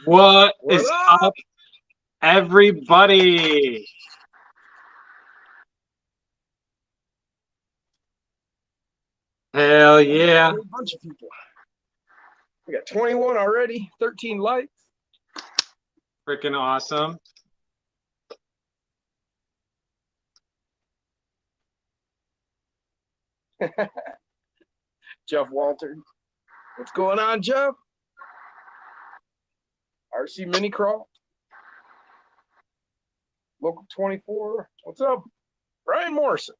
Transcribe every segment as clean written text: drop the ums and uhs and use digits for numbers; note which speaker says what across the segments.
Speaker 1: What
Speaker 2: What
Speaker 1: is
Speaker 2: up?
Speaker 1: up, everybody? Hell
Speaker 2: Oh, we got a
Speaker 1: yeah.
Speaker 2: whole bunch of people. We got 21 already, 13 likes.
Speaker 1: Freaking awesome.
Speaker 2: Jeff Walter. What's going on, Jeff? RC Mini Crawl. Local 24. What's up? Brian Morrison.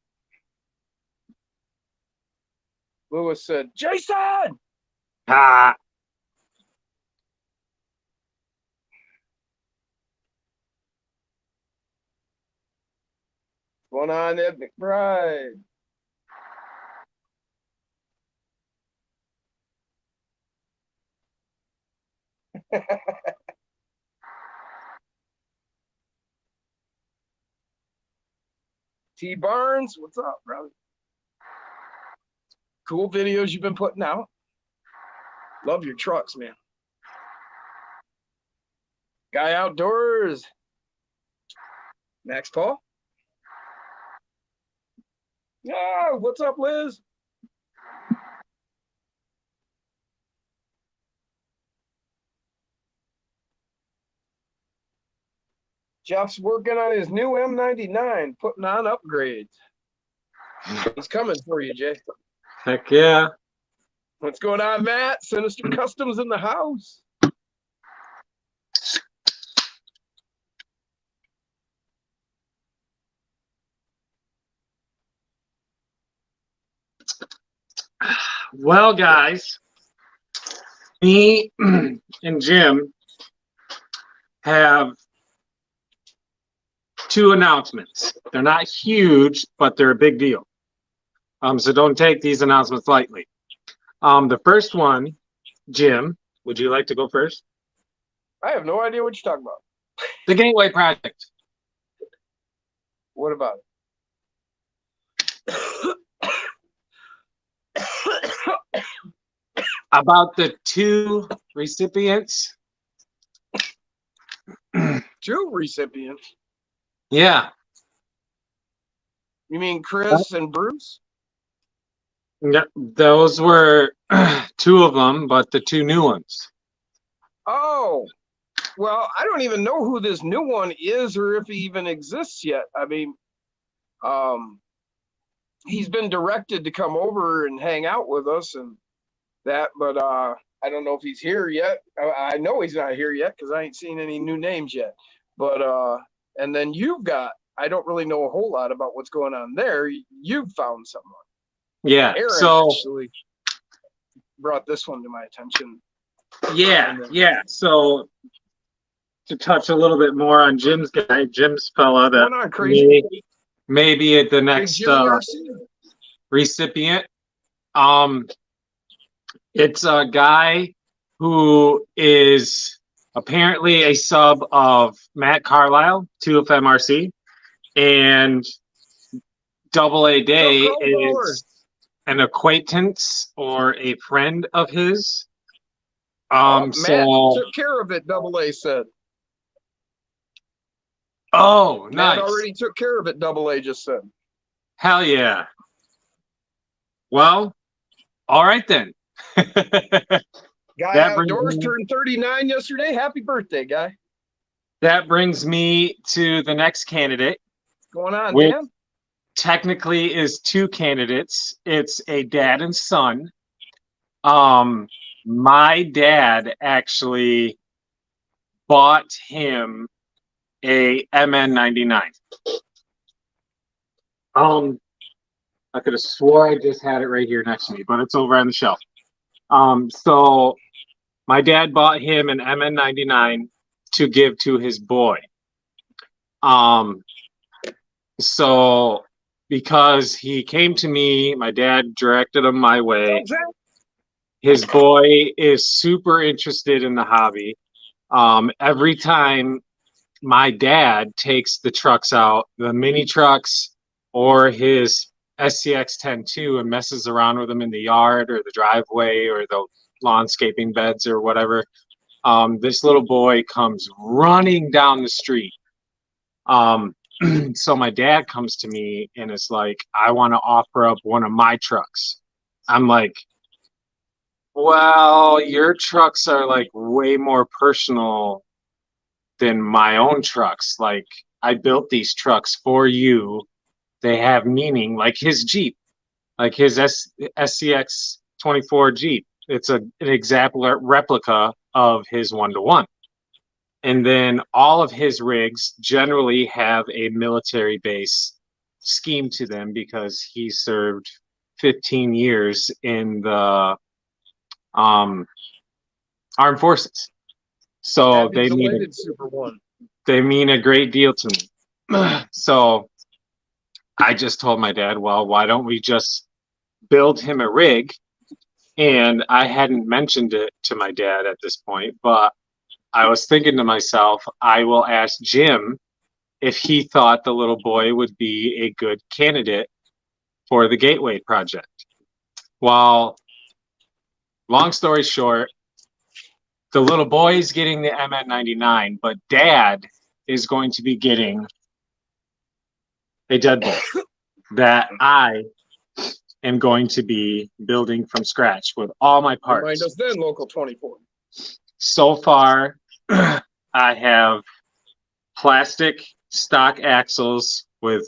Speaker 2: Lewis said, Jason!
Speaker 1: Ha.
Speaker 2: What's going on, Ed McBride? T Barnes, what's up, brother? Cool videos you've been putting out. Love your trucks, man. Guy Outdoors. Max Paul. Yeah, what's up, Liz? Jeff's working on his new M99, putting on upgrades. He's coming for you, Jay.
Speaker 1: Heck yeah.
Speaker 2: What's going on, Matt? Sinister Customs in the house.
Speaker 1: Well, guys, me and Jim have two announcements. They're not huge, but they're a big deal. So don't take these announcements lightly. The first one, Jim, would you like to go first?
Speaker 2: I have no idea what you're talking about.
Speaker 1: The Gateway Project.
Speaker 2: What about it?
Speaker 1: About the two recipients.
Speaker 2: Two recipients.
Speaker 1: Yeah.
Speaker 2: You mean Chris and Bruce?
Speaker 1: Those were two of them, but the two new ones.
Speaker 2: Oh, well, I don't even know who this new one is or if he even exists yet. I mean, he's been directed to come over and hang out with us and that, but I don't know if he's here yet. I know he's not here yet because I ain't seen any new names yet. But and then you've got, I don't really know a whole lot about what's going on there. You've found someone.
Speaker 1: Yeah.
Speaker 2: Aaron
Speaker 1: so
Speaker 2: actually brought this one to my attention.
Speaker 1: yeah. So to touch a little bit more on Jim's fella
Speaker 2: What's going on, crazy?
Speaker 1: maybe at the next recipient. It's a guy who is apparently a sub of Matt Carlisle, 2FMRC, and Double A Day is an acquaintance or a friend of his.
Speaker 2: Matt took care of it, Double A said.
Speaker 1: Oh, nice.
Speaker 2: Matt already took care of it, Double A just said.
Speaker 1: Hell yeah. Well, all right then.
Speaker 2: Guy Outdoors turned 39 yesterday. Happy birthday, guy.
Speaker 1: That brings me to the next candidate.
Speaker 2: What's going on, Dan?
Speaker 1: Technically is two candidates. It's a dad and son. My dad actually bought him a MN99. I could have swore I just had it right here next to me, but it's over on the shelf. So my dad bought him an MN99 to give to his boy. So because he came to me, my dad directed him my way. His boy is super interested in the hobby. Every time my dad takes the trucks out, the mini trucks or his SCX 10-2 and messes around with them in the yard or the driveway or the landscaping beds or whatever, this little boy comes running down the street. So my dad comes to me and is like, I want to offer up one of my trucks. I'm like, well, your trucks are like way more personal than my own trucks. Like, I built these trucks for you. They have meaning, like his Jeep, like his SCX 24 Jeep. It's an exact replica of his 1-to-1. And then all of his rigs generally have a military base scheme to them because he served 15 years in the armed forces. So
Speaker 2: Happy belated Super One.
Speaker 1: They mean a great deal to me. So I just told my dad, well, why don't we just build him a rig? And I hadn't mentioned it to my dad at this point, but I was thinking to myself, I will ask Jim if he thought the little boy would be a good candidate for the Gateway project. Well, long story short, the little boy is getting the MN99, but Dad is going to be getting a deadbolt that I am going to be building from scratch with all my parts.
Speaker 2: Remind us then, Local 24.
Speaker 1: So far, I have plastic stock axles with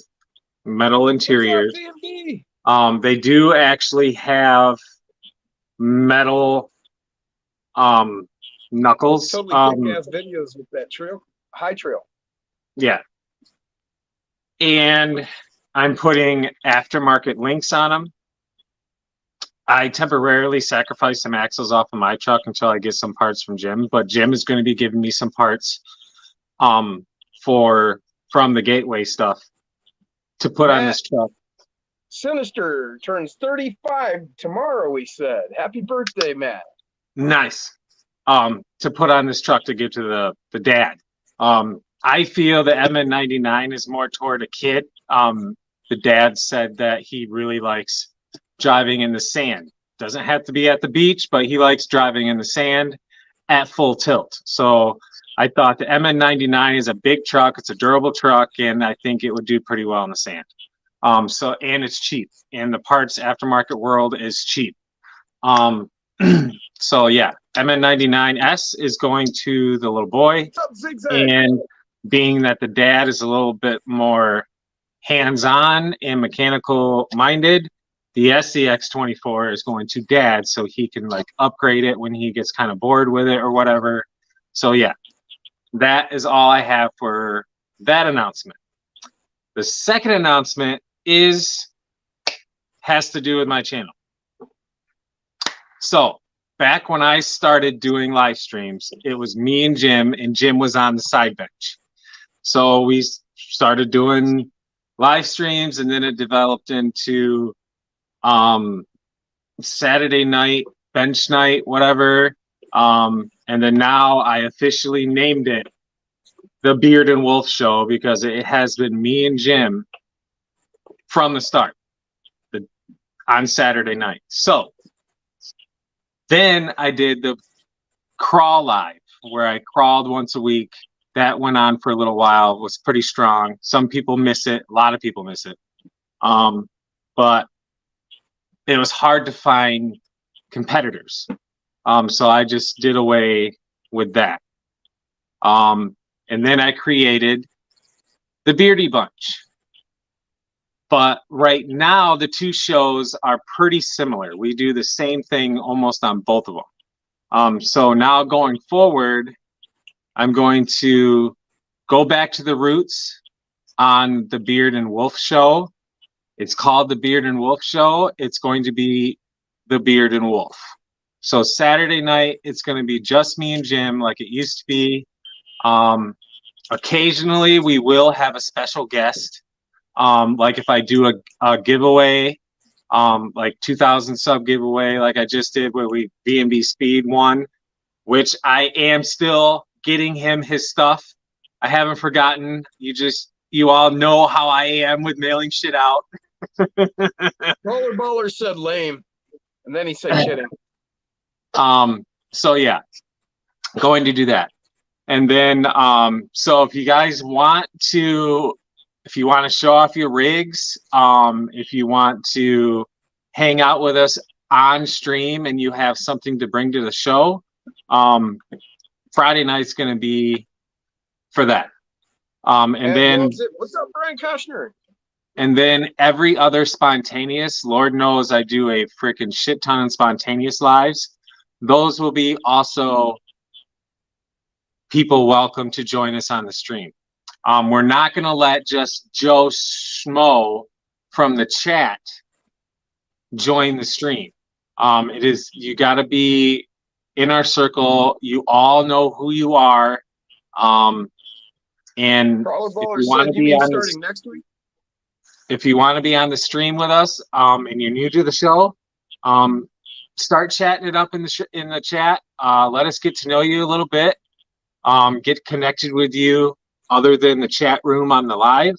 Speaker 1: metal interiors. They do actually have metal knuckles.
Speaker 2: Totally kick-ass videos with that trail, high trail.
Speaker 1: Yeah. And I'm putting aftermarket links on them. I temporarily sacrificed some axles off of my truck until I get some parts from Jim, but Jim is going to be giving me some parts from the Gateway stuff to put on this truck.
Speaker 2: Sinister turns 35 tomorrow, we said. Happy birthday, Matt.
Speaker 1: Nice. To put on this truck to give to the dad. I feel the MN99 is more toward a kid. The dad said that he really likes driving in the sand. Doesn't have to be at the beach, but he likes driving in the sand at full tilt. So I thought the MN99 is a big truck. It's a durable truck, and I think it would do pretty well in the sand. And it's cheap, and the parts aftermarket world is cheap. So yeah, MN99S is going to the little boy, and being that the dad is a little bit more hands-on and mechanical minded, the SCX24 is going to dad so he can like upgrade it when he gets kind of bored with it or whatever. So yeah, that is all I have for that announcement. The second announcement has to do with my channel. So back when I started doing live streams, it was me and Jim was on the side bench. So we started doing live streams, and then it developed into Saturday night, bench night, whatever. And then now I officially named it the Beard and Wolf Show because it has been me and Jim from the start on Saturday night. So then I did the crawl live where I crawled once a week. That went on for a little while, was pretty strong. Some people miss it. A lot of people miss it. But it was hard to find competitors. So I just did away with that. And then I created the Beardy Bunch. But right now, the two shows are pretty similar. We do the same thing almost on both of them. So now going forward, I'm going to go back to the roots on the Beard and Wolf Show. It's called the Beard and Wolf Show. It's going to be the Beard and Wolf. So Saturday night, it's going to be just me and Jim like it used to be. Occasionally, we will have a special guest. Like if I do a giveaway, like 2,000 sub giveaway, like I just did where we B&B Speed won, which I am still getting him his stuff. I haven't forgotten. You all know how I am with mailing shit out.
Speaker 2: Baller said lame, and then he said kidding.
Speaker 1: So yeah, going to do that. And then, so if you guys want to, show off your rigs, if you want to hang out with us on stream and you have something to bring to the show, Friday night's going to be for that. And then,
Speaker 2: what's up, Brian Kushner?
Speaker 1: And then every other spontaneous, Lord knows I do a freaking shit ton of spontaneous lives. Those will be also people welcome to join us on the stream. We're not going to let just Joe Schmo from the chat join the stream. You got to be in our circle. You all know who you are. And if you want to be on starting next week, if you want to be on the stream with us, and you're new to the show, start chatting it up in the chat. Let us get to know you a little bit. Get connected with you other than the chat room on the live,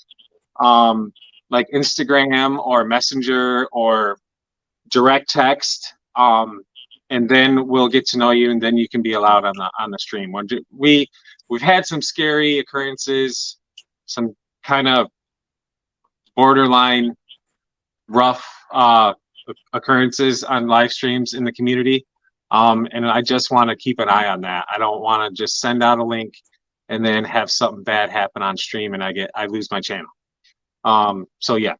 Speaker 1: like Instagram or Messenger or direct text. And then we'll get to know you, and then you can be allowed on the stream. We've had some scary occurrences, some kind of borderline rough occurrences on live streams in the community. And I just want to keep an eye on that. I don't want to just send out a link and then have something bad happen on stream and I lose my channel. So yeah,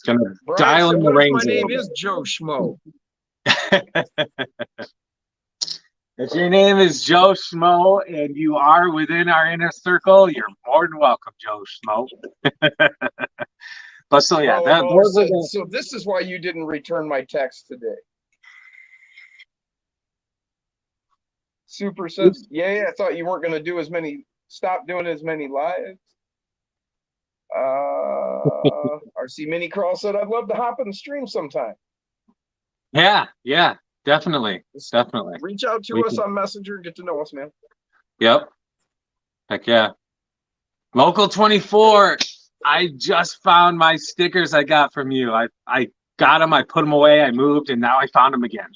Speaker 1: gonna dial in the reins.
Speaker 2: My name is Joe Schmo.
Speaker 1: If your name is Joe Schmo and you are within our inner circle, you're more than welcome, Joe Schmo. But so yeah,
Speaker 2: so this is why you didn't return my text today. Super says, yeah, I thought you weren't going to do stop doing as many lives. RC Mini Crawl said, I'd love to hop in the stream sometime.
Speaker 1: Yeah, definitely.
Speaker 2: Reach out to us on Messenger and get to know us, man.
Speaker 1: Yep. Heck yeah. Local 24. I just found my stickers I got from you. I got them, I put them away, I moved, and now I found them again.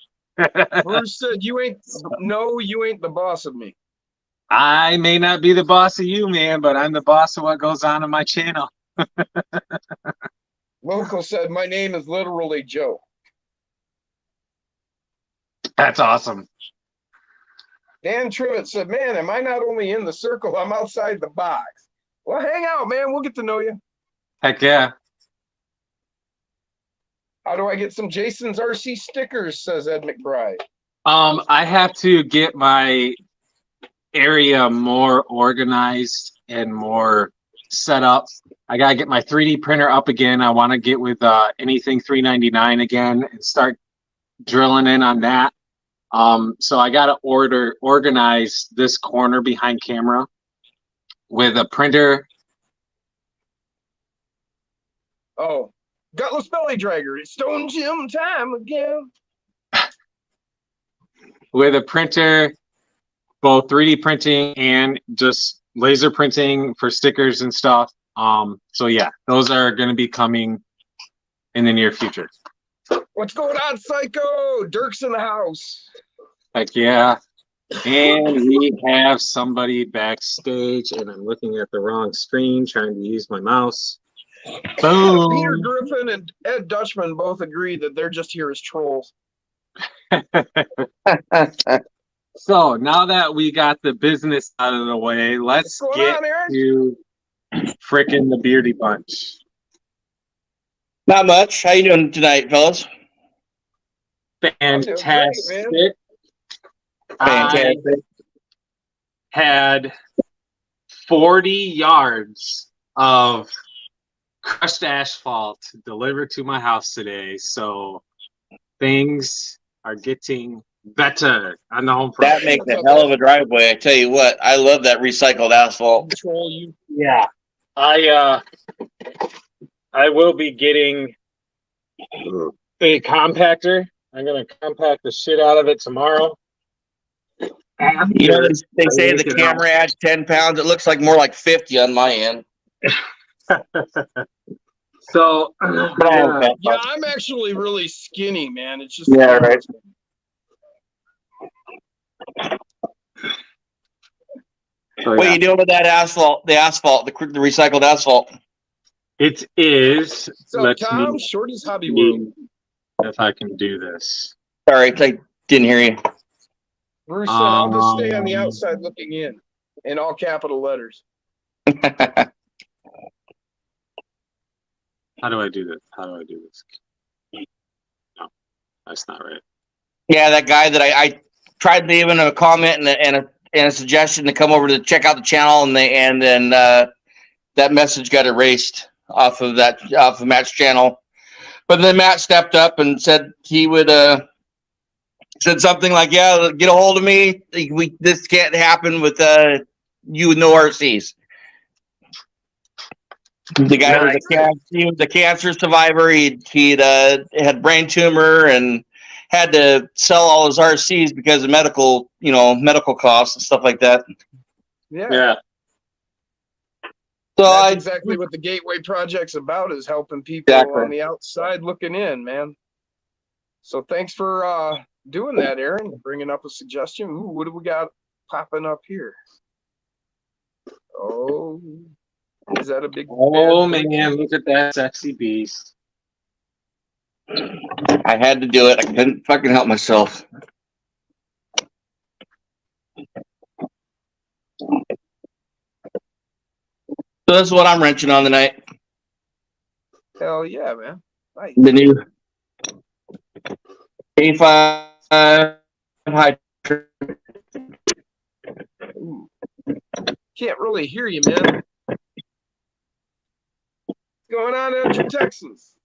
Speaker 2: Bruce said, you ain't the boss of me.
Speaker 1: I may not be the boss of you, man, but I'm the boss of what goes on my channel.
Speaker 2: Local said, my name is literally Joe.
Speaker 1: That's awesome.
Speaker 2: Dan Trivet said, man, am I not only in the circle, I'm outside the box. Well, hang out, man. We'll get to know you.
Speaker 1: Heck yeah.
Speaker 2: How do I get some Jason's RC stickers, says Ed McBride.
Speaker 1: I have to get my area more organized and more set up. I got to get my 3D printer up again. I want to get with anything 399 again and start drilling in on that. So I got to organize this corner behind camera with a printer.
Speaker 2: Oh, Gutless Belly Dragger. It's Stone Gym time again.
Speaker 1: With a printer, both 3D printing and just laser printing for stickers and stuff. So yeah, those are going to be coming in the near future.
Speaker 2: What's going on, Psycho? Dirk's in the house.
Speaker 1: Heck yeah. And we have somebody backstage, and I'm looking at the wrong screen, trying to use my mouse. Boom.
Speaker 2: Peter Griffin and Ed Dutchman both agree that they're just here as trolls.
Speaker 1: So now that we got the business out of the way, let's get to frickin' the Beardy Bunch.
Speaker 3: Not much. How you doing tonight, fellas?
Speaker 1: Fantastic.
Speaker 3: Fantastic.
Speaker 1: I had 40 yards of crushed asphalt delivered to my house today, so things are getting better on the home front.
Speaker 3: That makes a hell of a driveway. I tell you what, I love that recycled asphalt.
Speaker 2: Control you.
Speaker 1: Yeah, I will be getting a compactor. I'm gonna compact the shit out of it tomorrow.
Speaker 3: You know, they say the camera adds 10 pounds. It looks like more like 50 on my end.
Speaker 1: So,
Speaker 2: yeah, I'm actually really skinny, man. It's just
Speaker 3: right.
Speaker 1: So
Speaker 3: What
Speaker 1: yeah,
Speaker 3: are you doing with that asphalt? The recycled asphalt.
Speaker 1: it is.
Speaker 2: What's up,
Speaker 1: Let
Speaker 2: Tom?
Speaker 1: me
Speaker 2: Shorty's Hobby World.
Speaker 1: see if I can do this.
Speaker 3: Sorry, I didn't hear you.
Speaker 2: Bruce said, I'll just stay on the
Speaker 1: Um,
Speaker 2: outside looking in all capital letters.
Speaker 1: How do I do this? How do I do this? No, that's not right.
Speaker 3: Yeah, that guy that I tried leaving a comment and a suggestion to come over to check out the channel, and then that message got erased off of Matt's channel. But then Matt stepped up and said he would said something like, "Yeah, get a hold of me. This can't happen with you with no RCs." The guy was a cancer survivor. He'd had brain tumor and had to sell all his RCs because of medical costs and stuff like that.
Speaker 2: Yeah.
Speaker 3: So
Speaker 2: That's exactly what the Gateway Project's about, is helping people on the outside looking in, man. So thanks for doing that, Aaron, bringing up a suggestion. Ooh, what do we got popping up here? Oh, is that a big...
Speaker 1: Oh man, look at that sexy beast.
Speaker 3: I had to do it. I couldn't fucking help myself. So that's what I'm wrenching on tonight.
Speaker 2: Hell yeah, man. Nice.
Speaker 3: The new A5 high.
Speaker 2: Ooh. Can't really hear you, man. What's going on in Texas?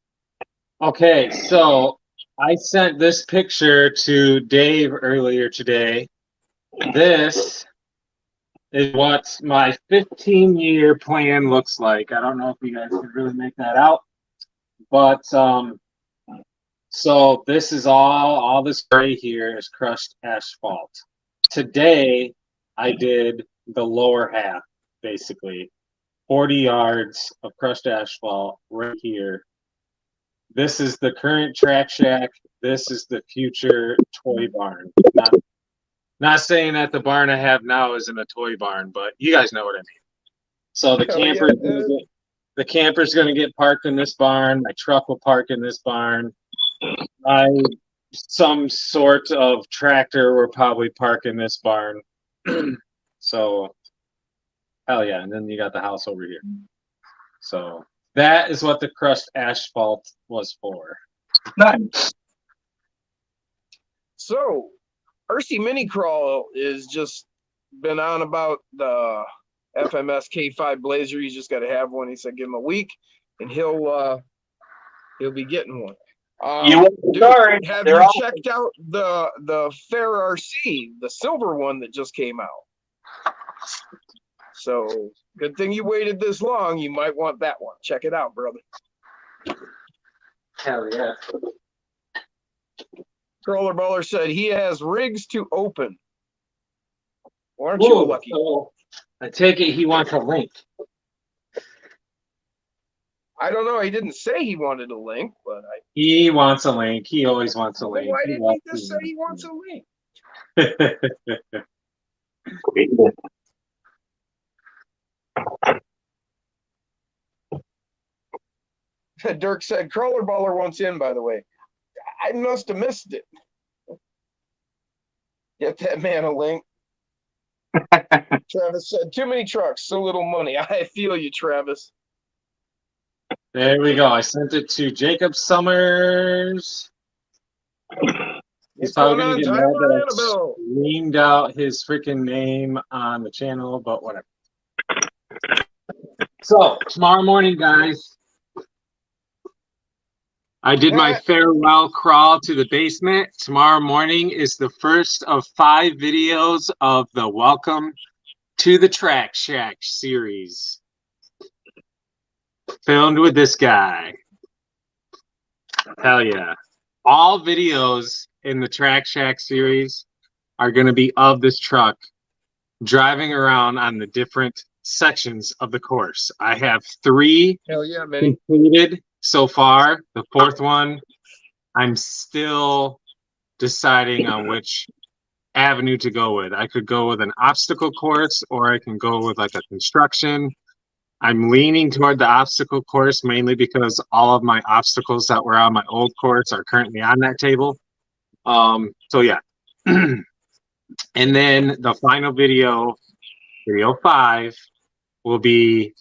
Speaker 1: Okay, so I sent this picture to Dave earlier today. This is what my 15-year plan looks like. I don't know if you guys can really make that out, but so this is all this gray here is crushed asphalt. Today I did the lower half, basically 40 yards of crushed asphalt right here. This is the current track shack. This is the future toy barn. Not saying that the barn I have now isn't a toy barn, but you guys know what I mean. So the camper's gonna get parked in this barn. My truck will park in this barn. Some sort of tractor will probably park in this barn. So hell yeah, and then you got the house over here. So that is what the crushed asphalt was for.
Speaker 3: Nice.
Speaker 2: So, RC Mini Crawl is just been on about the FMS K5 Blazer. He's just got to have one. He said, give him a week, and he'll be getting one.
Speaker 3: Sorry,
Speaker 2: have you checked out the Fair RC, the silver one that just came out? So, good thing you waited this long. You might want that one. Check it out, brother.
Speaker 1: Hell yeah.
Speaker 2: Crawler Baller said he has rigs to open. Aren't you lucky?
Speaker 1: So I take it he wants a link.
Speaker 2: I don't know. He didn't say he wanted a link, but
Speaker 1: He wants a link. He always wants a link.
Speaker 2: Why didn't he just say he wants a link? Dirk said Crawler Baller wants in, by the way. I must have missed it. Get that man a link. Travis said, too many trucks, so little money. I feel you, Travis.
Speaker 1: There we go. I sent it to Jacob Summers. He's probably going to get mad that I screamed out his freaking name on the channel, but whatever. So, tomorrow morning, guys, I did my farewell crawl to the basement. Tomorrow morning is the first of 5 videos of the Welcome to the Track Shack series. Filmed with this guy. Hell yeah. All videos in the Track Shack series are going to be of this truck driving around on the different sections of the course. I have 3 completed so far. The 4th one, I'm still deciding on which avenue to go with. I could go with an obstacle course, or I can go with like a construction. I'm leaning toward the obstacle course mainly because all of my obstacles that were on my old course are currently on that table. So yeah. And then the final video, video 5, will be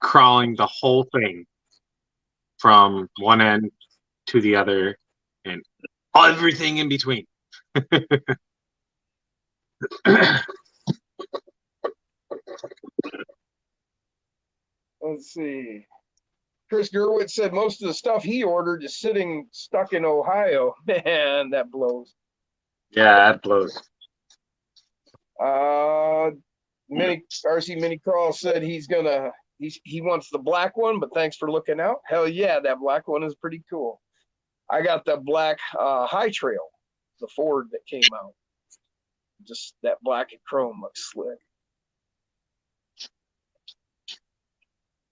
Speaker 1: crawling the whole thing from one end to the other and everything in between.
Speaker 2: Let's see. Chris Gerwitz said most of the stuff he ordered is stuck in Ohio. Man, that blows.
Speaker 1: Yeah, that blows.
Speaker 2: RC Mini Crawl said he wants the black one, but thanks for looking out. Hell yeah, that black one is pretty cool. I got the black High Trail, the Ford that came out. Just that black and chrome looks slick.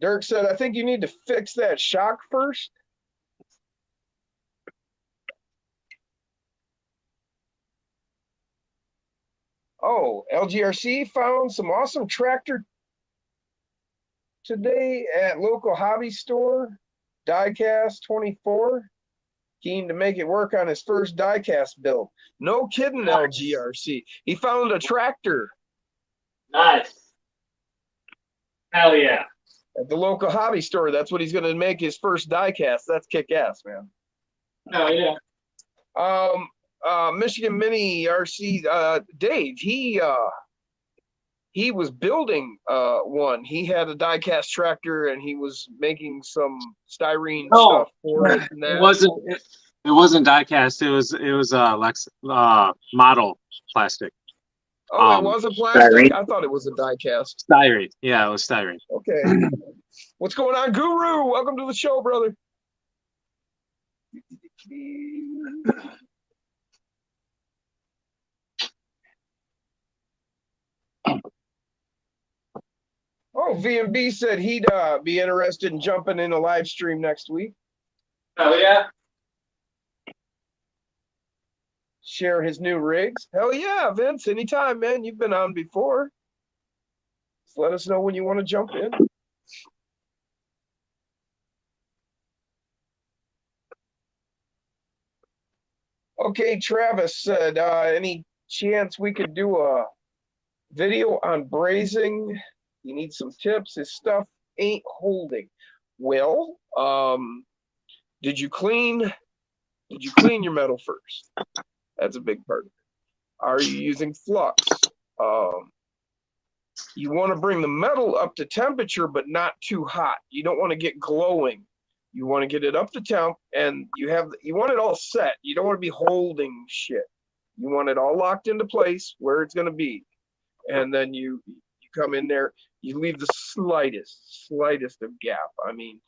Speaker 2: Dirk said, I think you need to fix that shock first. Oh, LGRC found some awesome tractor today at local hobby store. Diecast 24. Keen to make it work on his first diecast build. No kidding, LGRC. He found a tractor.
Speaker 1: Nice. Hell yeah.
Speaker 2: At the local hobby store. That's what he's going to make his first diecast. That's kick-ass, man.
Speaker 1: Hell yeah.
Speaker 2: Michigan Mini RC Dave, he was building one. He had a diecast tractor and he was making some styrene stuff for it. And that.
Speaker 1: It wasn't diecast. It was model plastic.
Speaker 2: Oh, it was a plastic? Styrene? I thought it was a diecast.
Speaker 1: Styrene. Yeah, it was styrene.
Speaker 2: Okay. What's going on, Guru? Welcome to the show, brother. Oh, VMB said he'd be interested in jumping in a live stream next week.
Speaker 1: Oh, yeah?
Speaker 2: Share his new rigs. Hell yeah, Vince, anytime, man. You've been on before. Just let us know when you want to jump in. Okay, Travis said, any chance we could do a video on brazing? You need some tips. His stuff ain't holding. Well, did you clean your metal first? That's a big part of it. Are you using flux? You want to bring the metal up to temperature, but not too hot. You don't want to get glowing. You want to get it up to temp, and you want it all set. You don't want to be holding shit. You want it all locked into place where it's going to be. And then you come in there, you leave the slightest of gap. I mean,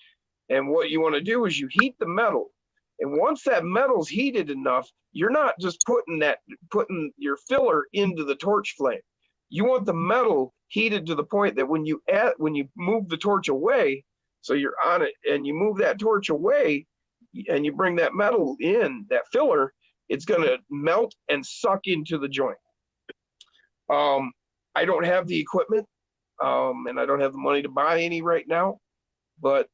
Speaker 2: and what you want to do is you heat the metal. And once that metal's heated enough, you're not just putting your filler into the torch flame. You want the metal heated to the point that when you move the torch away, so you're on it and you move that torch away and you bring that metal in, that filler, it's going to melt and suck into the joint. I don't have the equipment and I don't have the money to buy any right now, but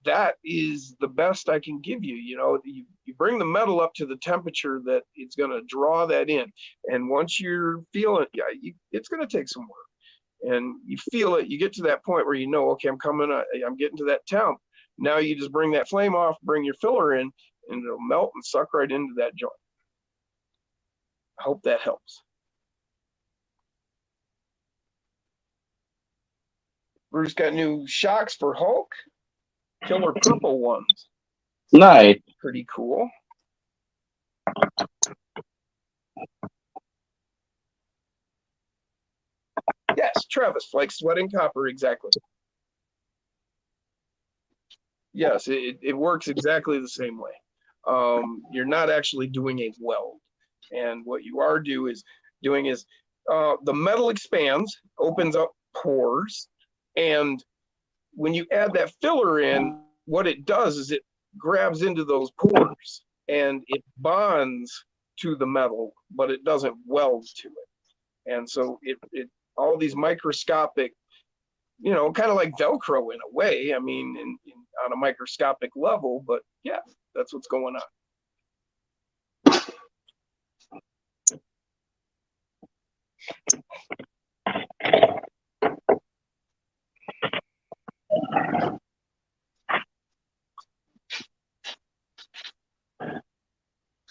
Speaker 2: that is the best I can give you. You know, you bring the metal up to the temperature that it's going to draw that in. And once you're feeling it, it's going to take some work. And you feel it, you get to that point where you know, okay, I'm getting to that temp. Now you just bring that flame off, bring your filler in, and it'll melt and suck right into that joint. I hope that helps. Bruce got new shocks for Hulk. Killer purple ones.
Speaker 3: Nice.
Speaker 2: Pretty cool. Yes, Travis, like sweating copper, exactly. Yes, it works exactly the same way. You're not actually doing a weld. And what you are doing is the metal expands, opens up pores, and when you add that filler in, what it does is it grabs into those pores and it bonds to the metal, but it doesn't weld to it. And so it all these microscopic, you know, kind of like Velcro in a way. I mean, on a microscopic level, but yeah, that's what's going on.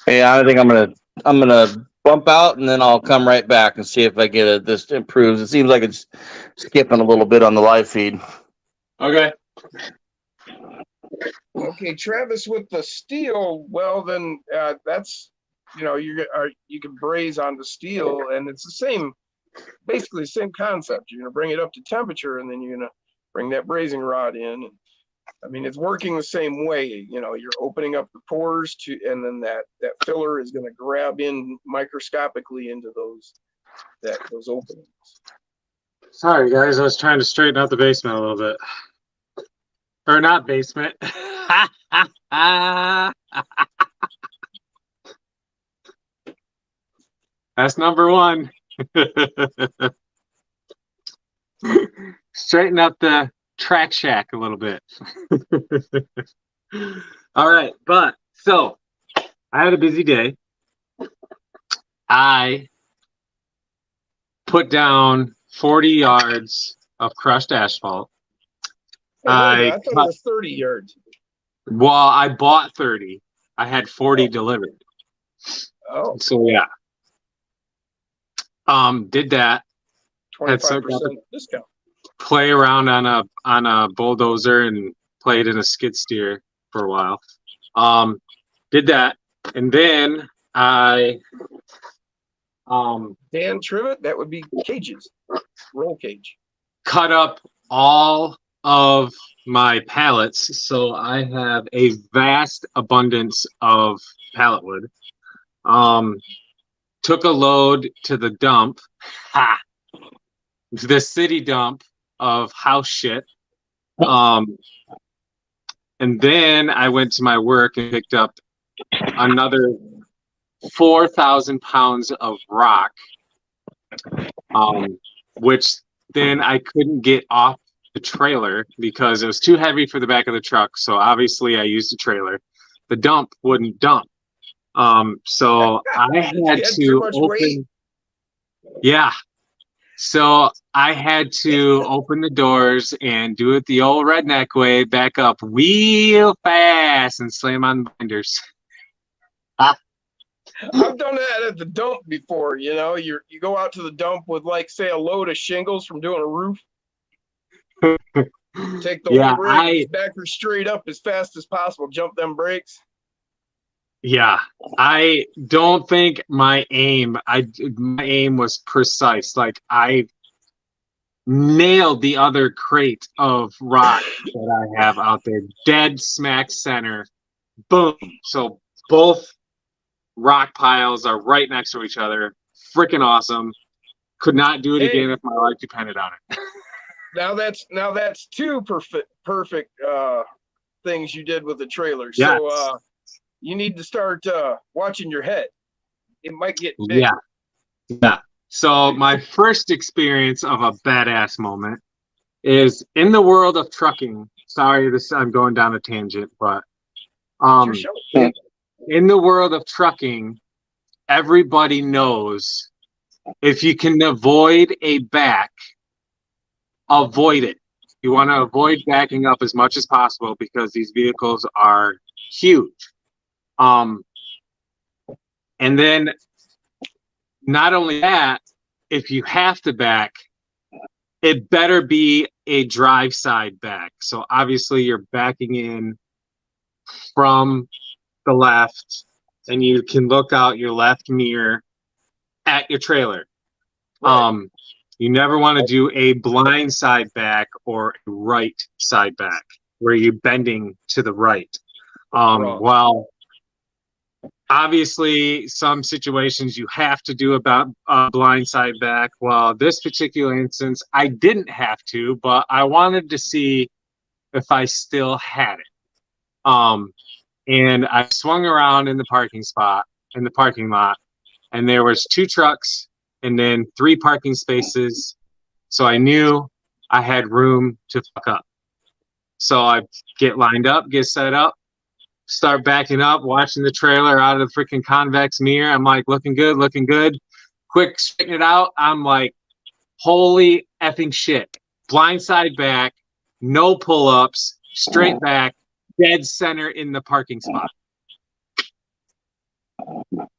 Speaker 3: Yeah, I think I'm gonna bump out and then I'll come right back and see if I get this improves. It seems like it's skipping a little bit on the live feed.
Speaker 1: Okay.
Speaker 2: Okay, Travis, with the steel, well then that's, you know, you can braise on the steel, and it's the same, basically the same concept. You're gonna bring it up to temperature, and then you're gonna bring that brazing rod in. And, I mean, it's working the same way. You know, you're opening up the pores to, and then that filler is gonna grab in microscopically into those openings.
Speaker 1: Sorry, guys. I was trying to straighten out the basement a little bit. Or not basement. That's number one. Straighten up the track shack a little bit. All right, but so I had a busy day. I put down 40 yards of crushed asphalt.
Speaker 2: I thought it was 30 yards.
Speaker 1: Well, I bought 30. I had 40 delivered.
Speaker 2: Oh,
Speaker 1: So yeah. Did that.
Speaker 2: 25% discount.
Speaker 1: Play around on a bulldozer and played in a skid steer for a while. Did that, and then I
Speaker 2: Dan Trivet, that would be cages, roll cage.
Speaker 1: cut up all of my pallets, so I have a vast abundance of pallet wood. Took a load to the dump, the city dump of house shit. And then I went to my work and picked up another 4,000 pounds of rock, which then I couldn't get off the trailer because it was too heavy for the back of the truck. So obviously I used a trailer. The dump wouldn't dump. So I had to open. Yeah. So I had to open the doors and do it the old redneck way, back up real fast and slam on the binders.
Speaker 2: I've done that at the dump before. You know, you go out to the dump with, like, say, a load of shingles from doing a roof. Take the backer straight up as fast as possible, jump them brakes.
Speaker 1: Yeah, I don't think my aim was precise. Like, I nailed the other crate of rock that I have out there, dead smack center. Boom. So both rock piles are right next to each other. Freaking awesome. Could not do it again if my life depended on it.
Speaker 2: Now that's two perfect things you did with the trailer.
Speaker 1: Yes.
Speaker 2: So you need to start watching your head. It might get big.
Speaker 1: Yeah. So my first experience of a badass moment is in the world of trucking. Sorry, I'm going down a tangent, but in the world of trucking, everybody knows if you can avoid a back, avoid it. You want to avoid backing up as much as possible because these vehicles are huge. And then not only that, if you have to back, it better be a drive side back. So obviously you're backing in from the left and you can look out your left mirror at your trailer.
Speaker 2: Right.
Speaker 1: You never want to do a blind side back or a right side back where you're bending to the right. Well, obviously, some situations you have to do about blind side back. Well, this particular instance, I didn't have to, but I wanted to see if I still had it. And I swung around in the parking spot, in the parking lot, and there was 2 trucks and then 3 parking spaces. So I knew I had room to fuck up. So I get lined up, get set up, start backing up, watching the trailer out of the freaking convex mirror. I'm like, looking good, looking good. Quick, straighten it out. I'm like, holy effing shit. Blindside back, no pull-ups, straight back, dead center in the parking spot.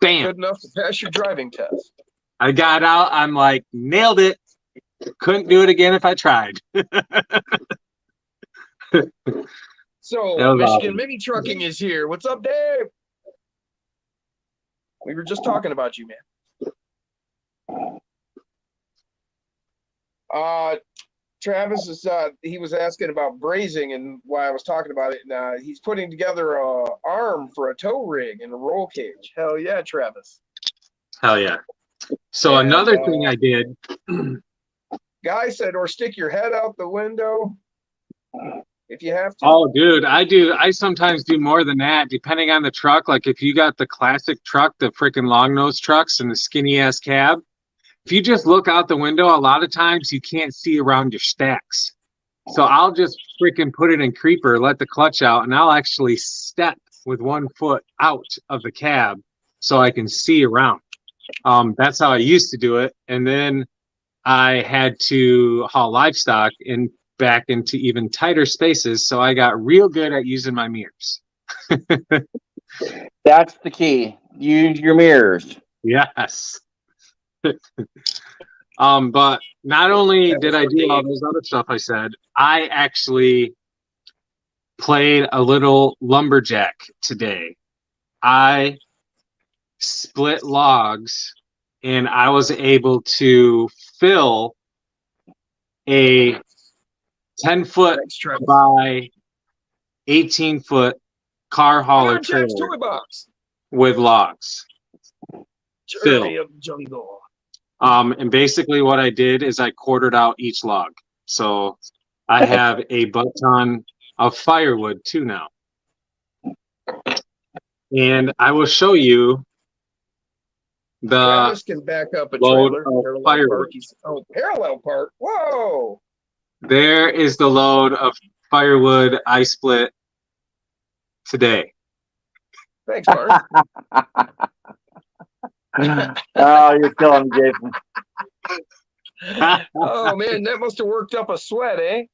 Speaker 1: Bam.
Speaker 2: Good enough to pass your driving test.
Speaker 1: I got out. I'm like, nailed it. Couldn't do it again if I tried.
Speaker 2: So
Speaker 1: That was
Speaker 2: Michigan
Speaker 1: awesome.
Speaker 2: Mini Trucking is here. What's up, Dave? We were just talking about you, man. Travis is he was asking about brazing and why I was talking about it. And he's putting together a arm for a tow rig and a roll cage. Hell yeah, Travis.
Speaker 1: Hell yeah. So
Speaker 2: And,
Speaker 1: another thing I did.
Speaker 2: Guy said, or stick your head out the window if you have to.
Speaker 1: Oh, dude, I sometimes do more than that, depending on the truck. Like if you got the classic truck, the freaking long nose trucks and the skinny ass cab, if you just look out the window, a lot of times you can't see around your stacks. So I'll just freaking put it in creeper, let the clutch out, and I'll actually step with 1 foot out of the cab so I can see around. That's how I used to do it. And then I had to haul livestock in back into even tighter spaces. So I got real good at using my mirrors.
Speaker 3: That's the key. Use your mirrors.
Speaker 1: Yes. But not only did I do all those other stuff I said, I actually played a little lumberjack today. I split logs and I was able to fill a 10-foot by 18-foot car hauler trailer
Speaker 2: toy box
Speaker 1: with logs.
Speaker 2: Journey of the jungle.
Speaker 1: And basically what I did is I quartered out each log. So I have a butt ton of firewood too now. And I will show you the
Speaker 2: Travis can back up a
Speaker 1: load
Speaker 2: trailer.
Speaker 1: of
Speaker 2: Parallel
Speaker 1: firewood.
Speaker 2: park. Parallel park. Whoa.
Speaker 1: There is the load of firewood I split today.
Speaker 2: Thanks, Mark.
Speaker 3: Oh, you're killing me, Jason.
Speaker 2: Oh man, that must have worked up a sweat, eh?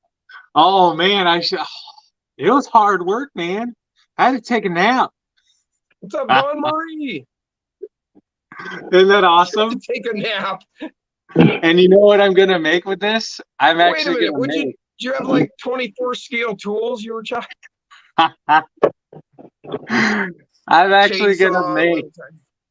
Speaker 1: Oh man, it was hard work, man. I had to take a nap.
Speaker 2: What's up, Dawn Marie?
Speaker 1: Isn't that awesome?
Speaker 2: Take a nap.
Speaker 1: And you know what I'm gonna make with this? I'm
Speaker 2: Wait a
Speaker 1: actually
Speaker 2: minute.
Speaker 1: gonna
Speaker 2: Did you have like 24 scale tools you were trying?
Speaker 1: I'm actually gonna
Speaker 2: Chainsaw,
Speaker 1: make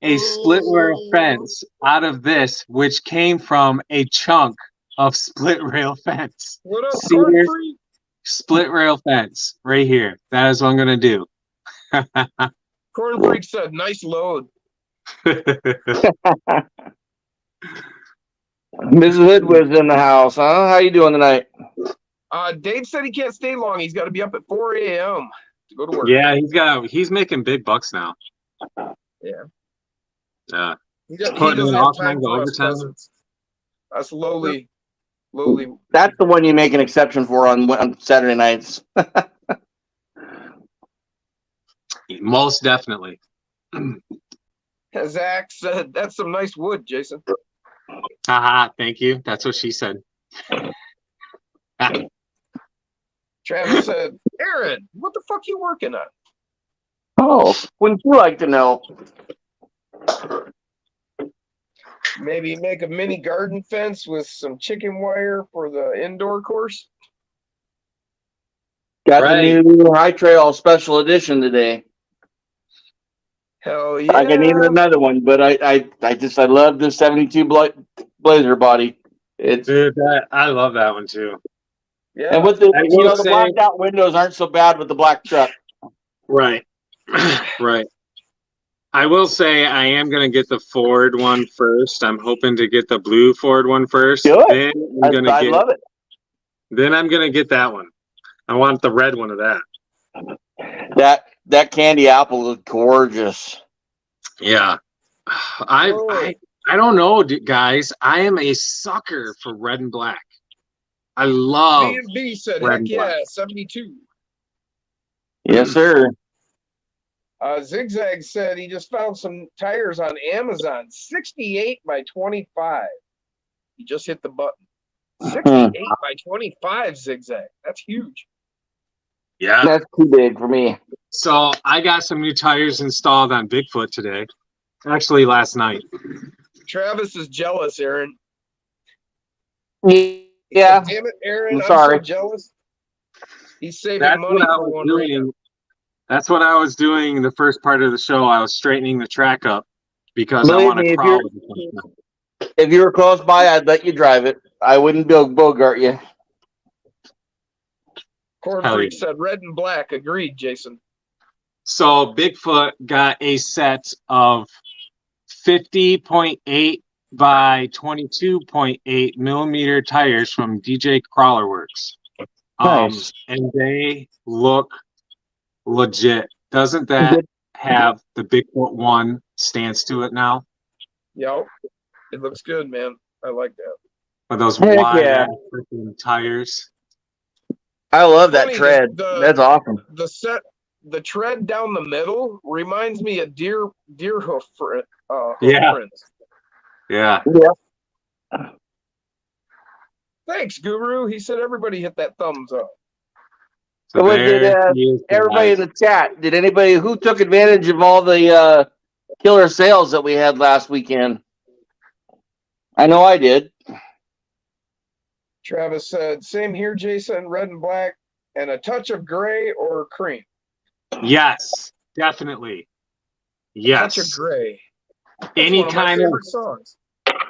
Speaker 1: a split rail fence out of this, which came from a chunk of split rail fence.
Speaker 2: What up,
Speaker 1: Cedar
Speaker 2: Corn Freak?
Speaker 1: split rail fence right here. That is what I'm gonna do.
Speaker 2: Corn Freak said, "Nice load."
Speaker 3: Mrs. Hood was in the house, huh? How you doing tonight?
Speaker 2: Dave said he can't stay long. He's got to be up at 4 a.m. to go to work.
Speaker 1: Yeah, he's making big bucks now.
Speaker 2: Yeah. He
Speaker 1: Putting
Speaker 2: doesn't
Speaker 1: in
Speaker 2: have
Speaker 1: all
Speaker 2: time
Speaker 1: kinds of
Speaker 2: for us
Speaker 1: overtime.
Speaker 2: peasants. Us lowly.
Speaker 3: That's the one you make an exception for on Saturday nights.
Speaker 1: Most definitely.
Speaker 2: Zach said, "That's some nice wood, Jason."
Speaker 1: Haha, thank you. That's what she said.
Speaker 2: Travis said, "Aaron, what the fuck you working on?"
Speaker 3: Oh, wouldn't you like to know?
Speaker 2: Maybe make a mini garden fence with some chicken wire for the indoor course.
Speaker 3: Got
Speaker 1: Right.
Speaker 3: the new High Trail Special Edition today.
Speaker 2: Hell yeah!
Speaker 3: I needed another one, but I love the 72 Blazer body. It's
Speaker 1: Dude, I love that one too.
Speaker 2: Yeah.
Speaker 3: and with the
Speaker 1: I will
Speaker 3: the
Speaker 1: say-
Speaker 3: blacked out windows aren't so bad with the black truck.
Speaker 1: Right. Right. I will say I am going to get the Ford one first. I'm hoping to get the blue Ford one first.
Speaker 3: Good.
Speaker 1: Then I'm going
Speaker 3: I
Speaker 1: to
Speaker 3: love it.
Speaker 1: Then I'm going to get that one. I want the red one of that.
Speaker 3: That candy apple is gorgeous.
Speaker 1: Yeah. I don't know, guys. I am a sucker for red and black. I love
Speaker 2: B&B said,
Speaker 1: red
Speaker 2: heck
Speaker 1: and
Speaker 2: yeah,
Speaker 1: black.
Speaker 2: 72.
Speaker 3: Yes, sir.
Speaker 2: Zigzag said he just found some tires on Amazon, 68 by 25. He just hit the button. 68 by 25, Zigzag. That's huge.
Speaker 1: Yeah.
Speaker 3: That's too big for me.
Speaker 1: So I got some new tires installed on Bigfoot today. Actually, last night.
Speaker 2: Travis is jealous, Aaron.
Speaker 3: Yeah.
Speaker 2: Damn it, Aaron.
Speaker 3: I'm
Speaker 2: I'm
Speaker 3: sorry.
Speaker 2: so jealous. He's saving
Speaker 1: That's
Speaker 2: money
Speaker 1: what I
Speaker 2: for
Speaker 1: was
Speaker 2: one right now.
Speaker 1: doing. That's what I was doing in the first part of the show. I was straightening the track up because I
Speaker 3: Believe
Speaker 1: want to
Speaker 3: me,
Speaker 1: crawl.
Speaker 3: if you were close by, I'd let you drive it. I wouldn't bogart you.
Speaker 2: Corn
Speaker 1: Hell
Speaker 2: Freak
Speaker 1: yeah.
Speaker 2: said red and black. Agreed, Jason.
Speaker 1: So Bigfoot got a set of 50.8 by 22.8 millimeter tires from DJ Crawlerworks.
Speaker 3: Nice.
Speaker 1: And they look legit. Doesn't that have the Bigfoot one stance to it now?
Speaker 2: Yep. It looks good, man. I like that.
Speaker 1: With those
Speaker 3: Heck
Speaker 1: wide
Speaker 3: yeah.
Speaker 1: ass freaking tires.
Speaker 3: I love that
Speaker 2: Funny,
Speaker 3: tread. That's awesome.
Speaker 2: The tread down the middle reminds me of deer hoof
Speaker 1: Yeah.
Speaker 2: prints.
Speaker 1: Yeah.
Speaker 2: Thanks, Guru. He said everybody hit that thumbs up.
Speaker 1: So
Speaker 3: What did
Speaker 1: there he is,
Speaker 3: everybody
Speaker 1: guys.
Speaker 3: in the chat? Did anybody who took advantage of all the killer sales that we had last weekend? I know I did.
Speaker 2: Travis said, same here, Jason, red and black, and a touch of gray or cream.
Speaker 1: Yes, definitely.
Speaker 2: Touch of
Speaker 1: Yes.
Speaker 2: gray. That's
Speaker 1: Any
Speaker 2: one of my
Speaker 1: kind
Speaker 2: favorite songs.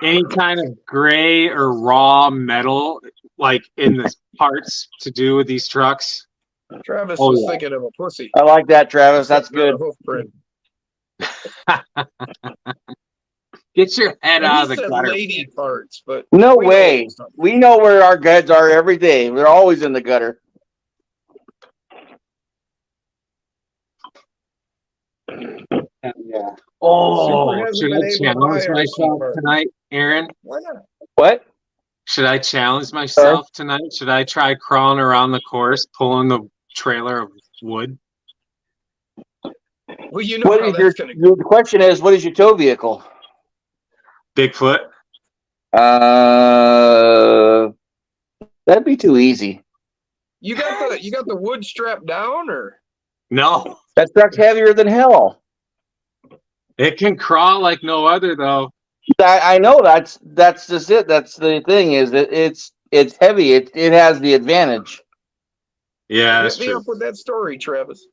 Speaker 1: Any kind of gray or raw metal, like in the parts to do with these trucks.
Speaker 2: Travis was thinking of a pussy.
Speaker 3: I like that, Travis. That's
Speaker 2: Not a
Speaker 3: good.
Speaker 2: hoof print.
Speaker 1: Get your head
Speaker 2: Well,
Speaker 1: out
Speaker 2: he
Speaker 1: of the
Speaker 2: said
Speaker 1: gutter.
Speaker 2: lady parts, but
Speaker 3: No
Speaker 2: we know
Speaker 3: way.
Speaker 2: what I'm
Speaker 3: We know where our guts are every day. They're always in the gutter.
Speaker 1: Yeah.
Speaker 2: Super
Speaker 1: Oh,
Speaker 2: hasn't
Speaker 1: should
Speaker 2: been
Speaker 1: I
Speaker 2: able to
Speaker 1: challenge
Speaker 2: buy our
Speaker 1: myself
Speaker 2: part.
Speaker 1: tonight, Aaron?
Speaker 2: Why not?
Speaker 3: What?
Speaker 1: Should I challenge myself tonight? Should I try crawling around the course, pulling the trailer of wood?
Speaker 2: Well, you know how that's going to
Speaker 3: The question is, what is your tow vehicle?
Speaker 1: Bigfoot.
Speaker 3: That'd be too easy.
Speaker 2: You got the wood strapped down, or
Speaker 1: No,
Speaker 3: That truck's heavier than hell.
Speaker 1: it can crawl like no other, though.
Speaker 3: I know that's just it. That's the thing is that it's heavy. It has the advantage.
Speaker 1: Yeah, that's
Speaker 2: hit me
Speaker 1: true.
Speaker 2: up with that story, Travis?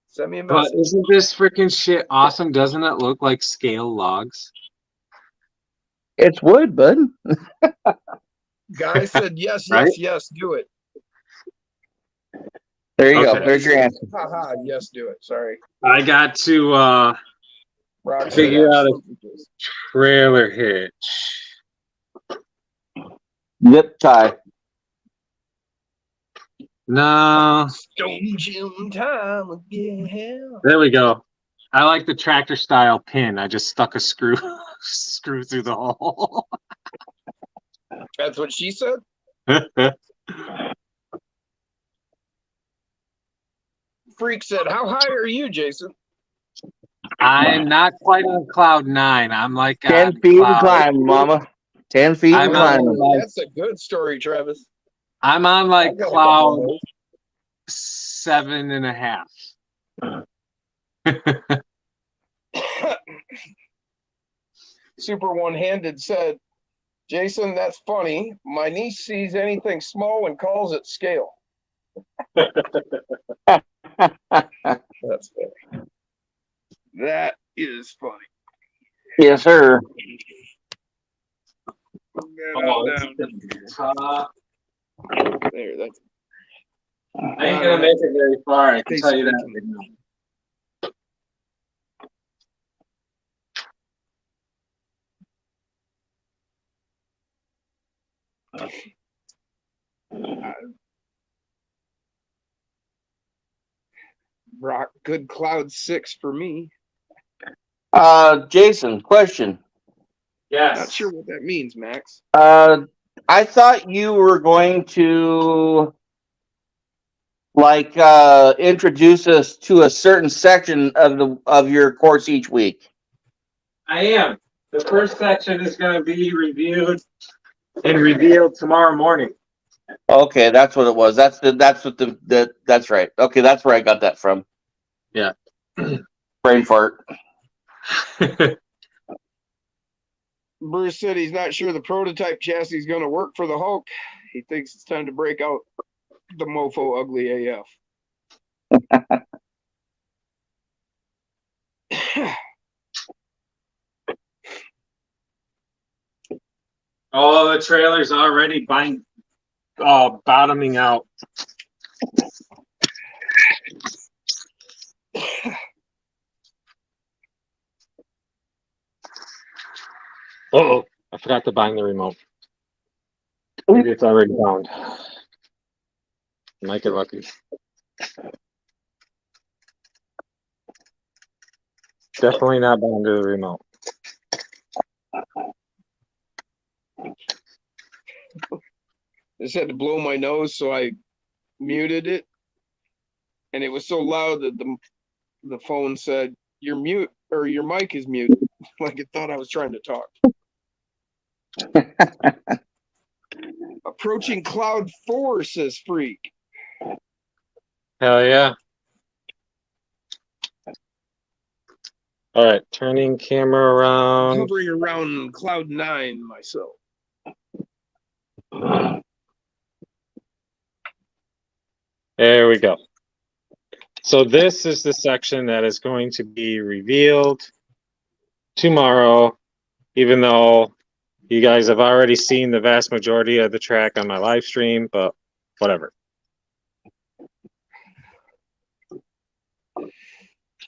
Speaker 2: Send me a
Speaker 1: But
Speaker 2: message.
Speaker 1: isn't this freaking shit awesome? Doesn't it look like scale logs?
Speaker 3: It's wood, bud.
Speaker 2: Guy said yes,
Speaker 1: Right?
Speaker 2: yes, do it.
Speaker 3: There you go.
Speaker 1: Okay.
Speaker 3: There's your answer.
Speaker 2: Haha, yes, do it. Sorry.
Speaker 1: I got to
Speaker 2: Rock said
Speaker 1: figure out a
Speaker 2: absolutely yes.
Speaker 1: trailer hitch.
Speaker 3: Zip tie.
Speaker 1: No,
Speaker 2: Stone Jim time again.
Speaker 1: there we go. I like the tractor style pin. I just stuck a screw through the hole.
Speaker 2: That's what she said. Freak said, "How high are you, Jason?"
Speaker 1: I'm not quite on cloud 9. I'm like
Speaker 3: 10
Speaker 1: on
Speaker 3: feet and
Speaker 1: cloud.
Speaker 3: climb, mama. 10 feet
Speaker 1: I'm
Speaker 3: and
Speaker 1: on
Speaker 3: climb.
Speaker 1: like,
Speaker 2: That's a good story, Travis.
Speaker 1: I'm on like
Speaker 2: I've got a
Speaker 1: cloud
Speaker 2: couple of
Speaker 1: 7.5.
Speaker 2: those. Super one-handed said, "Jason, that's funny. My niece sees anything small and calls it scale." That's funny. That is funny.
Speaker 3: Yes, sir.
Speaker 2: There, that's
Speaker 1: I ain't gonna make it very far. I can tell you that.
Speaker 2: Rock good cloud 6 for me.
Speaker 3: Jason, question.
Speaker 1: Yes.
Speaker 2: Not sure what that means, Max.
Speaker 3: I thought you were going to introduce us to a certain section of your course each week.
Speaker 1: I am. The first section is going to be reviewed and revealed tomorrow morning.
Speaker 3: Okay, that's what it was. That's right. Okay, that's where I got that from.
Speaker 1: Yeah.
Speaker 3: Brain fart.
Speaker 2: Bruce said he's not sure the prototype chassis is going to work for the Hulk. He thinks it's time to break out the mofo ugly AF.
Speaker 1: Oh, the trailer's already bottoming out. Uh-oh, I forgot to bind the remote. Maybe it's already bound. Might get lucky. Definitely not bound to the remote.
Speaker 2: I just had to blow my nose, so I muted it. And it was so loud that the phone said, "You're mute," or "Your mic is muted." Like it thought I was trying to talk. Approaching cloud 4, says Freak.
Speaker 1: Hell yeah. All right, turning camera around.
Speaker 2: Hovering around cloud 9 myself.
Speaker 1: There we go. So this is the section that is going to be revealed tomorrow, even though you guys have already seen the vast majority of the track on my live stream, but whatever.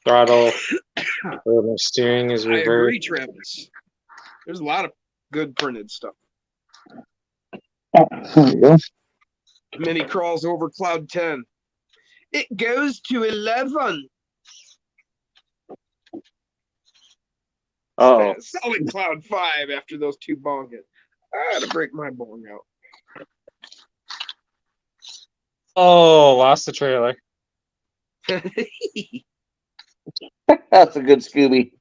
Speaker 1: Throttle, the steering is
Speaker 2: I
Speaker 1: reversed.
Speaker 2: agree, Travis. There's a lot of good printed stuff. Mini crawls over cloud 10. It goes to 11.
Speaker 3: Oh,
Speaker 2: Solid cloud 5 after those 2 bong hits. I had to break my bong out.
Speaker 1: Oh, lost the trailer.
Speaker 3: that's a good Scooby.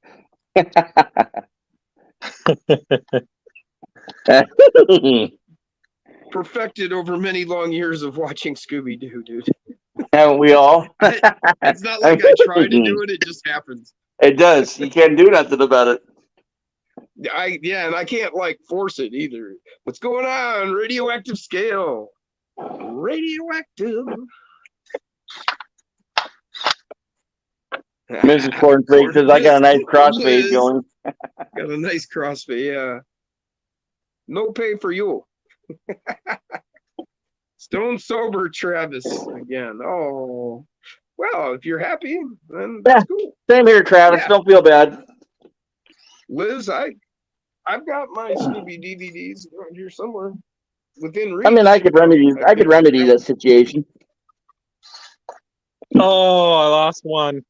Speaker 2: Perfected over many long years of watching Scooby-Doo, dude.
Speaker 3: Haven't we all?
Speaker 2: It's not like I tried to do it, it just happens.
Speaker 3: It does. You can't do nothing about it.
Speaker 2: And I can't force it either. What's going on? Radioactive scale. Radioactive.
Speaker 3: Mrs. Cornflake says, I got a nice crossfade going.
Speaker 2: Got a nice crossfade, yeah. No pay for you. Stone sober Travis again. Oh, well, if you're happy, then that's cool.
Speaker 3: Same here, Travis.
Speaker 2: Yeah.
Speaker 3: Don't feel bad.
Speaker 2: Liz, I've got my Scooby DVDs around here somewhere within reach.
Speaker 3: I mean, I could remedy that situation.
Speaker 1: Oh, I lost one.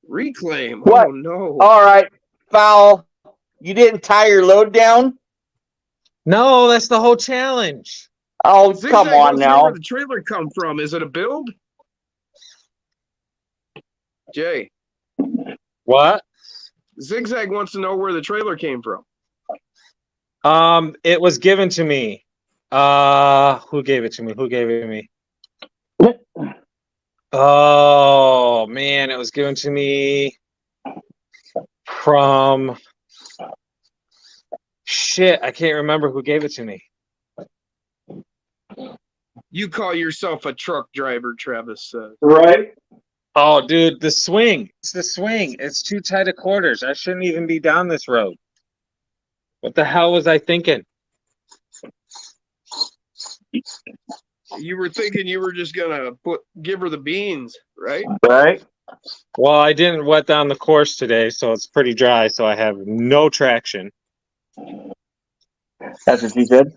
Speaker 2: Reclaim.
Speaker 3: What?
Speaker 2: Oh no.
Speaker 3: All right, foul. You didn't tie your load down?
Speaker 1: No, that's the whole challenge.
Speaker 3: Oh,
Speaker 2: Zigzag
Speaker 3: come on
Speaker 2: wants to know
Speaker 3: now.
Speaker 2: where the trailer come from? Is it a build? Jay.
Speaker 1: What?
Speaker 2: Zigzag wants to know where the trailer came from.
Speaker 1: It was given to me. Who gave it to me? Who gave it to me? Oh man, it was given to me from shit. I can't remember who gave it to me.
Speaker 2: You call yourself a truck driver, Travis says.
Speaker 3: Right?
Speaker 1: Oh, dude, the swing. It's the swing. It's too tight of quarters. I shouldn't even be down this road. What the hell was I thinking?
Speaker 2: You were thinking you were just gonna give her the beans, right?
Speaker 3: Right?
Speaker 1: Well, I didn't wet down the course today, so it's pretty dry, so I have no traction.
Speaker 3: That's what she said.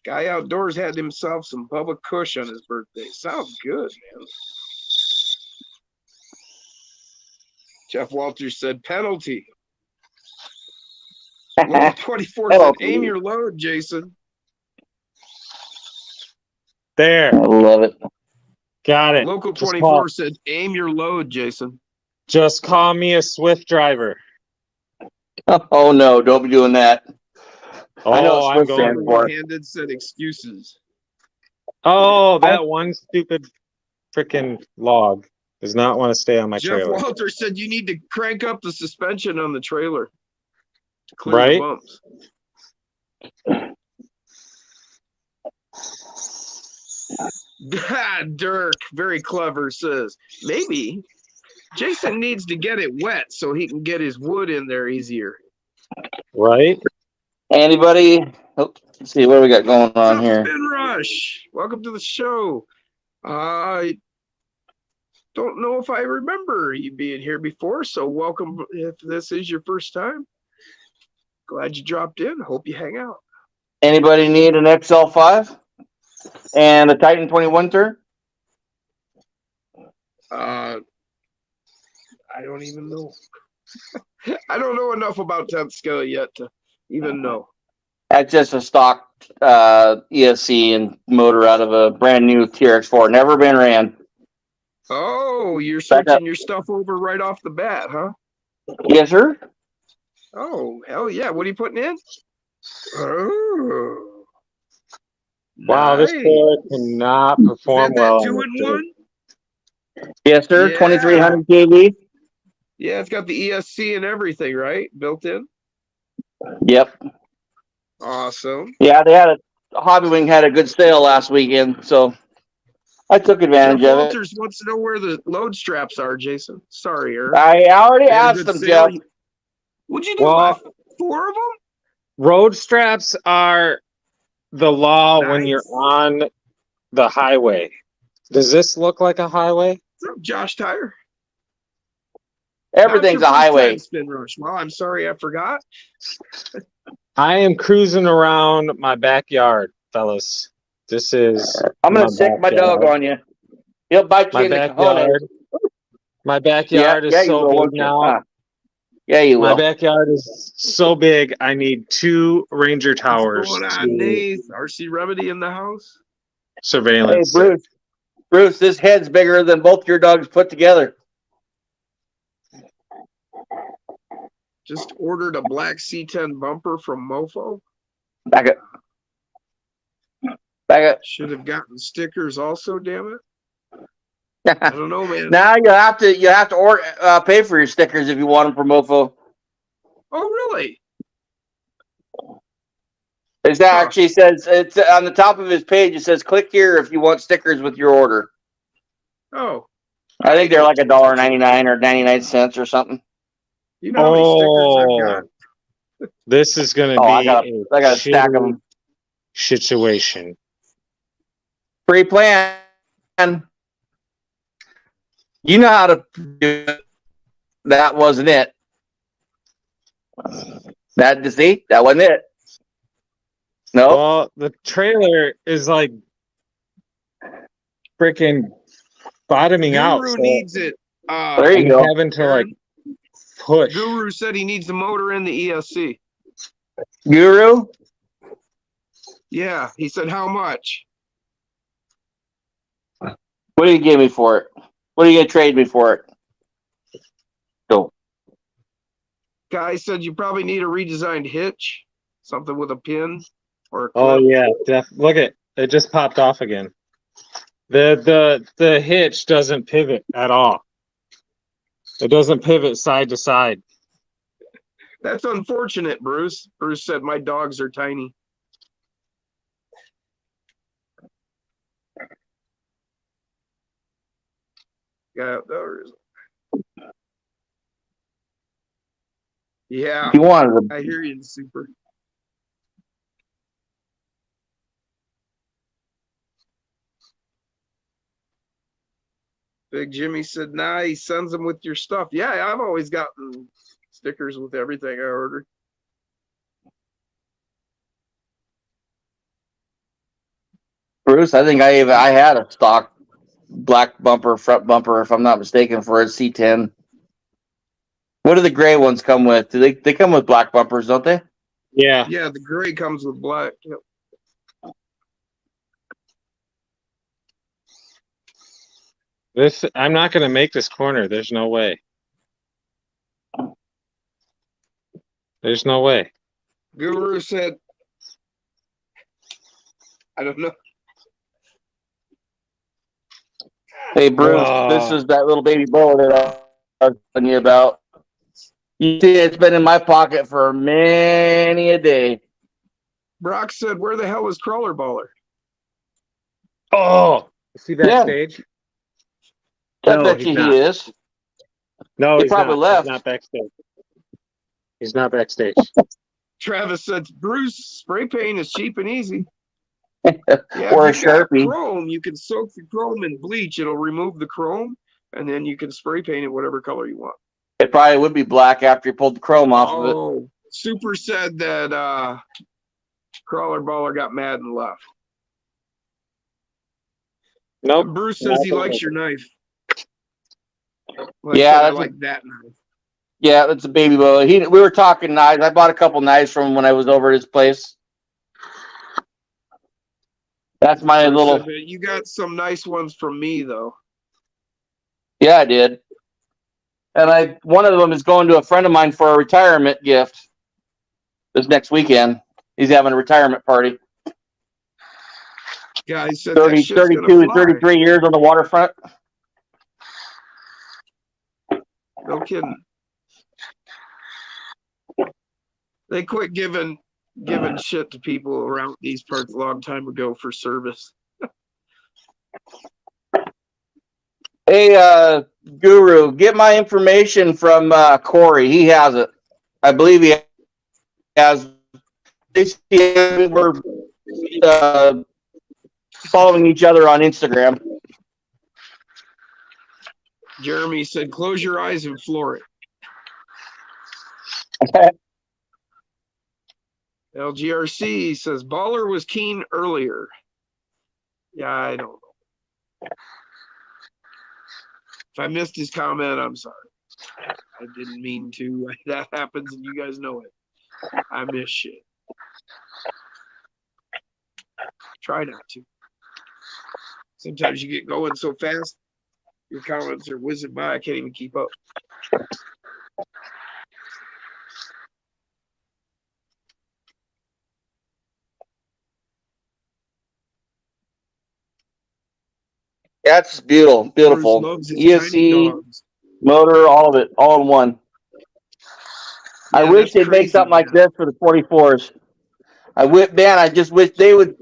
Speaker 2: Guy outdoors had himself some Bubba Kush on his birthday. Sounds good, man. Jeff Walters said penalty. Local 24 said aim your load, Jason.
Speaker 1: There.
Speaker 3: I love it.
Speaker 1: Got it.
Speaker 2: Local 24 said aim your load, Jason.
Speaker 1: Just call me a Swift driver.
Speaker 3: Oh no, don't be doing that. I know
Speaker 1: Oh,
Speaker 3: what
Speaker 1: I'm
Speaker 3: Swift stands
Speaker 1: going.
Speaker 3: for.
Speaker 2: One-handed said excuses.
Speaker 1: Oh, that one stupid freaking log does not want to stay on my
Speaker 2: Jeff
Speaker 1: trailer.
Speaker 2: Walter said you need to crank up the suspension on the trailer to clear
Speaker 1: Right?
Speaker 2: the bumps. Dirk, very clever, says maybe Jason needs to get it wet so he can get his wood in there easier.
Speaker 1: Right?
Speaker 3: Anybody? Oh, let's see what we got going on here.
Speaker 2: Spin Rush, welcome to the show. I don't know if I remember you being here before, so welcome if this is your first time. Glad you dropped in. Hope you hang out.
Speaker 3: Anybody need an XL5 and a Titan 21 turn?
Speaker 2: I don't even know. I don't know enough about 10th scale yet to even know.
Speaker 3: That's just a stock ESC and motor out of a brand new TRX4. Never been ran.
Speaker 2: Oh, you're switching your stuff over right off the bat, huh?
Speaker 3: Yes, sir.
Speaker 2: Oh, hell yeah. What are you putting in? Oh.
Speaker 1: Wow,
Speaker 2: nice.
Speaker 1: this trailer cannot perform
Speaker 2: Is that
Speaker 1: well.
Speaker 2: 2-in-1?
Speaker 3: Yes, sir.
Speaker 2: Yeah.
Speaker 3: 2300 kV.
Speaker 2: Yeah, it's got the ESC and everything, right? Built in.
Speaker 3: Yep.
Speaker 2: Awesome.
Speaker 3: Yeah, they had Hobby Wing had a good sale last weekend, so I took advantage
Speaker 2: Jeff
Speaker 3: of it.
Speaker 2: Walters wants to know where the load straps are, Jason. Sorry, Eric.
Speaker 3: I already
Speaker 2: They had a
Speaker 3: asked
Speaker 2: good
Speaker 3: them,
Speaker 2: sale.
Speaker 3: Jeff.
Speaker 2: What'd you do?
Speaker 1: Well,
Speaker 2: 4 of them?
Speaker 1: road straps are the law when
Speaker 2: Nice.
Speaker 1: you're on the highway. Does this look like a highway?
Speaker 2: What's up, Josh Tire?
Speaker 3: Everything's a
Speaker 2: Not your first
Speaker 3: highway.
Speaker 2: time, Spin Rush. Well, I'm sorry I forgot.
Speaker 1: I am cruising around my backyard, fellas. This is
Speaker 3: I'm gonna sick my dog on you. He'll bite you
Speaker 1: my
Speaker 3: in the cojones.
Speaker 1: backyard. My backyard is
Speaker 3: you
Speaker 1: so
Speaker 3: will,
Speaker 1: big
Speaker 3: won't you?
Speaker 1: now.
Speaker 3: Yeah, you
Speaker 1: My
Speaker 3: will.
Speaker 1: backyard is so big. I need 2 Ranger towers
Speaker 2: What's going on,
Speaker 1: to
Speaker 2: Nate? RC Remedy in the house?
Speaker 3: Hey,
Speaker 1: surveillance.
Speaker 3: Bruce, this head's bigger than both your dogs put together.
Speaker 2: Just ordered a black C10 bumper from Mofo.
Speaker 3: Back it. Back it.
Speaker 2: Should have gotten stickers also, damn it. I don't know, man.
Speaker 3: Now you have to order, pay for your stickers if you want them from Mofo.
Speaker 2: Oh, really?
Speaker 3: It actually says it's on the top of his page. It says click here if you want stickers with your order.
Speaker 2: Oh.
Speaker 3: I think they're like $1.99 or 99 cents or something.
Speaker 2: You know how many stickers I've got?
Speaker 1: This is going to
Speaker 3: Oh,
Speaker 1: be
Speaker 3: I got a stack of them.
Speaker 1: Situation.
Speaker 3: Pre-plan. You know how to do it. That wasn't it. That wasn't it. No.
Speaker 1: Well, the trailer is like freaking bottoming out.
Speaker 2: Guru
Speaker 1: So
Speaker 2: needs it.
Speaker 3: There you
Speaker 1: I'm
Speaker 3: go.
Speaker 1: having to like push.
Speaker 2: Guru said he needs the motor in the ESC.
Speaker 3: Guru?
Speaker 2: Yeah, he said how much?
Speaker 3: What do you give me for it? What are you going to trade me for it? Go.
Speaker 2: Guy said you probably need a redesigned hitch, something with a pin or a clip.
Speaker 1: Oh yeah, look at it just popped off again. The hitch doesn't pivot at all. It doesn't pivot side to side.
Speaker 2: That's unfortunate, Bruce. Bruce said my dogs are tiny. Yeah, yeah.
Speaker 3: You wanted
Speaker 2: I hear you, super. Big Jimmy said, nah, he sends them with your stuff. Yeah, I've always gotten stickers with everything I ordered.
Speaker 3: Bruce, I think I had a stock black bumper, front bumper, if I'm not mistaken, for a C10. What do the gray ones come with? Do they come with black bumpers, don't they?
Speaker 1: Yeah.
Speaker 2: Yeah, the gray comes with black. Yep.
Speaker 1: I'm not gonna make this corner. There's no way. There's no way.
Speaker 2: Guru said, I don't know.
Speaker 3: Hey, Bruce,
Speaker 1: Oh.
Speaker 3: this is that little baby bull that I was telling you about. You see, it's been in my pocket for many a day.
Speaker 2: Brock said, where the hell is Crawler Baller?
Speaker 1: Oh, is he backstage?
Speaker 3: I
Speaker 1: No,
Speaker 3: bet
Speaker 1: he's
Speaker 3: you
Speaker 1: not.
Speaker 3: he is.
Speaker 1: No,
Speaker 3: He
Speaker 1: he's
Speaker 3: probably
Speaker 1: not.
Speaker 3: left.
Speaker 1: He's not backstage. He's not backstage.
Speaker 2: Travis said, Bruce, spray paint is cheap and easy.
Speaker 3: Or a
Speaker 2: if you got
Speaker 3: Sharpie.
Speaker 2: chrome, you can soak the chrome in bleach. It'll remove the chrome, and then you can spray paint it whatever color you want.
Speaker 3: It probably would be black after you pulled the chrome off of it.
Speaker 2: Oh, Super said that Crawler Baller got mad and left.
Speaker 1: Nope.
Speaker 2: And Bruce says he likes your knife. Well,
Speaker 3: Yeah,
Speaker 2: I
Speaker 3: that's
Speaker 2: like that knife.
Speaker 3: Yeah, that's a baby bull. We were talking knives. I bought a couple knives from him when I was over at his place. That's my
Speaker 2: Bruce
Speaker 3: little.
Speaker 2: said that you got some nice ones from me, though.
Speaker 3: Yeah, I did. And one of them is going to a friend of mine for a retirement gift this next weekend. He's having a retirement party.
Speaker 2: Guys said
Speaker 3: 30,
Speaker 2: that shit's
Speaker 3: 32,
Speaker 2: gonna
Speaker 3: and
Speaker 2: fly.
Speaker 3: 33 years on the waterfront.
Speaker 2: No kidding. They quit giving shit to people around these parts a long time ago for service.
Speaker 3: Hey, Guru, get my information from Corey. He has it. I believe he has. We're following each other on Instagram.
Speaker 2: Jeremy said, close your eyes and floor it. LGRC says, Baller was keen earlier. Yeah, I don't know. If I missed his comment, I'm sorry. I didn't mean to. That happens and you guys know it. I miss shit. Try not to. Sometimes you get going so fast, your comments are whizzing by. I can't even keep up.
Speaker 3: That's beautiful. Beautiful.
Speaker 2: Bruce loves his tiny
Speaker 3: ESC,
Speaker 2: dogs.
Speaker 3: motor, all of it, all in one. I
Speaker 2: Yeah,
Speaker 3: wish
Speaker 2: that's
Speaker 3: they'd make
Speaker 2: crazy,
Speaker 3: something like
Speaker 2: man.
Speaker 3: this for the 44s. I just wish they would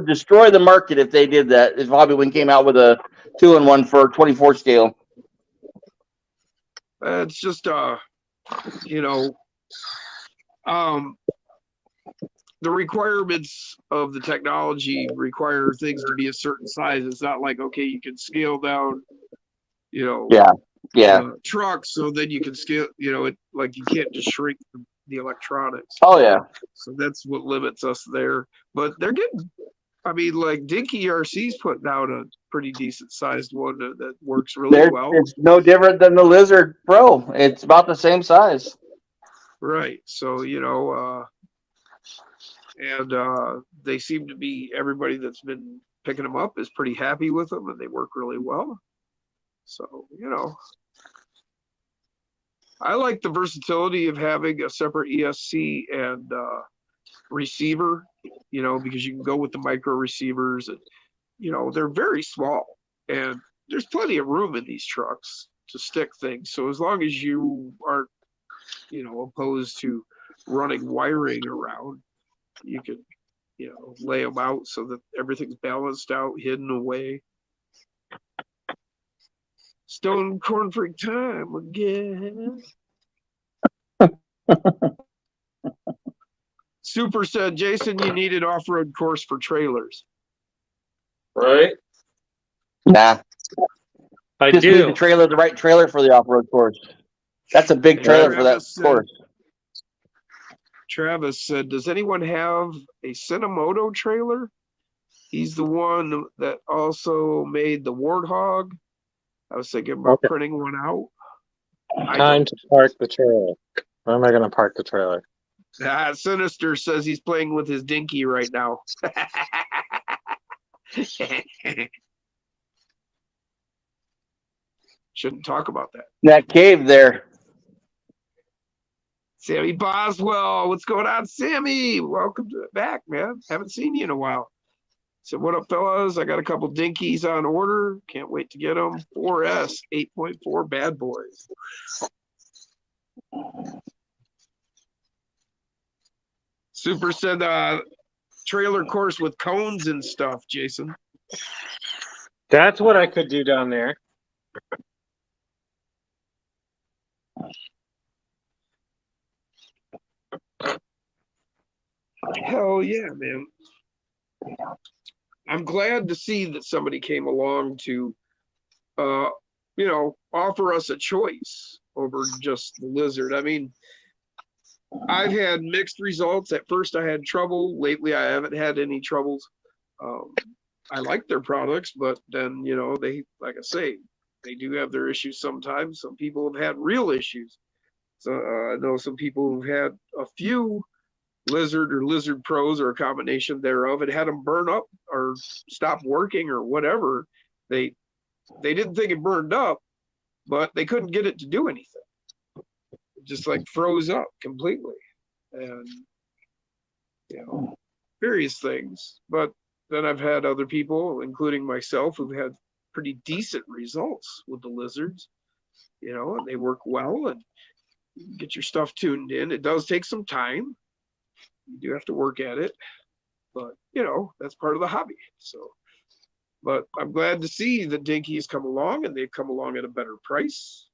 Speaker 3: destroy the market if they did that. If Hobbywind came out with a 2-in-1 for 24 scale.
Speaker 2: It's just the requirements of the technology require things to be a certain size. It's not like, okay, you can scale down,
Speaker 3: Yeah.
Speaker 2: trucks, so then you can scale, it like you can't just shrink the electronics.
Speaker 3: Oh yeah.
Speaker 2: So that's what limits us there. But they're getting, like Dinky RC's putting out a pretty decent sized one that works really well.
Speaker 3: It's no different than the Lizard Pro. It's about the same size.
Speaker 2: Right. So, and they seem to be, everybody that's been picking them up is pretty happy with them and they work really well. So, I like the versatility of having a separate ESC and receiver, because you can go with the micro receivers and, they're very small and there's plenty of room in these trucks to stick things. So as long as you aren't, opposed to running wiring around, you can, lay them out so that everything's balanced out, hidden away. Stone Corn Freak time again. Super said, Jason, you need an off-road course for trailers.
Speaker 1: Right?
Speaker 3: Nah.
Speaker 1: I
Speaker 3: Just need
Speaker 1: do.
Speaker 3: the right trailer for the off-road course. That's a big trailer for that course.
Speaker 2: Travis said, does anyone have a Cinemoto trailer? He's the one that also made the Warthog. I was thinking about
Speaker 1: Okay.
Speaker 2: printing one out.
Speaker 1: Time to park the trailer. Where am I going to park the trailer?
Speaker 2: Sinister says he's playing with his dinky right now. Shouldn't talk about that.
Speaker 3: That cave there.
Speaker 2: Sammy Boswell, what's going on, Sammy? Welcome back, man. Haven't seen you in a while. So what up, fellas? I got a couple dinkies on order. Can't wait to get them. 4S 8.4 bad boys. Super said trailer course with cones and stuff, Jason.
Speaker 1: That's what I could do down there.
Speaker 2: Hell yeah, man. I'm glad to see that somebody came along to, offer us a choice over just the lizard. I mean, I've had mixed results. At first, I had trouble. Lately, I haven't had any troubles. I like their products, but then, they, like I say, they do have their issues sometimes. Some people have had real issues. So I know some people who've had a few lizard or lizard pros or a combination thereof. It had them burn up or stop working or whatever. They didn't think it burned up, but they couldn't get it to do anything. It just like froze up completely, and various things. But then I've had other people, including myself, who've had pretty decent results with the lizards. And they work well, and you can get your stuff tuned in. It does take some time. You do have to work at it, but that's part of the hobby. So, but I'm glad to see the dinkies come along, and they've come along at a better price.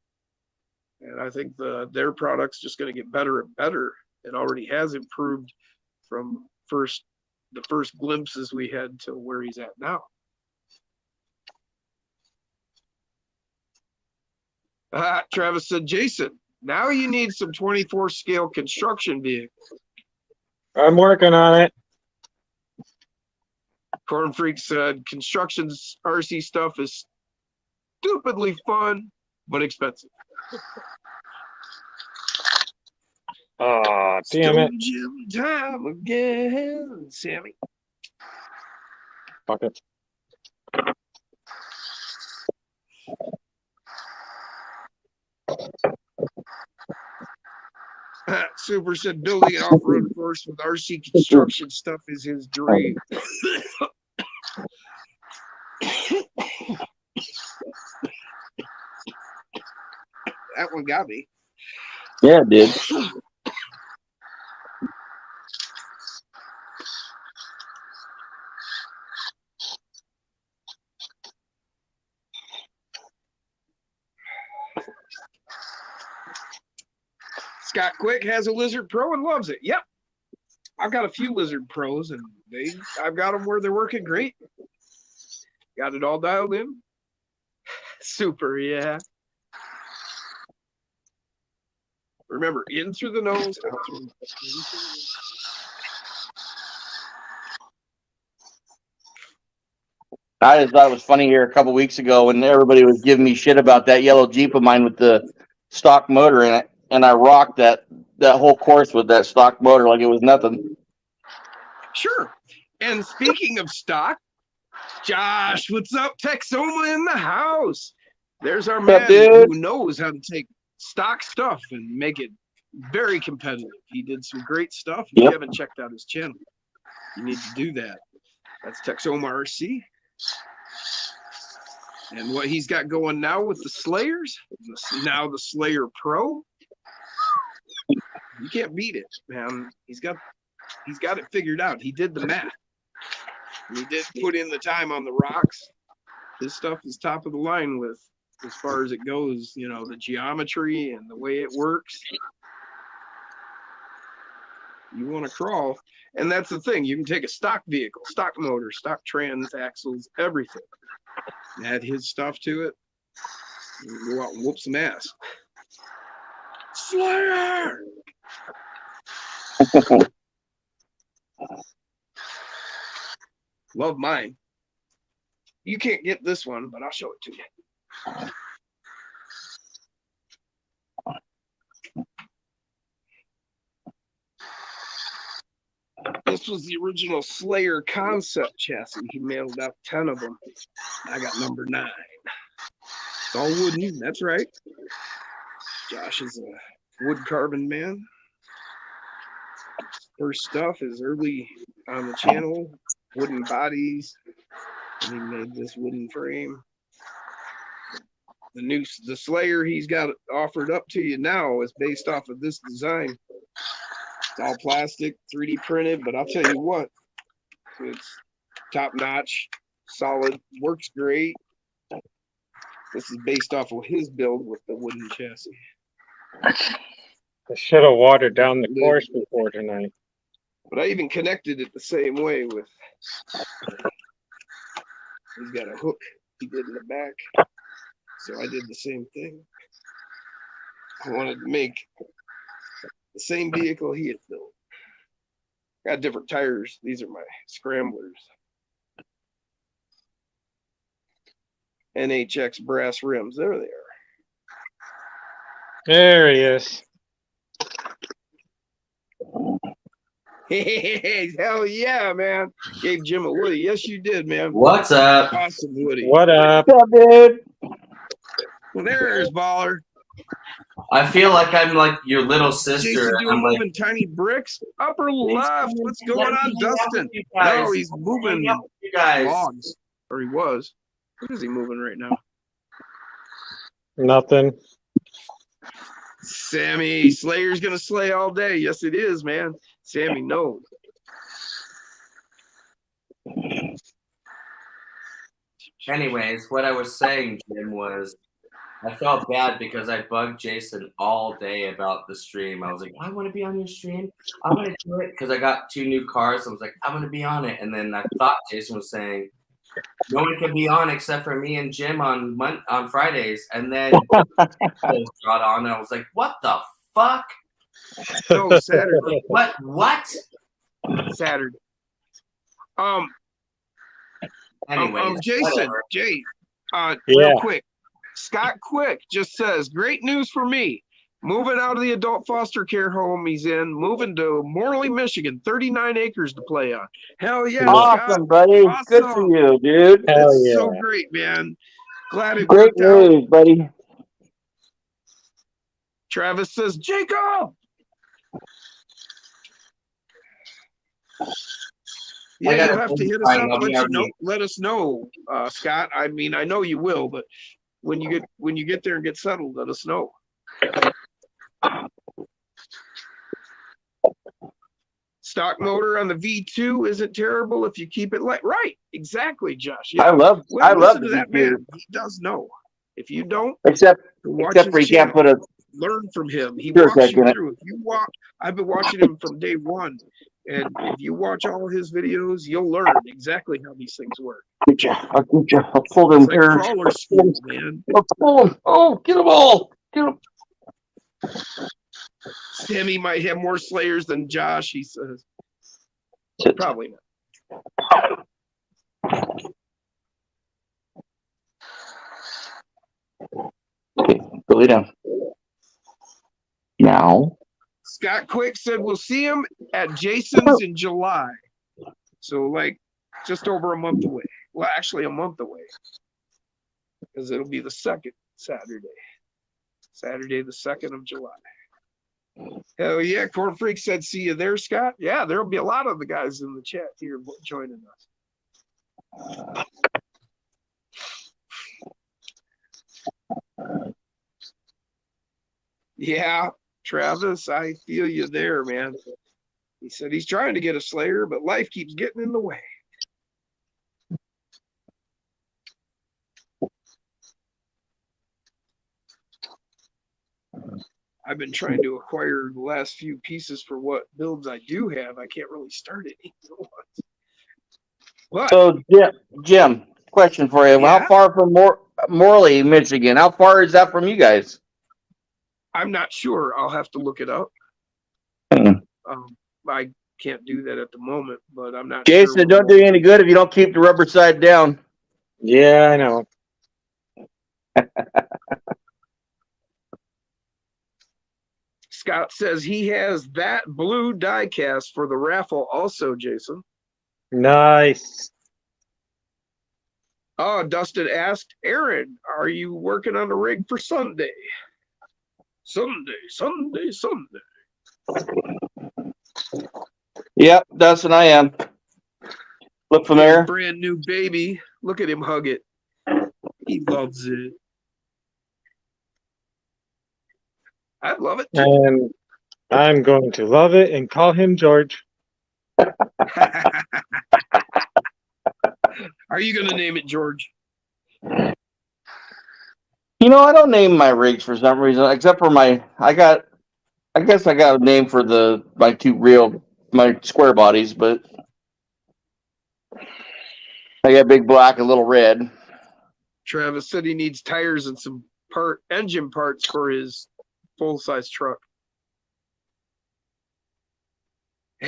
Speaker 2: And I think their product's just going to get better and better. It already has improved from the first glimpses we had to where he's at now. Travis said, Jason, now you need some 24 scale construction vehicles.
Speaker 1: I'm working on it.
Speaker 2: Corn Freak said, construction's RC stuff is stupidly fun, but expensive.
Speaker 1: Oh, damn it.
Speaker 2: Jim time again, Sammy.
Speaker 1: Fuck it.
Speaker 2: Super said building an off-road course with RC construction stuff is his dream. That one got me.
Speaker 3: Yeah, it did.
Speaker 2: Scott Quick has a Lizard Pro and loves it. Yep. I've got a few Lizard Pros, and I've got them where they're working great. Got it all dialed in. Super, yeah. Remember, in through the nose, out through the nose.
Speaker 3: I just thought it was funny here a couple weeks ago when everybody was giving me shit about that yellow Jeep of mine with the stock motor in it, and I rocked that whole course with that stock motor like it was nothing.
Speaker 2: Sure. And speaking of stock, Josh, what's up? Texoma in the house. There's our man who knows how to take stock stuff and make it very competitive. He did some great stuff. If you haven't checked out his channel, you need to do that. That's Texoma RC. And what he's got going now with the Slayers, now the Slayer Pro, you can't beat it, man. He's got it figured out. He did the math. He did put in the time on the rocks. His stuff is top of the line with as far as it goes, the geometry and the way it works. You want to crawl. And that's the thing. You can take a stock vehicle, stock motor, stock trans, axles, everything. Add his stuff to it. And go out and whoop some ass. Slayer! Love mine. You can't get this one, but I'll show it to you. This was the original Slayer concept chassis. He mailed out 10 of them. I got number 9. It's all wooden. That's right. Josh is a wood carving man. First stuff is early on the channel. Wooden bodies. And he made this wooden frame. The Slayer he's got offered up to you now is based off of this design. It's all plastic, 3D printed, but I'll tell you what, it's top notch, solid, works great. This is based off of his build with the wooden chassis.
Speaker 1: I should have watered down the course before tonight.
Speaker 2: But I even connected it the same way with, he's got a hook he did in the back. So I did the same thing. I wanted to make the same vehicle he had built. Got different tires. These are my scramblers. NHX brass rims. There they are.
Speaker 1: There he is.
Speaker 2: Hey, hell yeah, man. Gave Jim a Woody. Yes, you did, man.
Speaker 4: What's up?
Speaker 2: Awesome Woody.
Speaker 1: What up?
Speaker 3: What's up, dude?
Speaker 2: Well, there's Baller.
Speaker 4: I feel like I'm like your little sister.
Speaker 2: Jason doing
Speaker 4: I'm like,
Speaker 2: moving tiny bricks. Upper left. What's going on, Dustin?
Speaker 4: you guys.
Speaker 2: No, he's moving
Speaker 4: Hang out with you guys.
Speaker 2: logs. Or he was. What is he moving right now?
Speaker 1: Nothing.
Speaker 2: Sammy, Slayer's gonna slay all day. Yes, it is, man. Sammy knows.
Speaker 4: Anyways, what I was saying, Jim, was I felt bad because I bugged Jason all day about the stream. I was like, I want to be on your stream. I want to do it because I got 2 new cars. I was like, I'm going to be on it. And then I thought Jason was saying, no one can be on except for me and Jim on Fridays. And then got on and I was like, what the fuck?
Speaker 2: No, Saturday.
Speaker 4: What?
Speaker 2: Saturday.
Speaker 4: Anyways,
Speaker 2: Jason,
Speaker 4: whatever.
Speaker 2: Jay,
Speaker 1: Yeah.
Speaker 2: real quick. Scott Quick just says, great news for me. Moving out of the adult foster care home he's in, moving to Morley, Michigan, 39 acres to play on. Hell yeah,
Speaker 3: Awesome,
Speaker 2: Scott.
Speaker 3: buddy.
Speaker 2: Awesome.
Speaker 3: Good for you, dude.
Speaker 1: Hell
Speaker 2: That's
Speaker 1: yeah.
Speaker 2: so great, man. Glad it
Speaker 3: Great
Speaker 2: worked out.
Speaker 3: news, buddy.
Speaker 2: Travis says, Jacob. Yeah,
Speaker 4: got
Speaker 2: you'll
Speaker 4: a
Speaker 2: have to hit us
Speaker 4: fine,
Speaker 2: up.
Speaker 4: I'll be
Speaker 2: Let us know, Scott. I mean, I know you will, but when you get there and get settled, let us know. Stock motor on the V2 isn't terrible if you keep it light. Right, exactly, Josh. Yeah.
Speaker 3: I love
Speaker 2: Listen to
Speaker 3: the
Speaker 2: that
Speaker 3: V2.
Speaker 2: man. He does know. If you don't,
Speaker 3: Except
Speaker 2: watch
Speaker 3: for
Speaker 2: his
Speaker 3: you can't
Speaker 2: channel.
Speaker 3: put a
Speaker 2: Learn from him. He
Speaker 3: Sure,
Speaker 2: walks you
Speaker 3: second.
Speaker 2: through. If you walk, I've been watching him from day one, and if you watch all his videos, you'll learn exactly how these things work.
Speaker 3: I'll pull them
Speaker 2: It's like
Speaker 3: here.
Speaker 2: crawler school, man.
Speaker 3: I'll pull them. Oh, get them all. Get them.
Speaker 2: Sammy might have more Slayers than Josh, he says. Probably not.
Speaker 3: Okay, go lay down. Now.
Speaker 2: Scott Quick said we'll see him at Jason's in July. So like just over a month away. Well, actually a month away. Because it'll be the second Saturday. Saturday, the 2nd of July. Hell yeah, Corn Freak said see you there, Scott. Yeah, there'll be a lot of the guys in the chat here joining us. Yeah, Travis, I feel you there, man. He said he's trying to get a Slayer, but life keeps getting in the way. I've been trying to acquire the last few pieces for what builds I do have. I can't really start any at once. But
Speaker 3: So, Jim, question for you.
Speaker 2: Yeah?
Speaker 3: How far from Morley, Michigan? How far is that from you guys?
Speaker 2: I'm not sure. I'll have to look it up.
Speaker 3: Hmm.
Speaker 2: I can't do that at the moment, but I'm not
Speaker 3: Jason,
Speaker 2: sure.
Speaker 3: it don't do you any good if you don't keep the rubber side down.
Speaker 1: Yeah, I know.
Speaker 2: Scott says he has that blue die cast for the raffle also, Jason.
Speaker 1: Nice.
Speaker 2: Oh, Dustin asked, Aaron, are you working on a rig for Sunday? Sunday.
Speaker 3: Yep, Dustin, I am. Look from there.
Speaker 2: Brand new baby. Look at him hug it. He loves it. I'd love it too.
Speaker 1: And I'm going to love it and call him George.
Speaker 2: Are you going to name it George?
Speaker 3: You know, I don't name my rigs for some reason, except for I guess I got a name for my square bodies, but I got big black and little red.
Speaker 2: Travis said he needs tires and some engine parts for his full-size truck.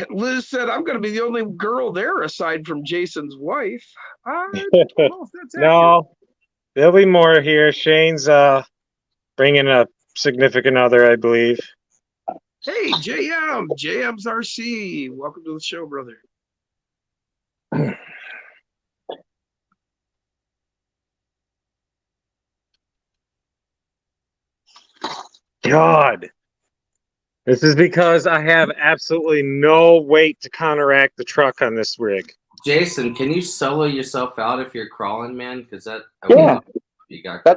Speaker 2: Liz said, I'm going to be the only girl there aside from Jason's wife. I don't know if that's accurate.
Speaker 1: No, there'll be more here. Shane's bringing a significant other, I believe.
Speaker 2: Hey, JM's RC. Welcome to the show, brother.
Speaker 1: God. This is because I have absolutely no weight to counteract the truck on this rig.
Speaker 4: Jason, can you solo yourself out if you're crawling, man? Because
Speaker 3: That's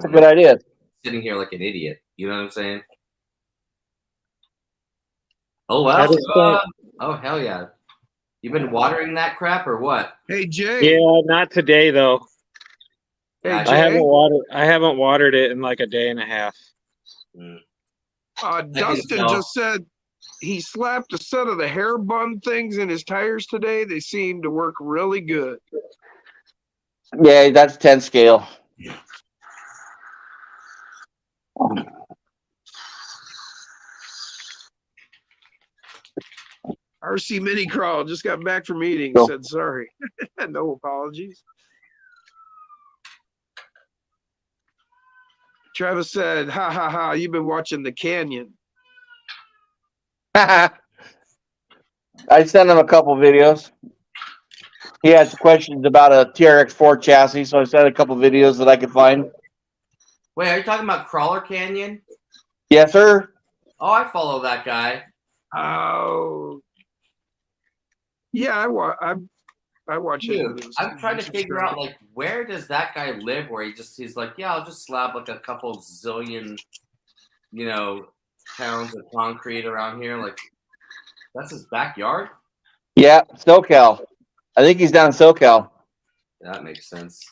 Speaker 3: a good idea.
Speaker 4: Sitting here like an idiot. You know what I'm saying? Oh wow! Oh hell yeah! You've been watering that crap or what?
Speaker 2: Hey Jay.
Speaker 1: Yeah, not today though.
Speaker 2: Hey,
Speaker 1: I haven't watered it in like a day and a half.
Speaker 2: Dustin just said he slapped a set of the hair bun things in his tires today. They seem to work really good.
Speaker 3: Yeah, that's 10 scale.
Speaker 2: RC Mini Crawl just got back from meeting. Said sorry. No apologies. Travis said, ha ha ha, you've been watching The Canyon.
Speaker 3: I sent him a couple videos. He had some questions about a TRX4 chassis, so I sent a couple videos that I could find.
Speaker 4: Wait, are you talking about Crawler Canyon?
Speaker 3: Yes, sir.
Speaker 4: Oh, I follow that guy.
Speaker 2: Oh. Yeah, I watch
Speaker 4: Dude,
Speaker 2: it.
Speaker 4: I'm trying to figure out, like, where does that guy live where he's like, yeah, I'll just slab like a couple zillion, pounds of concrete around here. Like, that's his backyard?
Speaker 3: Yeah, SoCal. I think he's down in SoCal.
Speaker 4: That makes sense.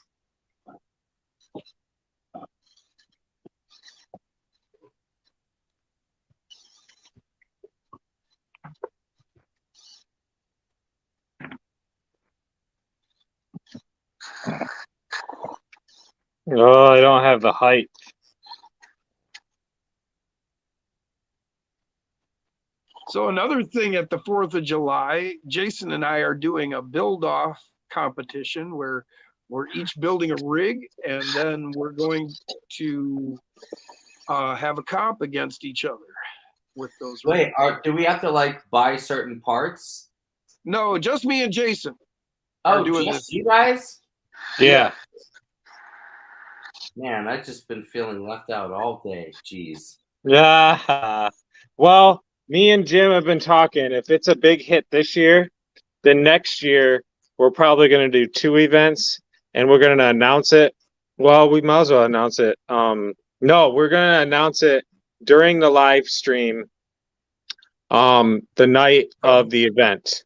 Speaker 1: Oh, I don't have the height.
Speaker 2: So another thing at the 4th of July, Jason and I are doing a build-off competition where we're each building a rig, and then we're going to have a comp against each other with those rigs.
Speaker 4: Wait, do we have to, like, buy certain parts?
Speaker 2: No, just me and Jason.
Speaker 4: Oh, just you guys?
Speaker 1: Yeah.
Speaker 4: Man, I've just been feeling left out all day. Jeez.
Speaker 1: Yeah. Well, me and Jim have been talking. If it's a big hit this year, then next year we're probably going to do 2 events, and we're going to announce it. Well, we might as well announce it. No, we're going to announce it during the live stream, the night of the event.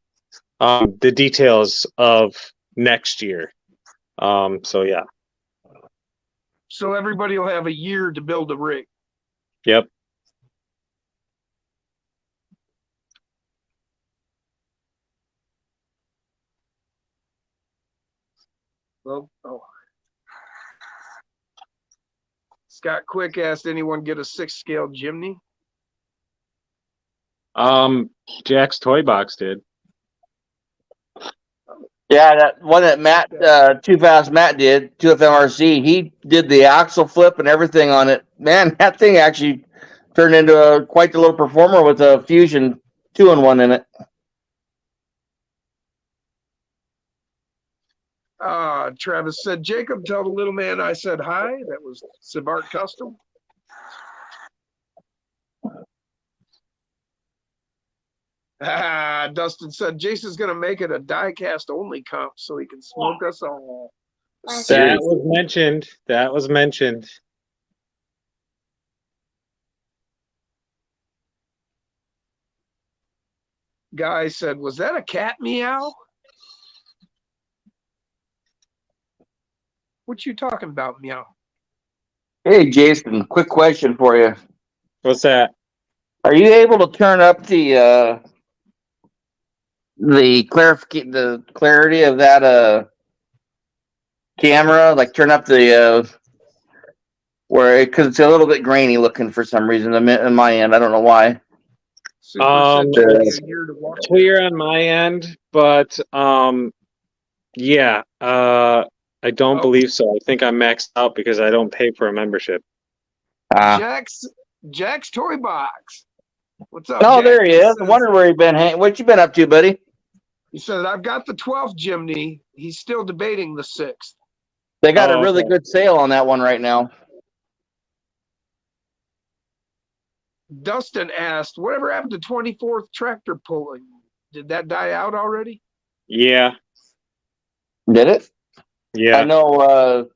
Speaker 1: The details of next year. So yeah.
Speaker 2: So everybody will have a year to build a rig.
Speaker 1: Yep.
Speaker 2: Well, Scott Quick asked, anyone get a 6-scale Jimny?
Speaker 1: Jack's Toy Box did.
Speaker 3: Yeah, that one that Matt, Too Fast Matt did, 2FMRC, he did the axle flip and everything on it. Man, that thing actually turned into quite the little performer with a Fusion 2-in-1 in it.
Speaker 2: Travis said, Jacob, tell the little man I said hi. That was Sibart Custom. Dustin said, Jason's going to make it a die-cast only comp so he can smoke us all.
Speaker 1: That was mentioned. That was mentioned.
Speaker 2: Guy said, was that a cat meow? What you talking about, meow?
Speaker 3: Hey, Jason, quick question for you.
Speaker 1: What's that?
Speaker 3: Are you able to turn up the clarity of that camera? Like turn up the because it's a little bit grainy looking for some reason in my end. I don't know why.
Speaker 1: It's clear on my end, but yeah, I don't believe so. I think I'm maxed out because I don't pay for a membership.
Speaker 2: Jack's Toy Box. What's up?
Speaker 3: Oh,
Speaker 2: Jack?
Speaker 3: there he is. I wonder where you've been. What you been up to, buddy?
Speaker 2: He said, I've got the 12th Jimny. He's still debating the 6th.
Speaker 3: They got a really good sale on that one right now.
Speaker 2: Dustin asked, whatever happened to 24th tractor pulling? Did that die out already?
Speaker 1: Yeah.
Speaker 3: Did it?
Speaker 1: Yeah.
Speaker 3: I know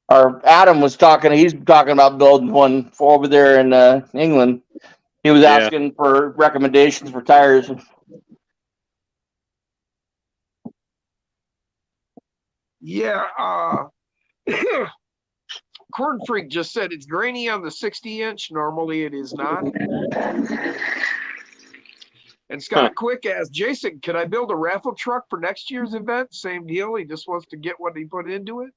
Speaker 3: our Adam was talking, he's talking about building one for over there in England. He was asking for recommendations for tires.
Speaker 2: Yeah, Corn Freak just said it's grainy on the 60-inch. Normally it is not. And Scott Quick asked, Jason, can I build a raffle truck for next year's event? Same deal. He just wants to get what he put into it.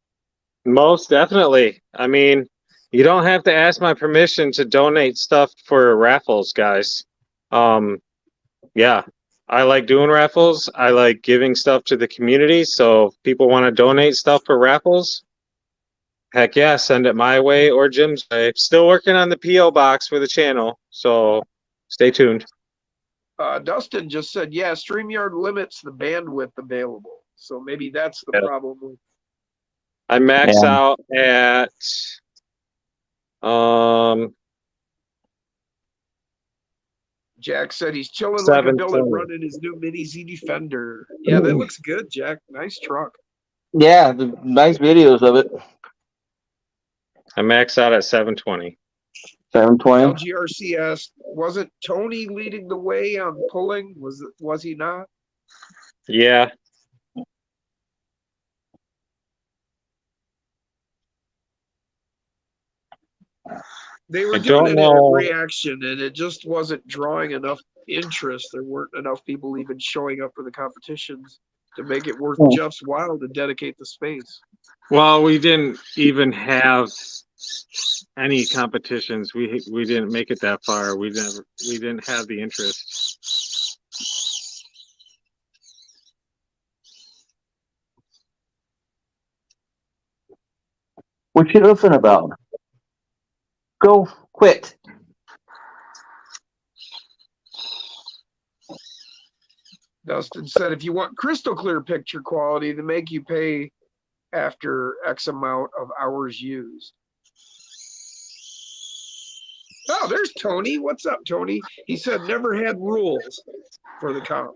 Speaker 1: Most definitely. I mean, you don't have to ask my permission to donate stuff for raffles, guys. Yeah, I like doing raffles. I like giving stuff to the community. So if people want to donate stuff for raffles, heck yeah, send it my way or Jim's way. Still working on the P.O. box for the channel, so stay tuned.
Speaker 2: Dustin just said, yeah, StreamYard limits the bandwidth available. So maybe that's the problem with.
Speaker 1: I max out at
Speaker 2: Jack said he's chilling like a villain running his new Mini Z Defender. Yeah, that looks good, Jack. Nice truck.
Speaker 3: Yeah, the nice videos of it.
Speaker 1: I max out at 720.
Speaker 3: 720.
Speaker 2: LGRC asked, wasn't Tony leading the way on pulling? Was he not?
Speaker 1: Yeah.
Speaker 2: They were doing it in a reaction, and it just wasn't drawing enough interest. There weren't enough people even showing up for the competitions to make it worth Jeff's while to dedicate the space.
Speaker 1: Well, we didn't even have any competitions. We didn't make it that far. We didn't have the interest.
Speaker 3: What you listening about? Go quit.
Speaker 2: Dustin said, if you want crystal clear picture quality, they make you pay after X amount of hours used. Oh, there's Tony. What's up, Tony? He said never had rules for the comp.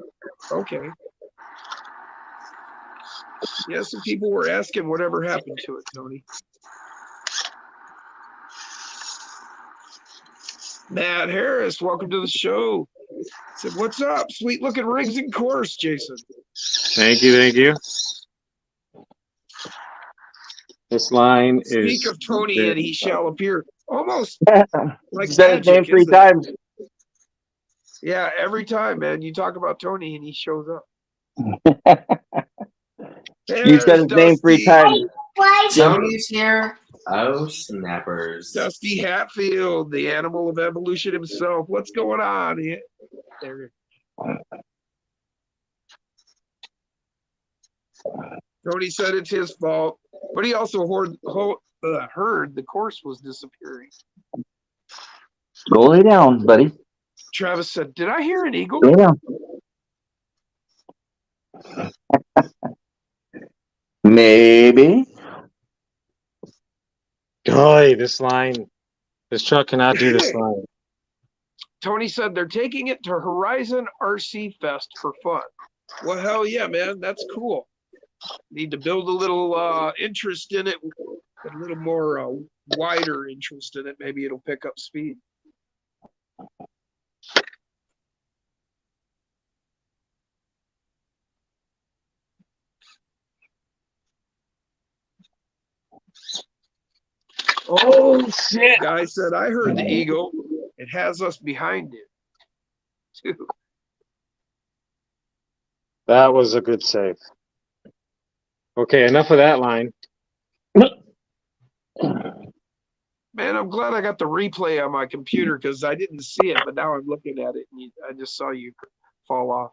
Speaker 2: Okay. Yeah, some people were asking whatever happened to it, Tony. Matt Harris, welcome to the show. Said, what's up? Sweet looking rigs and course, Jason.
Speaker 1: Thank you, thank you. This line is.
Speaker 2: Speak of Tony, and he shall appear. Almost like
Speaker 3: said his name 3 times.
Speaker 2: Yeah, every time, man. You talk about Tony, and he shows up.
Speaker 3: You said his name 3 times.
Speaker 4: Tony's here. Oh, snappers.
Speaker 2: Dusty Hatfield, the animal of evolution himself. What's going on? There. Tony said it's his fault, but he also heard the course was disappearing.
Speaker 3: Go lay down, buddy.
Speaker 2: Travis said, "Did I hear an eagle?"
Speaker 3: Lay down. Maybe.
Speaker 1: Boy, this truck cannot do this line.
Speaker 2: Tony said they're taking it to Horizon RC Fest for fun. Well, hell yeah, man. That's cool. Need to build a little interest in it, a little more wider interest in it. Maybe it'll pick up speed.
Speaker 1: Oh shit!
Speaker 2: Guy said, "I heard the eagle. It has us behind it." Too.
Speaker 1: That was a good save. Okay, enough of that line.
Speaker 2: Man, I'm glad I got the replay on my computer because I didn't see it, but now I'm looking at it and I just saw you fall off.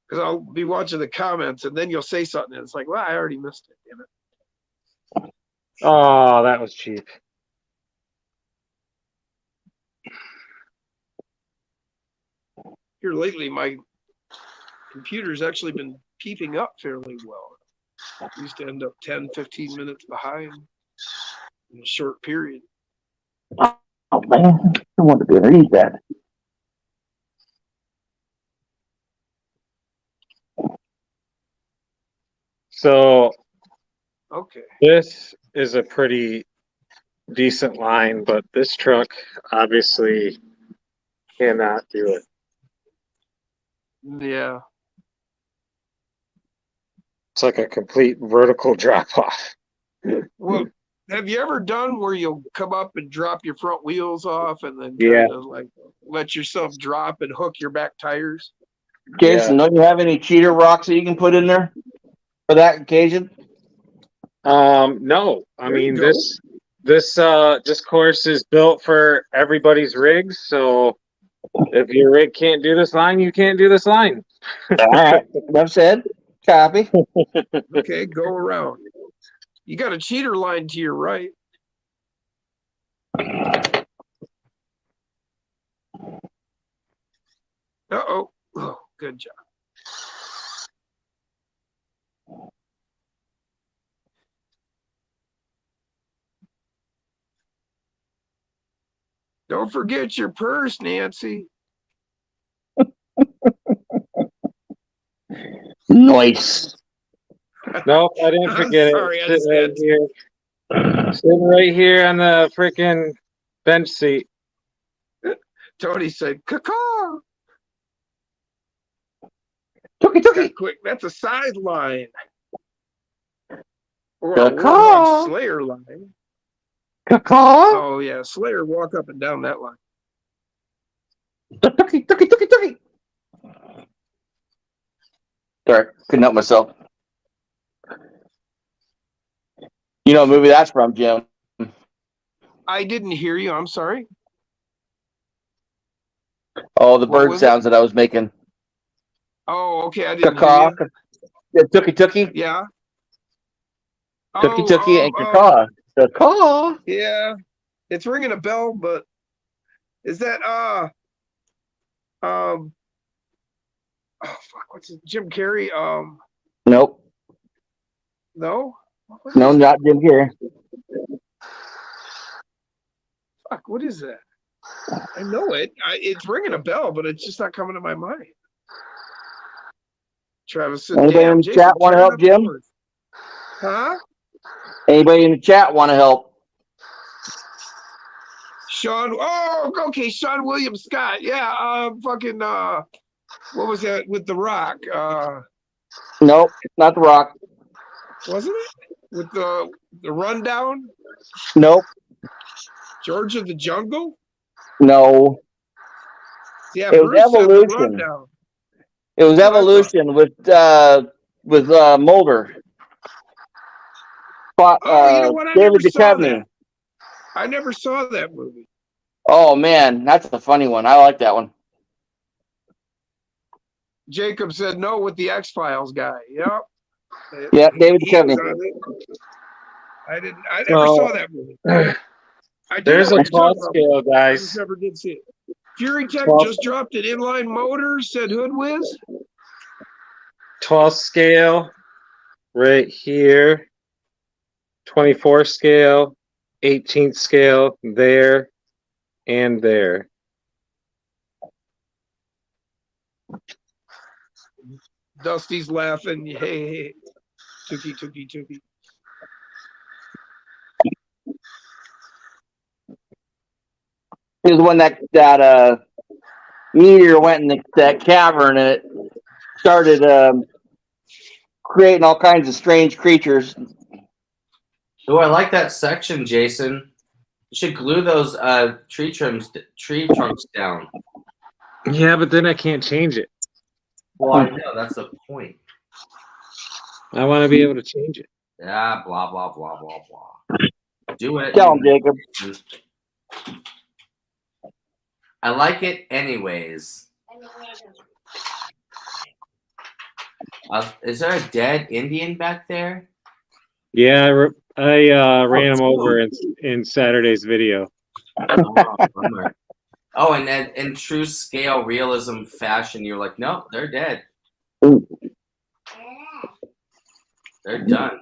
Speaker 2: Because I'll be watching the comments and then you'll say something and it's like, well, I already missed it. Damn it.
Speaker 1: Oh, that was cheap.
Speaker 2: Here lately, my computer's actually been keeping up fairly well. I used to end up 10, 15 minutes behind in a short period.
Speaker 3: Oh man, I want to be able to eat that.
Speaker 1: So
Speaker 2: Okay.
Speaker 1: this is a pretty decent line, but this truck obviously cannot do it.
Speaker 2: Yeah.
Speaker 1: It's like a complete vertical drop off.
Speaker 2: Well, have you ever done where you'll come up and drop your front wheels off and then
Speaker 1: Yeah.
Speaker 2: kind of like let yourself drop and hook your back tires?
Speaker 3: Jason, don't you have any cheater rocks that you can put in there for that occasion?
Speaker 1: No. I
Speaker 2: There you
Speaker 1: mean
Speaker 2: go.
Speaker 1: this course is built for everybody's rigs, so if your rig can't do this line, you can't do this line.
Speaker 3: All right, enough said. Copy.
Speaker 2: Okay, go around. You got a cheater line to your right. Uh-oh. Oh, good job. Don't forget your purse, Nancy.
Speaker 3: Nice.
Speaker 1: Nope, I didn't
Speaker 2: I'm
Speaker 1: forget
Speaker 2: sorry,
Speaker 1: it.
Speaker 2: I just had to.
Speaker 1: Sitting right here on the freaking bench seat.
Speaker 2: Tony said, caw.
Speaker 3: Tookie.
Speaker 2: Quick, that's a sideline. Or a
Speaker 3: Caw-caw.
Speaker 2: Warlock Slayer line.
Speaker 3: Caw.
Speaker 2: Oh, yeah, Slayer walk up and down that line.
Speaker 3: Tookie. Sorry, couldn't help myself. You know what movie that's from, Jim?
Speaker 2: I didn't hear you. I'm sorry.
Speaker 3: Oh, the
Speaker 2: What
Speaker 3: bird
Speaker 2: was
Speaker 3: sounds that I was making.
Speaker 2: Oh, okay. I didn't
Speaker 3: Caw.
Speaker 2: hear you.
Speaker 3: Yeah, Tookie.
Speaker 2: Yeah.
Speaker 3: Tookie and caw. Caw.
Speaker 2: Yeah. It's ringing a bell, but is that oh fuck, what's it? Jim Carrey?
Speaker 3: Nope.
Speaker 2: No? What was
Speaker 3: No,
Speaker 2: it?
Speaker 3: not Jim Carrey.
Speaker 2: Fuck, what is that? I know it. It's ringing a bell, but it's just not coming to my mind. Travis said,
Speaker 3: Anybody
Speaker 2: damn,
Speaker 3: in the
Speaker 2: Jason,
Speaker 3: chat want to
Speaker 2: turn
Speaker 3: help
Speaker 2: up
Speaker 3: Jim?
Speaker 2: yours. Huh?
Speaker 3: Anybody in the chat want to help?
Speaker 2: Sean, oh, okay, Sean William Scott. Yeah, fucking, what was that with The Rock?
Speaker 3: Nope, not The Rock.
Speaker 2: Wasn't it? With the rundown?
Speaker 3: Nope,
Speaker 2: George of the Jungle?
Speaker 3: no.
Speaker 2: Yeah,
Speaker 3: It was
Speaker 2: Bruce said the
Speaker 3: Evolution.
Speaker 2: rundown.
Speaker 3: It was
Speaker 2: That's what I
Speaker 3: Evolution with Mulder.
Speaker 2: Oh, you know what? I
Speaker 3: David
Speaker 2: never saw
Speaker 3: Duchovny.
Speaker 2: that. I never saw that movie.
Speaker 3: Oh man, that's a funny one. I like that one.
Speaker 2: Jacob said no with the X-Files guy. Yep.
Speaker 3: Yep, David
Speaker 2: He was
Speaker 3: Duchovny.
Speaker 2: on it. I never saw that movie. I do
Speaker 1: There's
Speaker 2: know
Speaker 1: a
Speaker 2: what you're
Speaker 1: 12
Speaker 2: talking about.
Speaker 1: scale,
Speaker 2: I just
Speaker 1: guys.
Speaker 2: never did see it. Fury Tech
Speaker 1: 12
Speaker 2: just dropped an inline motor, said Hood Whiz.
Speaker 1: 12 scale right here. 24 scale, 18th scale there and there.
Speaker 2: Dusty's laughing. Hey, Tookie, Tookie, Tookie.
Speaker 3: He was when that meteor went in that cavern and it started creating all kinds of strange creatures.
Speaker 4: Oh, I like that section, Jason. You should glue those tree trunks down.
Speaker 1: Yeah, but then I can't change it.
Speaker 4: Well, I know that's the point.
Speaker 1: I want to be able to change it.
Speaker 4: Yeah, blah blah blah blah blah. Do it.
Speaker 3: Tell him, Jacob.
Speaker 4: I like it anyways. Is there a dead Indian back there?
Speaker 1: Yeah, I ran him
Speaker 4: cool.
Speaker 1: over in Saturday's video.
Speaker 4: Oh, and then in true scale realism fashion, you're like, nope, they're dead. They're done.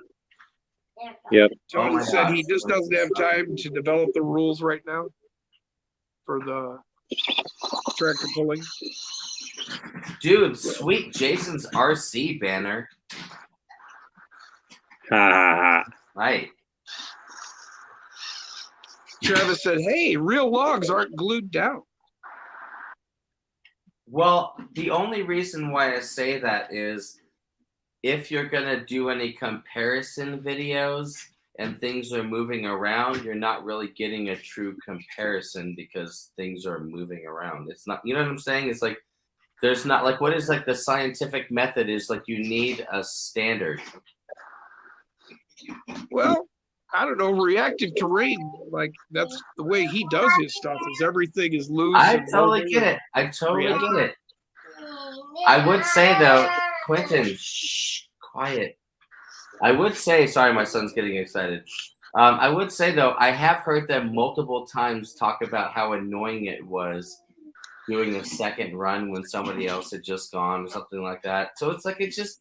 Speaker 1: Yep.
Speaker 2: Tony said he just doesn't have time to develop the rules right now for the tractor pulling.
Speaker 4: Dude, sweet Jason's RC banner.
Speaker 1: Ha ha ha.
Speaker 4: Right.
Speaker 2: Travis said, hey, real logs aren't glued down.
Speaker 4: Well, the only reason why I say that is if you're going to do any comparison videos and things are moving around, you're not really getting a true comparison because things are moving around. It's not, you know what I'm saying? It's like, there's not like, what is like the scientific method is like, you need a standard.
Speaker 2: Well, I don't know, reactive terrain, like that's the way he does his stuff is everything is loose.
Speaker 4: I totally get it. I totally get it. I would say though, Quentin, shh, quiet. I would say, sorry, my son's getting excited. I would say though, I have heard them multiple times talk about how annoying it was doing a second run when somebody else had just gone or something like that. So it's like it's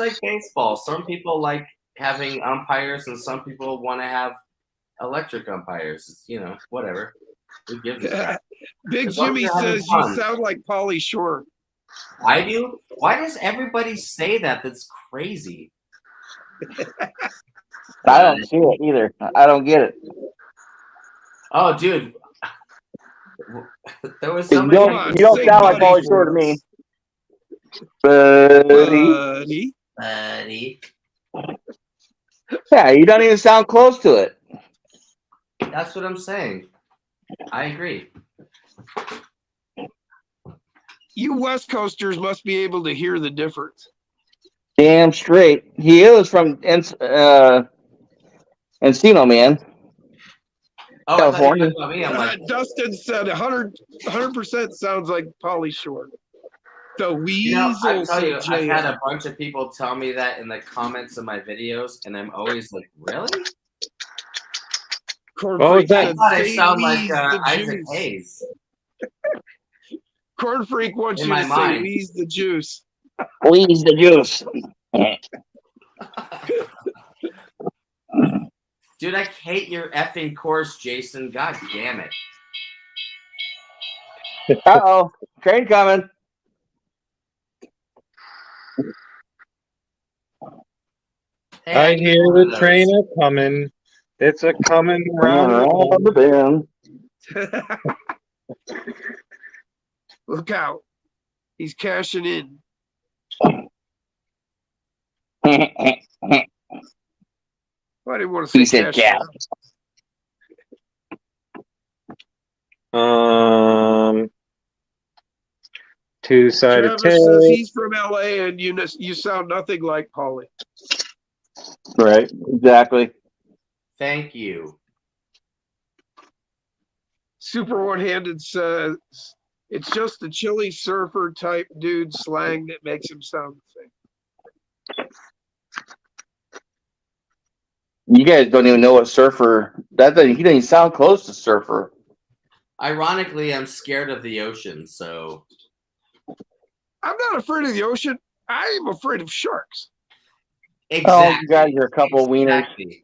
Speaker 4: like baseball. Some people like having umpires and some people want to have electric umpires. It's, you know, whatever. Who gives a crap?
Speaker 2: Big
Speaker 4: As long as
Speaker 2: Jimmy
Speaker 4: you're having
Speaker 2: says
Speaker 4: fun.
Speaker 2: you sound like Pauly Shore.
Speaker 4: I do? Why does everybody say that? That's crazy.
Speaker 3: I don't see it either. I don't get it.
Speaker 4: Oh, dude. There was
Speaker 3: You
Speaker 4: somebody.
Speaker 3: don't sound like Pauly Shore to me. Buddy.
Speaker 4: Buddy.
Speaker 3: Yeah, you don't even sound close to it.
Speaker 4: That's what I'm saying. I agree.
Speaker 2: You West Coasters must be able to hear the difference.
Speaker 3: Damn straight. He is from Encino, man.
Speaker 4: Oh,
Speaker 3: California.
Speaker 4: I thought you were talking about me. I'm like,
Speaker 2: Dustin said 100% sounds like Pauly Shore. The weasel.
Speaker 4: you know, I tell you,
Speaker 2: said
Speaker 4: I've had
Speaker 2: JL.
Speaker 4: a bunch of people tell me that in the comments of my videos, and I'm always like, really?
Speaker 2: Corn
Speaker 1: What was
Speaker 2: Freak
Speaker 1: that?
Speaker 4: I
Speaker 2: said,
Speaker 4: thought I
Speaker 2: "Say
Speaker 4: sound like
Speaker 2: wheeze the
Speaker 4: Isaac
Speaker 2: juice."
Speaker 4: Hayes.
Speaker 2: Corn Freak wants
Speaker 4: In
Speaker 2: you
Speaker 4: my
Speaker 2: to
Speaker 4: mind.
Speaker 2: say wheeze the juice.
Speaker 3: Please the juice.
Speaker 4: Dude, I hate your effing course, Jason. God damn it.
Speaker 3: Uh-oh. Train coming.
Speaker 4: Hey,
Speaker 1: I hear
Speaker 4: one of
Speaker 1: the
Speaker 4: those.
Speaker 1: train a coming. It's a coming round
Speaker 3: Around the bend.
Speaker 2: Look out. He's cashing in. Why didn't want to say
Speaker 3: He said
Speaker 2: cash
Speaker 3: gas.
Speaker 1: Two-sided
Speaker 2: Travis says
Speaker 1: tail.
Speaker 2: he's from LA and you sound nothing like Pauly.
Speaker 3: Right, exactly.
Speaker 4: Thank you.
Speaker 2: Super One-Handed says It's just the chilly surfer type dude slang that makes him sound the same.
Speaker 3: You guys don't even know what surfer. He doesn't even sound close to surfer.
Speaker 4: Ironically, I'm scared of the ocean, so
Speaker 2: I'm not afraid of the ocean. I am afraid of sharks.
Speaker 4: exactly.
Speaker 3: Oh, you guys are a couple of wieners.
Speaker 4: Exactly.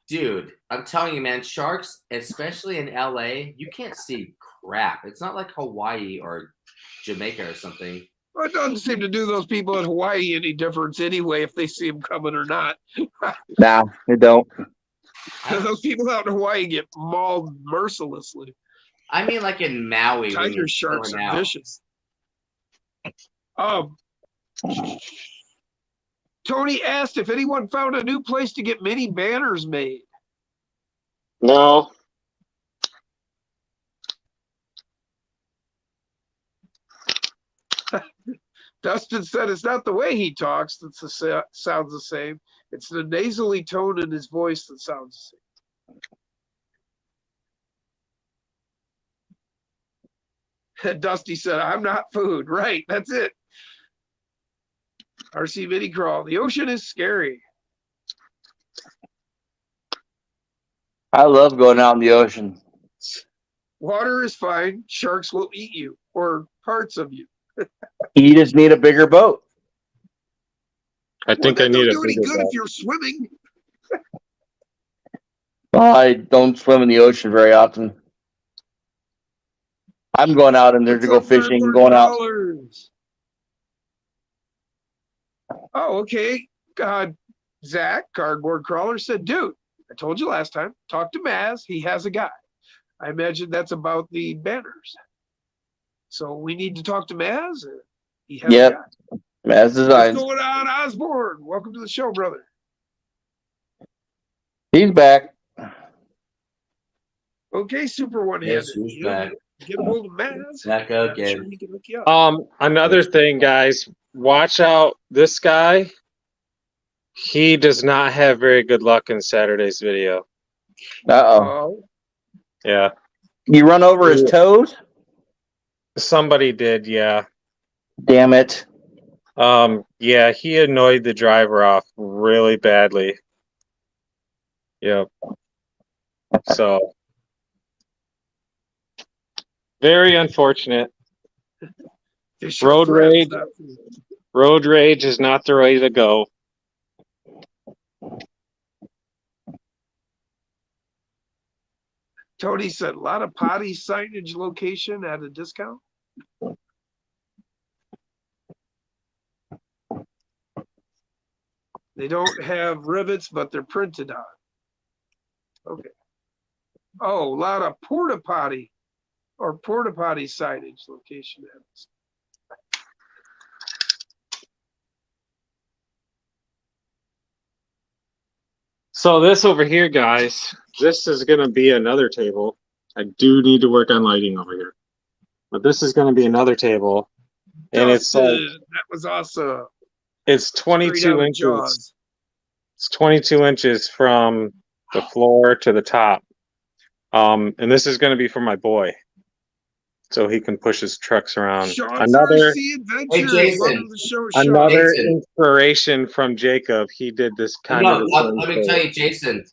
Speaker 4: Dude, I'm telling you, man, sharks, especially in LA, you can't see crap. It's not like Hawaii or Jamaica or something.
Speaker 2: Well, it doesn't seem to do those people in Hawaii any difference anyway if they see them coming or not.
Speaker 3: Nah, they don't.
Speaker 2: Those people out in Hawaii get mauled mercilessly.
Speaker 4: I mean, like in Maui. when
Speaker 2: Tiger
Speaker 4: you're
Speaker 2: sharks
Speaker 4: going
Speaker 2: are
Speaker 4: out.
Speaker 2: vicious. Tony asked if anyone found a new place to get mini banners made.
Speaker 1: No.
Speaker 2: Dustin said it's not the way he talks that sounds the same. It's the nasally tone in his voice that sounds the same. Dusty said, I'm not food. Right, that's it. RC Mini Crawl. The ocean is scary.
Speaker 3: I love going out in the ocean.
Speaker 2: Water is fine. Sharks will eat you or parts of you.
Speaker 3: You just need a bigger boat.
Speaker 1: I think I
Speaker 2: that
Speaker 1: need
Speaker 2: don't
Speaker 1: a
Speaker 2: do any
Speaker 1: bigger
Speaker 2: good
Speaker 1: boat.
Speaker 2: if you're swimming.
Speaker 3: Well, I don't swim in the ocean very often. I'm going out in there
Speaker 2: What's
Speaker 3: to go
Speaker 2: up,
Speaker 3: fishing,
Speaker 2: cardboard
Speaker 3: going out.
Speaker 2: crawlers? Oh, okay. Zach, cardboard crawler, said, dude, I told you last time, talk to Maz. He has a guy. I imagine that's about the banners. So we need to talk to Maz. He has a guy.
Speaker 3: As
Speaker 2: What's
Speaker 3: designed.
Speaker 2: going on, Osborne? Welcome to the show, brother.
Speaker 3: He's back.
Speaker 2: Okay, super one-handed.
Speaker 4: Yes, who's back?
Speaker 2: Get a hold of Maz.
Speaker 4: Back
Speaker 2: I'm
Speaker 4: again.
Speaker 2: sure he can hook you up.
Speaker 1: Another thing, guys, watch out. This guy, he does not have very good luck in Saturday's video.
Speaker 3: Uh-oh.
Speaker 2: Oh,
Speaker 1: Yeah.
Speaker 3: You run over his toes?
Speaker 1: Somebody did, yeah.
Speaker 3: Damn it.
Speaker 1: Yeah, he annoyed the driver off really badly. Yep. So very unfortunate.
Speaker 2: Fisher
Speaker 1: Road
Speaker 2: Fred's
Speaker 1: rage.
Speaker 2: not-
Speaker 1: Road rage is not the way to go.
Speaker 2: Tony said a lot of potty signage location at a discount. They don't have rivets, but they're printed on. Okay. Oh, a lot of porta potty signage location.
Speaker 1: So this over here, guys, this is going to be another table. I do need to work on lighting over here. But this is going to be another table. And it's
Speaker 2: Dustin, that was awesome.
Speaker 1: it's
Speaker 2: Straight out
Speaker 1: 22
Speaker 2: of
Speaker 1: inches.
Speaker 2: Jaws.
Speaker 1: It's 22 inches from the floor to the top. And this is going to be for my boy. So he can push his trucks around.
Speaker 2: Sean's
Speaker 1: Another
Speaker 2: RC Adventures.
Speaker 4: Hey, Jason.
Speaker 2: Welcome to the show, Sean.
Speaker 1: another
Speaker 4: Jason.
Speaker 1: inspiration from Jacob. He did this kind
Speaker 4: No,
Speaker 1: of the same
Speaker 4: let me
Speaker 1: thing.
Speaker 4: tell you, Jason.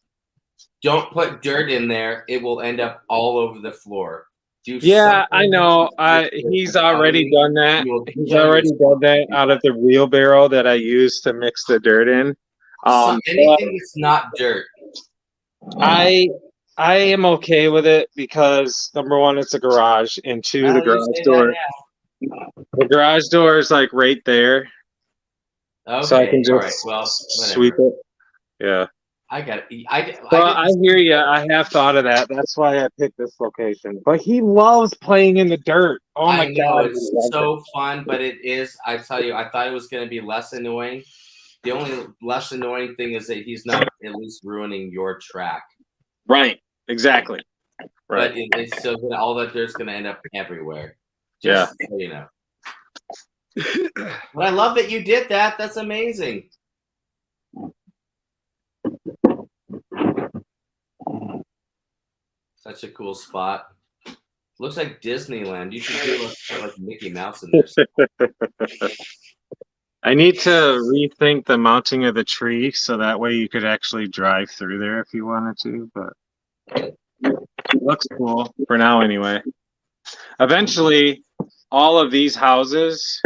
Speaker 4: Don't put dirt in there; it will end up all over the floor. Do
Speaker 1: Yeah, I
Speaker 4: something
Speaker 1: know.
Speaker 4: with
Speaker 1: He's
Speaker 4: the
Speaker 1: already
Speaker 4: cutting.
Speaker 1: done that.
Speaker 4: You will
Speaker 1: He's
Speaker 4: kill
Speaker 1: already
Speaker 4: yourself.
Speaker 1: done that out of the wheelbarrow that I used to mix the dirt in.
Speaker 4: Anything that's not dirt.
Speaker 1: I am okay with it because number one, it's a garage, and two,
Speaker 4: Now
Speaker 1: the
Speaker 4: you
Speaker 1: garage
Speaker 4: say
Speaker 1: door.
Speaker 4: that
Speaker 1: The garage door is like right there,
Speaker 4: now.
Speaker 1: so I
Speaker 4: Okay,
Speaker 1: can
Speaker 4: all
Speaker 1: just
Speaker 4: right. Well,
Speaker 1: sweep
Speaker 4: whatever.
Speaker 1: it. Yeah.
Speaker 4: I got it.
Speaker 1: Well, I hear you. I have thought of that. That's why I picked this location. But he loves playing in the dirt. Oh my
Speaker 4: I know
Speaker 1: god,
Speaker 4: it's
Speaker 1: he loves
Speaker 4: so fun, but it is. I tell you, I thought it was going to be less annoying. The only less annoying thing is that he's not at least ruining your track.
Speaker 1: it. Right. Exactly. Right.
Speaker 4: But it's still gonna, all that dirt's going to end up everywhere.
Speaker 1: Yeah.
Speaker 4: Just so you know. But I love that you did that. That's amazing. Such a cool spot. Looks like Disneyland. You should do like Mickey Mouse in this.
Speaker 1: I need to rethink the mounting of the tree so that way you could actually drive through there if you wanted to, but it looks cool for now anyway. Eventually, all of these houses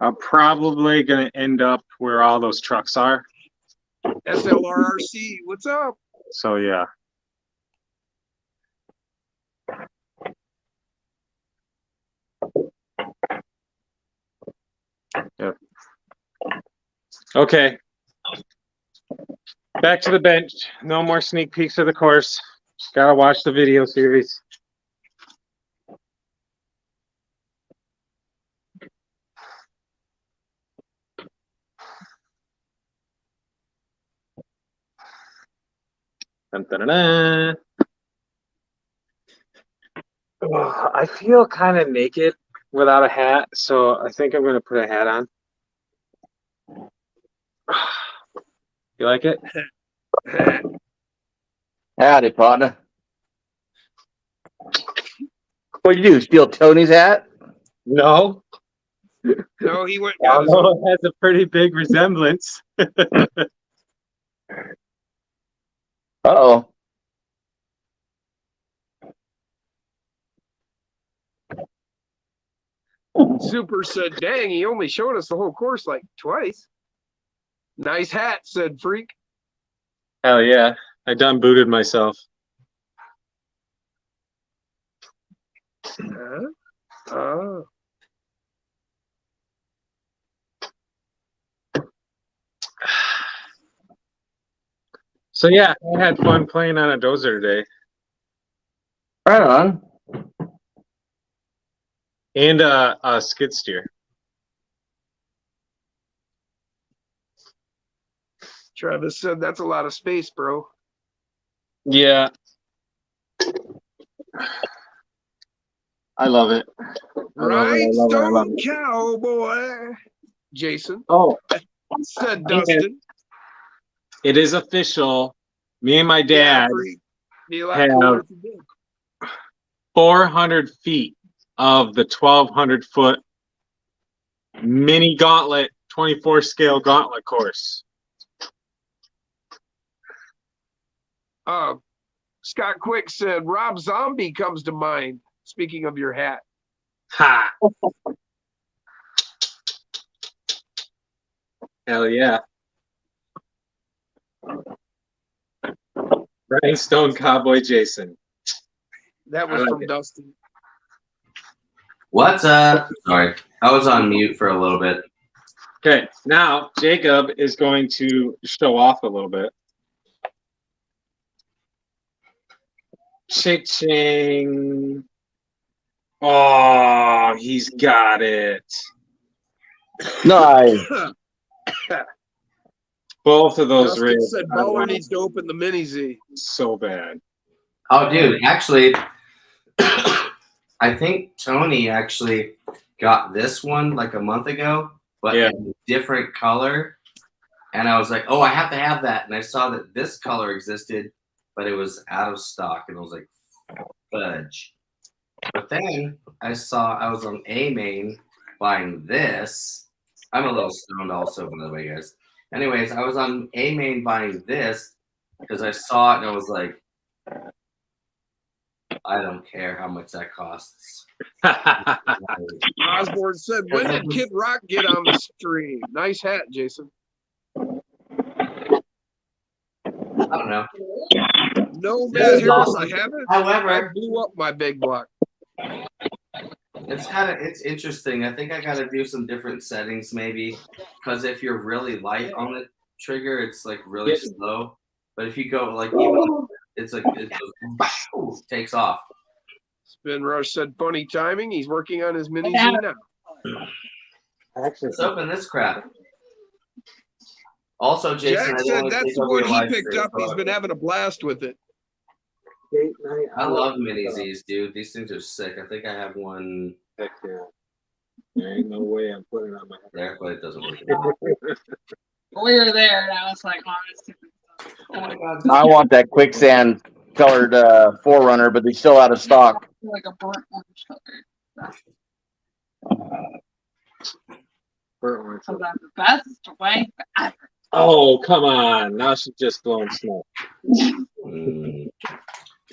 Speaker 1: are probably going to end up where all those trucks are.
Speaker 2: SLRRC, what's up?
Speaker 1: So yeah. Yep. Okay. Back to the bench. No more sneak peeks of the course. Gotta watch the video series. Dun, dun, dun, dun. Oh, I feel kind of naked without a hat, so I think I'm gonna put a hat on. You like it?
Speaker 3: Howdy, partner. What'd you do? Steal Tony's hat?
Speaker 1: No.
Speaker 2: No, he went. Got his
Speaker 1: Although
Speaker 2: own.
Speaker 1: it has a pretty big resemblance.
Speaker 3: Uh-oh.
Speaker 2: Super said, "Dang, he only showed us the whole course like twice." Nice hat, said Freak.
Speaker 1: Hell yeah. I done booted myself.
Speaker 2: Oh.
Speaker 1: So yeah, I had fun playing on a dozer today.
Speaker 3: Right on.
Speaker 1: And a skid steer.
Speaker 2: Travis said, "That's a lot of space, bro."
Speaker 1: Yeah. I love it.
Speaker 2: Rhinestone Cowboy. Jason
Speaker 1: Oh,
Speaker 2: said, "Dustin."
Speaker 1: it is official. Me and my
Speaker 2: Yeah,
Speaker 1: dad
Speaker 2: Freak. Be a lot
Speaker 1: have
Speaker 2: cooler if you did.
Speaker 1: 400 feet of the 1,200 foot mini gauntlet, 24 scale gauntlet course.
Speaker 2: Scott Quick said, "Rob Zombie comes to mind." Speaking of your hat.
Speaker 1: Ha! Hell yeah. Rhinestone Cowboy Jason.
Speaker 2: That was
Speaker 1: I like
Speaker 2: from
Speaker 1: it.
Speaker 2: Dustin.
Speaker 4: What's up? Sorry, I was on mute for a little bit.
Speaker 1: Okay, now Jacob is going to show off a little bit. Ching. Oh, he's got it.
Speaker 3: Nice.
Speaker 1: Both of those
Speaker 2: Dustin
Speaker 1: rigs
Speaker 2: said,
Speaker 1: I
Speaker 2: "Baller
Speaker 1: want
Speaker 2: needs to open the mini Z."
Speaker 1: so bad.
Speaker 4: Oh, dude, actually, I think Tony actually got this one like a month ago, but
Speaker 1: Yeah.
Speaker 4: in a different color. And I was like, oh, I have to have that. And I saw that this color existed, but it was out of stock. And I was like, fudge. But then I was on A Main buying this. I'm a little stoned also, by the way, guys. Anyways, I was on A Main buying this because I saw it and I was like, I don't care how much that costs.
Speaker 2: Osborne said, "When did Kid Rock get on the stream?" Nice hat, Jason.
Speaker 4: I don't know.
Speaker 2: No,
Speaker 4: This
Speaker 2: Matt
Speaker 4: is
Speaker 2: Harris,
Speaker 4: awesome.
Speaker 2: I haven't.
Speaker 4: However,
Speaker 2: I blew up my big block.
Speaker 4: it's interesting. I think I got to do some different settings maybe, because if you're really light on the trigger, it's like really slow. But if you go like even, it's like it goes, takes off.
Speaker 2: Spin Rush said, "Funny timing. He's working on his mini Z now."
Speaker 4: Let's open this crap. Also, Jason,
Speaker 2: Jack
Speaker 4: I didn't
Speaker 2: said
Speaker 4: want to
Speaker 2: that's
Speaker 4: take
Speaker 2: the
Speaker 4: over
Speaker 2: one
Speaker 4: your
Speaker 2: he
Speaker 4: live
Speaker 2: picked
Speaker 4: stream,
Speaker 2: up. He's been having a blast with it.
Speaker 4: I love mini Z's, dude. These things are sick. I think I have one.
Speaker 1: Heck yeah. There ain't no way I'm putting it on my head.
Speaker 4: There, but it doesn't work.
Speaker 5: We were there, and I was like, honest.
Speaker 4: Oh my god.
Speaker 3: I want that quicksand colored Forerunner, but they're still out of stock.
Speaker 5: Like a burnt orange color. Sometimes the best way ever.
Speaker 1: Oh, come on. Now she's just blowing smoke.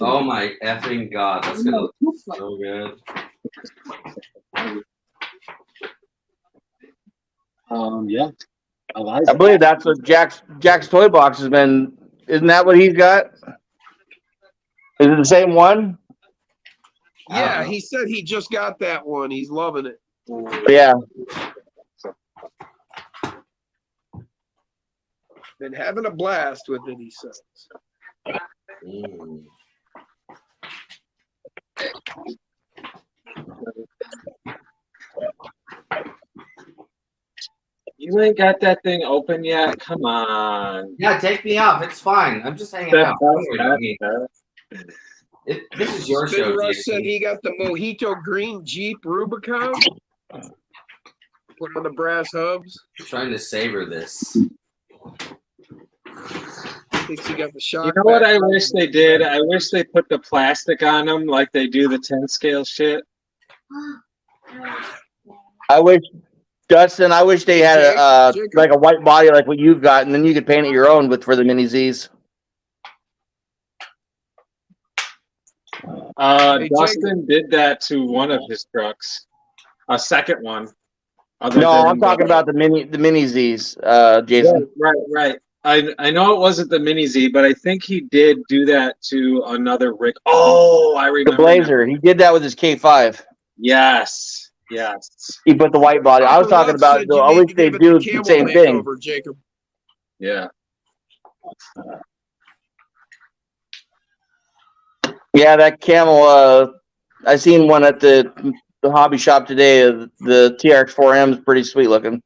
Speaker 4: Oh my effing god, that's gonna look so good.
Speaker 1: Yeah.
Speaker 3: I believe that's what Jack's toy box has been. Isn't that what he's got? Is it the same one?
Speaker 2: Yeah, he said he just got that one. He's loving it.
Speaker 3: Yeah.
Speaker 2: Been having a blast with it, he says.
Speaker 1: You ain't got that thing open yet? Come on.
Speaker 4: Yeah, take me off. It's fine. I'm just hanging out. Don't worry about me. This is your
Speaker 2: Spin
Speaker 4: show,
Speaker 2: Rush
Speaker 4: Jason.
Speaker 2: said he got the Mojito Green Jeep Rubicon. Put on the brass hubs.
Speaker 4: Trying to savor this.
Speaker 2: Thinks he got the shock.
Speaker 1: You know what I wish they did? I wish they put the plastic on them like they do the 10 scale shit.
Speaker 3: I wish, Dustin, they had like a white body like what you've got, and then you could paint it your own for the mini Z's.
Speaker 2: Hey,
Speaker 1: Dustin did that to one of his trucks. A second one.
Speaker 3: No, I'm talking about the mini Z's, Jason.
Speaker 1: Yeah, right. I know it wasn't the mini Z, but I think he did do that to another Rick. Oh, I remember.
Speaker 3: The Blazer. He did that with his K5.
Speaker 1: Yes.
Speaker 3: He put the white body. I was talking about, I wish they do the same thing.
Speaker 2: Jacob.
Speaker 1: Yeah.
Speaker 3: Yeah, that camel, I seen one at the hobby shop today. The TRX4M is pretty sweet looking.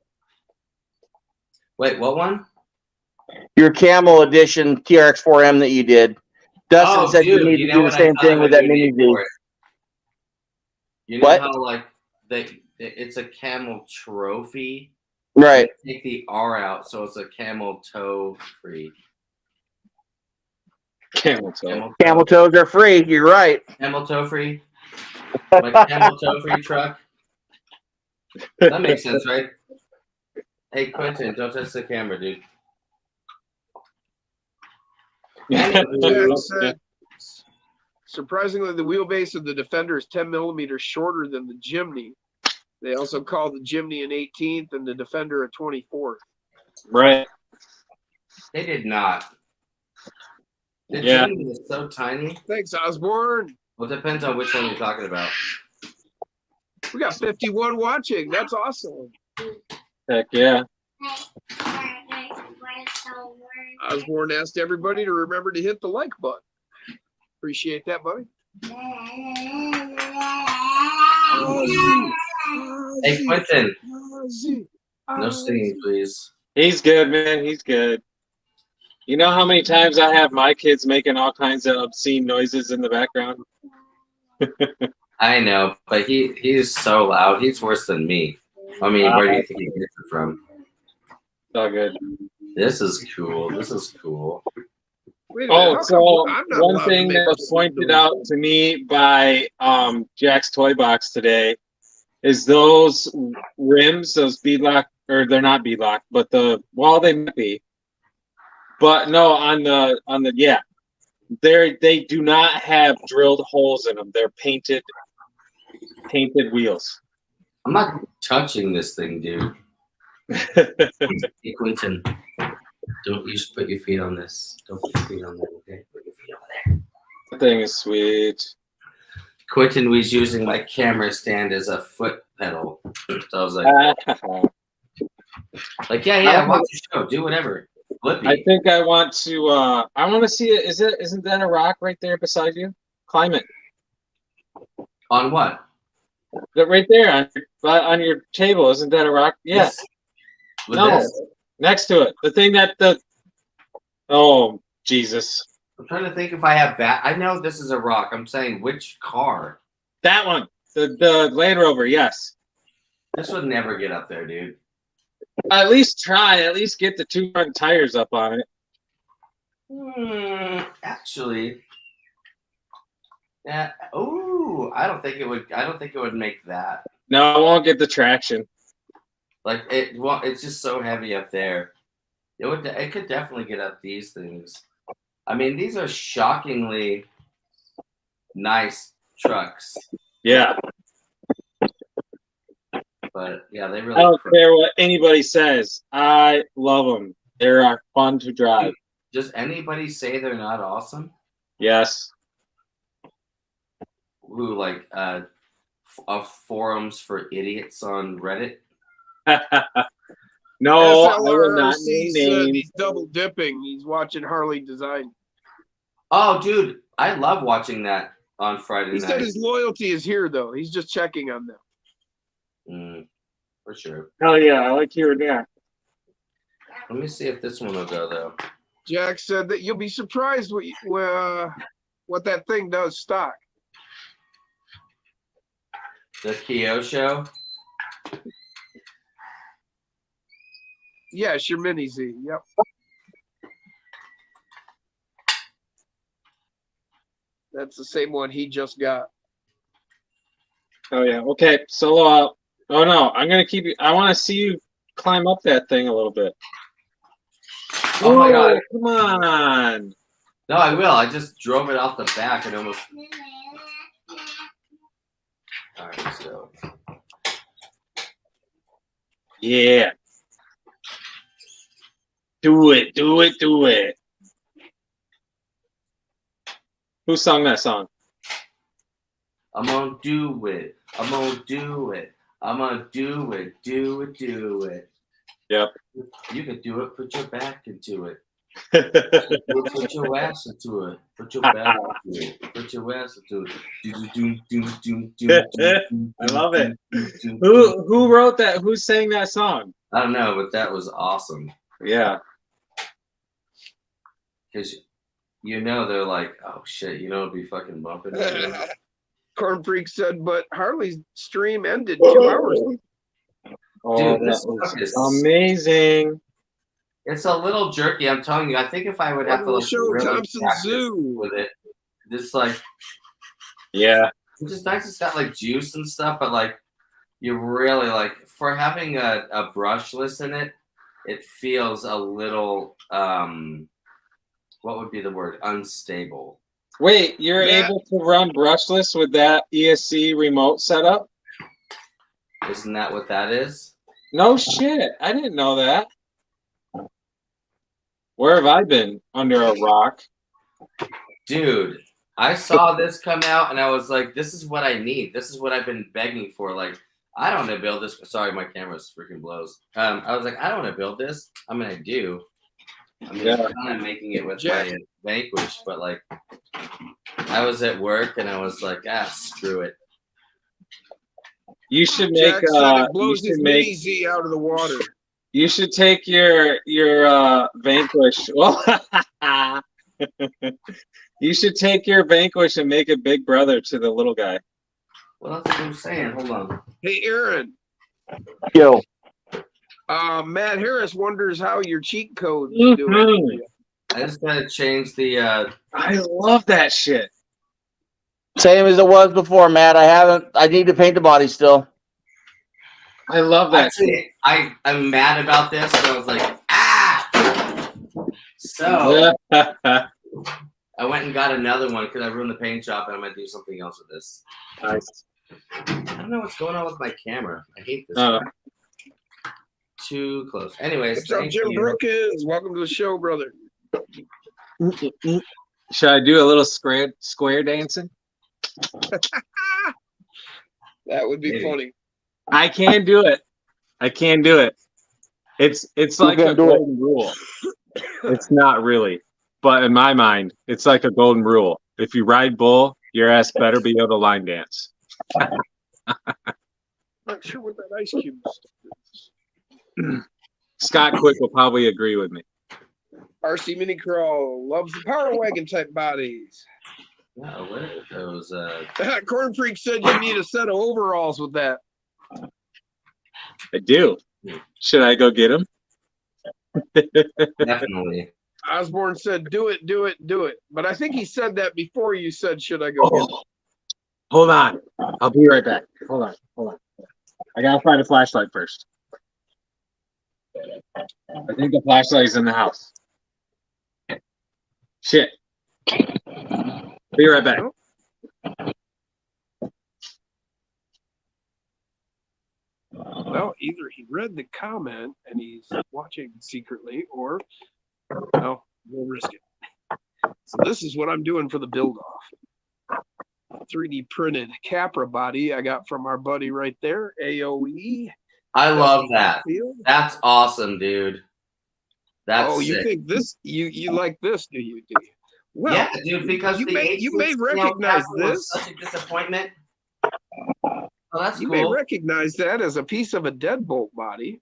Speaker 4: Wait, what one?
Speaker 3: Your camel edition TRX4M that you did. Dustin said you need to do the same thing with that mini Z.
Speaker 4: You know how like it's a camel trophy?
Speaker 3: Right.
Speaker 4: Take the R out, so it's a camel toe free.
Speaker 1: Camel toe.
Speaker 3: Camel toes are free. You're right.
Speaker 4: Camel toe free. Like camel toe free truck. That makes sense, right? Hey Quentin, don't touch the camera, dude.
Speaker 2: Jack said, surprisingly, the wheelbase of the Defender is 10 millimeters shorter than the Jimny. They also call the Jimny an 18th and the Defender a 24th.
Speaker 1: Right.
Speaker 4: They did not. The Jimny is so tiny.
Speaker 2: Thanks, Osborne.
Speaker 4: Well, it depends on which one you're talking about.
Speaker 2: We got 51 watching. That's awesome.
Speaker 1: Heck yeah.
Speaker 2: Osborne asked everybody to remember to hit the like button. Appreciate that, buddy.
Speaker 4: Hey, Quentin. No singing, please.
Speaker 1: He's good, man. He's good. You know how many times I have my kids making all kinds of obscene noises in the background?
Speaker 4: I know, but he's so loud. He's worse than me. I mean, where do you think he gets it from?
Speaker 1: It's all good.
Speaker 4: This is cool. This is cool.
Speaker 1: So one thing that was pointed out to me by Jack's Toy Box today is those rims, those beadlock, or they're not beadlock, but they might be. But no, on the they do not have drilled holes in them. They're painted wheels.
Speaker 4: I'm not touching this thing, dude. Hey, Quentin, don't you just put your feet on this. Don't put your feet on there, okay? Put your feet over there.
Speaker 1: That thing is sweet.
Speaker 4: Quentin was using my camera stand as a foot pedal. So I was like, yeah, watch the show. Do whatever. Flippy.
Speaker 1: I think I want to see it. Isn't that a rock right there beside you? Climb it.
Speaker 4: On what?
Speaker 1: Right there on your table. Isn't that a rock? Yes.
Speaker 4: This?
Speaker 1: Next to it. The thing that oh, Jesus.
Speaker 4: I'm trying to think if I have I know this is a rock. I'm saying which car?
Speaker 1: That one. The Land Rover, yes.
Speaker 4: This would never get up there, dude.
Speaker 1: At least try. At least get the two front tires up on it.
Speaker 4: Actually. Yeah. Oh, Ooh, I don't think it would. I don't think it would make that.
Speaker 1: No, I won't get the traction.
Speaker 4: Like it. Well, it's just so heavy up there. It would. It could definitely get up these things. I mean, these are shockingly nice trucks.
Speaker 1: Yeah.
Speaker 4: But yeah, they
Speaker 1: I
Speaker 4: really.
Speaker 1: don't care what anybody says. I love them. They are fun to drive.
Speaker 4: Does anybody say they're not awesome?
Speaker 1: Yes.
Speaker 4: Who like forums for idiots on Reddit?
Speaker 1: No, I would not
Speaker 2: FLRRC
Speaker 1: name
Speaker 2: said
Speaker 1: names.
Speaker 2: he's double dipping. He's watching Harley design.
Speaker 4: Oh, dude, I love watching that on Friday
Speaker 2: He
Speaker 4: night.
Speaker 2: said his loyalty is here, though. He's just checking on them.
Speaker 4: For sure.
Speaker 1: Hell yeah, I like hearing that.
Speaker 4: Let me see if this one will go though.
Speaker 2: Jack said that you'll be surprised what that thing does stock.
Speaker 4: The Kyosho.
Speaker 2: Yes, your Mini Z. Yep. That's the same one he just got.
Speaker 1: Oh yeah. Okay. Solo out. Oh no, I'm gonna keep you. I want to see you climb up that thing a little bit.
Speaker 4: Oh my God.
Speaker 1: Come on.
Speaker 4: No, I will. I just drove it off the back and almost. All right, let's go.
Speaker 1: Yeah. Do it. Do it. Do it. Who sung that song?
Speaker 4: I'm gonna do it. I'm gonna do it. I'm gonna do it. Do it. Do it.
Speaker 1: Yep.
Speaker 4: You can do it. Put your back into it. Put your ass into it. Put your back into it. Put your ass into it.
Speaker 1: I love it. Who wrote that? Who sang that song?
Speaker 4: I don't know, but that was awesome.
Speaker 1: Yeah.
Speaker 4: Because they're like, oh shit, it'd be fucking bumping.
Speaker 2: Corn Freak said, but Harley's stream ended 2 hours.
Speaker 1: Oh,
Speaker 4: Dude,
Speaker 1: that
Speaker 4: this
Speaker 1: was
Speaker 4: is
Speaker 1: amazing.
Speaker 4: It's a little jerky. I'm telling you. I think if I would have to
Speaker 2: Show
Speaker 4: really
Speaker 2: Thompson
Speaker 4: practice
Speaker 2: Zoo
Speaker 4: with it, this like
Speaker 1: Yeah.
Speaker 4: it's just nice. It's got like juice and stuff, but like you really like for having a brushless in it. It feels a little what would be the word? Unstable.
Speaker 1: Wait, you're able to run brushless with that ESC remote setup?
Speaker 4: Isn't that what that is?
Speaker 1: No shit. I didn't know that. Where have I been? Under a rock?
Speaker 4: Dude, I saw this come out and I was like, this is what I need. This is what I've been begging for. Like, I don't want to build this. Sorry, my camera's freaking blows. I was like, I don't want to build this. I mean, I do. I mean, I'm kind of making it with my Vanquish, but like, I was at work and I was like, screw it.
Speaker 1: You should make
Speaker 2: Jack said it blows his Mini Z out of the water.
Speaker 1: You should take your Vanquish. Well, you should take your Vanquish and make it big brother to the little guy.
Speaker 4: Well, that's what I'm saying. Hold on.
Speaker 2: Hey, Aaron.
Speaker 3: Yo.
Speaker 2: Matt Harris wonders how your cheat code is doing.
Speaker 4: I just gotta change the.
Speaker 1: I love that shit.
Speaker 3: Same as it was before, Matt. I need to paint the body still.
Speaker 1: I love that.
Speaker 4: Actually, I'm mad about this. So I was like, So I went and got another one because I ruined the paint job and I'm gonna do something else with this.
Speaker 1: Nice.
Speaker 4: I don't know what's going on with my camera. I hate this. Too close. Anyways,
Speaker 2: what's up, Jim Brookins? Welcome to the show, brother.
Speaker 1: Should I do a little square dancing?
Speaker 2: That would be funny.
Speaker 1: I can do it. I can do it. It's like a golden rule. It's not really, but in my mind, it's like a golden rule. If you ride bull, your ass better be able to line dance.
Speaker 2: Not sure what that ice cube is.
Speaker 1: Scott Quick will probably agree with me.
Speaker 2: RC Mini Crawl loves the Power Wagon type bodies.
Speaker 4: No, what are those?
Speaker 2: Corn Freak said you need a set of overalls with that.
Speaker 1: I do. Should I go get them?
Speaker 4: Definitely.
Speaker 2: Osborne said, do it, do it, do it. But I think he said that before you said, should I go get them?
Speaker 1: Hold on. I'll be right back. Hold on. I gotta find a flashlight first. I think the flashlight is in the house. Shit. Be right back.
Speaker 2: Well, either he read the comment and he's watching secretly, or no, we'll risk it. So this is what I'm doing for the build off. 3D printed Capra body I got from our buddy right there, AOE.
Speaker 4: I love that. That's awesome, dude. That's
Speaker 2: you
Speaker 4: sick.
Speaker 2: think this you like this, do you? Well,
Speaker 4: yeah, dude, because
Speaker 2: you may
Speaker 4: H6
Speaker 2: recognize
Speaker 4: Capra was
Speaker 2: this.
Speaker 4: such a disappointment. Oh, that's
Speaker 2: You
Speaker 4: cool.
Speaker 2: may recognize that as a piece of a deadbolt body.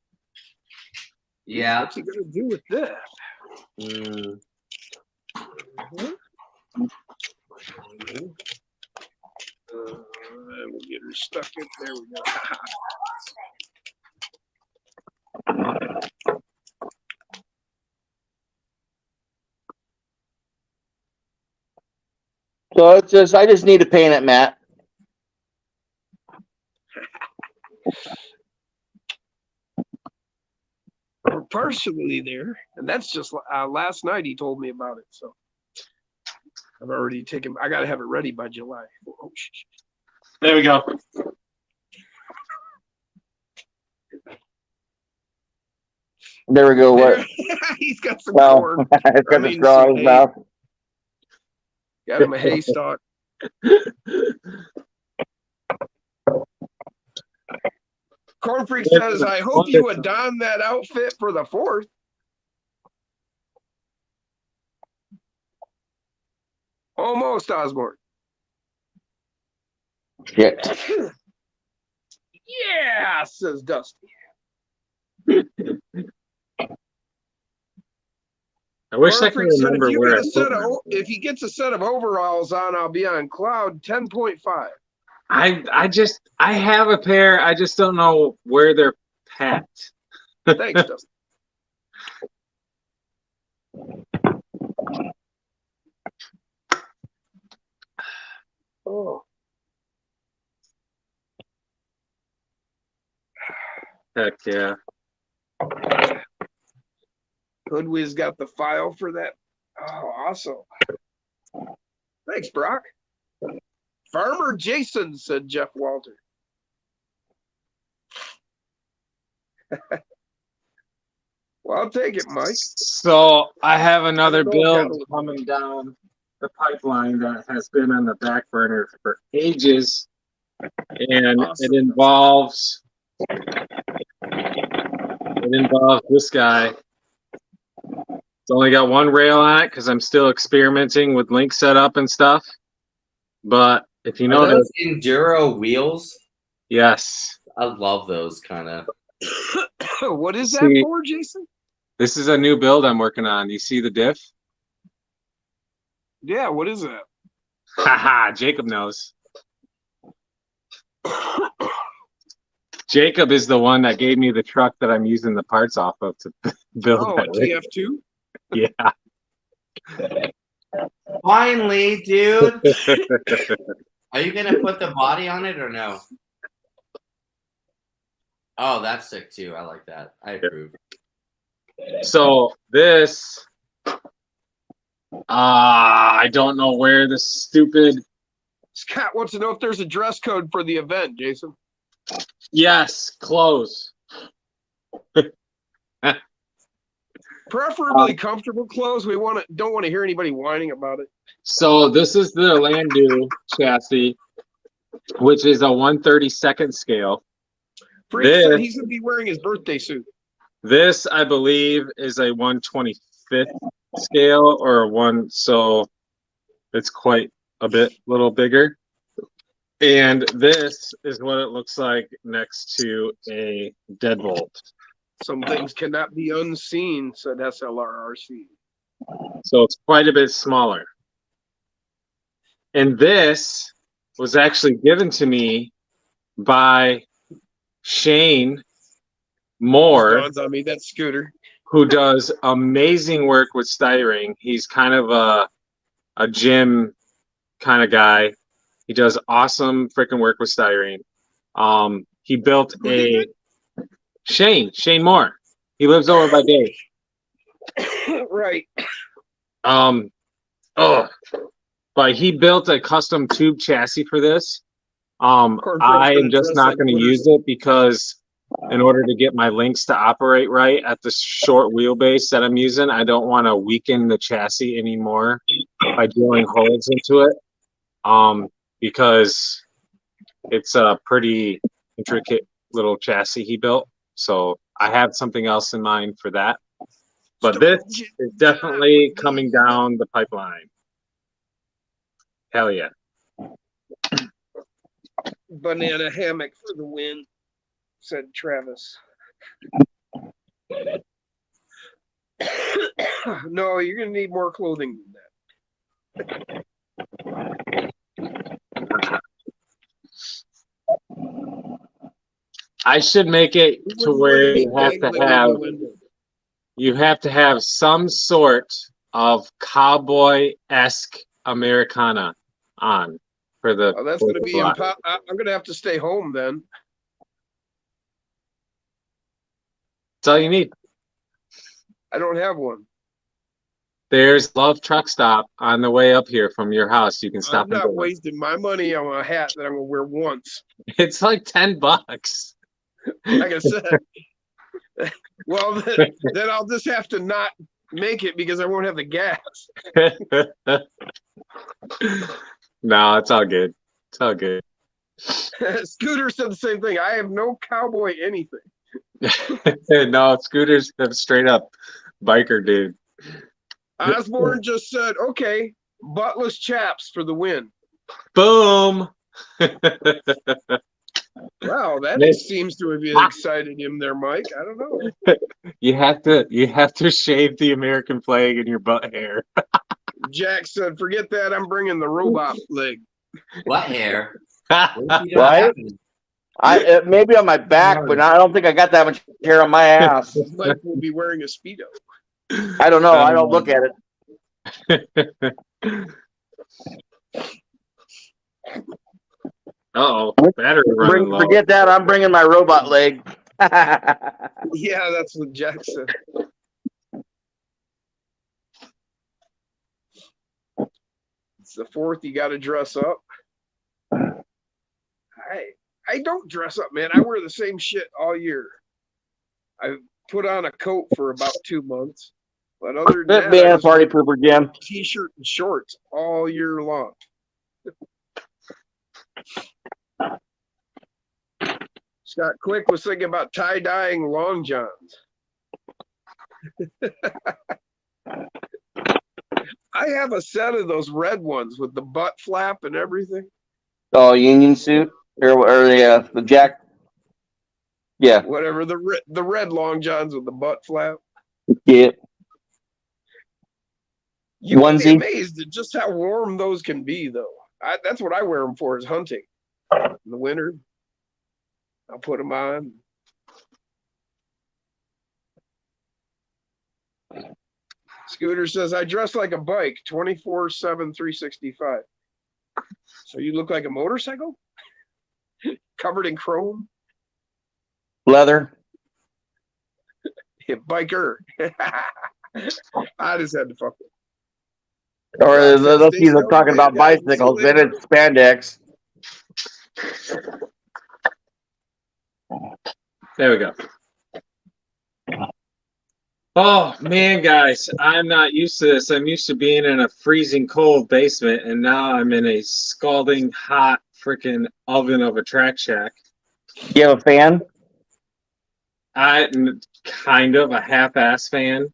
Speaker 4: Yeah.
Speaker 2: What's he gonna do with this? We'll get her stuck in. There we go.
Speaker 3: So it's just, I just need to paint it, Matt.
Speaker 2: We're partially there, and that's just last night he told me about it. So I've already taken. I got to have it ready by July. Oh,
Speaker 1: There we go.
Speaker 3: There we go. What?
Speaker 2: He's got some
Speaker 3: Well,
Speaker 2: corn.
Speaker 3: it's got the straw in his mouth.
Speaker 2: Got him a hay stalk. Corn Freak says, I hope you would don that outfit for the 4th. Almost, Osborne.
Speaker 3: Shit.
Speaker 2: Yeah, says Dusty.
Speaker 1: I wish I could
Speaker 2: Corn Freak said,
Speaker 1: remember where I put them.
Speaker 2: if he gets a set of overalls on, I'll be on cloud 10.5.
Speaker 1: I have a pair. I just don't know where they're packed.
Speaker 2: Thanks, Dusty. Oh.
Speaker 1: Heck yeah.
Speaker 2: Hoodwiz got the file for that. Oh, awesome. Thanks, Brock. Farmer Jason, said Jeff Walter. Well, I'll take it, Mike.
Speaker 1: So I have another build coming down the pipeline that has been on the back burner for ages, and
Speaker 2: Awesome.
Speaker 1: it involves this guy. It's only got one rail on it because I'm still experimenting with link setup and stuff. But if you
Speaker 4: Are
Speaker 1: notice,
Speaker 4: those enduro wheels?
Speaker 1: yes.
Speaker 4: I love those kind of.
Speaker 2: What is that for, Jason?
Speaker 1: This is a new build I'm working on. You see the diff?
Speaker 2: Yeah, what is that?
Speaker 1: Haha, Jacob knows. Jacob is the one that gave me the truck that I'm using the parts off of to build
Speaker 2: Oh, a
Speaker 1: that rig.
Speaker 2: TF2?
Speaker 1: Yeah.
Speaker 4: Finally, dude. Are you gonna put the body on it or no? Oh, that's sick too. I like that. I approve.
Speaker 1: So this, I don't know where this stupid.
Speaker 2: Scott wants to know if there's a dress code for the event, Jason.
Speaker 1: Yes, clothes.
Speaker 2: Preferably comfortable clothes. We don't want to hear anybody whining about it.
Speaker 1: So this is the Landau chassis, which is a 1/32 scale.
Speaker 2: Freak said he's going to be wearing his birthday suit.
Speaker 1: This, I believe, is a 1/25 scale or a one, so it's quite a little bigger. And this is what it looks like next to a deadbolt.
Speaker 2: Some things cannot be unseen, said SLRRC.
Speaker 1: So it's quite a bit smaller. And this was actually given to me by Shane Moore,
Speaker 2: Dawns on me, that scooter,
Speaker 1: who does amazing work with styrene. He's kind of a gym kind of guy. He does awesome freaking work with styrene. He built
Speaker 2: Who did
Speaker 1: Shane Moore. He lives over by Dave.
Speaker 2: Right.
Speaker 1: But he built a custom tube chassis for this.
Speaker 2: course, that's
Speaker 1: I am
Speaker 2: gonna
Speaker 1: just
Speaker 2: dress
Speaker 1: not
Speaker 2: like
Speaker 1: going to
Speaker 2: Wooders.
Speaker 1: use it because in order to get my links to operate right at the short wheelbase that I'm using, I don't want to weaken the chassis anymore by drilling holes into it. Because it's a pretty intricate little chassis he built. So I have something else in mind for that. But this is definitely coming down the pipeline. Hell yeah.
Speaker 2: Banana hammock for the win, said Travis. No, you're gonna need more clothing than that.
Speaker 1: I should make it to where you have to have some sort of cowboy-esque Americana on for the.
Speaker 2: Oh, that's gonna be I'm gonna have to stay home then.
Speaker 1: That's all you need.
Speaker 2: I don't have one.
Speaker 1: There's Love Truck Stop on the way up here from your house. You can stop.
Speaker 2: I'm not wasting my money on a hat that I'm gonna wear once.
Speaker 1: It's like $10.
Speaker 2: Like I said. Well, then I'll just have to not make it because I won't have the gas.
Speaker 1: No, it's all good. It's all good.
Speaker 2: Scooter said the same thing. I have no cowboy anything.
Speaker 1: No, Scooter's a straight up biker dude.
Speaker 2: Osborne just said, okay, buttless chaps for the win.
Speaker 1: Boom.
Speaker 2: Wow, that seems to have excited him there, Mike. I don't know.
Speaker 1: You have to shave the American flag in your butt hair.
Speaker 2: Jack said, forget that. I'm bringing the robot leg.
Speaker 4: What hair?
Speaker 3: Right? Maybe on my back, but I don't think I got that much hair on my ass.
Speaker 2: Mike will be wearing a Speedo.
Speaker 3: I don't know. I don't look at it.
Speaker 1: Uh-oh, battery running low.
Speaker 3: Forget that. I'm bringing my robot leg.
Speaker 2: Yeah, that's what Jack said. It's the 4th. You got to dress up. I don't dress up, man. I wear the same shit all year. I put on a coat for about 2 months, but other than that,
Speaker 3: being a party pooper, Jim.
Speaker 2: T-shirt and shorts all year long. Scott Quick was thinking about tie-dyeing long johns. I have a set of those red ones with the butt flap and everything.
Speaker 3: Oh, union suit or the jack. Yeah.
Speaker 2: Whatever, the red long johns with the butt flap.
Speaker 3: Yeah.
Speaker 2: You would be amazed at just how warm those can be, though. That's what I wear them for, is hunting. In the winter, I'll put them on. Scooter says, I dress like a bike 24/7, 365. So you look like a motorcycle? Covered in chrome?
Speaker 3: Leather.
Speaker 2: Yeah, biker. I just had to fuck with it.
Speaker 3: Or those people talking about bicycles, then it's spandex.
Speaker 1: There we go. Oh man, guys, I'm not used to this. I'm used to being in a freezing cold basement, and now I'm in a scalding hot freaking oven of a track shack.
Speaker 3: You have a fan?
Speaker 1: Kind of a half-ass fan.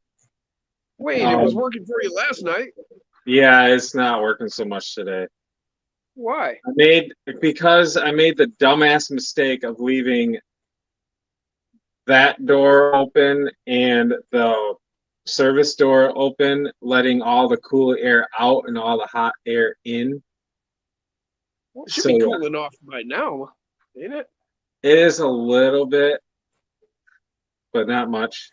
Speaker 2: Wait, it was working for you last night.
Speaker 1: Yeah, it's not working so much today.
Speaker 2: Why?
Speaker 1: Because I made the dumbass mistake of leaving that door open and the service door open, letting all the cool air out and all the hot air in.
Speaker 2: Well, it should be cooling off by now, ain't it?
Speaker 1: It is a little bit, but not much.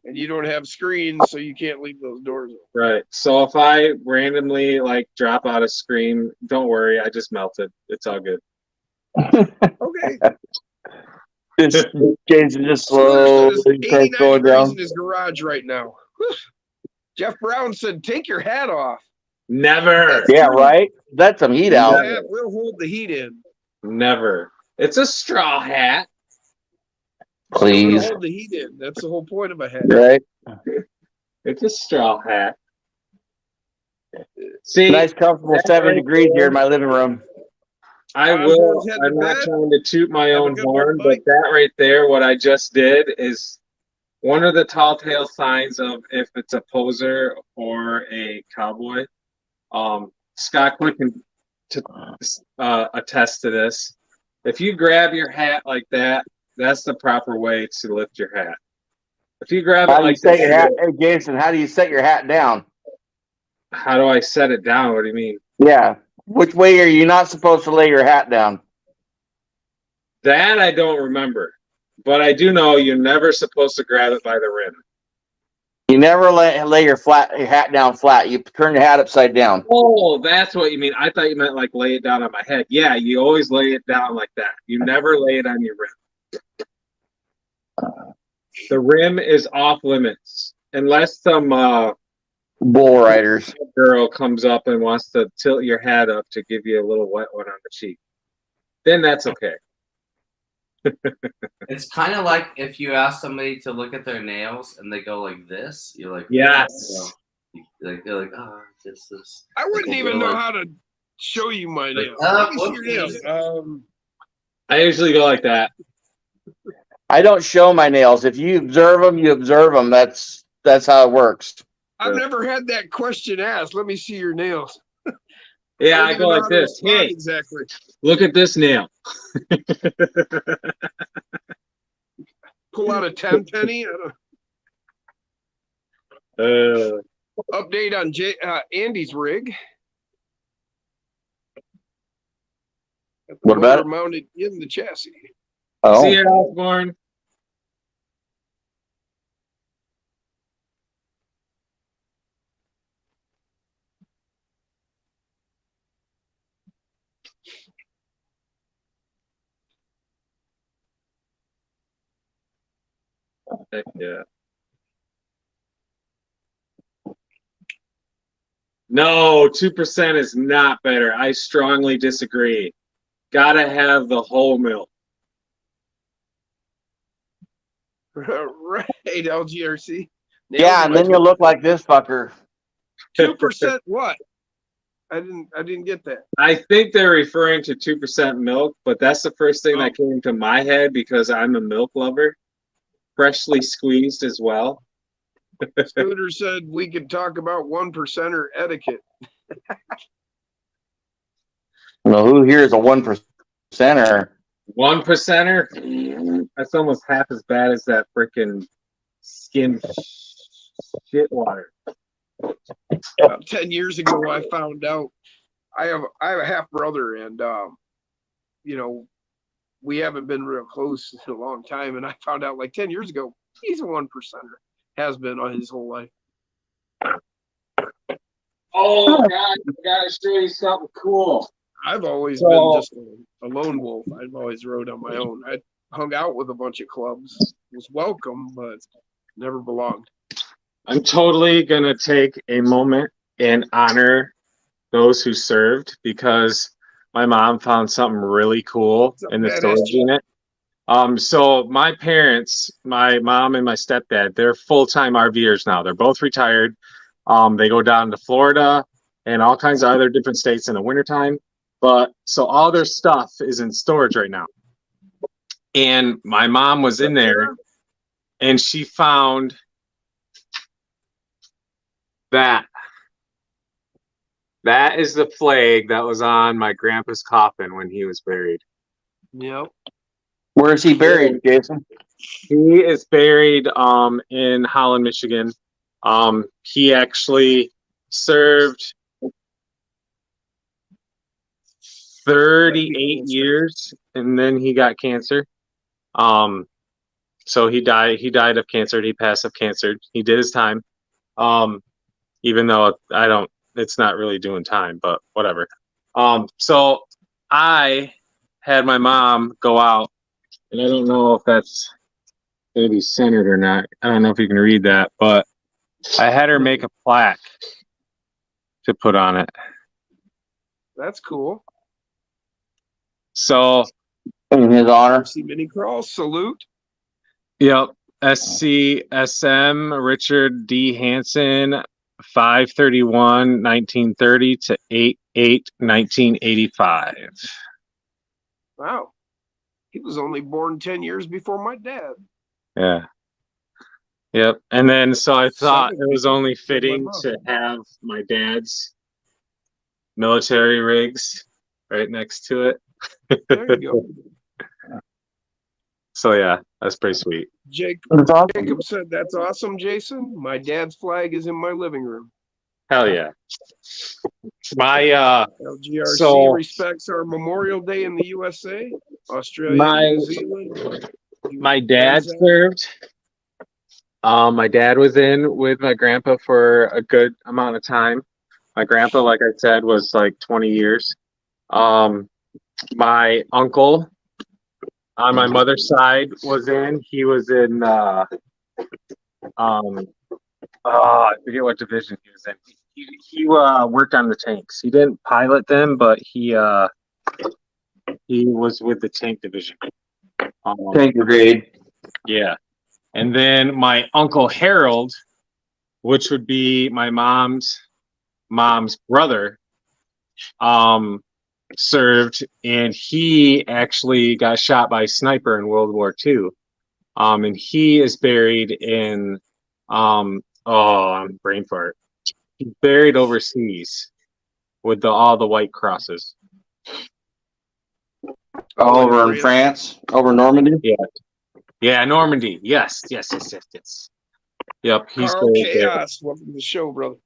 Speaker 2: And you don't have screens, so you can't leave those doors open.
Speaker 1: Right. So if I randomly like drop out a scream, don't worry, I just melted. It's all good.
Speaker 2: Okay.
Speaker 3: Just Jason just
Speaker 2: Scooter said
Speaker 3: slowly
Speaker 2: it's
Speaker 3: starts
Speaker 2: 89
Speaker 3: going
Speaker 2: degrees
Speaker 3: down.
Speaker 2: in his garage right now. Whew. Jeff Brown said, take your hat off.
Speaker 1: Never.
Speaker 3: Yeah, right. That's some heat
Speaker 2: The
Speaker 3: out.
Speaker 2: hat will hold the heat in.
Speaker 1: Never. It's a straw hat.
Speaker 2: It's still gonna
Speaker 3: Please.
Speaker 2: hold the heat in. That's the whole point of a hat.
Speaker 3: Right.
Speaker 1: It's a straw hat. See,
Speaker 3: Nice, comfortable
Speaker 1: that
Speaker 3: 7
Speaker 1: right
Speaker 3: degrees here in
Speaker 1: there,
Speaker 3: my living room.
Speaker 1: I
Speaker 2: Osborne's
Speaker 1: will.
Speaker 2: heading
Speaker 1: I'm
Speaker 2: to
Speaker 1: not
Speaker 2: bed.
Speaker 1: trying to toot my
Speaker 2: Have a
Speaker 1: own
Speaker 2: good one,
Speaker 1: horn, but
Speaker 2: Mike.
Speaker 1: that right there, what I just did, is one of the tall tale signs of if it's a poser or a cowboy. Scott Quick can attest to this. If you grab your hat like that, that's the proper way to lift your hat. If you grab it
Speaker 3: How do you
Speaker 1: like
Speaker 3: set your hat?
Speaker 1: this,
Speaker 3: Hey, Jason, how do you set your hat down?
Speaker 1: how do I set it down? What do you mean?
Speaker 3: Yeah. Which way are you not supposed to lay your hat down?
Speaker 1: That I don't remember, but I do know you're never supposed to grab it by the rim.
Speaker 3: You never lay your hat down flat. You turn your hat upside down.
Speaker 1: Oh, that's what you mean. I thought you meant like lay it down on my head. Yeah, you always lay it down like that. You never lay it on your rim. The rim is off limits unless some
Speaker 3: Bull riders.
Speaker 1: girl comes up and wants to tilt your hat up to give you a little wet one on the cheek. Then that's okay.
Speaker 4: It's kind of like if you ask somebody to look at their nails and they go like this, you're like,
Speaker 1: Yes.
Speaker 4: like they're like, oh, this is.
Speaker 2: I wouldn't even know how to show you my nails.
Speaker 4: Uh,
Speaker 2: Let me see your nails.
Speaker 1: I usually go like that.
Speaker 3: I don't show my nails. If you observe them, you observe them. That's how it works.
Speaker 2: I've never had that question asked. Let me see your nails.
Speaker 1: Yeah,
Speaker 2: don't
Speaker 1: I
Speaker 2: even
Speaker 1: go
Speaker 2: know
Speaker 1: like
Speaker 2: how to
Speaker 1: this.
Speaker 2: respond
Speaker 1: Hey,
Speaker 2: exactly.
Speaker 1: look at this nail.
Speaker 2: Pull out a 10 penny. Update on Andy's rig.
Speaker 3: What about it?
Speaker 2: Mounted in the chassis.
Speaker 3: Oh,
Speaker 1: See you, Osborne. Heck yeah. No, 2% is not better. I strongly disagree. Gotta have the whole milk.
Speaker 2: Right, LGRC.
Speaker 3: yeah, and then you'll look like this fucker.
Speaker 2: 2% what? I didn't get that.
Speaker 1: I think they're referring to 2% milk, but that's the first thing that came to my head because I'm a milk lover. Freshly squeezed as well.
Speaker 2: Scooter said we could talk about 1%er etiquette.
Speaker 3: Well, who here is a 1%er?
Speaker 1: 1%er? That's almost half as bad as that freaking skin shit water.
Speaker 2: 10 years ago, I found out I have a half brother, and we haven't been real close in a long time. And I found out like 10 years ago, he's a 1%er, has been on his whole life.
Speaker 1: Oh God, I gotta show you something cool.
Speaker 2: I've always been just a lone wolf. I've always rode on my own. I hung out with a bunch of clubs, was welcome, but never belonged.
Speaker 1: I'm totally gonna take a moment and honor those who served because my mom found something really cool in the storage unit. So my parents, my mom and my stepdad, they're full-time RVers now. They're both retired. They go down to Florida and all kinds of other different states in the wintertime. But so all their stuff is in storage right now. And my mom was in there and she found that. That is the flag that was on my grandpa's coffin when he was buried.
Speaker 2: Yep.
Speaker 3: Where is he buried, Jason?
Speaker 1: He is buried in Holland, Michigan. He actually served 38 years and then he got cancer. So he died of cancer. He passed of cancer. He did his time. Even though it's not really doing time, but whatever. So I had my mom go out, and I don't know if that's going to be centered or not. I don't know if you can read that, but I had her make a plaque to put on it.
Speaker 2: That's cool.
Speaker 1: So
Speaker 3: In his honor.
Speaker 2: See mini crawl salute.
Speaker 1: yep, SCSM Richard D. Hansen, 5/31/1930 to 8/8/1985.
Speaker 2: Wow. He was only born 10 years before my dad.
Speaker 1: Yeah. Yep. And then so I thought
Speaker 2: Seven
Speaker 1: it was only fitting
Speaker 2: mom.
Speaker 1: to have my dad's military rigs right next to it.
Speaker 2: There you go.
Speaker 1: So yeah, that's pretty sweet.
Speaker 3: That's awesome.
Speaker 2: Jacob said, "That's awesome, Jason. My dad's flag is in my living room."
Speaker 1: Hell yeah. My
Speaker 2: LGRC
Speaker 1: So-
Speaker 2: respects our Memorial Day in the USA, Australia,
Speaker 1: My-
Speaker 2: New Zealand.
Speaker 1: my dad
Speaker 2: Anzac.
Speaker 1: served. My dad was in with my grandpa for a good amount of time. My grandpa, like I said, was like 20 years. My uncle on my mother's side was in. He was in I forget what division he was in. He worked on the tanks. He didn't pilot them, but he was with the tank division.
Speaker 3: Tank brigade.
Speaker 1: Yeah. And then my uncle Harold, which would be my mom's brother, served, and he actually got shot by a sniper in World War II. And he is buried in I'm brain fart. He's buried overseas with all the white crosses.
Speaker 3: Over in France. Over Normandy.
Speaker 1: Yeah, Normandy. Yes. Yep, he's
Speaker 2: Carl
Speaker 1: buried there.
Speaker 2: Chaos, welcome to the show, brother.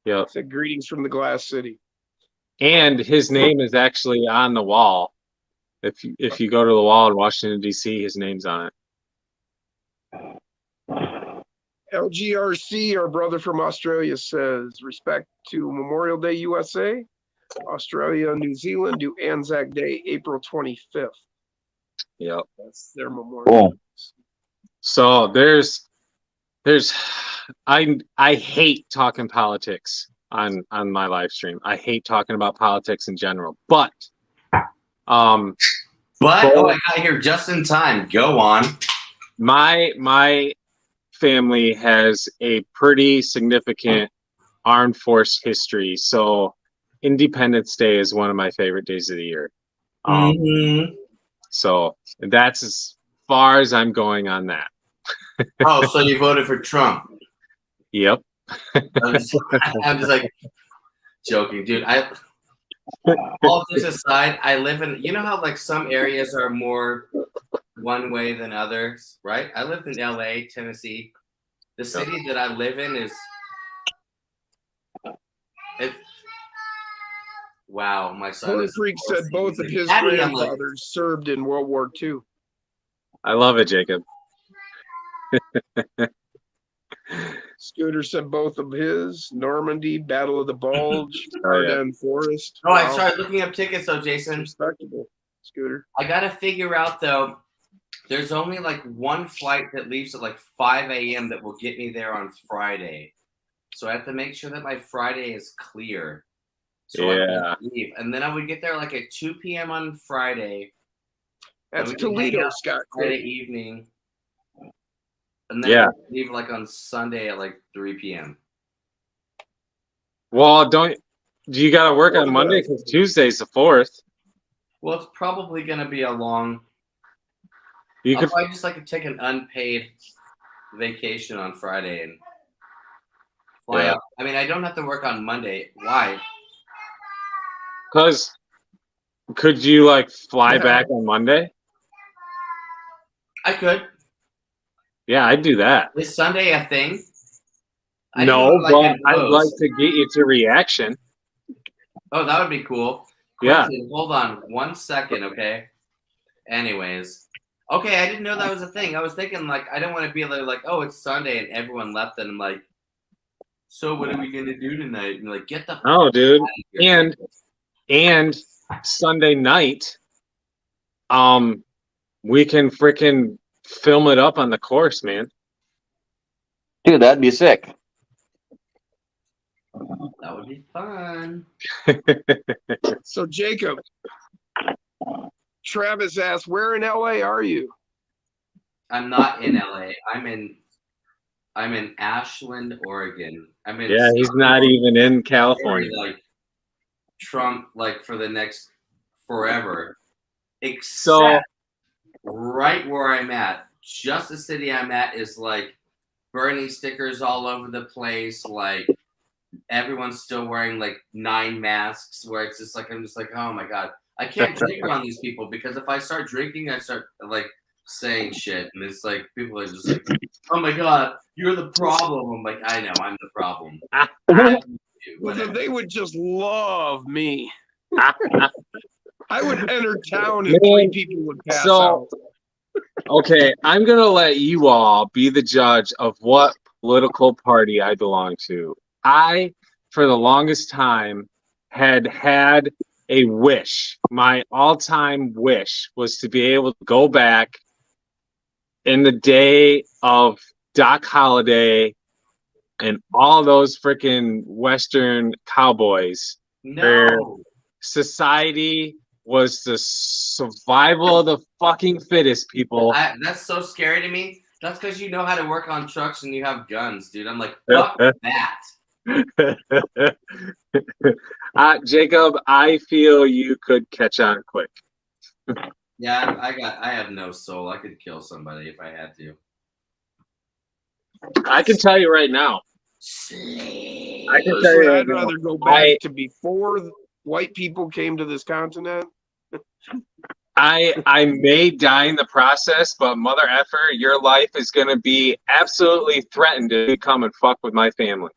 Speaker 1: Yep.
Speaker 2: Said greetings from the Glass City.
Speaker 1: And his name is actually on the wall. If you go to the wall in Washington, D.C., his name's on it.
Speaker 2: LGRC, our brother from Australia, says, respect to Memorial Day USA, Australia, New Zealand do Anzac Day, April 25th.
Speaker 1: Yep.
Speaker 2: That's their memorial.
Speaker 3: Cool.
Speaker 1: So I hate talking politics on my live stream. I hate talking about politics in general. But
Speaker 4: I got here just in time. Go on.
Speaker 1: my family has a pretty significant armed force history. So Independence Day is one of my favorite days of the year. So that's as far as I'm going on that.
Speaker 4: Oh, so you voted for Trump?
Speaker 1: Yep.
Speaker 4: I'm just like joking, dude. All this aside, I live in. You know how like some areas are more one way than others, right? I lived in L.A., Tennessee. The city that I live in is. Wow, my son.
Speaker 2: Corn Freak said both of his
Speaker 4: Daddy, I'm like-
Speaker 2: grandfathers served in World War II.
Speaker 1: I love it, Jacob.
Speaker 2: Scooter said both of his. Normandy, Battle of the Bulge, Ardennes Forest.
Speaker 4: Oh, I
Speaker 2: Wow.
Speaker 4: started looking up tickets though, Jason.
Speaker 2: Respectable, Scooter.
Speaker 4: I gotta figure out though. There's only like one flight that leaves at like 5 a.m. that will get me there on Friday. So I have to make sure that my Friday is clear. So I can leave. And then I would get there like at 2 p.m. on Friday.
Speaker 2: That's
Speaker 4: we can hang
Speaker 2: Toledo,
Speaker 4: out
Speaker 2: Scott.
Speaker 4: Friday evening. And then I leave like on Sunday at like 3 p.m.
Speaker 1: Well, do you got to work on Monday because Tuesday's the 4th?
Speaker 4: Well, it's probably gonna be a long.
Speaker 1: You
Speaker 4: I'll
Speaker 1: could
Speaker 4: probably just like to take an unpaid vacation on Friday and fly out. I mean, I don't have to work on Monday. Why?
Speaker 1: because could you like fly back on Monday?
Speaker 4: I could.
Speaker 1: Yeah, I'd do that.
Speaker 4: Is Sunday a thing? I
Speaker 1: No,
Speaker 4: didn't know,
Speaker 1: but
Speaker 4: in
Speaker 1: I'd
Speaker 4: post.
Speaker 1: like to get you to reaction.
Speaker 4: Oh, that would be cool.
Speaker 1: Yeah.
Speaker 4: Quentin, hold on 1 second, okay? Anyways, Okay, I didn't know that was a thing. I was thinking like I don't want to be like, oh, it's Sunday and everyone left, and I'm like, so what are we gonna do tonight? And like, get the fuck
Speaker 1: Oh, dude.
Speaker 4: out of here.
Speaker 1: And Sunday night, we can freaking film it up on the course, man.
Speaker 3: Dude, that'd be sick.
Speaker 4: That would be fun.
Speaker 2: So Jacob, Travis asked, where in LA are you?
Speaker 4: I'm not in LA. I'm in Ashland, Oregon. I'm in
Speaker 1: Yeah, he's not even in California.
Speaker 4: like Trump like for the next forever. Except
Speaker 1: So
Speaker 4: right where I'm at, just the city I'm at is like burning stickers all over the place. Like everyone's still wearing like 9 masks. Where it's just like I'm just like, oh my god, I can't drink around these people because if I start drinking, I start like saying shit, and it's like people are just like, oh my god, you're the problem. I'm like, I know, I'm the problem.
Speaker 2: Well, then they would just love me. I would enter town and 3 people would pass out.
Speaker 1: Okay, I'm going to let you all be the judge of what political party I belong to. I, for the longest time, had a wish. My all-time wish was to be able to go back in the day of Doc Holliday and all those freaking Western cowboys. Where
Speaker 4: No.
Speaker 1: society was the survival of the fucking fittest, people.
Speaker 4: That's so scary to me. That's because you know how to work on trucks and you have guns, dude. I'm like, fuck that.
Speaker 1: Jacob, I feel you could catch on quick.
Speaker 4: Yeah, I have no soul. I could kill somebody if I had to.
Speaker 1: I can tell you right now. I can tell you right
Speaker 2: I'd rather go back to before white people came to this continent.
Speaker 1: I may die in the process, but mother effer, your life is going to be absolutely threatened if you come and fuck with my family.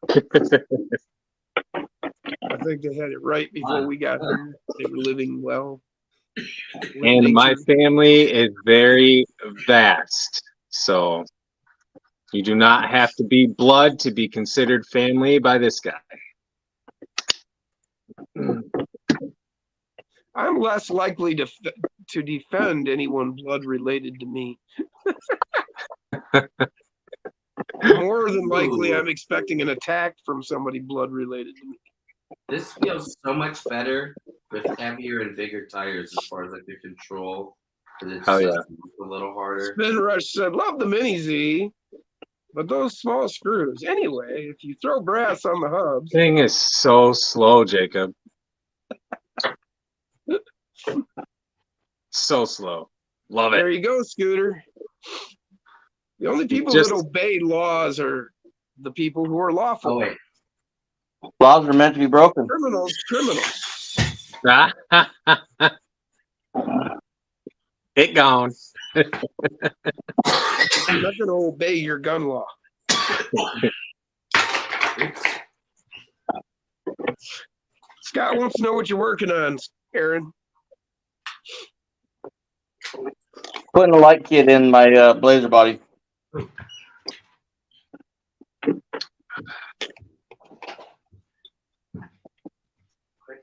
Speaker 2: I think they had it right before we got here. They were living well.
Speaker 1: And my family is very vast, so you do not have to be blood to be considered family by this guy.
Speaker 2: I'm less likely to defend anyone blood related to me. More than likely, I'm expecting an attack from somebody blood related to me.
Speaker 4: This feels so much better with heavier and bigger tires as far as like the control. It's just a little harder.
Speaker 2: Spin Rush said, love the Mini Z, but those small screws. Anyway, if you throw brass on the hubs.
Speaker 1: Thing is so slow, Jacob. So slow. Love it.
Speaker 2: There you go, Scooter. The only people that obey laws are the people who are lawful.
Speaker 4: Oh, wait.
Speaker 3: Laws are meant to be broken.
Speaker 2: Criminals.
Speaker 1: It gone.
Speaker 2: I'm not going to obey your gun law. Scott wants to know what you're working on, Aaron.
Speaker 3: Putting a light kit in my Blazer body.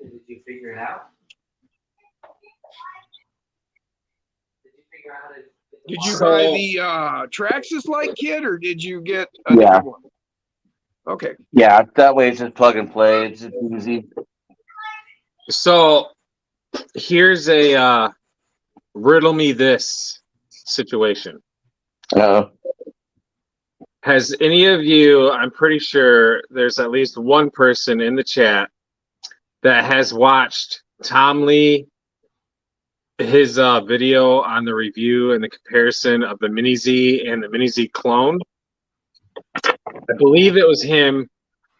Speaker 4: Did you figure it out? Did you figure out how to?
Speaker 2: Did you buy the Traxxas light kit or did you get a new one? Okay.
Speaker 3: Yeah, that way it's just plug and play. It's just easy.
Speaker 1: So here's a riddle me this situation. Has any of you, I'm pretty sure there's at least one person in the chat that has watched Tom Lee, his video on the review and the comparison of the Mini Z and the Mini Z clone. I believe it was him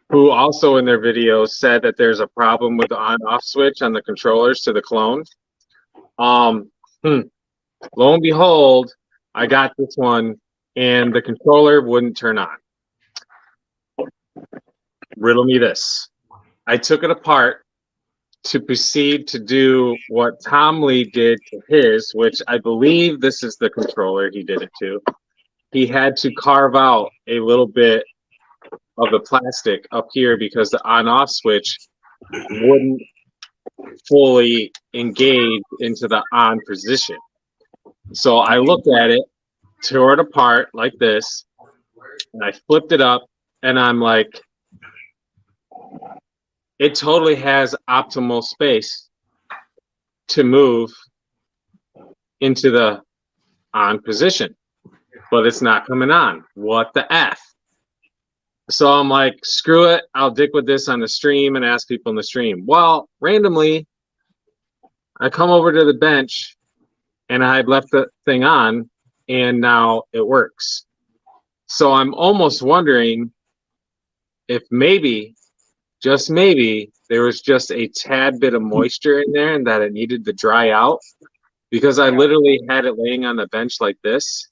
Speaker 1: who also in their video said that there's a problem with the on-off switch on the controllers to the clone. Lo and behold, I got this one and the controller wouldn't turn on. Riddle me this. I took it apart to proceed to do what Tom Lee did to his, which I believe this is the controller he did it to. He had to carve out a little bit of the plastic up here because the on-off switch wouldn't fully engage into the on position. So I looked at it, tore it apart like this, and I flipped it up, and I'm like, it totally has optimal space to move into the on position, but it's not coming on. What the F? So I'm like, screw it. I'll dick with this on the stream and ask people in the stream. Well, randomly, I come over to the bench and I had left the thing on and now it works. So I'm almost wondering if maybe, just maybe, there was just a tad bit of moisture in there and that it needed to dry out, because I literally had it laying on the bench like this.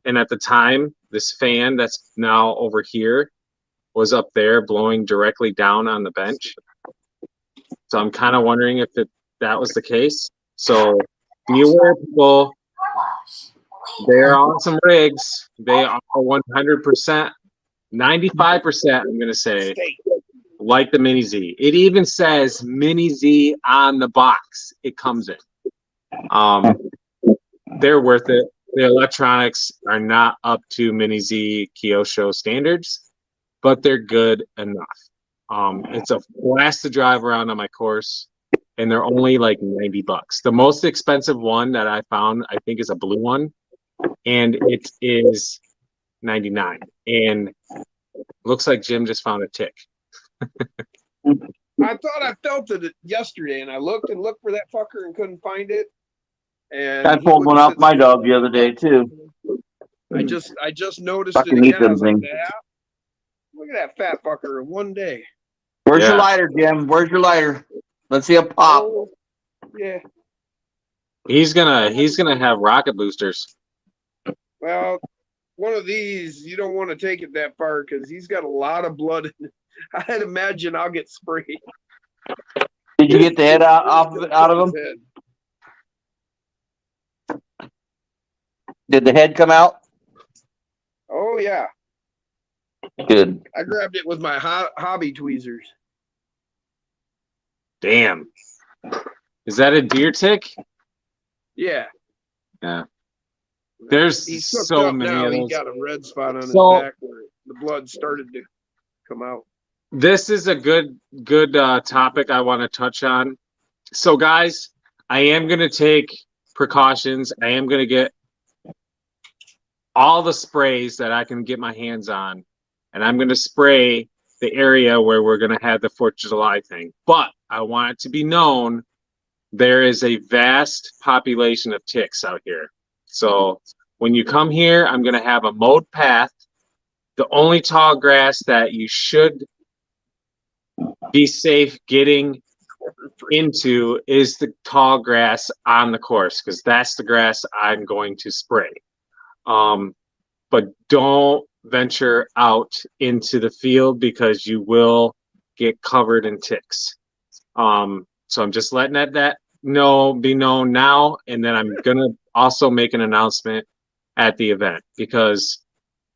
Speaker 1: And at the time, this fan that's now over here was up there blowing directly down on the bench. So I'm kind of wondering if that was the case. So be aware, people. They're awesome rigs. They are 100%, 95%, I'm going to say, like the Mini Z. It even says Mini Z on the box it comes in. They're worth it. The electronics are not up to Mini Z Kyosho standards, but they're good enough. It's a blast to drive around on my course, and they're only like $90. The most expensive one that I found, I think, is a blue one, and it is $99. And looks like Jim just found a tick.
Speaker 2: I thought I felt it yesterday, and I looked and looked for that fucker and couldn't find it. And
Speaker 3: I pulled one off my dog the other day too.
Speaker 2: I just noticed
Speaker 3: Fucking
Speaker 2: it
Speaker 3: eat
Speaker 2: again. I
Speaker 3: them
Speaker 2: was like,
Speaker 3: things.
Speaker 2: yeah, look at that fat fucker in one day.
Speaker 3: Where's
Speaker 1: Yeah.
Speaker 3: your lighter, Jim? Where's your lighter? Let's see a pop.
Speaker 2: Oh, yeah.
Speaker 1: He's gonna have rocket boosters.
Speaker 2: Well, one of these, you don't want to take it that far because he's got a lot of blood in it. I'd imagine I'll get sprayed.
Speaker 3: Did you get the head out of him?
Speaker 2: His head.
Speaker 3: Did the head come out?
Speaker 2: Oh, yeah.
Speaker 3: Good.
Speaker 2: I grabbed it with my hobby tweezers.
Speaker 1: Damn. Is that a deer tick?
Speaker 2: Yeah.
Speaker 1: Yeah. There's
Speaker 2: He's hooked
Speaker 1: so
Speaker 2: up
Speaker 1: many
Speaker 2: now.
Speaker 1: of
Speaker 2: He
Speaker 1: those.
Speaker 2: got a red spot on his
Speaker 1: So-
Speaker 2: back where the blood started to come out.
Speaker 1: This is a good topic I want to touch on. So, guys, I am going to take precautions. I am going to get all the sprays that I can get my hands on, and I'm going to spray the area where we're going to have the 4th of July thing. But I want it to be known there is a vast population of ticks out here. So when you come here, I'm going to have a mowed path. The only tall grass that you should be safe getting into is the tall grass on the course, because that's the grass I'm going to spray. But don't venture out into the field because you will get covered in ticks. So I'm just letting that be known now, and then I'm gonna also make an announcement at the event, because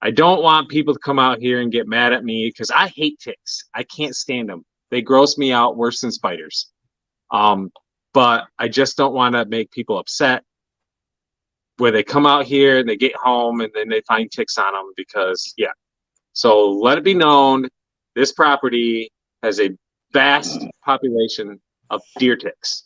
Speaker 1: I don't want people to come out here and get mad at me, because I hate ticks. I can't stand them. They gross me out worse than spiders. But I just don't want to make people upset where they come out here and they get home and then they find ticks on them, because yeah. So let it be known, this property has a vast population of deer ticks.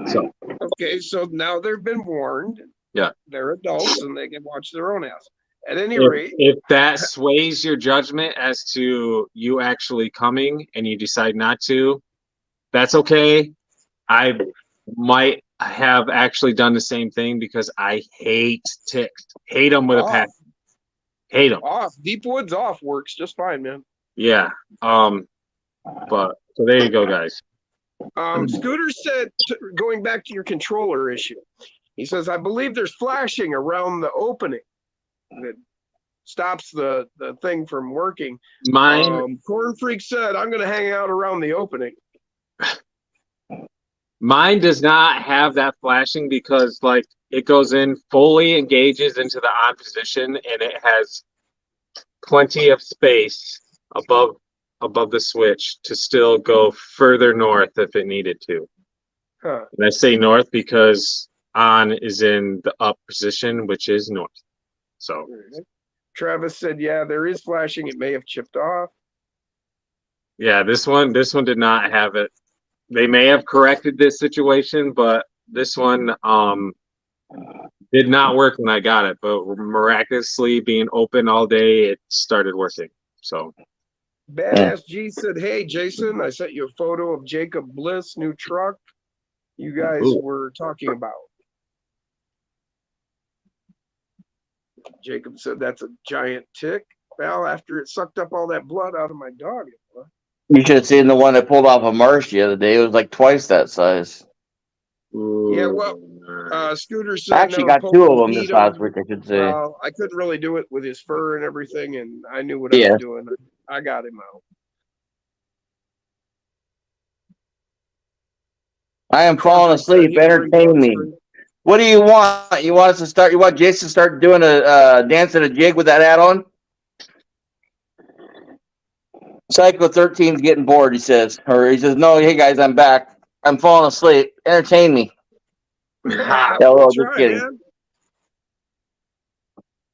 Speaker 1: So
Speaker 2: Okay, so now they've been warned.
Speaker 1: Yeah.
Speaker 2: They're adults and they can watch their own ass. At any rate,
Speaker 1: if that sways your judgment as to you actually coming and you decide not to, that's okay. I might have actually done the same thing, because I hate ticks. Hate them with a passion. Hate them.
Speaker 2: off. Deep Woods off works just fine, man.
Speaker 1: Yeah. But so there you go, guys.
Speaker 2: Scooter said, going back to your controller issue, he says, I believe there's flashing around the opening that stops the thing from working.
Speaker 1: Mine.
Speaker 2: Corn Freak said, I'm going to hang out around the opening.
Speaker 1: Mine does not have that flashing because like it goes in fully engages into the on position and it has plenty of space above the switch to still go further north if it needed to.
Speaker 2: Huh.
Speaker 1: And I say north because on is in the up position, which is north. So
Speaker 2: Travis said, yeah, there is flashing. It may have chipped off.
Speaker 1: yeah, this one did not have it. They may have corrected this situation, but this one did not work when I got it. But miraculously, being open all day, it started working. So
Speaker 2: Badass G said, hey, Jason, I sent you a photo of Jacob Bliss' new truck you guys were talking about. Jacob said, that's a giant tick. Well, after it sucked up all that blood out of my dog.
Speaker 3: You should have seen the one that pulled off a marsh the other day. It was like twice that size.
Speaker 2: Yeah, well, Scooter said,
Speaker 3: I actually got two of them this last week, I should say.
Speaker 2: Well, I couldn't really do it with his fur and everything, and I knew what I was doing. I got him out.
Speaker 3: I am falling asleep. Entertain me. What do you want? You want us to start? You want Jason to start doing a dance and a jig with that hat on? Psycho 13's getting bored, he says. Or he says, no, hey guys, I'm back. I'm falling asleep. Entertain me. Hello, just kidding. Man.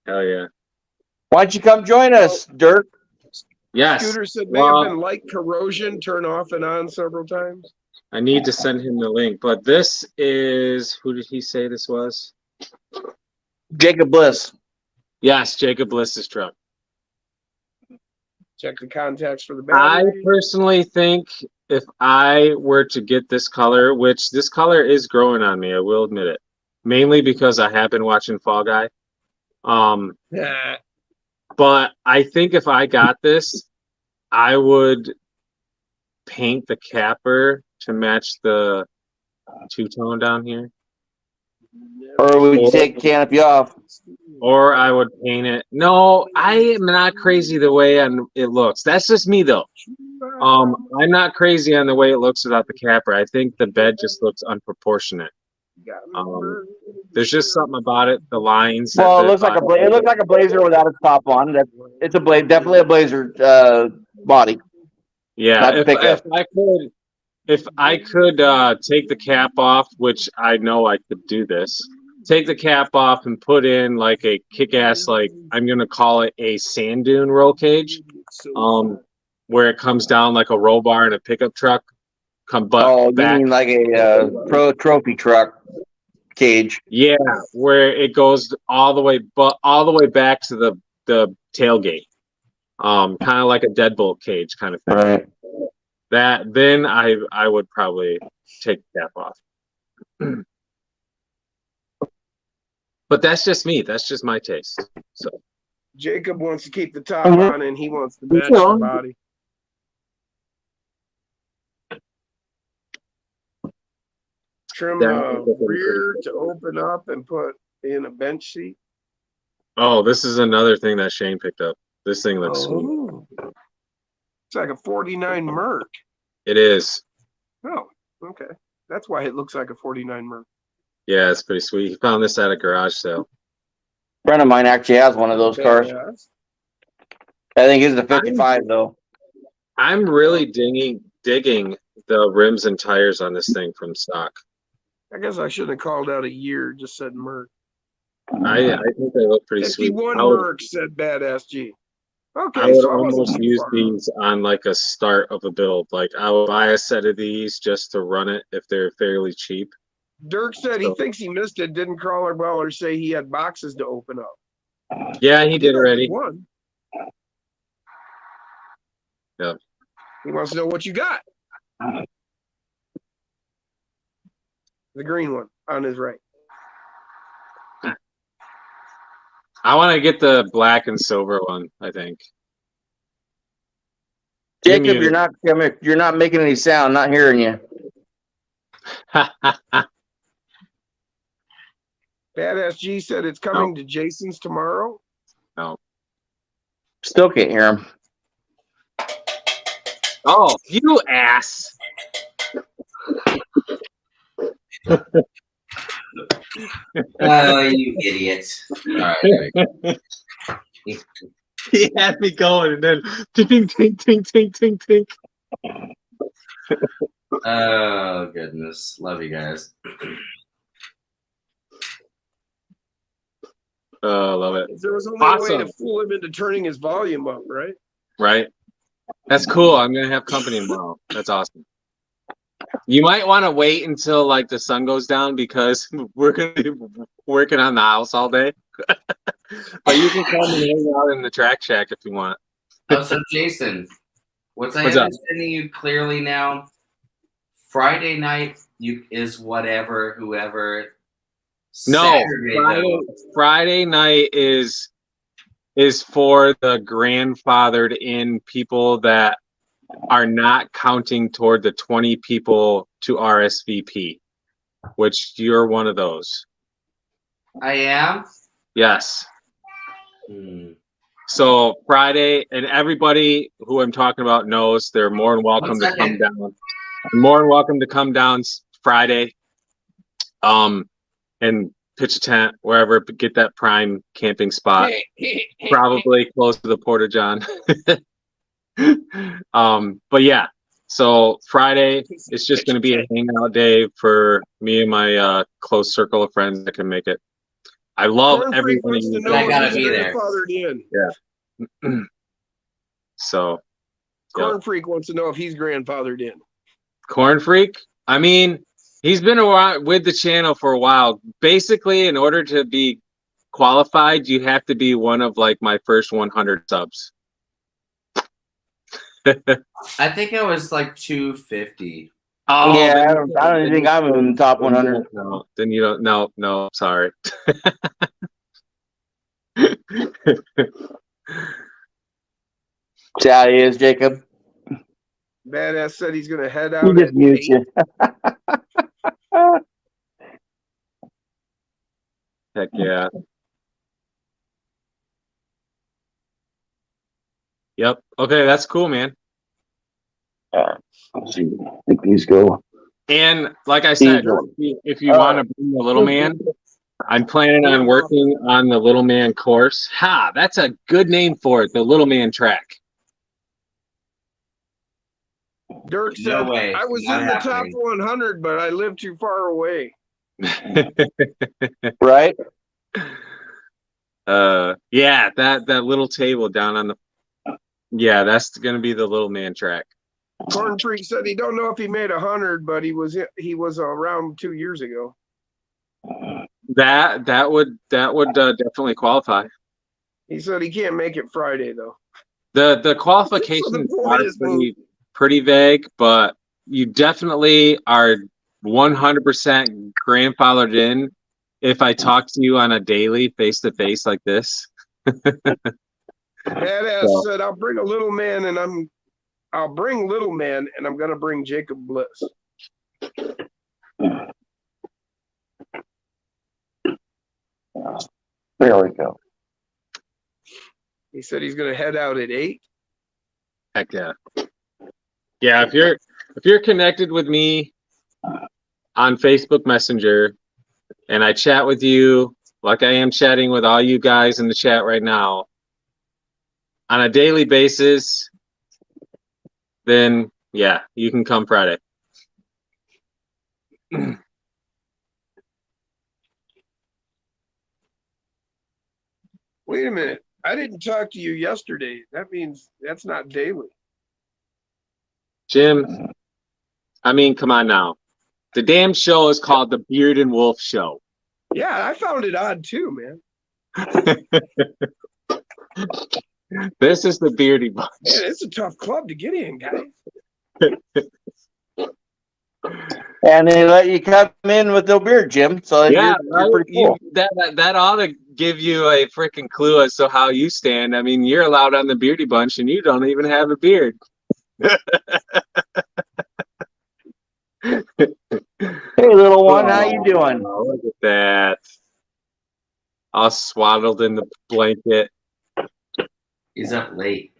Speaker 1: Hell yeah.
Speaker 3: Why don't you come join us, Dirk?
Speaker 1: Yes.
Speaker 2: Scooter said may have been light corrosion, turn off and on several times.
Speaker 1: I need to send him the link, but this is, who did he say this was?
Speaker 3: Jacob Bliss.
Speaker 1: Yes, Jacob Bliss's truck.
Speaker 2: Check the contacts for the battery.
Speaker 1: I personally think if I were to get this color, which this color is growing on me, I will admit it, mainly because I have been watching Fall Guy. But I think if I got this, I would paint the capper to match the two-tone down here.
Speaker 3: Or would you take canopy off?
Speaker 1: Or I would paint it. No, I am not crazy the way it looks. That's just me, though. I'm not crazy on the way it looks without the capper. I think the bed just looks unproportionate. There's just something about it. The lines.
Speaker 3: Well, it looks like a blazer without its top on. It's a definitely a blazer body.
Speaker 1: Yeah, if I could take the cap off, which I know I could do this, take the cap off and put in like a kick-ass, like I'm gonna call it a sand dune roll cage, where it comes down like a roll bar in a pickup truck. You
Speaker 3: mean like a pro trophy truck cage? Yeah,
Speaker 1: where it goes all the way back to the tailgate, kind of like a deadbolt cage kind of thing.
Speaker 3: Right.
Speaker 1: That then I would probably take the cap off. But that's just me. That's just my taste. So
Speaker 2: Jacob wants to keep the top on and he wants to match the body. Trim the rear to open up and put in a bench seat.
Speaker 1: Oh, this is another thing that Shane picked up. This thing looks sweet.
Speaker 2: It's like a 49 Merc.
Speaker 1: It is.
Speaker 2: Oh, okay. That's why it looks like a 49 Merc.
Speaker 1: Yeah, it's pretty sweet. He found this at a garage sale.
Speaker 3: A friend of mine actually has one of those cars. I think it's a 55 though.
Speaker 1: I'm really digging the rims and tires on this thing from stock.
Speaker 2: I guess I shouldn't have called out a year, just said Merc.
Speaker 1: I think they look pretty sweet.
Speaker 2: 51 Merc, said Badass G. Okay,
Speaker 1: I would almost use these on like a start of a build. Like I would buy a set of these just to run it if they're fairly cheap.
Speaker 2: Dirk said he thinks he missed it. Didn't Crawler Weller say he had boxes to open up?
Speaker 1: Yeah, he did already.
Speaker 2: One.
Speaker 1: Yeah.
Speaker 2: He wants to know what you got. The green one on his right.
Speaker 1: I want to get the black and silver one, I think.
Speaker 3: Jacob, you're not making any sound, not hearing you.
Speaker 2: Badass G said it's coming to Jason's tomorrow.
Speaker 1: No.
Speaker 3: Still can't hear him.
Speaker 1: Oh, you ass.
Speaker 4: Oh, you idiot. All right.
Speaker 1: He had me going, and then ting, ting, ting, ting, ting, ting.
Speaker 4: Oh, goodness. Love you guys.
Speaker 1: Oh, love it.
Speaker 2: There was only a way
Speaker 1: Awesome.
Speaker 2: to fool him into turning his volume up, right?
Speaker 1: Right? That's cool. I'm going to have company tomorrow. That's awesome. You might want to wait until like the sun goes down because we're going to be working on the house all day. But you can come and hang out in the track shack if you want.
Speaker 4: Oh, so Jason, what's I
Speaker 1: What's up?
Speaker 4: understanding you clearly now? Friday night is whatever, whoever.
Speaker 1: No,
Speaker 4: Saturday,
Speaker 1: Friday night is for the grandfathered in people that are not counting toward the 20 people to RSVP, which you're one of those.
Speaker 4: I am.
Speaker 1: Yes.
Speaker 4: Hmm.
Speaker 1: So Friday, and everybody who I'm talking about knows they're more than welcome to come down. More than welcome to come down Friday, and pitch a tent wherever, get that prime camping spot. Probably close to the Porta John. But yeah, so Friday it's just going to be a hangout day for me and my close circle of friends that can make it. I love
Speaker 2: Corn Freak
Speaker 1: everybody.
Speaker 2: wants to know
Speaker 4: I
Speaker 2: if
Speaker 4: gotta
Speaker 2: he's
Speaker 4: be there.
Speaker 2: grandfathered in.
Speaker 1: Yeah. So
Speaker 2: Corn Freak wants to know if he's grandfathered in.
Speaker 1: Corn Freak, I mean, he's been around with the channel for a while. Basically, in order to be qualified, you have to be one of like my first 100 subs.
Speaker 4: I think I was like 250.
Speaker 1: Oh,
Speaker 3: Yeah,
Speaker 1: then-
Speaker 3: I don't even think I'm in the top 100.
Speaker 1: No, then you don't. No, sorry.
Speaker 3: See how he is, Jacob?
Speaker 2: Badass said he's going to head
Speaker 3: He
Speaker 2: out
Speaker 3: just
Speaker 2: at
Speaker 3: mutes
Speaker 2: 8.
Speaker 3: you.
Speaker 1: Heck yeah. Yep. Okay, that's cool, man.
Speaker 3: Let's see. I think these go.
Speaker 1: And like I said, if you want to bring the little man, I'm planning on working on the little man course. Ha! That's a good name for it, the little man track.
Speaker 2: Dirk
Speaker 4: No
Speaker 2: said,
Speaker 4: way.
Speaker 2: I was
Speaker 4: Not
Speaker 2: in the top
Speaker 4: happening.
Speaker 2: 100, but I live too far away.
Speaker 3: Right?
Speaker 1: Yeah, that little table down on the, yeah, that's gonna be the little man track.
Speaker 2: Corn Freak said he don't know if he made 100, but he was around 2 years ago.
Speaker 1: That would definitely qualify.
Speaker 2: He said he can't make it Friday though.
Speaker 1: The qualifications
Speaker 2: point
Speaker 1: are
Speaker 2: is
Speaker 1: pretty vague, but you definitely are 100% grandfathered in if I talk to you on a daily face to face like this.
Speaker 2: Badass said I'll bring little man and I'm gonna bring Jacob Bliss.
Speaker 3: There we go.
Speaker 2: He said he's gonna head out at 8.
Speaker 1: Heck yeah. Yeah, if you're connected with me on Facebook Messenger and I chat with you like I am chatting with all you guys in the chat right now on a daily basis, then yeah, you can come Friday.
Speaker 2: Wait a minute. I didn't talk to you yesterday. That means that's not daily.
Speaker 1: Jim, I mean, come on now. The damn show is called the Beard and Wolf Show.
Speaker 2: Yeah, I found it odd too, man.
Speaker 1: This is the Beardy Bunch.
Speaker 2: Man, it's a tough club to get in, guys.
Speaker 3: And they let you come in with no beard, Jim. So
Speaker 1: Yeah,
Speaker 3: you're pretty cool.
Speaker 1: that ought to give you a freaking clue as to how you stand. I mean, you're allowed on the Beardy Bunch and you don't even have a beard.
Speaker 3: Hey, little one, how you doing?
Speaker 1: Oh, look at that. All swaddled in the blanket.
Speaker 4: He's up late.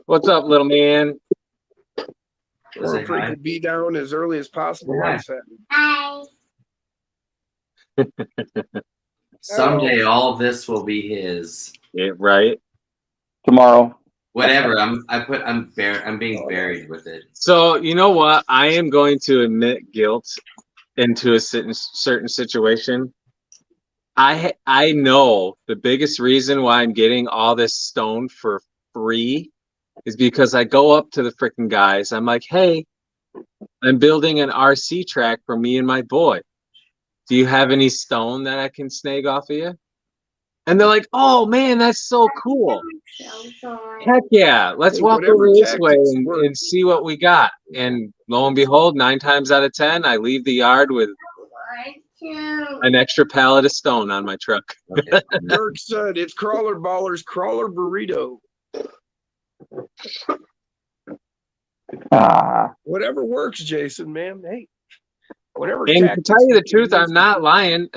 Speaker 1: What's up, little man?
Speaker 4: Say
Speaker 2: Corn Freak
Speaker 4: hi.
Speaker 2: will be down as early as possible
Speaker 4: Hi.
Speaker 2: on Saturday.
Speaker 4: Someday all this will be his.
Speaker 1: Yeah, right.
Speaker 3: Tomorrow.
Speaker 4: Whatever. I'm being buried with it.
Speaker 1: So you know what? I am going to admit guilt into a certain situation. I know the biggest reason why I'm getting all this stone for free is because I go up to the freaking guys. I'm like, hey, I'm building an RC track for me and my boy. Do you have any stone that I can snag off of you? And they're like, oh man, that's so cool. Heck yeah, let's
Speaker 2: Hey,
Speaker 1: walk
Speaker 2: whatever
Speaker 1: over this way
Speaker 2: tactics work.
Speaker 1: and see what we got. And lo and behold, 9 times out of 10, I leave the yard with an extra pallet of stone on my truck.
Speaker 4: Okay.
Speaker 2: Dirk said it's Crawler Ballers Crawler Burrito. Whatever works, Jason, man. Hey, whatever.
Speaker 1: And to
Speaker 2: tactics
Speaker 1: tell you the
Speaker 2: he
Speaker 1: truth,
Speaker 2: needs
Speaker 1: I'm
Speaker 2: to
Speaker 1: not
Speaker 2: do.
Speaker 1: lying.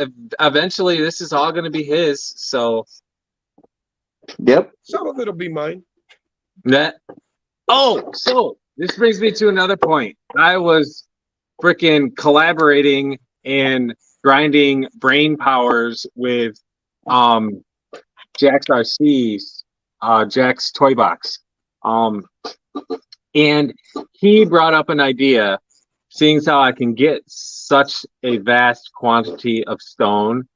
Speaker 1: Eventually, this is all going to be his. So
Speaker 3: Yep.
Speaker 2: Some of it'll be mine.
Speaker 1: that. Oh, so this brings me to another point. I was freaking collaborating and grinding brain powers with Jack's RC's Jack's Toy Box. And he brought up an idea, seeing as how I can get such a vast quantity of stone,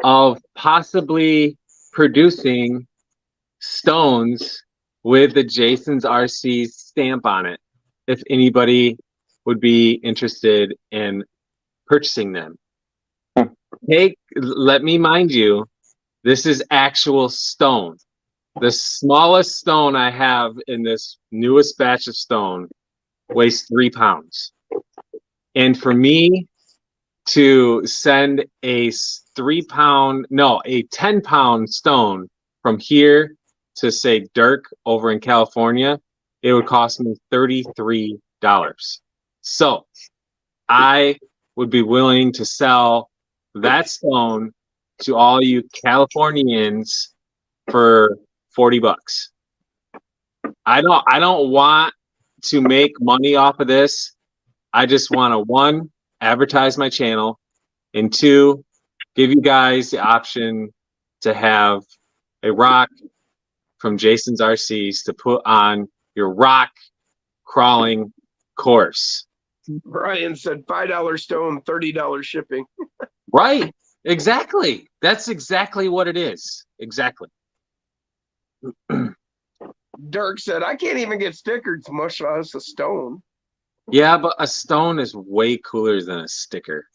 Speaker 1: of possibly producing stones with the Jason's RC stamp on it, if anybody would be interested in purchasing them. Let me mind you, this is actual stone. The smallest stone I have in this newest batch of stone weighs 3 pounds. And for me to send a 10-pound stone from here to, say, Dirk over in California, it would cost me $33. So I would be willing to sell that stone to all you Californians for $40. I don't want to make money off of this. I just want to, 1, advertise my channel, and 2, give you guys the option to have a rock from Jason's RCs to put on your rock crawling course.
Speaker 2: Brian said $5 stone, $30 shipping.
Speaker 1: Right. Exactly. That's exactly what it is. Exactly.
Speaker 2: Dirk said, I can't even get stickers, much less a stone.
Speaker 1: Yeah, but a stone is way cooler than a sticker.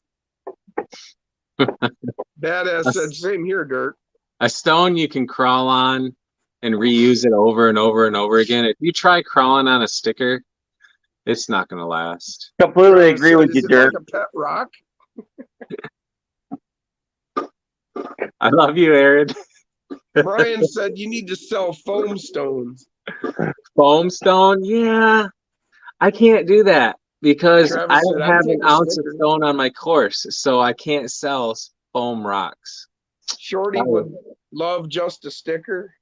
Speaker 2: Badass said, same here, Dirk.
Speaker 1: A stone you can crawl on and reuse it over and over and over again. If you try crawling on a sticker, it's not going to last.
Speaker 3: Completely
Speaker 2: Travis
Speaker 3: agree
Speaker 2: said,
Speaker 3: with
Speaker 2: is
Speaker 3: you,
Speaker 2: it
Speaker 3: Dirk.
Speaker 2: like a pet rock?
Speaker 1: I love you, Aaron.
Speaker 2: Brian said, you need to sell foam stones.
Speaker 1: Foam stone? Yeah, I can't do that because
Speaker 2: Travis
Speaker 1: I
Speaker 2: said,
Speaker 1: don't
Speaker 2: I'd
Speaker 1: have
Speaker 2: take
Speaker 1: an
Speaker 2: a
Speaker 1: ounce of
Speaker 2: sticker.
Speaker 1: stone on my course, so I can't sell foam rocks.
Speaker 2: Shorty would love just a sticker.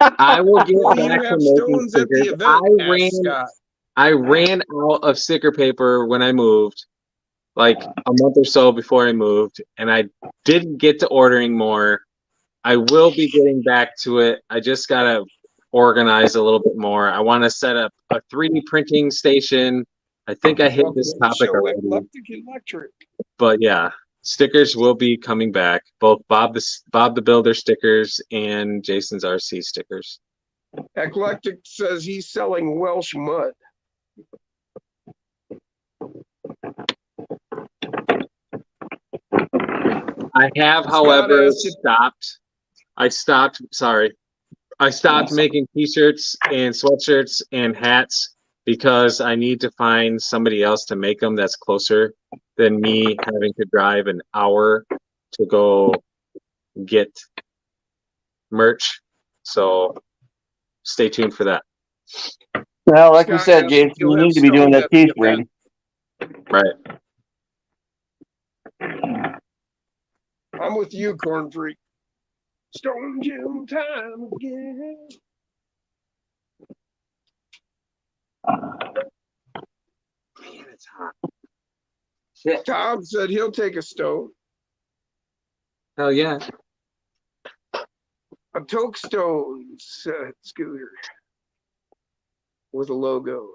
Speaker 1: I will get
Speaker 2: Will you
Speaker 1: back to
Speaker 2: have
Speaker 1: making
Speaker 2: stones at the
Speaker 1: stickers.
Speaker 2: event? Asked Scott.
Speaker 1: I ran out of sticker paper when I moved, like a month or so before I moved, and I didn't get to ordering more. I will be getting back to it. I just gotta organize a little bit more. I want to set up a 3D printing station. I think I hit this topic already,
Speaker 2: Electric.
Speaker 1: but yeah, stickers will be coming back. Both Bob the Builder stickers and Jason's RC stickers.
Speaker 2: Eclectic says he's selling Welsh mud.
Speaker 1: I have, however, stopped. I stopped making t-shirts and sweatshirts and hats because I need to find somebody else to make them that's closer than me having to drive an hour to go get merch. So stay tuned for that.
Speaker 3: Well, like you
Speaker 2: Scott
Speaker 3: said,
Speaker 2: asked
Speaker 3: Jason,
Speaker 2: if you'll
Speaker 3: you
Speaker 2: have
Speaker 3: need to be doing
Speaker 2: stones
Speaker 3: that
Speaker 2: at the
Speaker 3: teespring.
Speaker 2: event.
Speaker 1: Right.
Speaker 2: I'm with you, Corn Freak. Stone Jim time again.
Speaker 1: Shit.
Speaker 2: Tom said he'll take a stone.
Speaker 1: Hell yeah.
Speaker 2: A toke stone scooter with a logo.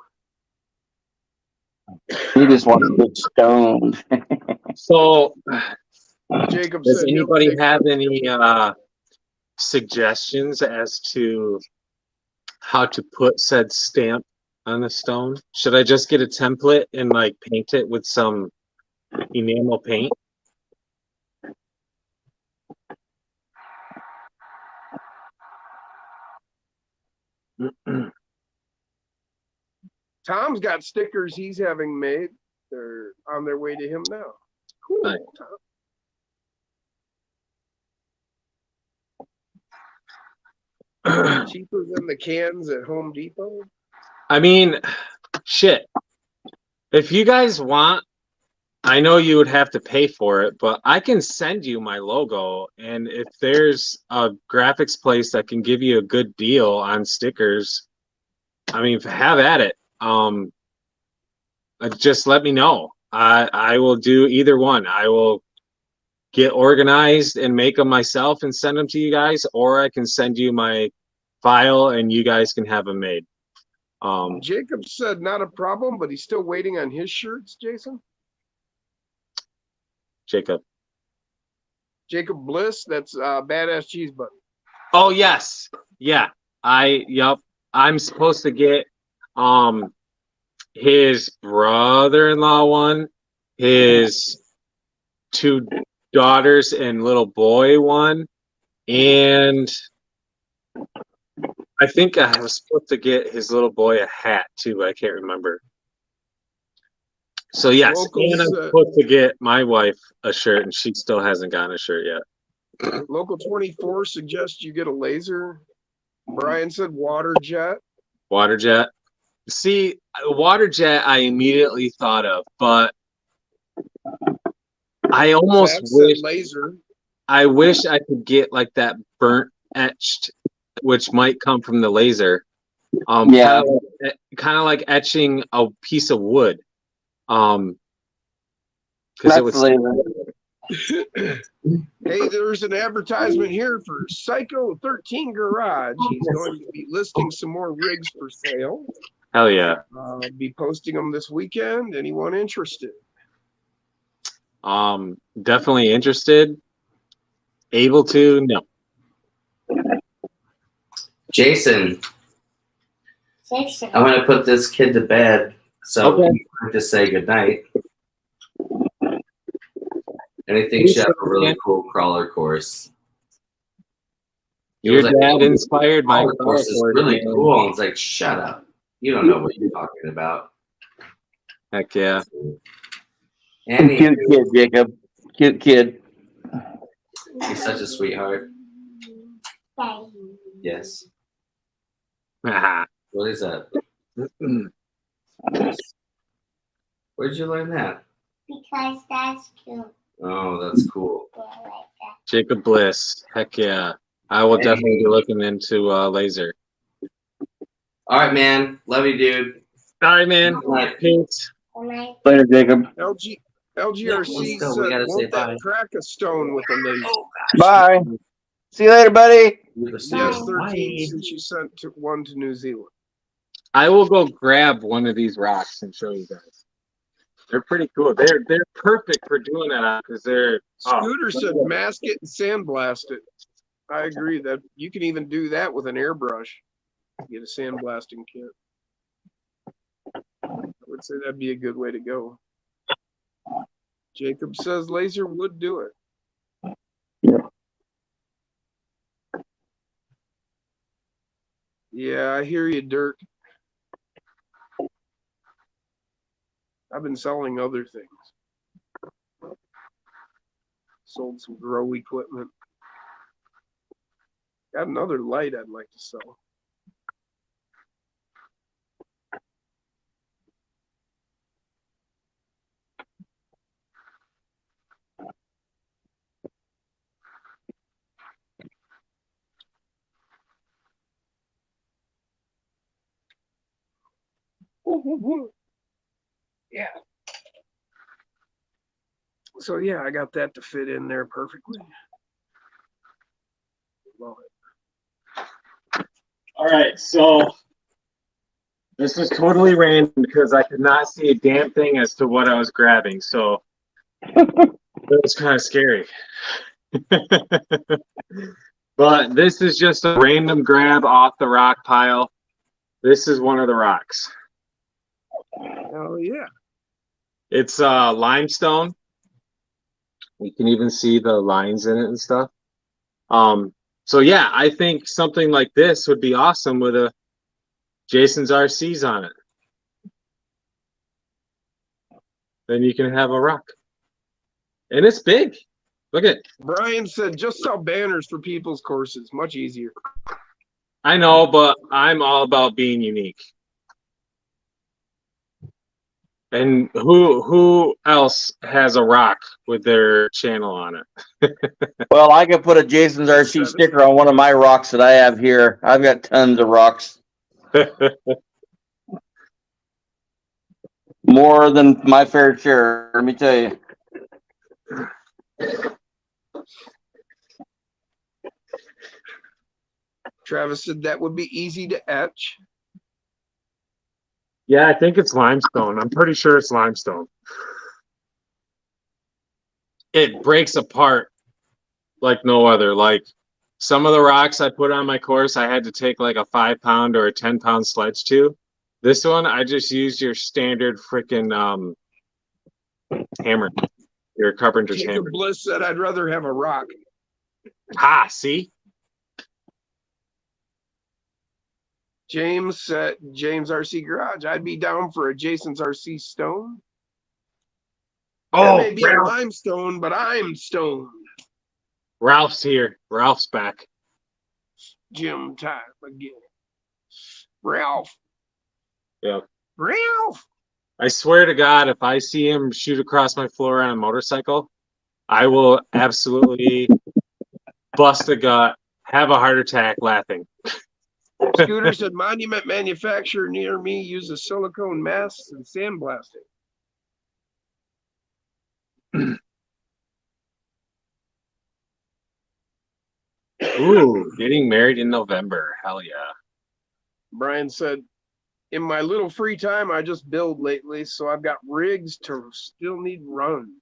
Speaker 3: He just wants to get stoned.
Speaker 1: So,
Speaker 2: Jacob
Speaker 1: does
Speaker 2: said he'll
Speaker 1: anybody
Speaker 2: take
Speaker 1: have any suggestions as to how to put said stamp on the stone? Should I just get a template and like paint it with some enamel paint?
Speaker 2: Tom's got stickers he's having made. They're on their way to him now. Cool.
Speaker 1: Nice.
Speaker 2: Tom. Cheaper than the cans at Home Depot.
Speaker 1: I mean, shit. If you guys want, I know you would have to pay for it, but I can send you my logo. And if there's a graphics place that can give you a good deal on stickers, I mean, have at it. Just let me know. I will do either one. I will get organized and make them myself and send them to you guys, or I can send you my file and you guys can have them made.
Speaker 2: Jacob said not a problem, but he's still waiting on his shirts, Jason.
Speaker 1: Jacob.
Speaker 2: Jacob Bliss, that's Badass Cheese Button.
Speaker 1: Oh yes. Yeah. Yep. I'm supposed to get his brother-in-law one, his two daughters and little boy one, and I think I was supposed to get his little boy a hat too. I can't remember. So yes,
Speaker 2: Locals,
Speaker 1: and I'm supposed to get my wife a shirt, and she still hasn't gotten a shirt yet.
Speaker 2: Local 24 suggests you get a laser. Brian said water jet.
Speaker 1: Water jet. See, water jet I immediately thought of, but I almost
Speaker 2: Zach said
Speaker 1: wish
Speaker 2: laser.
Speaker 1: I wish I could get like that burnt etched, which might come from the laser.
Speaker 3: Yeah.
Speaker 1: Kind of like etching a piece of wood. Because
Speaker 3: That's
Speaker 1: it was
Speaker 3: laser.
Speaker 2: Hey, there's an advertisement here for Psycho 13 Garage. He's going to be listing some more rigs for sale.
Speaker 1: hell yeah.
Speaker 2: Be posting them this weekend. Anyone interested?
Speaker 1: Definitely interested. Able to? No.
Speaker 4: Jason, I'm gonna put this kid to bed, so
Speaker 1: Okay.
Speaker 4: you have to say goodnight. And I think she have a really cool crawler course. He
Speaker 1: Your
Speaker 4: was like,
Speaker 1: dad inspired my
Speaker 4: crawler course is really cool. I was like, shut up. You don't know what you're talking about.
Speaker 1: Heck yeah.
Speaker 4: And
Speaker 3: Cute kid, Jacob. Cute kid.
Speaker 4: he's such a sweetheart. Yes. What is that? Where'd you learn that?
Speaker 6: Because that's cute.
Speaker 4: Oh, that's cool.
Speaker 1: Jacob Bliss. Heck yeah. I will definitely be looking into laser.
Speaker 4: All right, man. Love you, dude.
Speaker 1: All right, man.
Speaker 4: Good night.
Speaker 1: Peace.
Speaker 3: Later, Jacob.
Speaker 2: LGRC
Speaker 4: Let's go. We
Speaker 2: said,
Speaker 4: gotta say
Speaker 2: won't that
Speaker 4: bye.
Speaker 2: crack a stone with a laser?
Speaker 3: Bye. See you later, buddy.
Speaker 2: Yes,
Speaker 4: Bye.
Speaker 2: 13, since you sent one to New Zealand.
Speaker 1: I will go grab one of these rocks and show you guys. They're pretty cool. They're perfect for doing that because they're
Speaker 2: Scooter said mask it and sandblast it. I agree that you can even do that with an airbrush. Get a sandblasting kit. I would say that'd be a good way to go. Jacob says laser would do it. Yeah, I hear you, Dirk. I've been selling other things. Sold some grow equipment. Got another light I'd like to sell. Yeah. So yeah, I got that to fit in there perfectly. Love it.
Speaker 1: All right, so this was totally random because I could not see a damn thing as to what I was grabbing, so it was kind of scary. But this is just a random grab off the rock pile. This is one of the rocks.
Speaker 2: Oh yeah.
Speaker 1: It's limestone. You can even see the lines in it and stuff. So yeah, I think something like this would be awesome with a Jason's RCs on it. Then you can have a rock. And it's big. Look at.
Speaker 2: Brian said just sell banners for people's courses. Much easier.
Speaker 1: I know, but I'm all about being unique. And who else has a rock with their channel on it?
Speaker 3: Well, I could put a Jason's RC sticker on one of my rocks that I have here. I've got tons of rocks. More than my fair share, let me tell you.
Speaker 2: Travis said that would be easy to etch.
Speaker 1: Yeah, I think it's limestone. I'm pretty sure it's limestone. It breaks apart like no other. Like some of the rocks I put on my course, I had to take like a 5-pound or a 10-pound sledge to. This one, I just used your standard freaking hammer, your carpenter's
Speaker 2: Jacob
Speaker 1: hammer.
Speaker 2: Bliss said I'd rather have a rock.
Speaker 1: Ha, see?
Speaker 2: James said James RC Garage. I'd be down for a Jason's RC stone. That may be a limestone, but I'm stoned.
Speaker 1: Ralph's here. Ralph's back.
Speaker 2: Jim time again. Ralph.
Speaker 1: Yeah.
Speaker 2: Ralph.
Speaker 1: I swear to God, if I see him shoot across my floor on a motorcycle, I will absolutely bust a gut, have a heart attack laughing.
Speaker 2: Scooter said monument manufacturer near me uses silicone masks and sandblasting.
Speaker 1: Ooh, getting married in November. Hell yeah.
Speaker 2: Brian said, in my little free time, I just build lately, so I've got rigs to still need runs.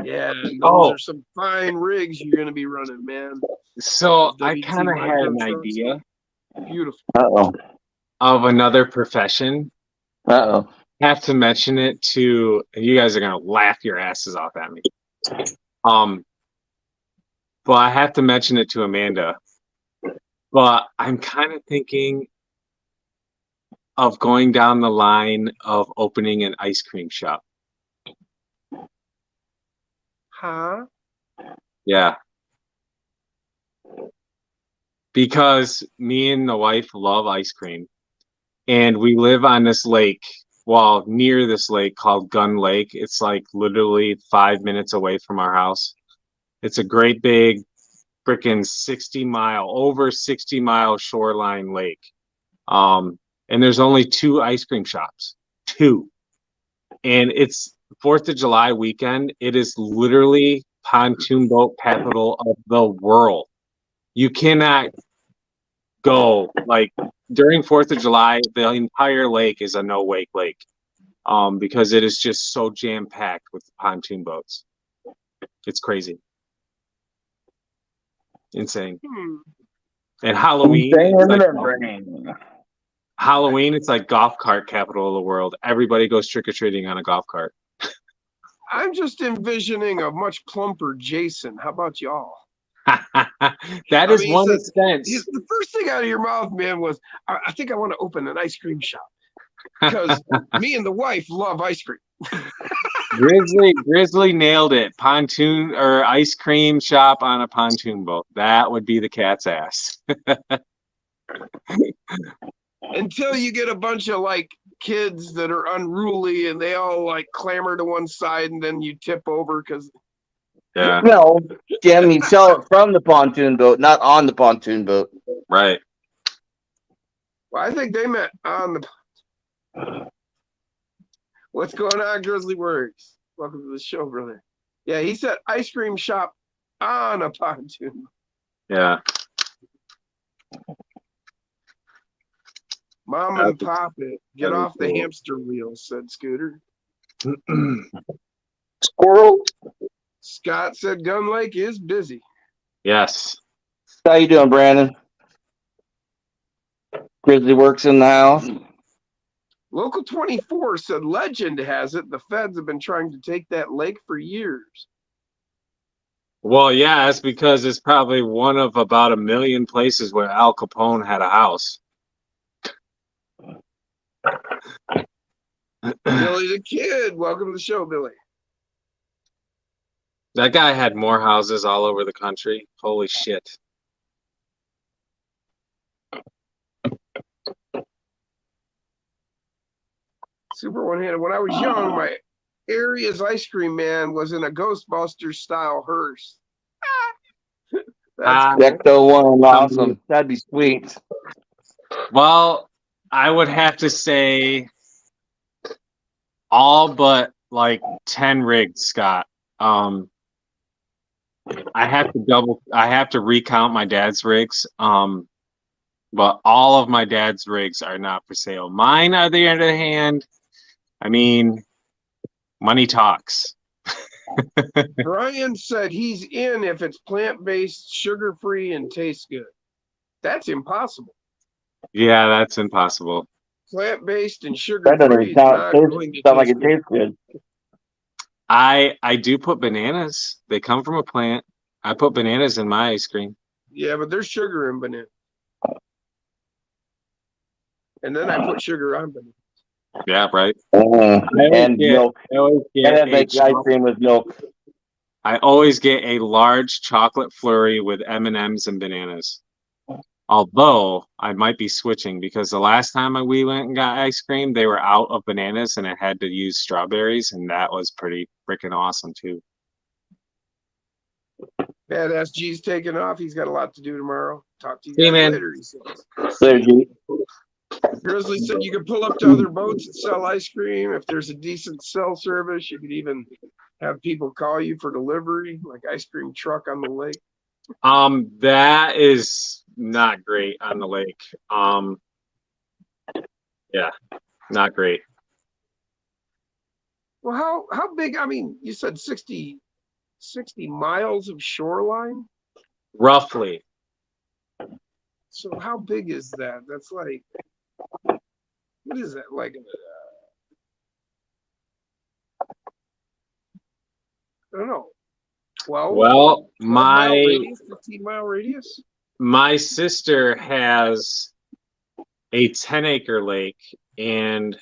Speaker 2: Yeah, and those are some fine rigs you're going to be running, man.
Speaker 1: So I kind of had an idea.
Speaker 2: Beautiful.
Speaker 1: Of another profession. Have to mention it to you guys are gonna laugh your asses off at me. But I have to mention it to Amanda. But I'm kind of thinking of going down the line of opening an ice cream shop.
Speaker 2: Huh?
Speaker 1: Yeah. Because me and the wife love ice cream. And we live on this lake, well, near this lake called Gun Lake. It's like literally 5 minutes away from our house. It's a great big freaking over 60 mile shoreline lake. And there's only 2 ice cream shops. 2. And it's 4th of July weekend. It is literally pontoon boat capital of the world. You cannot go like during 4th of July, the entire lake is a no-wake lake because it is just so jam-packed with pontoon boats. It's crazy. Insane. And Halloween, it's like golf cart capital of the world. Everybody goes trick-or-treating on a golf cart.
Speaker 2: I'm just envisioning a much plumper Jason. How about y'all?
Speaker 1: That is one expense.
Speaker 2: The first thing out of your mouth, man, was I think I want to open an ice cream shop because me and the wife love ice cream.
Speaker 1: Grizzly nailed it. Pontoon or ice cream shop on a pontoon boat. That would be the cat's ass.
Speaker 2: Until you get a bunch of like kids that are unruly and they all like clamor to one side and then you tip over because.
Speaker 1: Yeah.
Speaker 3: No, Jim, you sell it from the pontoon boat, not on the pontoon boat.
Speaker 1: Right.
Speaker 2: Well, I think they meant on the. What's going on, Grizzly Works? Welcome to the show, brother. Yeah, he said ice cream shop on a pontoon.
Speaker 1: Yeah.
Speaker 2: Mom and pop it. Get off the hamster wheel, said Scooter.
Speaker 3: Squirrel.
Speaker 2: Scott said Gun Lake is busy.
Speaker 1: Yes.
Speaker 3: How you doing, Brandon? Grizzly works in the house.
Speaker 2: Local 24 said legend has it the feds have been trying to take that lake for years.
Speaker 1: Well, yeah, it's because it's probably one of about 1 million places where Al Capone had a house.
Speaker 2: Billy the Kid, welcome to the show, Billy.
Speaker 1: That guy had more houses all over the country. Holy shit.
Speaker 2: Super one-handed. When I was young, my area's ice cream man was in a Ghostbusters style hearse. That's cool.
Speaker 3: Ecto one, awesome. That'd be sweet.
Speaker 1: Well, I would have to say all but like 10 rigs, Scott. I have to recount my dad's rigs. But all of my dad's rigs are not for sale. Mine, on the other hand, I mean, money talks.
Speaker 2: Brian said he's in if it's plant-based, sugar-free, and tastes good. That's impossible.
Speaker 1: Yeah, that's impossible.
Speaker 2: Plant-based and
Speaker 3: That doesn't
Speaker 2: sugar-free is not going to
Speaker 3: sound like
Speaker 2: taste
Speaker 3: it
Speaker 2: good.
Speaker 3: tastes good.
Speaker 1: I do put bananas. They come from a plant. I put bananas in my ice cream.
Speaker 2: Yeah, but there's sugar in banana. And then I put sugar on banana.
Speaker 1: Yeah, right.
Speaker 3: And milk.
Speaker 1: I always
Speaker 3: And
Speaker 1: get
Speaker 3: make ice cream with milk.
Speaker 1: I always get a large chocolate flurry with M&Ms and bananas. Although I might be switching because the last time we went and got ice cream, they were out of bananas and it had to use strawberries, and that was pretty freaking awesome too.
Speaker 2: Badass G's taking off. He's got a lot to do tomorrow. Talk to you
Speaker 1: See you,
Speaker 2: guys
Speaker 1: man.
Speaker 2: later, he says.
Speaker 3: There, G.
Speaker 2: Grizzly said you could pull up to other boats and sell ice cream. If there's a decent cell service, you could even have people call you for delivery, like ice cream truck on the lake.
Speaker 1: That is not great on the lake. Yeah, not great.
Speaker 2: Well, how big? I mean, you said 60 miles of shoreline.
Speaker 1: Roughly.
Speaker 2: So how big is that? That's like, what is that like? I don't know. 12.
Speaker 1: Well,
Speaker 2: 12-mile radius, 15-mile radius.
Speaker 1: My sister has a 10-acre lake, and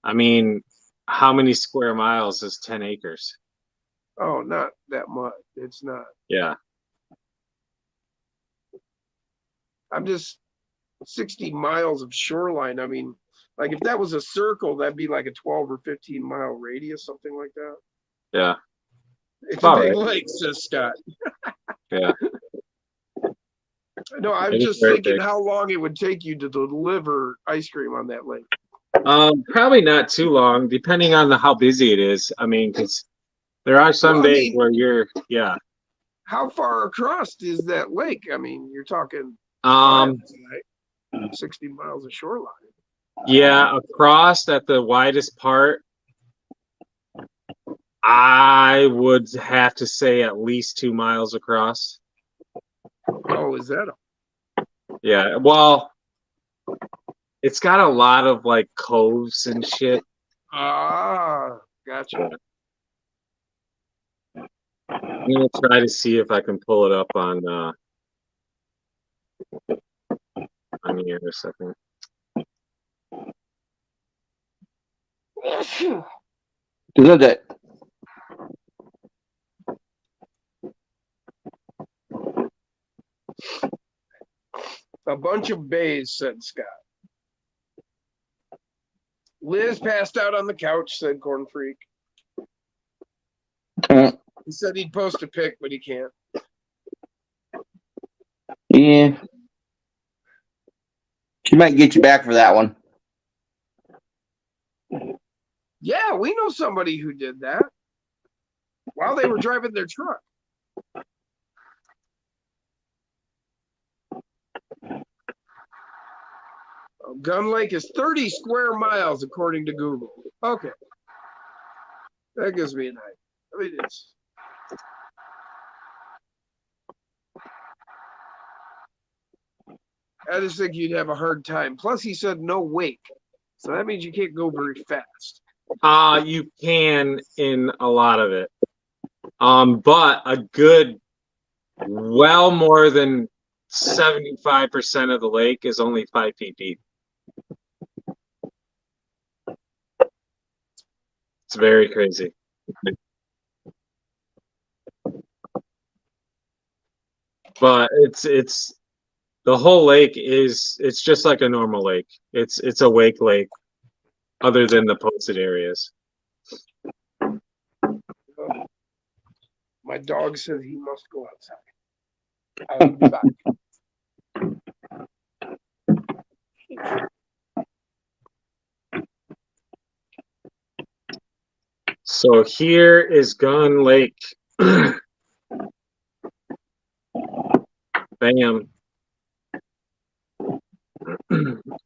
Speaker 1: I mean, how many square miles is 10 acres?
Speaker 2: Oh, not that much. It's not.
Speaker 1: Yeah.
Speaker 2: I'm just 60 miles of shoreline. I mean, like if that was a circle, that'd be like a 12 or 15-mile radius, something like that.
Speaker 1: Yeah.
Speaker 2: It's a big lake, says Scott.
Speaker 1: Yeah.
Speaker 2: No, I'm just thinking how long it would take you to deliver ice cream on that lake.
Speaker 1: Probably not too long, depending on how busy it is. I mean, because there are some days where yeah.
Speaker 2: How far across is that lake? I mean, you're talking 60 miles of shoreline.
Speaker 1: Yeah, across at the widest part, I would have to say at least 2 miles across.
Speaker 2: Oh, is that?
Speaker 1: Yeah, well, it's got a lot of like coves and shit.
Speaker 2: Ah, gotcha.
Speaker 1: I'm gonna try to see if I can pull it up on here a second.
Speaker 3: Good day.
Speaker 2: A bunch of bays, said Scott. Liz passed out on the couch, said Corn Freak. He said he'd post a pic, but he can't.
Speaker 3: Yeah. She might get you back for that one.
Speaker 2: Yeah, we know somebody who did that. while they were driving their truck. Gun Lake is 30 square miles according to Google. Okay. That gives me an idea. Let me just. I just think you'd have a hard time. Plus, he said no wake. So that means you can't go very fast.
Speaker 1: You can in a lot of it. But a good, well more than 75% of the lake is only 5 feet deep. It's very crazy. But it's the whole lake it's just like a normal lake. It's a wake lake, other than the posted areas.
Speaker 2: My dog says he must go outside. I will be back.
Speaker 1: So here is Gun Lake. Bam.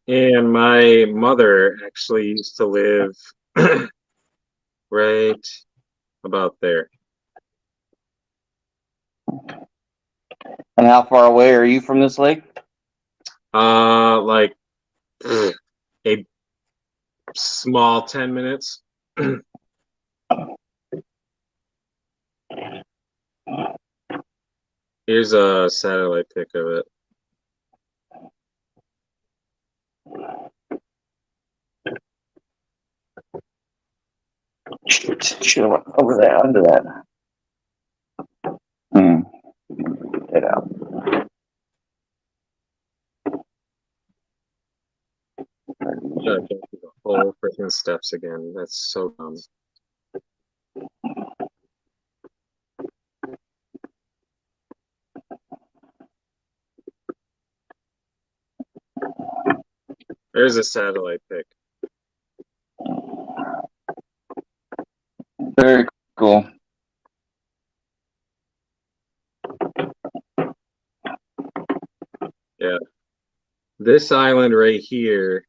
Speaker 1: And my mother actually used to live right about there.
Speaker 3: And how far away are you from this lake?
Speaker 1: Like a small 10 minutes. Here's a satellite pic of it.
Speaker 3: Should have went over there under that. Get out.
Speaker 1: Gotta go through the whole freaking steps again. That's so dumb. There's a satellite pic.
Speaker 3: Very cool.
Speaker 1: Yeah. This island right here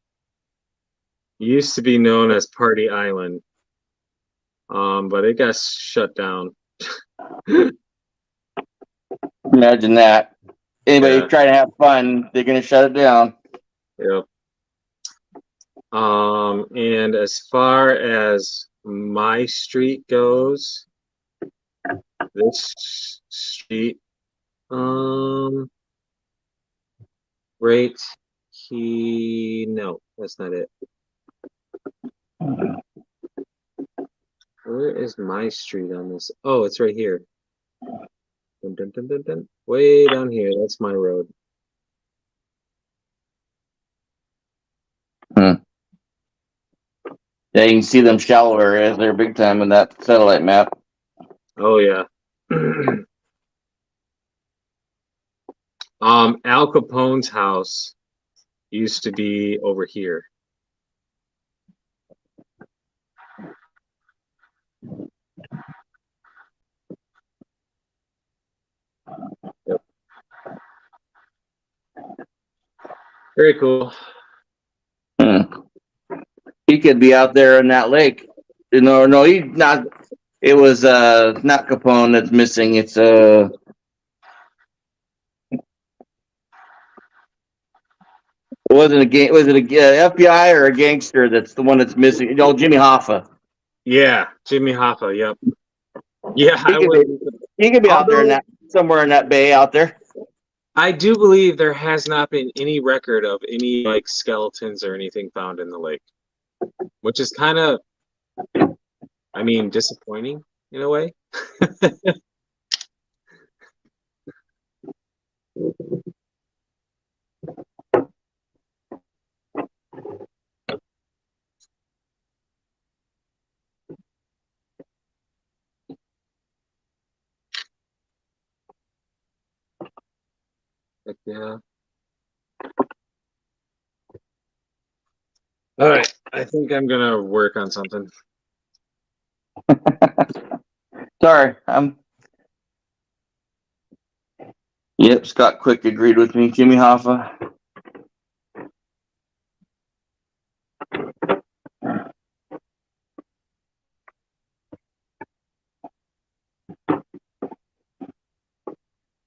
Speaker 1: used to be known as Party Island. But it got shut down.
Speaker 3: Imagine that. Anybody
Speaker 1: Yeah.
Speaker 3: trying to have fun, they're gonna shut it down.
Speaker 1: Yep. And as far as my street goes, this street, right no, that's not it. Where is my street on this? Oh, it's right here. Dun, dun, dun, dun, dun. Way down here, that's my road.
Speaker 3: Yeah, you can see them shallow areas. They're big time in that satellite map.
Speaker 1: Oh yeah. Al Capone's house used to be over here. Yep. Very cool.
Speaker 3: He could be out there in that lake. No, he's not. It was not Capone that's missing. It's was it a FBI or a gangster that's the one that's missing? You know, Jimmy Hoffa.
Speaker 1: Yeah, Jimmy Hoffa. Yep. Yeah,
Speaker 3: He could be out there in that somewhere in that bay out there.
Speaker 1: I do believe there has not been any record of any like skeletons or anything found in the lake, which is kind of, I mean, disappointing in a way. But yeah. All right, I think I'm gonna work on something.
Speaker 3: So Sorry, Yep, Scott Quick agreed with me. Jimmy Hoffa.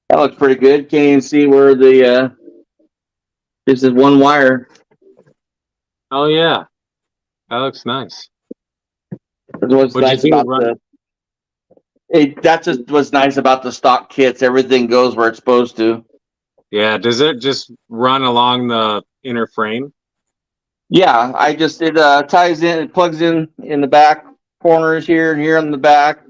Speaker 3: That looks pretty good. Can't even see where the this is one wire.
Speaker 1: Oh yeah, that looks nice.
Speaker 3: That's what's
Speaker 1: What'd you
Speaker 3: nice
Speaker 1: do,
Speaker 3: about
Speaker 1: run-
Speaker 3: that's just what's nice about the stock kits. Everything goes where it's supposed to.
Speaker 1: Yeah, does it just run along the inner frame?
Speaker 3: Yeah, it ties in, it plugs in the back corners here and here on the back.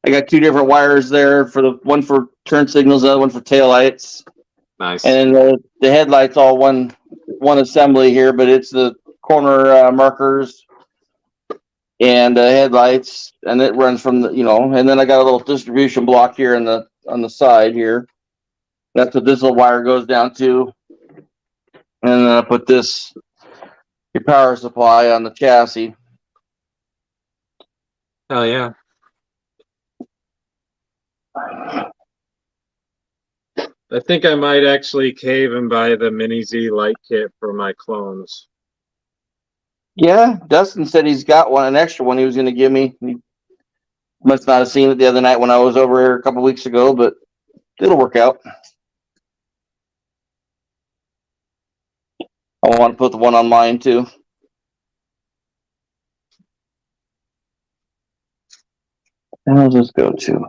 Speaker 3: I got two different wires there for the one for turn signals, the other one for tail lights.
Speaker 1: Nice.
Speaker 3: And then the headlights all one assembly here, but it's the corner markers and headlights, and it runs from the and then I got a little distribution block here on the side here. That's what this little wire goes down to. And then I put your power supply on the chassis.
Speaker 1: Hell yeah. I think I might actually cave and buy the Mini Z light kit for my clones.
Speaker 3: Yeah, Dustin said he's got an extra one he was going to give me. He must not have seen it the other night when I was over here a couple weeks ago, but it'll work out. I want to put the one on mine too. How does this go to?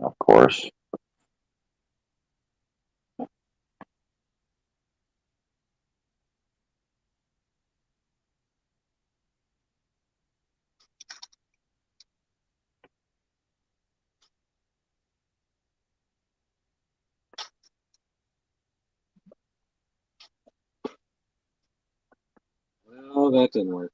Speaker 3: Of course.
Speaker 1: Well, that didn't work.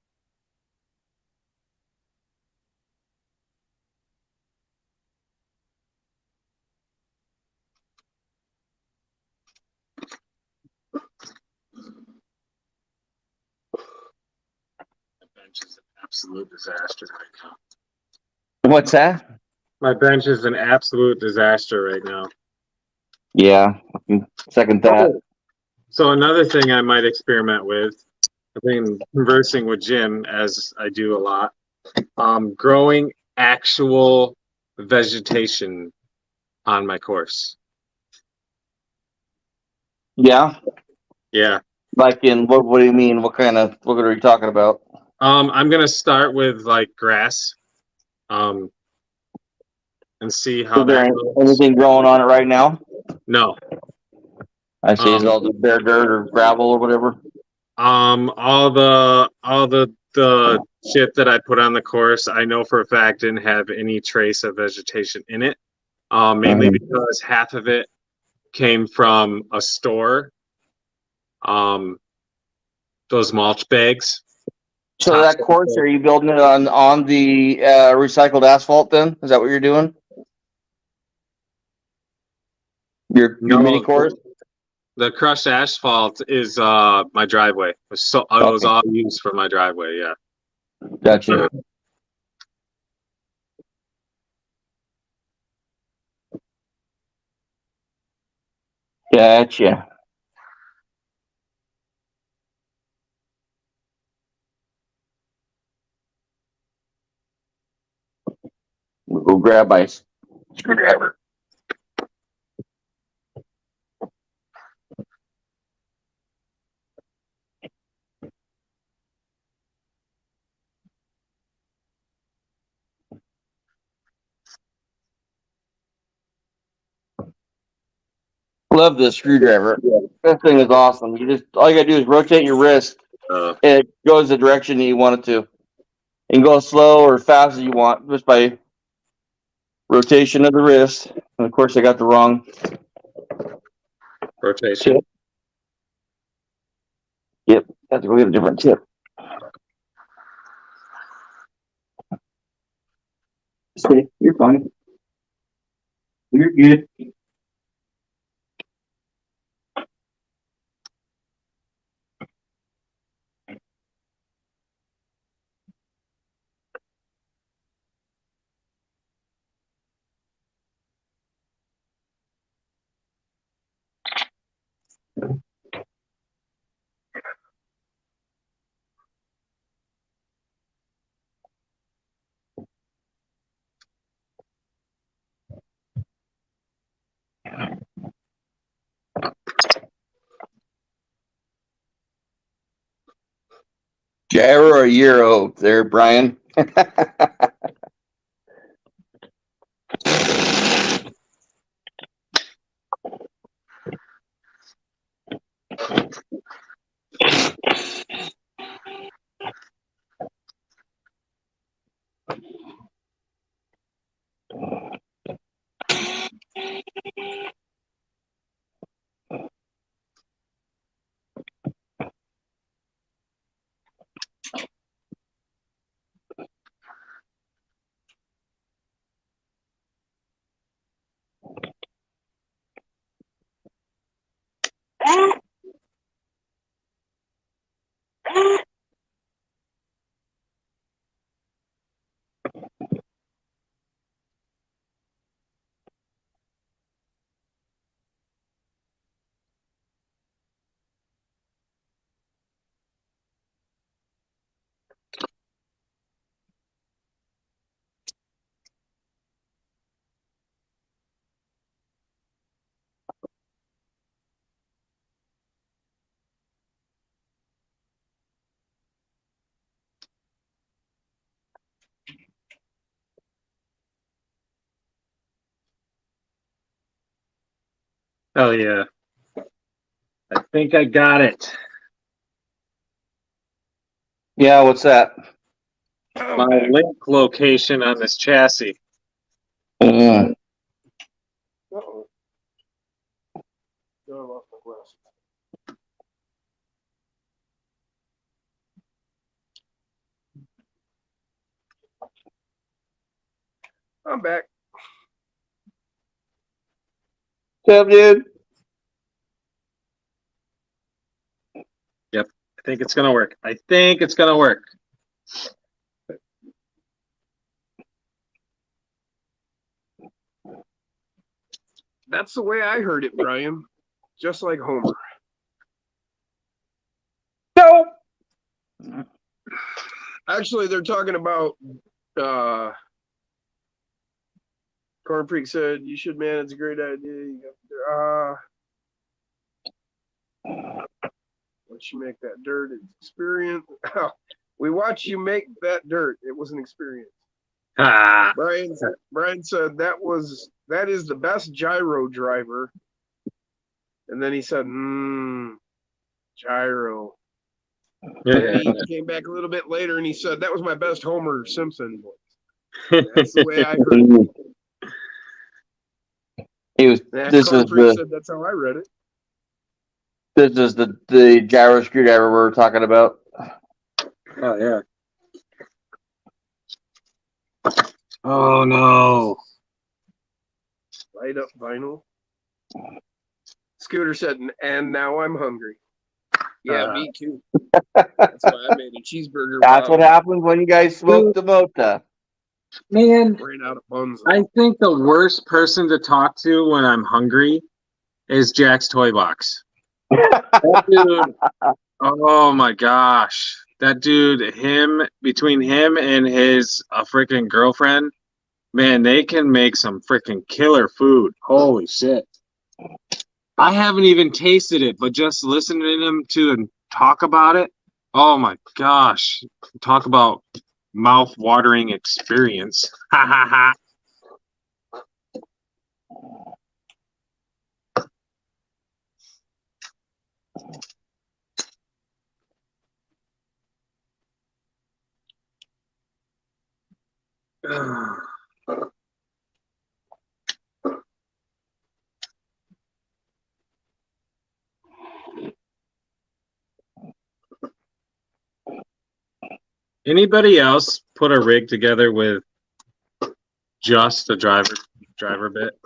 Speaker 1: My bench is an absolute disaster right now.
Speaker 3: What's that?
Speaker 1: My bench is an absolute disaster right now.
Speaker 3: Yeah, I can second that.
Speaker 1: So another thing I might experiment with, I've been conversing with Jim, as I do a lot, growing actual vegetation on my course.
Speaker 3: Yeah,
Speaker 1: Yeah.
Speaker 3: like in what do you mean? What are you talking about?
Speaker 1: I'm gonna start with like grass, and see how
Speaker 3: Is there
Speaker 1: that goes.
Speaker 3: anything growing on it right now?
Speaker 1: No.
Speaker 3: I see. It's all just bare dirt or gravel or whatever.
Speaker 1: All the shit that I put on the course, I know for a fact didn't have any trace of vegetation in it. Mainly because half of it came from a store. Those mulch bags.
Speaker 3: So that course, are you building it on the recycled asphalt? Then is that what you're doing? Your mini course.
Speaker 1: The crushed asphalt is my driveway. It was all used for my driveway. Yeah.
Speaker 3: Gotcha. Gotcha. We'll go grab my screwdriver. Love this screwdriver. This thing is awesome. All you gotta do is rotate your wrist, and it goes the direction you want it to. You can go slow or fast as you want just by rotation of the wrist. And of course, I got the wrong
Speaker 1: rotation.
Speaker 3: Tip. Yep, have to go get a different tip. See, you're fine. You're good. Gyro or Euro there, Brian?
Speaker 1: Oh yeah. I think I got it.
Speaker 3: Yeah, what's that?
Speaker 1: My link location on this chassis.
Speaker 3: Mm.
Speaker 2: Uh-oh. Got off my glasses. I'm back.
Speaker 3: What's up, dude?
Speaker 1: Yep. I think it's gonna work. I think it's gonna work.
Speaker 2: That's the way I heard it, Brian. Just like Homer.
Speaker 3: No.
Speaker 2: Actually, they're talking about Corn Freak said, you should, man, it's a great idea. You got once you make that dirt, it's experience. We watched you make that dirt. It was an experience.
Speaker 1: Ah.
Speaker 2: Brian said that is the best gyro driver. And then he said, gyro.
Speaker 1: Yeah.
Speaker 2: He came back a little bit later and he said, that was my best Homer Simpson voice. That's the way I heard it.
Speaker 3: He was. This
Speaker 2: Corn
Speaker 3: is
Speaker 2: Freak
Speaker 3: the.
Speaker 2: said that's how I read it.
Speaker 3: This is the gyro screwdriver we're talking about.
Speaker 1: Oh yeah. Oh no.
Speaker 2: Light up vinyl. Scooter said, and now I'm hungry. Yeah, me too. That's why I made a cheeseburger.
Speaker 3: That's what happens when you guys smoke the mota.
Speaker 1: Man,
Speaker 2: Ran out of buns.
Speaker 1: I think the worst person to talk to when I'm hungry is Jack's Toy Box. That dude, oh my gosh. That dude, between him and his freaking girlfriend, man, they can make some freaking killer food. Holy shit. I haven't even tasted it, but just listening to them to talk about it, oh my gosh. Talk about mouth-watering experience. Ha ha ha. Anybody else put a rig together with just a driver bit.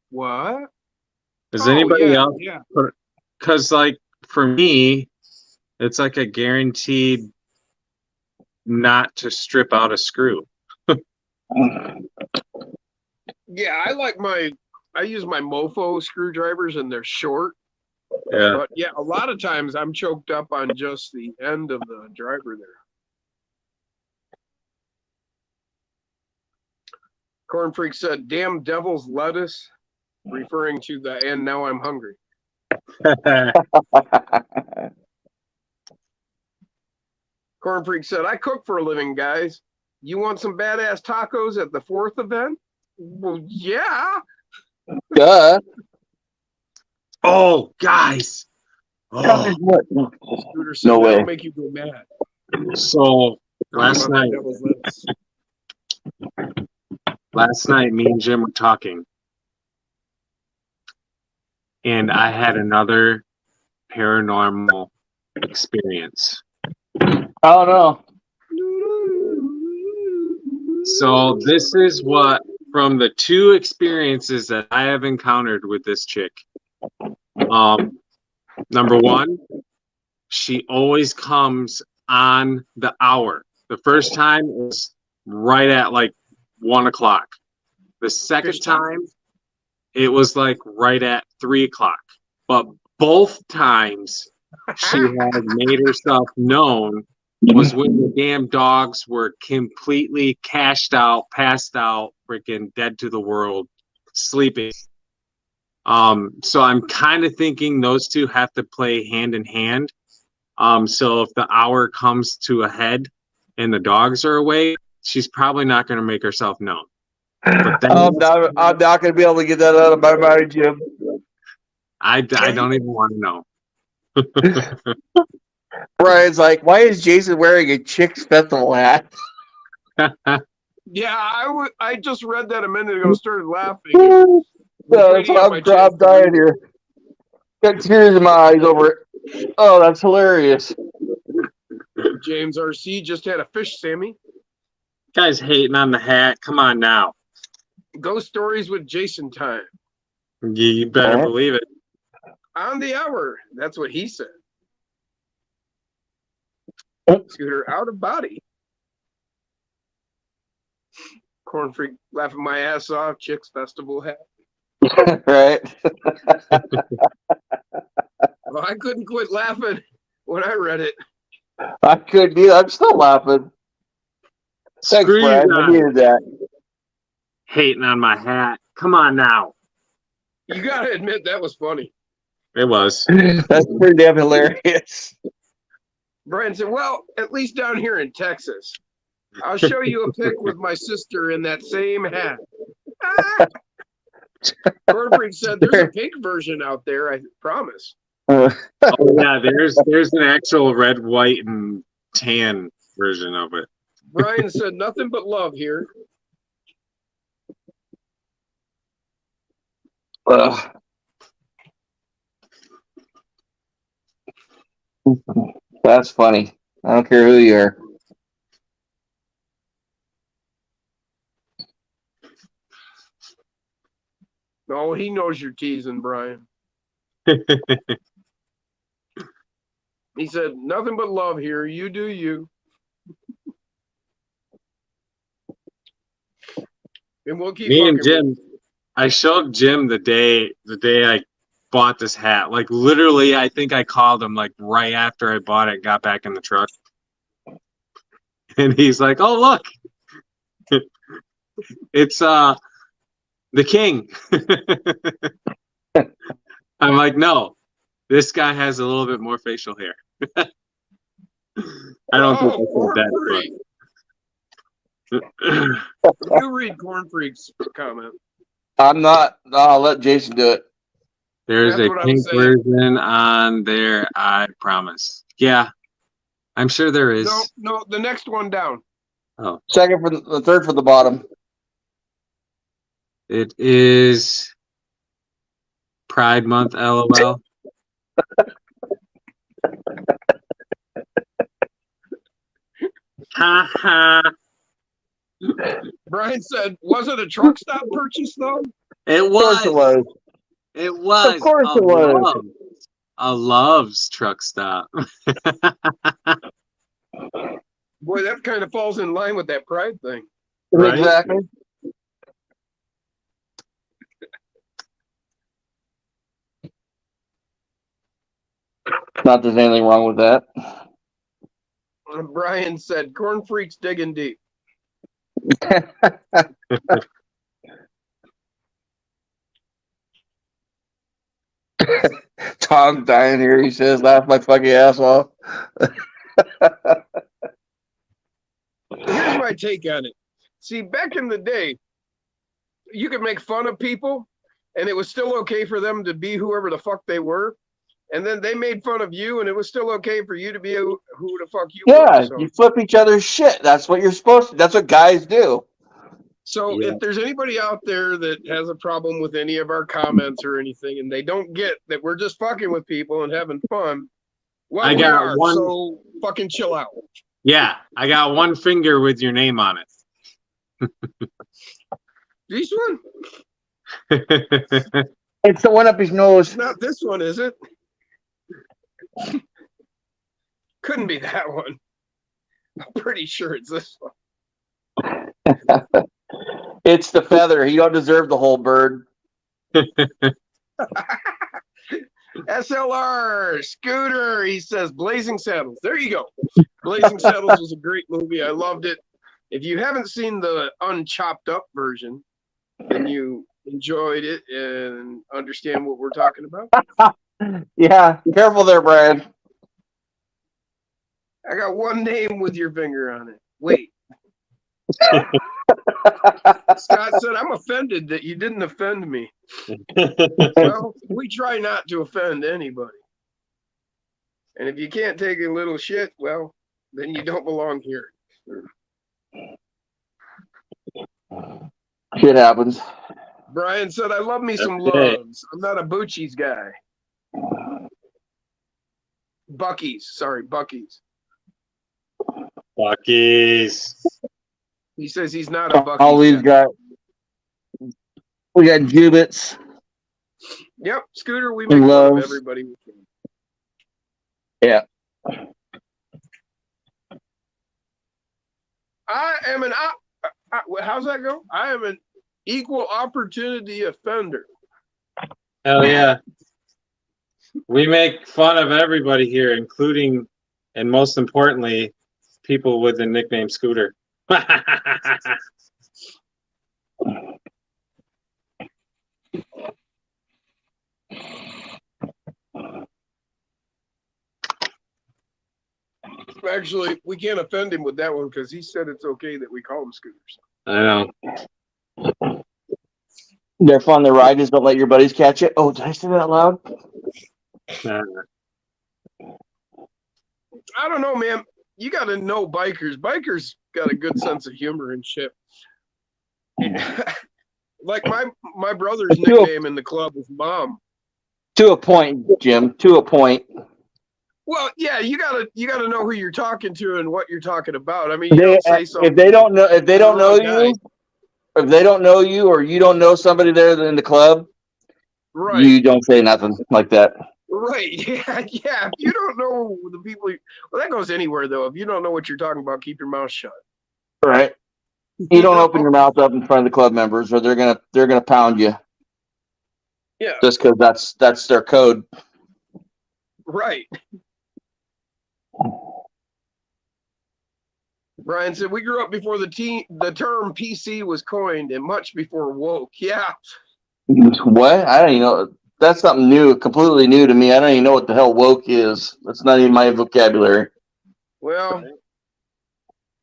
Speaker 2: What?
Speaker 1: Does
Speaker 2: Oh,
Speaker 1: anybody
Speaker 2: yeah,
Speaker 1: else?
Speaker 2: yeah.
Speaker 1: Because like for me, it's like a guaranteed not to strip out a screw.
Speaker 2: Yeah, I use my Mofo screwdrivers and they're short.
Speaker 1: Yeah.
Speaker 2: But yeah, a lot of times I'm choked up on just the end of the driver there. Corn Freak said, "Damn devil's lettuce," referring to the "and now I'm hungry." Corn Freak said, "I cook for a living, guys. You want some badass tacos at the 4th event?" Well, yeah.
Speaker 3: Duh.
Speaker 1: Oh, guys. Oh,
Speaker 2: Scooter said,
Speaker 3: No way.
Speaker 2: "That'll make you go mad."
Speaker 1: so last
Speaker 2: Talking about
Speaker 1: night,
Speaker 2: that devil's lettuce.
Speaker 1: me and Jim were talking, and I had another paranormal experience.
Speaker 3: Oh no.
Speaker 1: So this is what, from the two experiences that I have encountered with this chick. Number one, she always comes on the hour. The first time was right at like 1 o'clock. The second time, it was like right at 3 o'clock. But both times she had made herself known was when the damn dogs were completely cashed out, passed out, freaking dead to the world, sleeping. So I'm kind of thinking those two have to play hand in hand. So if the hour comes to a head and the dogs are away, she's probably not going to make herself known. But then
Speaker 3: I'm not going to be able to get that out of my mind, Jim.
Speaker 1: I don't even want to know.
Speaker 3: Brian's like, why is Jason wearing a chick's festival hat?
Speaker 2: Yeah, I just read that a minute ago, started laughing.
Speaker 3: No, that's why I'm dying here. Got tears in my eyes over it. Oh, that's hilarious.
Speaker 2: James RC just had a fish, Sammy.
Speaker 1: Guys hating on the hat. Come on now.
Speaker 2: Ghost stories with Jason time.
Speaker 1: You better believe it.
Speaker 2: On the hour. That's what he said. Scooter out of body. Corn Freak laughing my ass off. Chicks festival hat.
Speaker 3: Right.
Speaker 2: Well, I couldn't quit laughing when I read it.
Speaker 3: I couldn't either. I'm still laughing. Thanks,
Speaker 1: Screw you
Speaker 3: Brian. I
Speaker 1: guys.
Speaker 3: needed that.
Speaker 1: Hating on my hat. Come on now.
Speaker 2: You gotta admit that was funny.
Speaker 1: It was.
Speaker 3: That's pretty damn hilarious.
Speaker 2: Brian said, "Well, at least down here in Texas, I'll show you a pic with my sister in that same hat." Corn Freak said, "There's a pink version out there, I promise."
Speaker 1: Oh yeah, there's an actual red, white, and tan version of it.
Speaker 2: Brian said, "Nothing but love here."
Speaker 3: That's funny. I don't care who you are.
Speaker 2: No, he knows you're teasing, Brian. He said, "Nothing but love here. You do you." And we'll keep
Speaker 1: Me and
Speaker 2: fucking
Speaker 1: Jim, I showed Jim the day I bought this hat. Like literally, I think I called him like right after I bought it, got back in the truck. And he's like, "Oh, look. It's the king." I'm like, "No. This guy has a little bit more facial hair." I don't think I
Speaker 2: Corn
Speaker 1: said
Speaker 2: Freak.
Speaker 1: that,
Speaker 2: You read Corn Freak's comment.
Speaker 3: I'm not. No, I'll let Jason do it.
Speaker 1: there's
Speaker 2: That's
Speaker 1: a
Speaker 2: what I'm
Speaker 1: pink
Speaker 2: saying.
Speaker 1: version on there, I promise. Yeah, I'm sure there is.
Speaker 2: No, the next one down.
Speaker 1: Oh,
Speaker 3: Second for the third for the bottom.
Speaker 1: it is Pride Month, LOL. Ha ha.
Speaker 2: Brian said, was it a truck stop purchase though?
Speaker 1: It
Speaker 3: Of course it
Speaker 1: was.
Speaker 3: was.
Speaker 1: It was.
Speaker 3: Of course
Speaker 1: a
Speaker 3: it was.
Speaker 1: Love's. A Love's truck stop.
Speaker 2: Boy, that kind of falls in line with that pride thing.
Speaker 1: Right?
Speaker 3: Exactly. Not there's anything wrong with that.
Speaker 2: And Brian said, corn freaks digging deep.
Speaker 3: Tom dying here, he says, laugh my fucking ass off.
Speaker 2: Here's my take on it. See, back in the day, you could make fun of people and it was still okay for them to be whoever the fuck they were. And then they made fun of you and it was still okay for you to be who the fuck you
Speaker 3: Yeah,
Speaker 2: were. So,
Speaker 3: you flip each other's shit. That's what you're supposed to. That's what guys do.
Speaker 2: so
Speaker 1: Yeah.
Speaker 2: if there's anybody out there that has a problem with any of our comments or anything and they don't get that we're just fucking with people and having fun, well,
Speaker 1: I
Speaker 2: we
Speaker 1: got
Speaker 2: are.
Speaker 1: one-
Speaker 2: So fucking chill out.
Speaker 1: Yeah, I got one finger with your name on
Speaker 2: This one?
Speaker 1: it.
Speaker 3: It's the one up his nose.
Speaker 2: It's not this one, is it? Couldn't be that one. I'm pretty sure it's this one.
Speaker 3: It's the feather. You don't deserve the whole bird.
Speaker 2: SLR Scooter, he says Blazing Saddles. There you go. Blazing Saddles was a great movie. I loved it. If you haven't seen the unchopped up version, then you enjoyed it and understand what we're talking about.
Speaker 3: Yeah, careful there, Brian.
Speaker 2: I got one name with your finger on it. Wait. Scott said, I'm offended that you didn't offend me. Well, we try not to offend anybody. And if you can't take a little shit, well, then you don't belong here.
Speaker 3: Shit happens.
Speaker 2: Brian said, I love me some
Speaker 1: Okay.
Speaker 2: loves. I'm not a Bucci's guy. Bucky's. Sorry, Bucky's.
Speaker 1: Bucky's.
Speaker 2: He says he's not a Bucky's
Speaker 3: All we've
Speaker 2: guy.
Speaker 3: got, we got Jubits.
Speaker 2: Yep, Scooter, we make fun of
Speaker 3: Loves.
Speaker 2: everybody we can.
Speaker 3: Yeah.
Speaker 2: I am an how's that go? I am an equal opportunity offender.
Speaker 1: Hell yeah. We make fun of everybody here, including, and most importantly, people with the nickname Scooter.
Speaker 2: Actually, we can't offend him with that one because he said it's okay that we call him Scooters.
Speaker 1: I know.
Speaker 3: They're fun to ride. Just don't let your buddies catch it. Oh, did I say that out loud?
Speaker 2: I don't know, man. You got to know bikers. Bikers got a good sense of humor and shit. Like my brother's nickname in the club was Mom.
Speaker 3: To a point, Jim. To a point.
Speaker 2: Well, yeah, you gotta know who you're talking to and what you're talking about. I mean, you don't say something.
Speaker 3: If they don't know, if they don't know
Speaker 2: Guy.
Speaker 3: you, if they don't know you, or you don't know somebody there in the club,
Speaker 2: Right,
Speaker 3: you don't say nothing like that.
Speaker 2: right, yeah. If you don't know the people, well, that goes anywhere though. If you don't know what you're talking about, keep your mouth shut.
Speaker 3: Right. You don't open your mouth up in front of the club members, or they're gonna pound you.
Speaker 2: Yeah.
Speaker 3: Just because that's their code.
Speaker 2: Right. Brian said we grew up before the term PC was coined and much before woke. Yeah.
Speaker 3: What? I don't even know. That's something new, completely new to me. I don't even know what the hell woke is. That's not even my vocabulary.
Speaker 2: Well,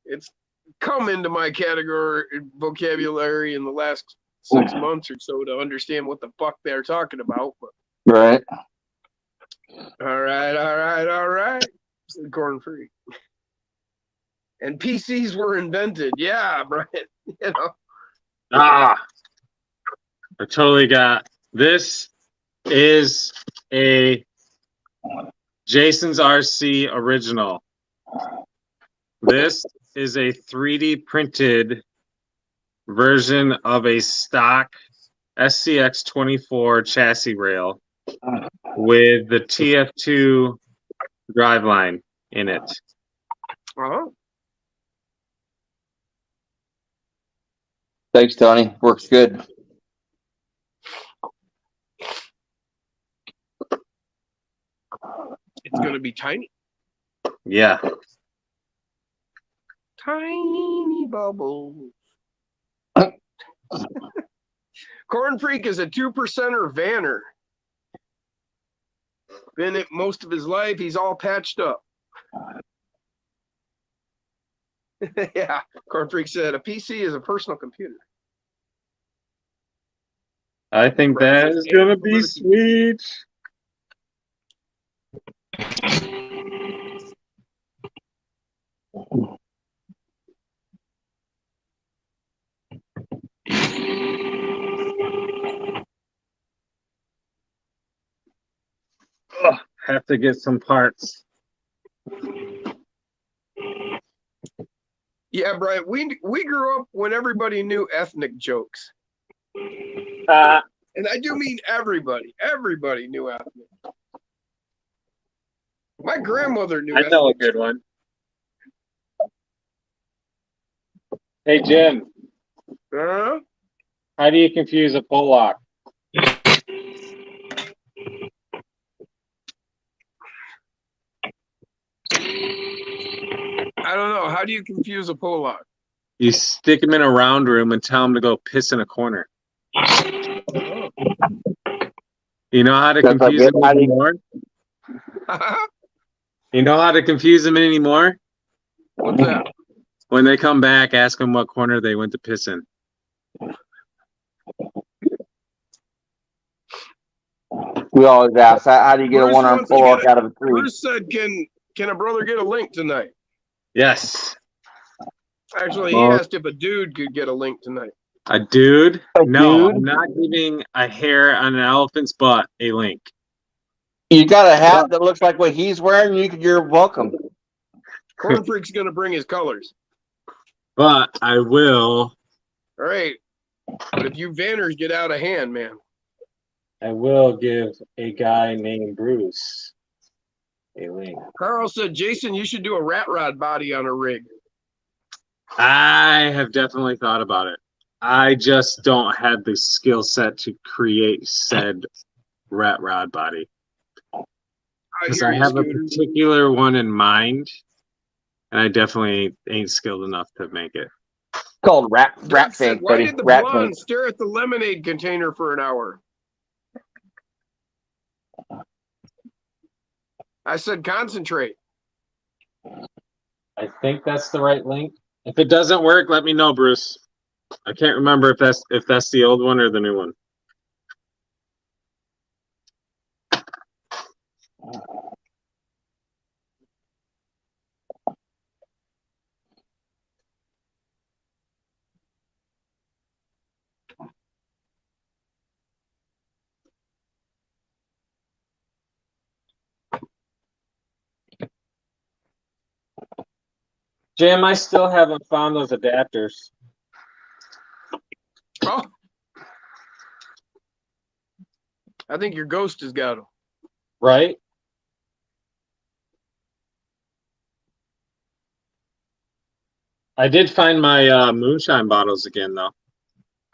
Speaker 2: it's come into my category vocabulary in the last 6 months or so to understand what the fuck they're talking about. But,
Speaker 3: Right.
Speaker 2: all right. Said corn free. And PCs were invented. Yeah, Brian. You know.
Speaker 1: I totally got this. Is a Jason's RC original. This is a 3D printed version of a stock SCX 24 chassis rail with the TF2 driveline in it.
Speaker 2: Oh,
Speaker 3: Thanks, Tony. Works good.
Speaker 2: it's going to be tiny.
Speaker 1: Yeah.
Speaker 2: Tiny bubbles. Corn Freak is a 2%er vanner. Been it most of his life. He's all patched up. Yeah, Corn Freak said a PC is a personal computer.
Speaker 1: I think that is gonna be sweet. Ugh, have to get some parts.
Speaker 2: Yeah, Brian, we grew up when everybody knew ethnic jokes. And I do mean everybody. Everybody knew ethnic. My grandmother knew
Speaker 1: I know a
Speaker 2: ethnic
Speaker 1: good one. Hey Jim,
Speaker 2: Huh?
Speaker 1: how do you confuse a pull lock?
Speaker 2: I don't know. How do you confuse a Pollock?
Speaker 1: You stick them in a round room and tell them to go piss in a corner. You know how to
Speaker 3: That's
Speaker 1: confuse
Speaker 3: like
Speaker 1: them
Speaker 3: it.
Speaker 1: anymore? You know how to confuse them anymore?
Speaker 2: What's that?
Speaker 1: When they come back, ask them what corner they went to piss in.
Speaker 3: We always ask, how do you get a
Speaker 2: Bruce
Speaker 3: one-arm
Speaker 2: wants to
Speaker 3: pull
Speaker 2: get
Speaker 3: out of a tree?
Speaker 2: Bruce said, "Can a brother get a link tonight?"
Speaker 1: Yes.
Speaker 2: Actually, he
Speaker 1: Well,
Speaker 2: asked if a dude could get a link tonight.
Speaker 1: a dude?
Speaker 3: A
Speaker 1: No,
Speaker 3: dude?
Speaker 1: I'm not giving a hair on an elephant's butt a link.
Speaker 3: You got a hat that looks like what he's wearing, you're welcome.
Speaker 2: Corn Freak's gonna bring his colors.
Speaker 1: But I will.
Speaker 2: All right. But if you Vanners get out of hand, man.
Speaker 1: I will give a guy named Bruce a link.
Speaker 2: Carl said, Jason, you should do a rat rod body on a rig.
Speaker 1: I have definitely thought about it. I just don't have the skill set to create said rat rod body. Because I have a particular one in mind, and I definitely ain't skilled enough to make it.
Speaker 3: Called rat
Speaker 2: Said,
Speaker 3: fink,
Speaker 2: why
Speaker 3: buddy.
Speaker 2: did the
Speaker 3: Rat
Speaker 2: blonde
Speaker 3: fink.
Speaker 2: stare at the lemonade container for an hour? I said, concentrate.
Speaker 1: I think that's the right link. If it doesn't work, let me know, Bruce. I can't remember if that's the old one or the new one. Jim, I still haven't found those adapters.
Speaker 2: Oh. I think your ghost has got them.
Speaker 1: Right? I did find my moonshine bottles again, though.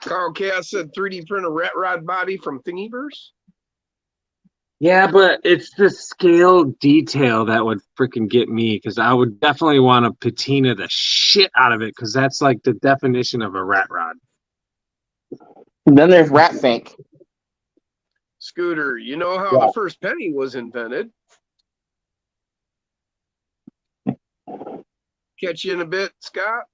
Speaker 2: Carl Chaos said 3D print a rat rod body from Thingiverse.
Speaker 1: Yeah, but it's the scale detail that would freaking get me, because I would definitely want to patina the shit out of it, because that's like the definition of a rat rod.
Speaker 3: And then there's rat fink.
Speaker 2: Scooter, you know how the first penny was invented? Catch you in a bit, Scott.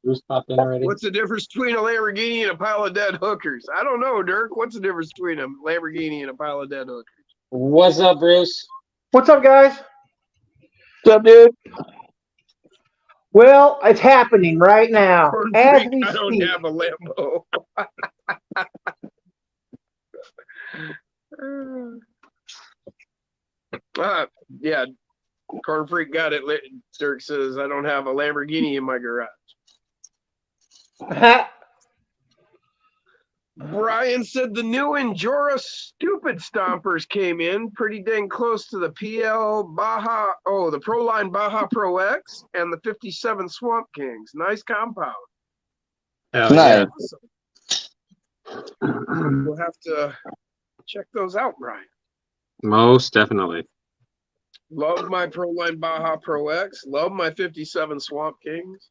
Speaker 1: Bruce popped in already.
Speaker 2: What's the difference between a Lamborghini and a pile of dead hookers? I don't know, Dirk. What's the difference between a Lamborghini and a pile of dead hookers?
Speaker 1: What's up, Bruce?
Speaker 7: What's up, guys?
Speaker 3: What's up, dude?
Speaker 7: Well, it's happening right now.
Speaker 2: Corn
Speaker 7: As
Speaker 2: Freak,
Speaker 7: we
Speaker 2: I don't
Speaker 7: speak.
Speaker 2: have a Lambo. Yeah, Corn Freak got it. Dirk says, I don't have a Lamborghini in my garage. Brian said the new Enjora Stupid Stompers came in pretty dang close to the PL Baja, the Proline Baja Pro X and the 57 Swamp Kings. Nice compound.
Speaker 1: Hell yeah.
Speaker 2: We'll have to check those out, Brian.
Speaker 1: Most definitely.
Speaker 2: Love my Proline Baja Pro X. Love my 57 Swamp Kings.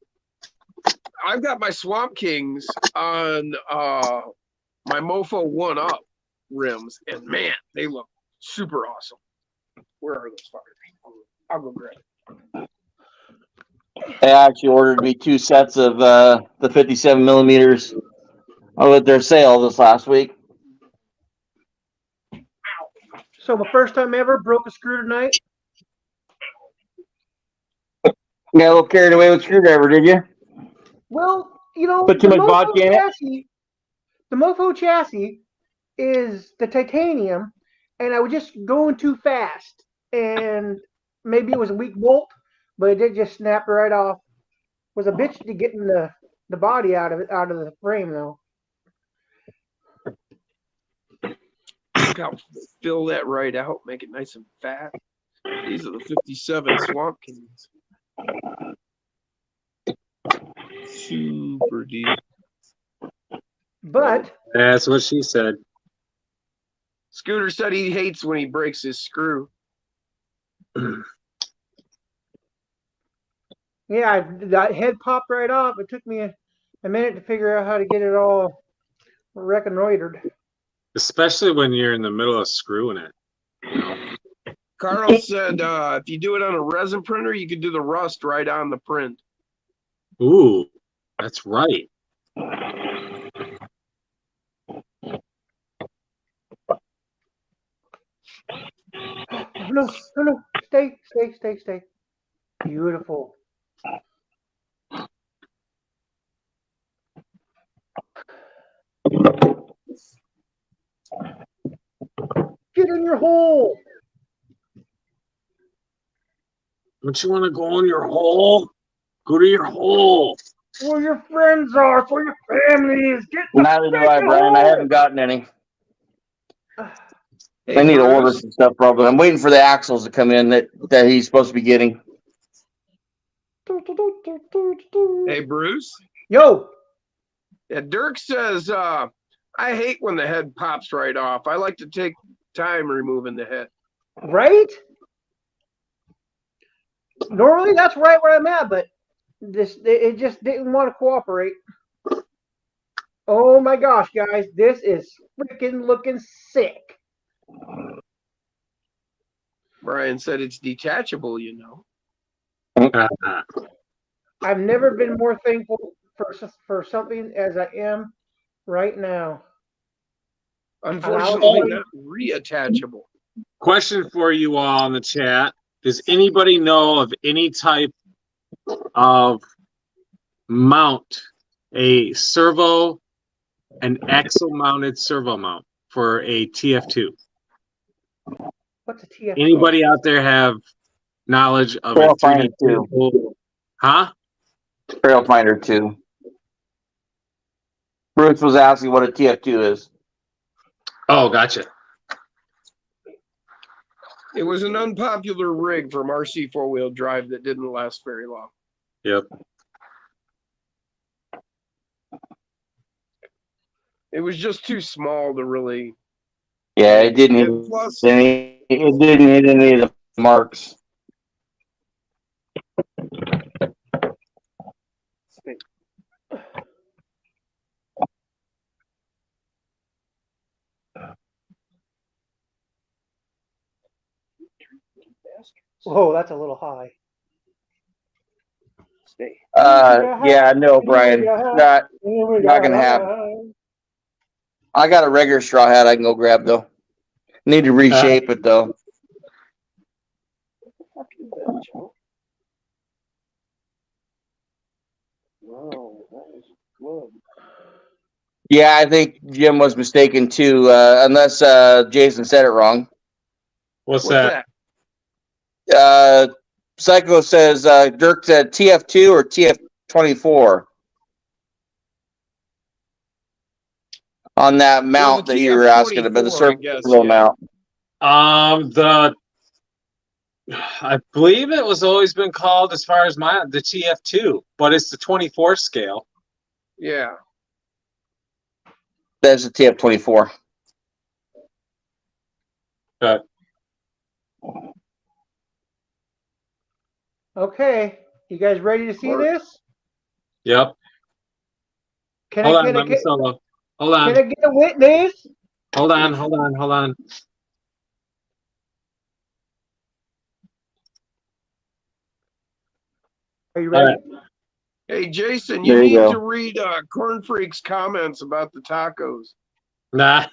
Speaker 2: I've got my Swamp Kings on my Mofo 1-Up rims, and man, they look super awesome. Where are those fuckers? I'll go grab it.
Speaker 3: They actually ordered me 2 sets of the 57 millimeters at their sale this last week.
Speaker 7: So the first time ever broke a screw tonight.
Speaker 3: Got a little carried away with screwdriver, did you?
Speaker 7: Well, you know,
Speaker 3: Put too much vodka in it?
Speaker 7: The Mofo chassis is the titanium, and I was just going too fast, and maybe it was a weak bolt, but it did just snap right off. It was a bitch to getting the body out of the frame though.
Speaker 2: Look how fill that right out, make it nice and fat. These are the 57 Swamp Kings. Super deep.
Speaker 7: But
Speaker 1: That's what she said.
Speaker 2: Scooter said he hates when he breaks his screw.
Speaker 7: yeah, that head popped right off. It took me a minute to figure out how to get it all reconnoitered.
Speaker 1: Especially when you're in the middle of screwing it. You know?
Speaker 2: Carl said if you do it on a resin printer, you could do the rust right on the print.
Speaker 1: Ooh, that's right.
Speaker 7: No, stay. Beautiful. Get in your hole.
Speaker 1: Don't you want to go in your hole? Go to your hole.
Speaker 7: Where your friends are, where your family is. Get the
Speaker 3: Neither do I, Brian. I haven't gotten any.
Speaker 2: Hey,
Speaker 3: I need to
Speaker 2: Bruce.
Speaker 3: order some stuff probably. I'm waiting for the axles to come in that he's supposed to be getting.
Speaker 2: Hey, Bruce.
Speaker 7: Yo.
Speaker 2: Yeah, Dirk says, I hate when the head pops right off. I like to take time removing the head.
Speaker 7: Right? Normally that's right where I'm at, but it just didn't want to cooperate. Oh my gosh, guys, this is freaking looking sick.
Speaker 2: Brian said it's detachable, you know.
Speaker 7: I've never been more thankful for something as I am right now.
Speaker 2: Unfortunately, not reattachable.
Speaker 1: Question for you all in the chat. Does anybody know of any type of mount, an axle mounted servo mount for a TF2?
Speaker 7: What's a TF2?
Speaker 1: Anybody out there have knowledge of
Speaker 3: Trail
Speaker 1: a
Speaker 3: Finder
Speaker 1: 3D? Huh?
Speaker 3: Trail Finder 2. Bruce was asking what a TF2 is.
Speaker 1: Oh, gotcha.
Speaker 2: It was an unpopular rig from RC 4-wheel drive that didn't last very long.
Speaker 1: Yep.
Speaker 2: It was just too small to really.
Speaker 3: Yeah, it didn't hit
Speaker 2: And plus,
Speaker 3: any. It didn't hit any of the marks.
Speaker 7: Whoa, that's a little high.
Speaker 3: Yeah, no, Brian. Not gonna happen. I got a regular straw hat I can go grab though. Need to reshape it though.
Speaker 2: Wow, that is good.
Speaker 3: Yeah, I think Jim was mistaken too, unless Jason said it wrong.
Speaker 1: What's that?
Speaker 3: Psycho says Dirk said TF2 or TF24 on that mount that you were asking about, the
Speaker 2: TF24, I
Speaker 3: servo
Speaker 2: guess, yeah.
Speaker 3: mount.
Speaker 1: I believe it was always been called, as far as the TF2, but it's the 24 scale.
Speaker 2: Yeah.
Speaker 3: That's the TF24.
Speaker 1: But
Speaker 7: Okay, you guys ready to see this?
Speaker 1: yep.
Speaker 7: Can
Speaker 1: Hold
Speaker 7: I
Speaker 1: on,
Speaker 7: can I
Speaker 1: let me
Speaker 7: get
Speaker 1: solo. Hold on.
Speaker 7: can I get a witness?
Speaker 1: Hold on.
Speaker 7: Are you
Speaker 1: All
Speaker 7: ready?
Speaker 1: right.
Speaker 2: Hey, Jason, you
Speaker 3: There you
Speaker 2: need
Speaker 3: go.
Speaker 2: to read Corn Freak's comments about the tacos.
Speaker 1: Nah.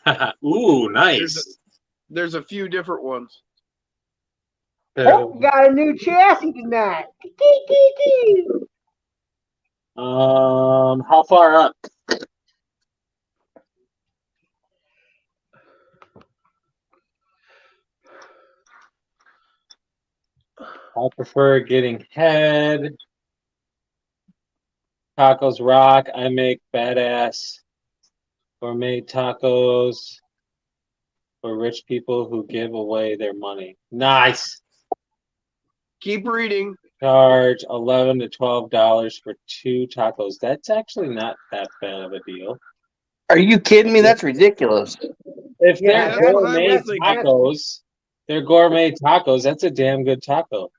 Speaker 1: Ooh, nice.
Speaker 2: There's a few different ones.
Speaker 7: Oh, we got a new chassis tonight.
Speaker 1: How far up? I prefer getting head. Tacos rock. I make badass gourmet tacos for rich people who give away their money. Nice.
Speaker 2: Keep reading.
Speaker 1: Charge $11 to $12 for 2 tacos. That's actually not that bad of a deal.
Speaker 3: Are you kidding me? That's ridiculous.
Speaker 1: If
Speaker 7: Yeah,
Speaker 1: they're
Speaker 2: that's what I
Speaker 1: gourmet
Speaker 2: was thinking.
Speaker 1: tacos, they're gourmet tacos. That's a damn good taco.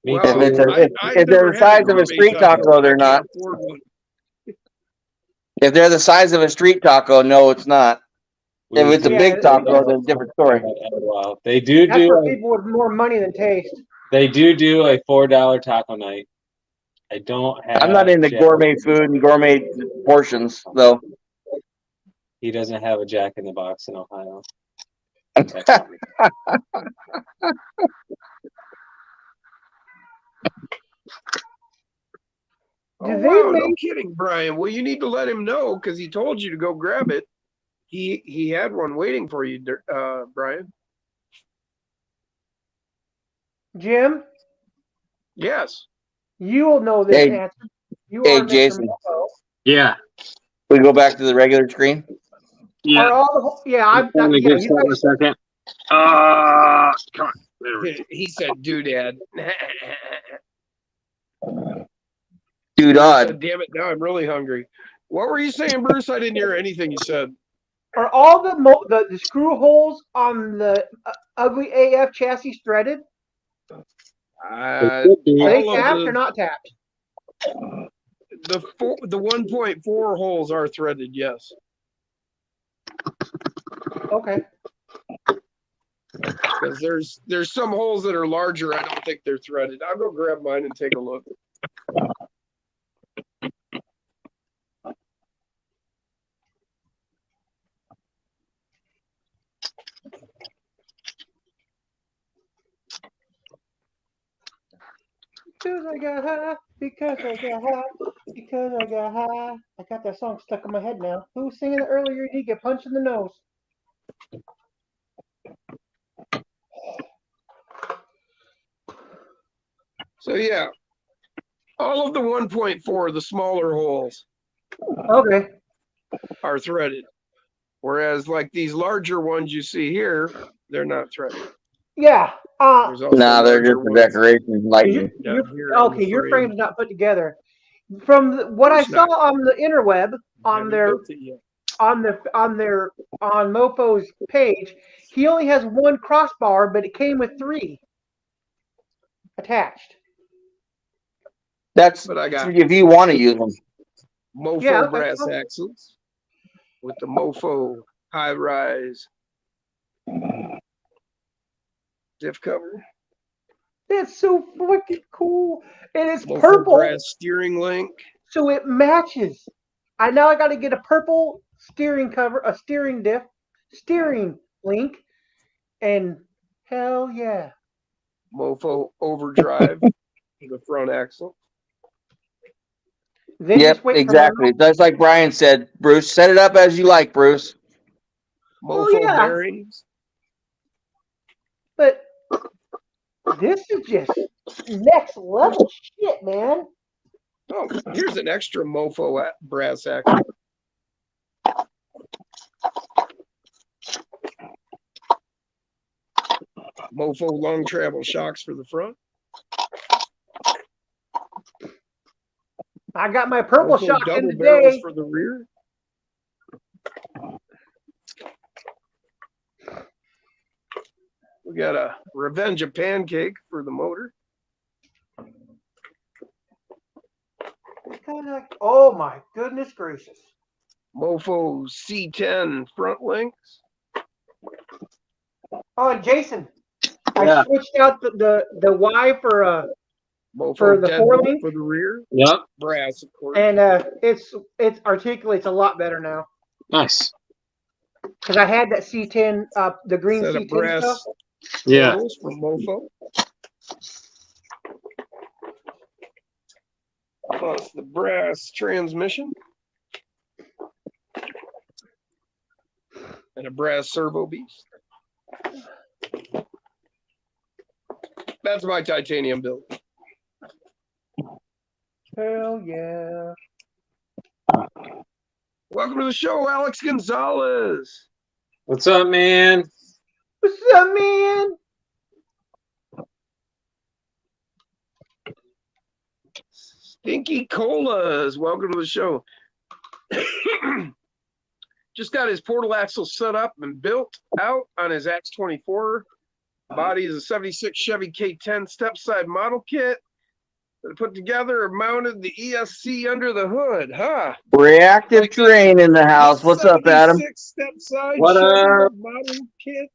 Speaker 1: Me
Speaker 2: Well,
Speaker 3: If, it's
Speaker 1: too.
Speaker 3: if they're the size of a street taco, they're not. If they're the size of a street taco, no, it's not. If it's a
Speaker 7: Yeah,
Speaker 3: big taco, then a different story.
Speaker 1: Well, they do
Speaker 7: That's for
Speaker 1: do
Speaker 7: people with more money than taste.
Speaker 1: a $4 taco night. I don't have.
Speaker 3: I'm not into
Speaker 1: Jack-
Speaker 3: gourmet food and gourmet portions, though.
Speaker 1: He doesn't have a Jack in the Box in Ohio.
Speaker 2: Oh,
Speaker 7: Do they
Speaker 2: wow, no
Speaker 7: make-
Speaker 2: kidding, Brian. Well, you need to let him know because he told you to go grab it. He had one waiting for you, Brian.
Speaker 7: Jim,
Speaker 2: Yes.
Speaker 7: you will know this
Speaker 3: Hey-
Speaker 7: answer. You
Speaker 3: hey,
Speaker 7: are Mr.
Speaker 3: Jason.
Speaker 7: Mofo.
Speaker 1: Yeah.
Speaker 3: We go back to the regular screen.
Speaker 1: Yeah.
Speaker 7: Are all the, yeah, I've
Speaker 1: Let me
Speaker 7: yeah,
Speaker 1: get
Speaker 7: you
Speaker 1: that in a
Speaker 7: guys,
Speaker 1: second. Come on. There we go.
Speaker 2: He said, doodad.
Speaker 3: Dude, odd.
Speaker 2: Damn it, now I'm really hungry. What were you saying, Bruce? I didn't hear anything you said.
Speaker 7: are all the screw holes on the ugly AF chassis threaded?
Speaker 2: Uh,
Speaker 1: It could be.
Speaker 7: Are they
Speaker 2: all of
Speaker 7: tapped or
Speaker 2: the,
Speaker 7: not tapped?
Speaker 2: the 1.4 holes are threaded, yes.
Speaker 7: Okay.
Speaker 2: Because there's some holes that are larger. I don't think they're threaded. I'll go grab mine and take a look.
Speaker 7: Because I got high, because I got high, because I got high. I got that song stuck in my head now. Who was singing it earlier? Did get punched in the nose?
Speaker 2: So yeah, all of the 1.4, the smaller holes,
Speaker 7: Okay.
Speaker 2: are threaded. Whereas like these larger ones you see here, they're not threaded.
Speaker 7: Yeah.
Speaker 2: There's also
Speaker 3: Nah, they're
Speaker 2: larger
Speaker 3: just a
Speaker 2: ones
Speaker 3: decoration. Like,
Speaker 7: You're,
Speaker 2: down here.
Speaker 7: okay, your frame's not put together. From what I
Speaker 2: course
Speaker 7: saw
Speaker 2: not.
Speaker 7: on the interweb, on
Speaker 2: Haven't
Speaker 7: their
Speaker 2: built it yet.
Speaker 7: on Mofo's page, he only has one crossbar, but it came with 3 attached.
Speaker 3: that's
Speaker 2: But I got
Speaker 3: if you want to use them.
Speaker 2: Mofo
Speaker 7: Yeah, okay.
Speaker 2: brass axles with the Mofo high rise diff cover.
Speaker 7: That's so fucking cool. And it's
Speaker 2: Mofo
Speaker 7: purple,
Speaker 2: brass steering link.
Speaker 7: so it matches. I got to get a purple steering cover, a steering diff, steering link, and hell yeah.
Speaker 2: Mofo overdrive for the front axle.
Speaker 7: Then
Speaker 3: Yep,
Speaker 7: just wait
Speaker 3: exactly.
Speaker 7: for
Speaker 3: That's like Brian said. Bruce, set it up as you like, Bruce.
Speaker 2: Mofo
Speaker 7: yeah.
Speaker 2: bearings.
Speaker 7: But This is just next level shit, man.
Speaker 2: Oh, here's an extra mofo brass axle. Mofo long travel shocks for the front.
Speaker 7: I got my purple
Speaker 2: Mofo
Speaker 7: shocks in
Speaker 2: double barrels
Speaker 7: today.
Speaker 2: for the rear. We got a Revenge of Pancake for the motor.
Speaker 7: Kind of like, oh my goodness gracious.
Speaker 2: Mofo C10 front links.
Speaker 7: Oh, and Jason,
Speaker 1: Yeah.
Speaker 7: I switched out the Y for
Speaker 2: Mofo
Speaker 7: the
Speaker 2: deadbolt
Speaker 7: 4-link,
Speaker 2: for the rear.
Speaker 1: Yep.
Speaker 2: Brass, of course.
Speaker 7: and it articulates a lot better now.
Speaker 1: Nice.
Speaker 7: Because I had that C10, the green
Speaker 2: Set of
Speaker 7: C10
Speaker 2: brass
Speaker 7: stuff.
Speaker 1: Yeah.
Speaker 2: totals from Mofo. Plus the brass transmission. And a brass servo beast. That's my titanium build.
Speaker 7: Hell yeah.
Speaker 2: Welcome to the show, Alex Gonzalez.
Speaker 1: What's up, man?
Speaker 7: What's up, man?
Speaker 2: Stinky Colas, welcome to the show. Just got his portal axle set up and built out on his X24. Body is a 76 Chevy K10 step side model kit. Put together and mounted the ESC under the hood, huh?
Speaker 3: Reactive terrain in the house. What's up, Adam?
Speaker 2: 76 step side
Speaker 1: What
Speaker 2: Chevy
Speaker 1: up?
Speaker 2: model kit.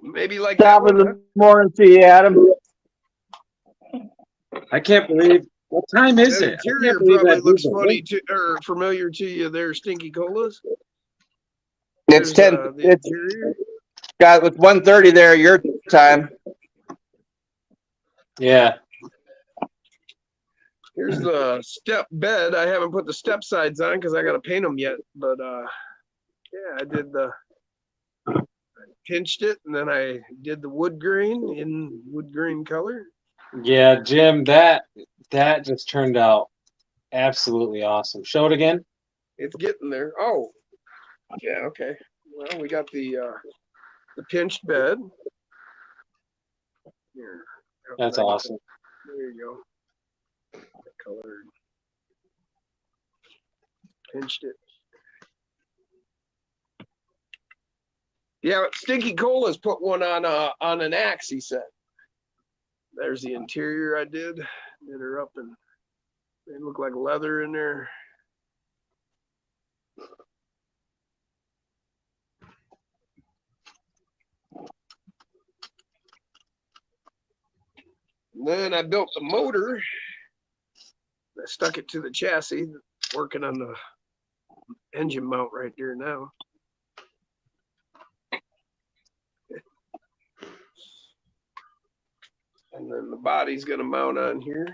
Speaker 2: Maybe like
Speaker 3: Top
Speaker 2: that
Speaker 3: of
Speaker 2: one,
Speaker 3: the morning to you, Adam.
Speaker 1: I can't believe. What time is
Speaker 2: That
Speaker 1: it? I
Speaker 2: interior
Speaker 1: can't believe
Speaker 2: probably
Speaker 1: that
Speaker 2: looks
Speaker 1: diesel.
Speaker 2: funny to or familiar to you there, Stinky Colas.
Speaker 3: It's
Speaker 2: There's,
Speaker 3: 10.
Speaker 2: the
Speaker 3: It's
Speaker 2: interior.
Speaker 3: got with 1:30 there. Your time.
Speaker 1: Yeah.
Speaker 2: Here's the step bed. I haven't put the step sides on because I got to paint them yet. But yeah, I did I pinched it and then I did the wood grain in wood grain color.
Speaker 1: Yeah, Jim, that just turned out absolutely awesome. Show it again.
Speaker 2: It's getting there. Oh, yeah, okay. Well, we got the pinched bed. Here.
Speaker 1: That's awesome.
Speaker 2: There you go. Colored. Pinched it. Yeah, Stinky Cola's put one on an axe, he said. There's the interior I did. Did her up and they look like leather in there. And then I built the motor. I stuck it to the chassis, working on the engine mount right there now. And then the body's gonna mount on here.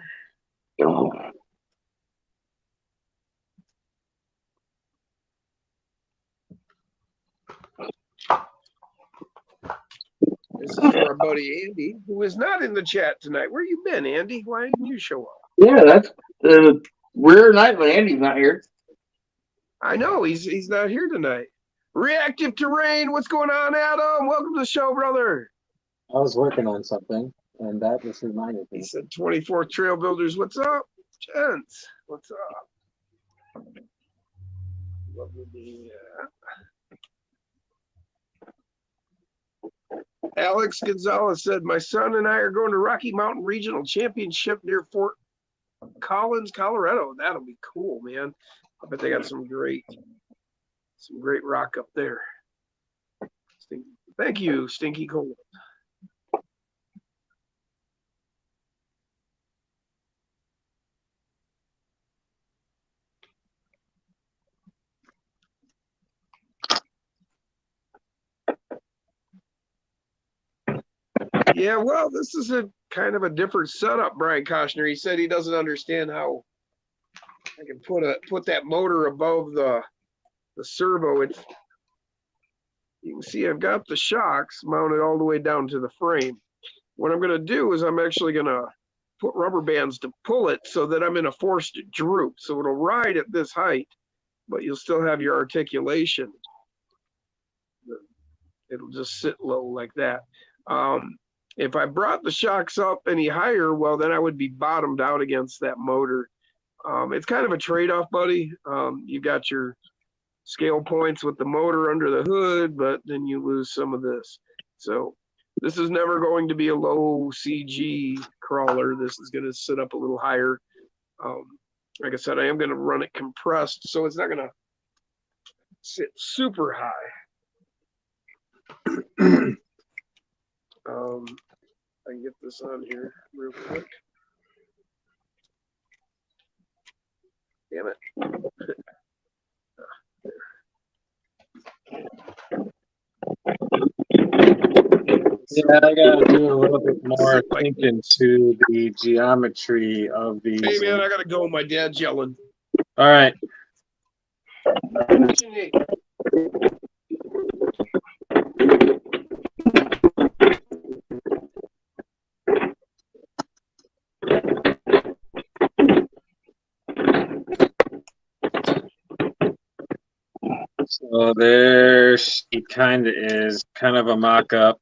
Speaker 2: This is for our buddy Andy, who is not in the chat tonight. Where you been, Andy? Why didn't you show up?
Speaker 3: Yeah, that's the rare night when Andy's not here.
Speaker 2: I know he's not here tonight. Reactive Terrain, what's going on, Adam? Welcome to the show, brother.
Speaker 1: I was working on something, and that just reminded
Speaker 2: He
Speaker 1: me.
Speaker 2: said 24 Trail Builders, what's up? Gents, what's up? Lovely to be, Alex Gonzalez said, my son and I are going to Rocky Mountain Regional Championship near Fort Collins, Colorado. That'll be cool, man. I bet they got some great rock up there. Thank you, Stinky Cola. Yeah, well, this is a kind of a different setup, Brian Koshner. He said he doesn't understand how I can put that motor above the servo. you can see I've got the shocks mounted all the way down to the frame. What I'm going to do is I'm actually going to put rubber bands to pull it so that I'm in a forced droop. So it'll ride at this height, but you'll still have your articulation. It'll just sit low like that. If I brought the shocks up any higher, well, then I would be bottomed out against that motor. It's kind of a trade-off, buddy. You got your scale points with the motor under the hood, but then you lose some of this. So this is never going to be a low CG crawler. This is going to sit up a little higher. Like I said, I am going to run it compressed, so it's not going to sit super high. I can get this on here real quick. Damn it.
Speaker 1: Yeah, I gotta do a little bit more thinking to the geometry of these.
Speaker 2: Hey man, I gotta go. My dad's yelling.
Speaker 1: All right. So there she kind of is, kind of a mock-up.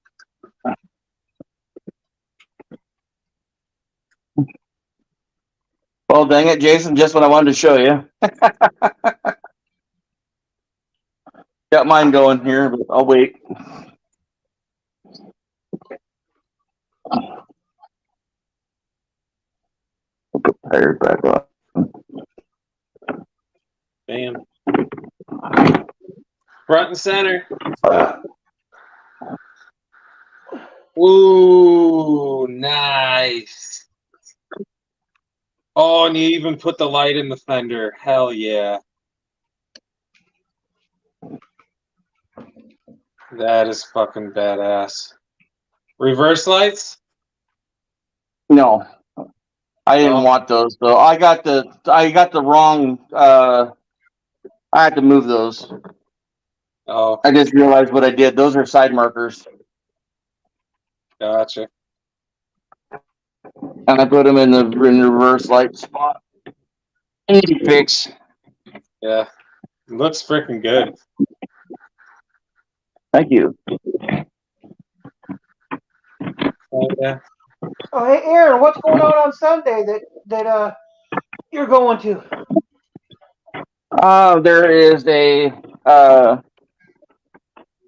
Speaker 3: Well, dang it, Jason, just what I wanted to show you. Got mine going here, but I'll wait. I'll put the tires back on.
Speaker 1: Bam. Front and center. Ooh, nice. Oh, and you even put the light in the fender. Hell yeah. That is fucking badass. Reverse lights?
Speaker 3: No, I didn't want those. So I got the wrong. I had to move those.
Speaker 1: Oh,
Speaker 3: I just realized what I did. Those are side markers,
Speaker 1: gotcha.
Speaker 3: and I put them in the reverse light spot. Easy fix.
Speaker 1: Yeah. Looks freaking good.
Speaker 3: Thank you.
Speaker 1: Oh, yeah.
Speaker 7: Oh, hey, Aaron, what's going on Sunday that you're going to?
Speaker 3: There is a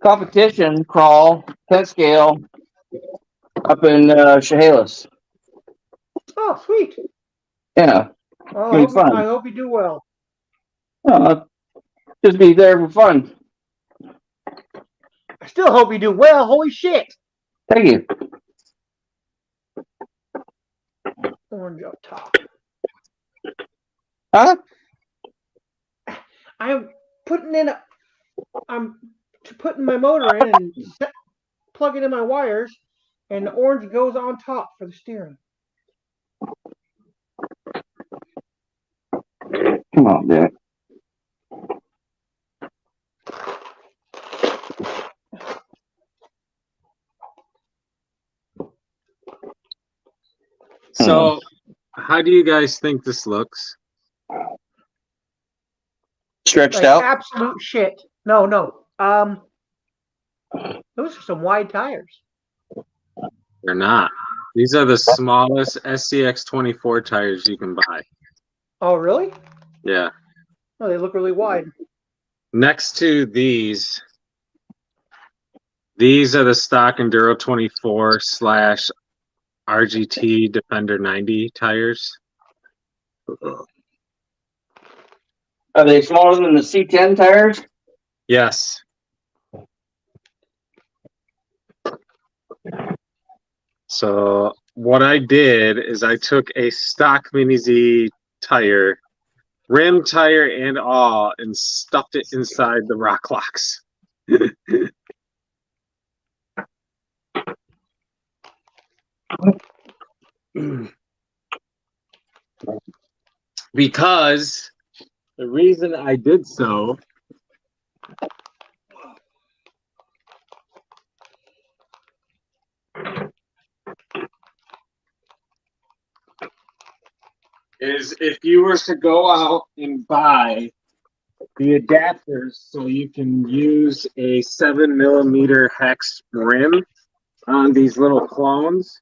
Speaker 3: competition crawl 10 scale up in Chehalis.
Speaker 7: Oh, sweet.
Speaker 3: Yeah,
Speaker 7: Well,
Speaker 3: it'll be fun.
Speaker 7: I hope you do well.
Speaker 3: Just be there for fun.
Speaker 7: I still hope you do well. Holy shit.
Speaker 3: Thank you.
Speaker 7: Orange up top.
Speaker 3: Huh?
Speaker 7: I'm putting my motor in and plugging in my wires, and the orange goes on top for the steering.
Speaker 3: Come on, Dad.
Speaker 1: So, how do you guys think this looks?
Speaker 3: Stretched
Speaker 7: Like
Speaker 3: out?
Speaker 7: absolute shit. No. Those are some wide tires.
Speaker 1: They're not. These are the smallest SCX 24 tires you can buy.
Speaker 7: Oh, really?
Speaker 1: Yeah.
Speaker 7: Oh, they look really wide.
Speaker 1: Next to these are the stock Enduro 24 / RGT Defender 90 tires.
Speaker 3: Are they smaller than the C10 tires?
Speaker 1: Yes. So what I did is I took a stock Mini Z tire, rim, tire, and all, and stuffed it inside the rock locks. Because the reason I did so is if you were to go out and buy the adapters so you can use a 7mm hex rim on these little clones,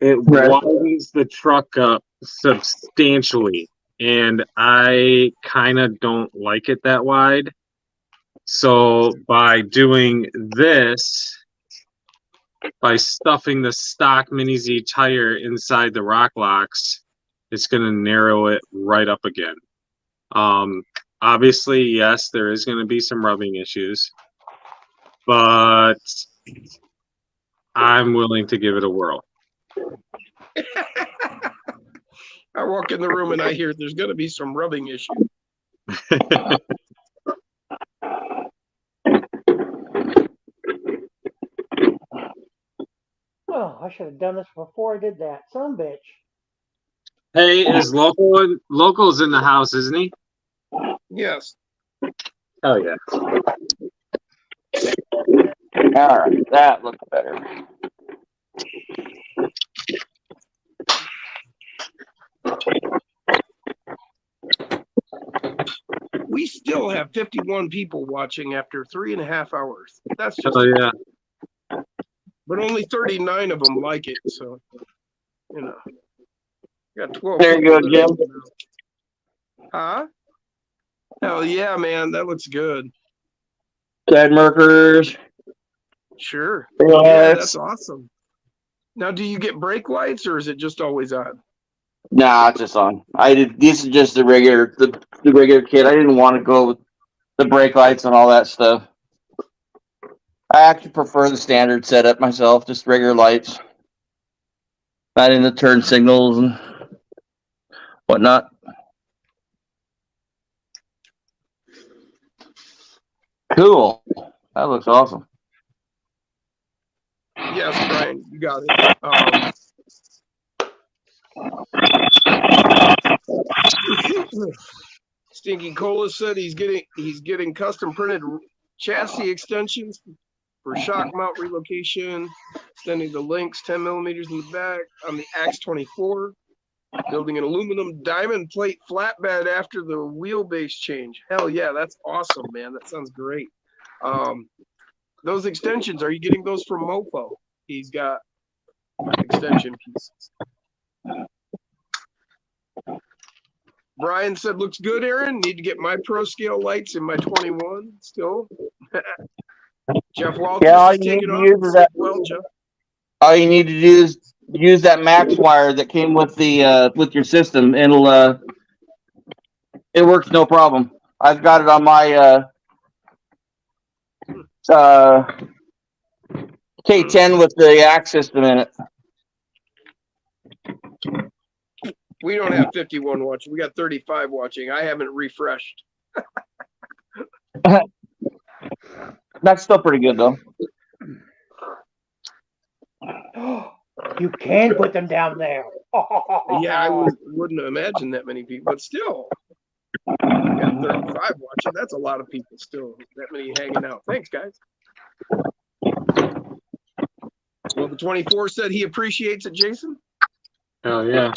Speaker 1: it
Speaker 3: Right.
Speaker 1: widens the truck up substantially. And I kind of don't like it that wide. So by doing this, by stuffing the stock Mini Z tire inside the rock locks, it's going to narrow it right up again. Obviously, yes, there is going to be some rubbing issues, but I'm willing to give it a whirl.
Speaker 2: I walk in the room and I hear there's going to be some rubbing issue.
Speaker 7: Oh, I should have done this before I did that. Son of a bitch.
Speaker 1: Hey, is local's in the house, isn't he?
Speaker 2: Yes.
Speaker 1: Oh yeah.
Speaker 3: All right, that looks better.
Speaker 2: We still have 51 people watching after 3.5 hours. That's just,
Speaker 1: Oh yeah.
Speaker 2: but only 39 of them like it. So, you know, got 12.
Speaker 3: There you go,
Speaker 2: people
Speaker 3: Jim.
Speaker 2: Huh? Hell yeah, man. That looks good.
Speaker 3: Side markers.
Speaker 2: Sure.
Speaker 3: Yes.
Speaker 2: Yeah, that's awesome. Now, do you get brake lights or is it just always on?
Speaker 3: Nah, it's just on. I did. This is just the regular kit. I didn't want to go with the brake lights and all that stuff. I actually prefer the standard setup myself, just regular lights, not in the turn signals and whatnot. Cool. That looks awesome.
Speaker 2: Yes, Brian, you got it. Stinky Cola said he's getting custom printed chassis extensions for shock mount relocation, extending the links 10 millimeters in the back on the Axe 24, building an aluminum diamond plate flatbed after the wheelbase change. Hell yeah, that's awesome, man. That sounds great. Those extensions, are you getting those from Mofo? He's got extension pieces. Brian said, looks good, Aaron. Need to get my pro scale lights in my 21 still. Jeff Walters is taking off. Well, Jeff.
Speaker 3: All you need to do is use that max wire that came with the with your system. It'll it works no problem. I've got it on my K10 with the Axe system in it.
Speaker 2: We don't have 51 watching. We got 35 watching. I haven't refreshed.
Speaker 3: That's still pretty good though.
Speaker 7: You can put them down there.
Speaker 2: Yeah, I wouldn't imagine that many people, but still, we got 35 watching. That's a lot of people still. That many hanging out. Thanks, guys. Well, the 24 said he appreciates it, Jason.
Speaker 1: Oh yeah.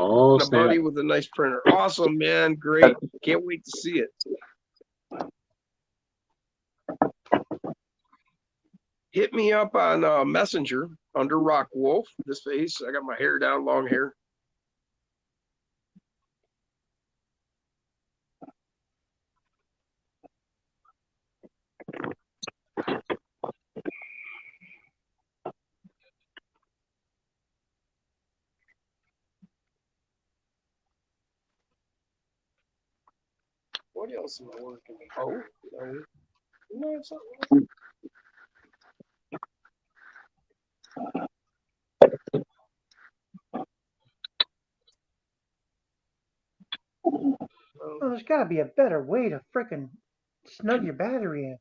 Speaker 1: Oh,
Speaker 2: And a
Speaker 1: snap.
Speaker 2: buddy with a nice printer. Awesome, man. Great. Can't wait to see it. Hit me up on Messenger under Rock Wolf. This face. I got my hair down, long hair. What else am I working on? Oh, no, it's not.
Speaker 7: Well, there's got to be a better way to frickin' snug your battery in.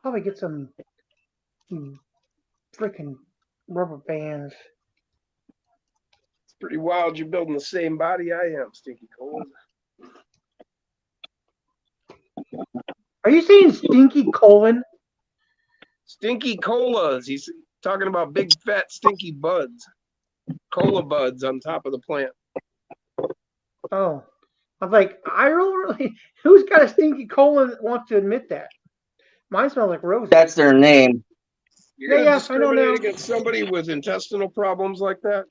Speaker 7: Probably get some frickin' rubber bands.
Speaker 2: It's pretty wild. You're building the same body I am, Stinky Cold.
Speaker 7: Are you saying stinky colon?
Speaker 2: Stinky colas. He's talking about big fat stinky buds. Cola buds on top of the plant.
Speaker 7: Oh, I'm like, I really. Who's got a stinky colon that wants to admit that? Mine smells like roses.
Speaker 3: That's their name.
Speaker 2: You're
Speaker 7: Yeah,
Speaker 2: gonna
Speaker 7: yes, I know
Speaker 2: discriminate
Speaker 7: now.
Speaker 2: against somebody with intestinal problems like that?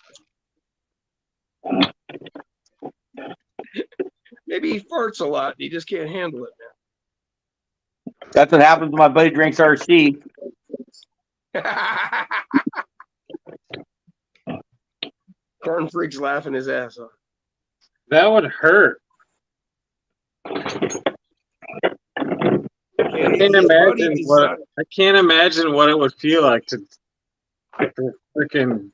Speaker 2: Maybe he farts a lot. He just can't handle it,
Speaker 3: That's what happens when my buddy drinks RC.
Speaker 2: man. Corn Freak's laughing his ass off.
Speaker 1: That would hurt.
Speaker 2: I
Speaker 1: I can't imagine what it would feel like to freaking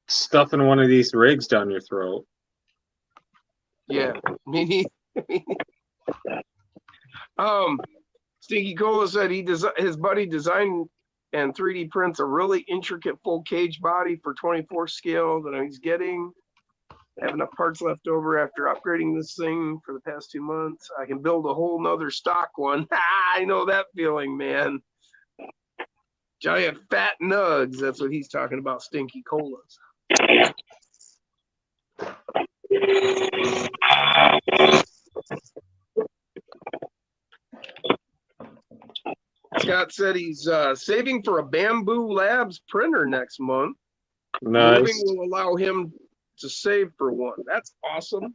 Speaker 1: stuffing one of these rigs down your throat.
Speaker 2: Yeah, me neither. Stinky Cola said his buddy designed and 3D prints a really intricate full cage body for 24 scale that he's getting. I have enough parts left over after upgrading this thing for the past 2 months. I can build a whole nother stock one. I know that feeling, man. Giant fat nugs. That's what he's talking about, Stinky Colas. Scott said he's saving for a Bamboo Labs printer next month.
Speaker 1: Nice.
Speaker 2: Moving will allow him to save for one. That's awesome.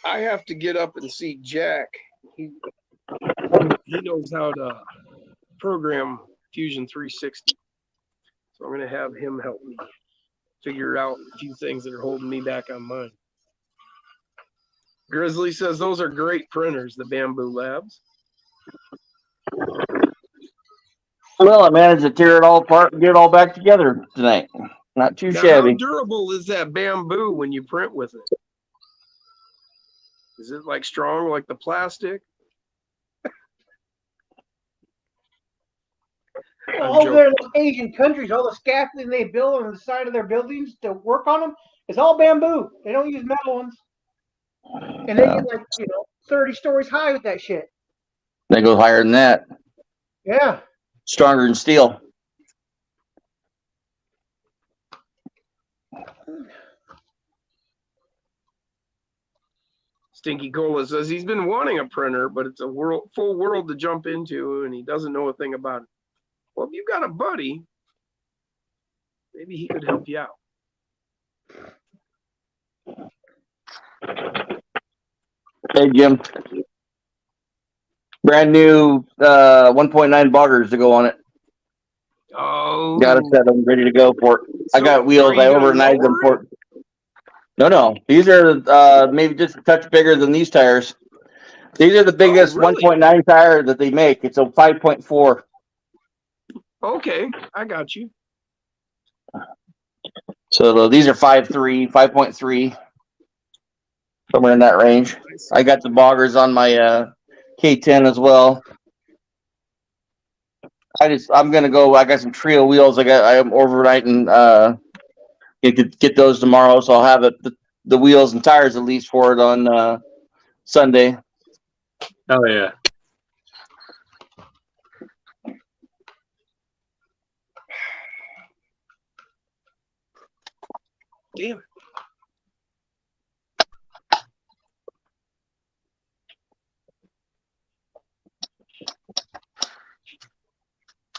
Speaker 2: I have to get up and see Jack. He knows how to program Fusion 360. So I'm going to have him help me figure out a few things that are holding me back on mine. Grizzly says those are great printers, the Bamboo Labs.
Speaker 3: Well, I managed to tear it all apart and get it all back together tonight. Not too
Speaker 2: Now,
Speaker 3: shabby.
Speaker 2: how durable is that bamboo when you print with it? Is it like strong like the plastic?
Speaker 7: All the Asian countries, all the scaffolding they build on the side of their buildings to work on them, it's all bamboo. They don't use metal ones. And they get like, 30 stories high with that shit.
Speaker 3: They go higher than that.
Speaker 7: Yeah.
Speaker 3: Stronger than steel.
Speaker 2: Stinky Cola says he's been wanting a printer, but it's a full world to jump into, and he doesn't know a thing about it. Well, if you've got a buddy, maybe he could help you out.
Speaker 3: Hey, Jim. Brand new 1.9 boggers to go on it.
Speaker 2: Oh.
Speaker 3: Got it set. I'm ready to go for it. I
Speaker 2: So,
Speaker 3: got wheels.
Speaker 2: are you
Speaker 3: I
Speaker 2: gonna
Speaker 3: overnighted them
Speaker 2: lower
Speaker 3: for No. These are maybe just a touch bigger than these tires. These are the biggest
Speaker 2: really?
Speaker 3: 1.9 tire that they make. It's a 5.4.
Speaker 2: Okay, I got you.
Speaker 3: So these are 5.3, 5.3, somewhere in that range. I got the boggers on my K10 as well. I'm gonna go. I got some trio wheels. I am overnighting. Get those tomorrow, so I'll have the wheels and tires at least for it on Sunday.
Speaker 1: Oh yeah.
Speaker 2: Damn it.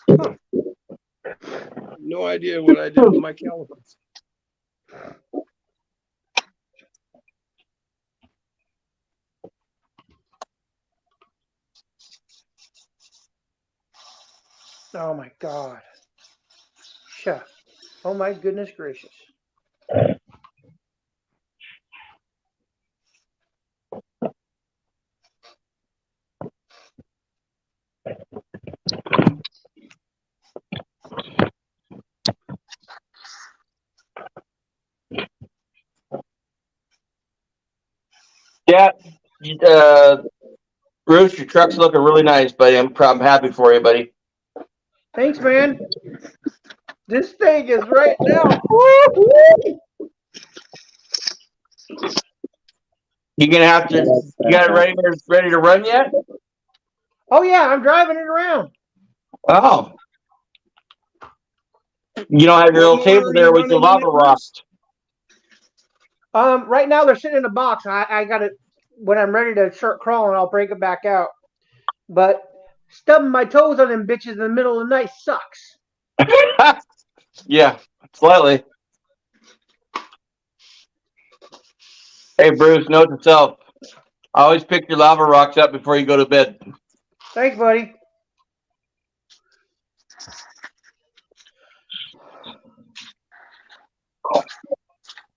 Speaker 2: Huh. No idea what I did with my calipers.
Speaker 7: Oh my God. Chef. Oh my goodness gracious.
Speaker 3: Yeah. Bruce, your truck's looking really nice, buddy. I'm happy for you, buddy.
Speaker 7: Thanks, man. This thing is right now.
Speaker 3: You gonna have to. You got it ready to run yet?
Speaker 7: Oh yeah, I'm driving it around.
Speaker 3: Oh. You don't have your little
Speaker 2: What
Speaker 3: table
Speaker 2: motor are
Speaker 3: there
Speaker 2: you
Speaker 3: with your
Speaker 2: running in
Speaker 3: lava
Speaker 2: it,
Speaker 3: rocks.
Speaker 7: Right now they're sitting in a box. I got it. When I'm ready to start crawling, I'll break it back out. But stubbing my toes on them bitches in the middle of the night sucks.
Speaker 3: Yeah, slightly. Hey, Bruce, note to self. Always pick your lava rocks up before you go to bed.
Speaker 7: Thanks, buddy.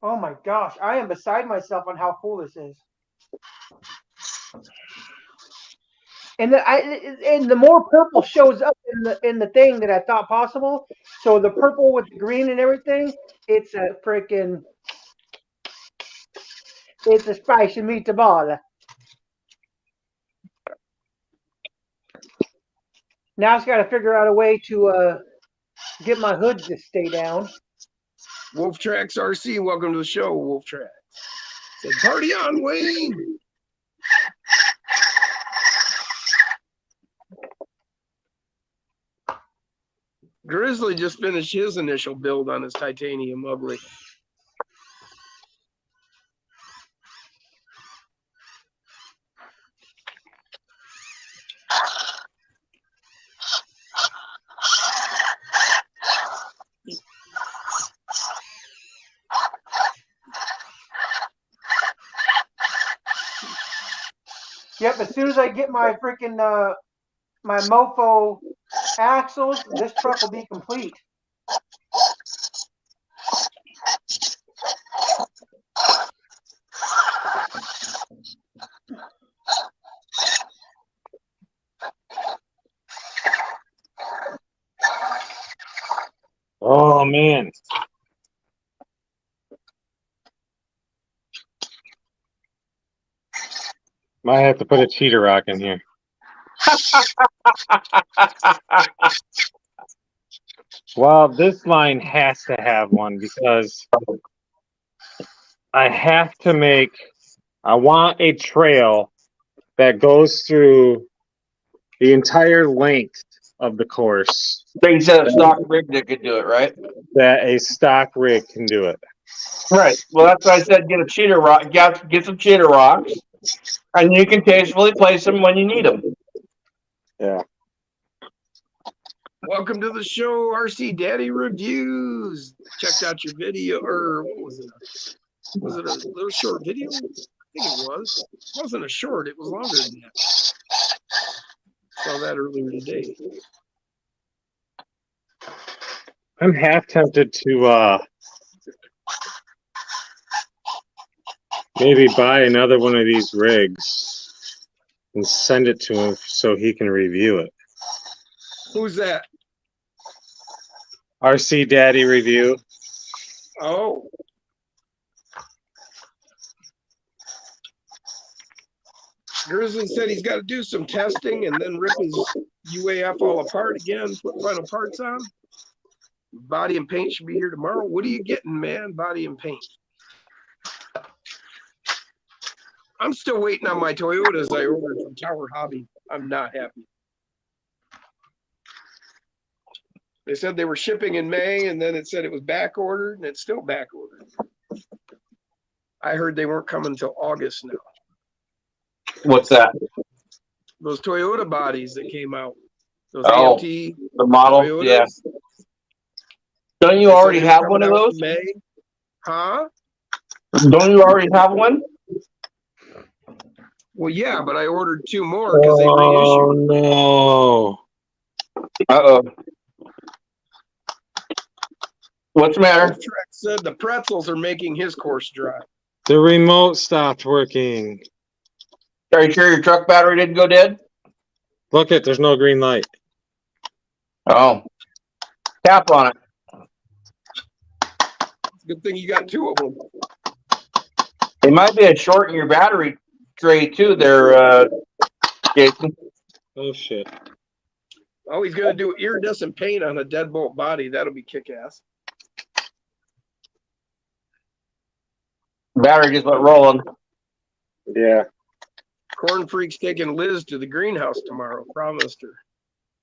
Speaker 7: Oh my gosh, I am beside myself on how cool this is. And the more purple shows up in the thing that I thought possible. So the purple with the green and everything, it's a spicy meatball. Now I just got to figure out a way to get my hood to stay down.
Speaker 2: Wolf Tracks RC, welcome to the show, Wolf Tracks. Said party on, Wayne. Grizzly just finished his initial build on his titanium ugly.
Speaker 7: Yep, as soon as I get my freaking my mofo axles, this truck will be complete.
Speaker 1: Oh man. Might have to put a cheater rock in here. Well, this line has to have one because I want a trail that goes through the entire length of the course.
Speaker 3: So you said a stock rig that could do it, right?
Speaker 1: That a stock rig can do it.
Speaker 3: Right. Well, that's why I said get a cheater rock. Get some cheater rocks, and you can tastefully place them when you need them.
Speaker 1: Yeah.
Speaker 2: Welcome to the show, RC Daddy Reviews. Checked out your video, or what was it? Was it a little short video? I think it was. It wasn't a short, it was longer than that. Saw that earlier today.
Speaker 1: I'm half tempted to maybe buy another one of these rigs and send it to him so he can review it.
Speaker 2: Who's that?
Speaker 1: RC Daddy Review.
Speaker 2: Oh. Grizzly said he's got to do some testing and then rip his UAF all apart again, put final parts on. Body and paint should be here tomorrow. What are you getting, man? Body and paint. I'm still waiting on my Toyotas I ordered from Tower Hobby. I'm not happy. They said they were shipping in May, and then it said it was back ordered, and it's still back ordered. I heard they weren't coming until August now.
Speaker 3: What's that?
Speaker 2: Those Toyota bodies that came out. Those
Speaker 3: Oh,
Speaker 2: AMT
Speaker 3: the model?
Speaker 2: Toyotas.
Speaker 3: Yeah. Don't you
Speaker 2: They said
Speaker 3: already
Speaker 2: they were
Speaker 3: have
Speaker 2: coming
Speaker 3: one of
Speaker 2: out
Speaker 3: those?
Speaker 2: in May. Huh?
Speaker 3: Don't you already have one?
Speaker 2: Well, yeah, but I ordered 2 more because they
Speaker 1: Oh
Speaker 2: reissued.
Speaker 1: no.
Speaker 3: Uh-oh. What's the matter?
Speaker 2: Wolf Track said the pretzels are making his course dry.
Speaker 1: The remote stopped working.
Speaker 3: Are you sure your truck battery didn't go dead?
Speaker 1: Look it, there's no green light.
Speaker 3: Oh. Tap on it.
Speaker 2: Good thing you got 2 of them.
Speaker 3: It might be a short in your battery tray too there, Jason.
Speaker 1: Oh shit.
Speaker 2: Oh, he's gonna do iridescent paint on a deadbolt body. That'll be kick-ass.
Speaker 3: Battery just went rolling.
Speaker 1: Yeah.
Speaker 2: Corn Freak's taking Liz to the greenhouse tomorrow. Promised her.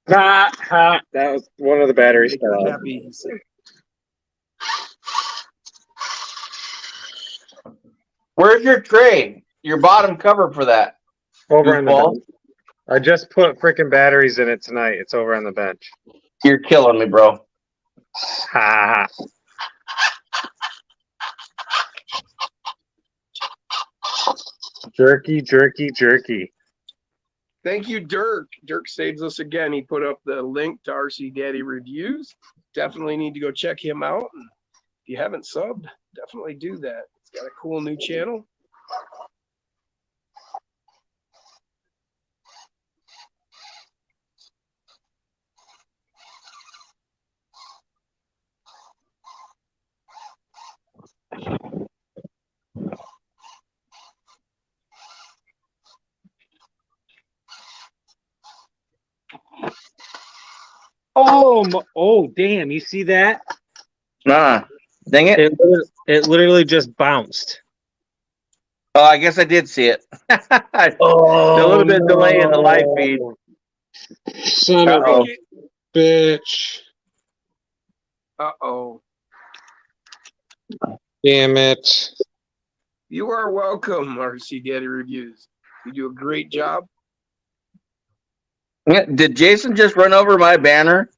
Speaker 1: That was one of the batteries.
Speaker 2: Make her happy. He said.
Speaker 3: Where's your tray? Your bottom cover for that?
Speaker 1: Over on the
Speaker 3: Goofball.
Speaker 1: bench. I just put freaking batteries in it tonight. It's over on the bench.
Speaker 3: You're killing me, bro.
Speaker 1: Ha. Jerky, jerky, jerky.
Speaker 2: Thank you, Dirk. Dirk saves us again. He put up the link to RC Daddy Reviews. Definitely need to go check him out. And if you haven't subbed, definitely do that. He's got a cool new channel.
Speaker 1: Oh, damn! You see that?
Speaker 3: Dang it.
Speaker 1: It literally just bounced.
Speaker 3: Oh, I guess I did see it. A little bit delay in the live feed.
Speaker 1: Son of a bitch!
Speaker 2: Uh-oh.
Speaker 1: Damn it!
Speaker 2: You are welcome, RC Daddy Reviews. You do a great job.
Speaker 3: Did Jason just run over my banner?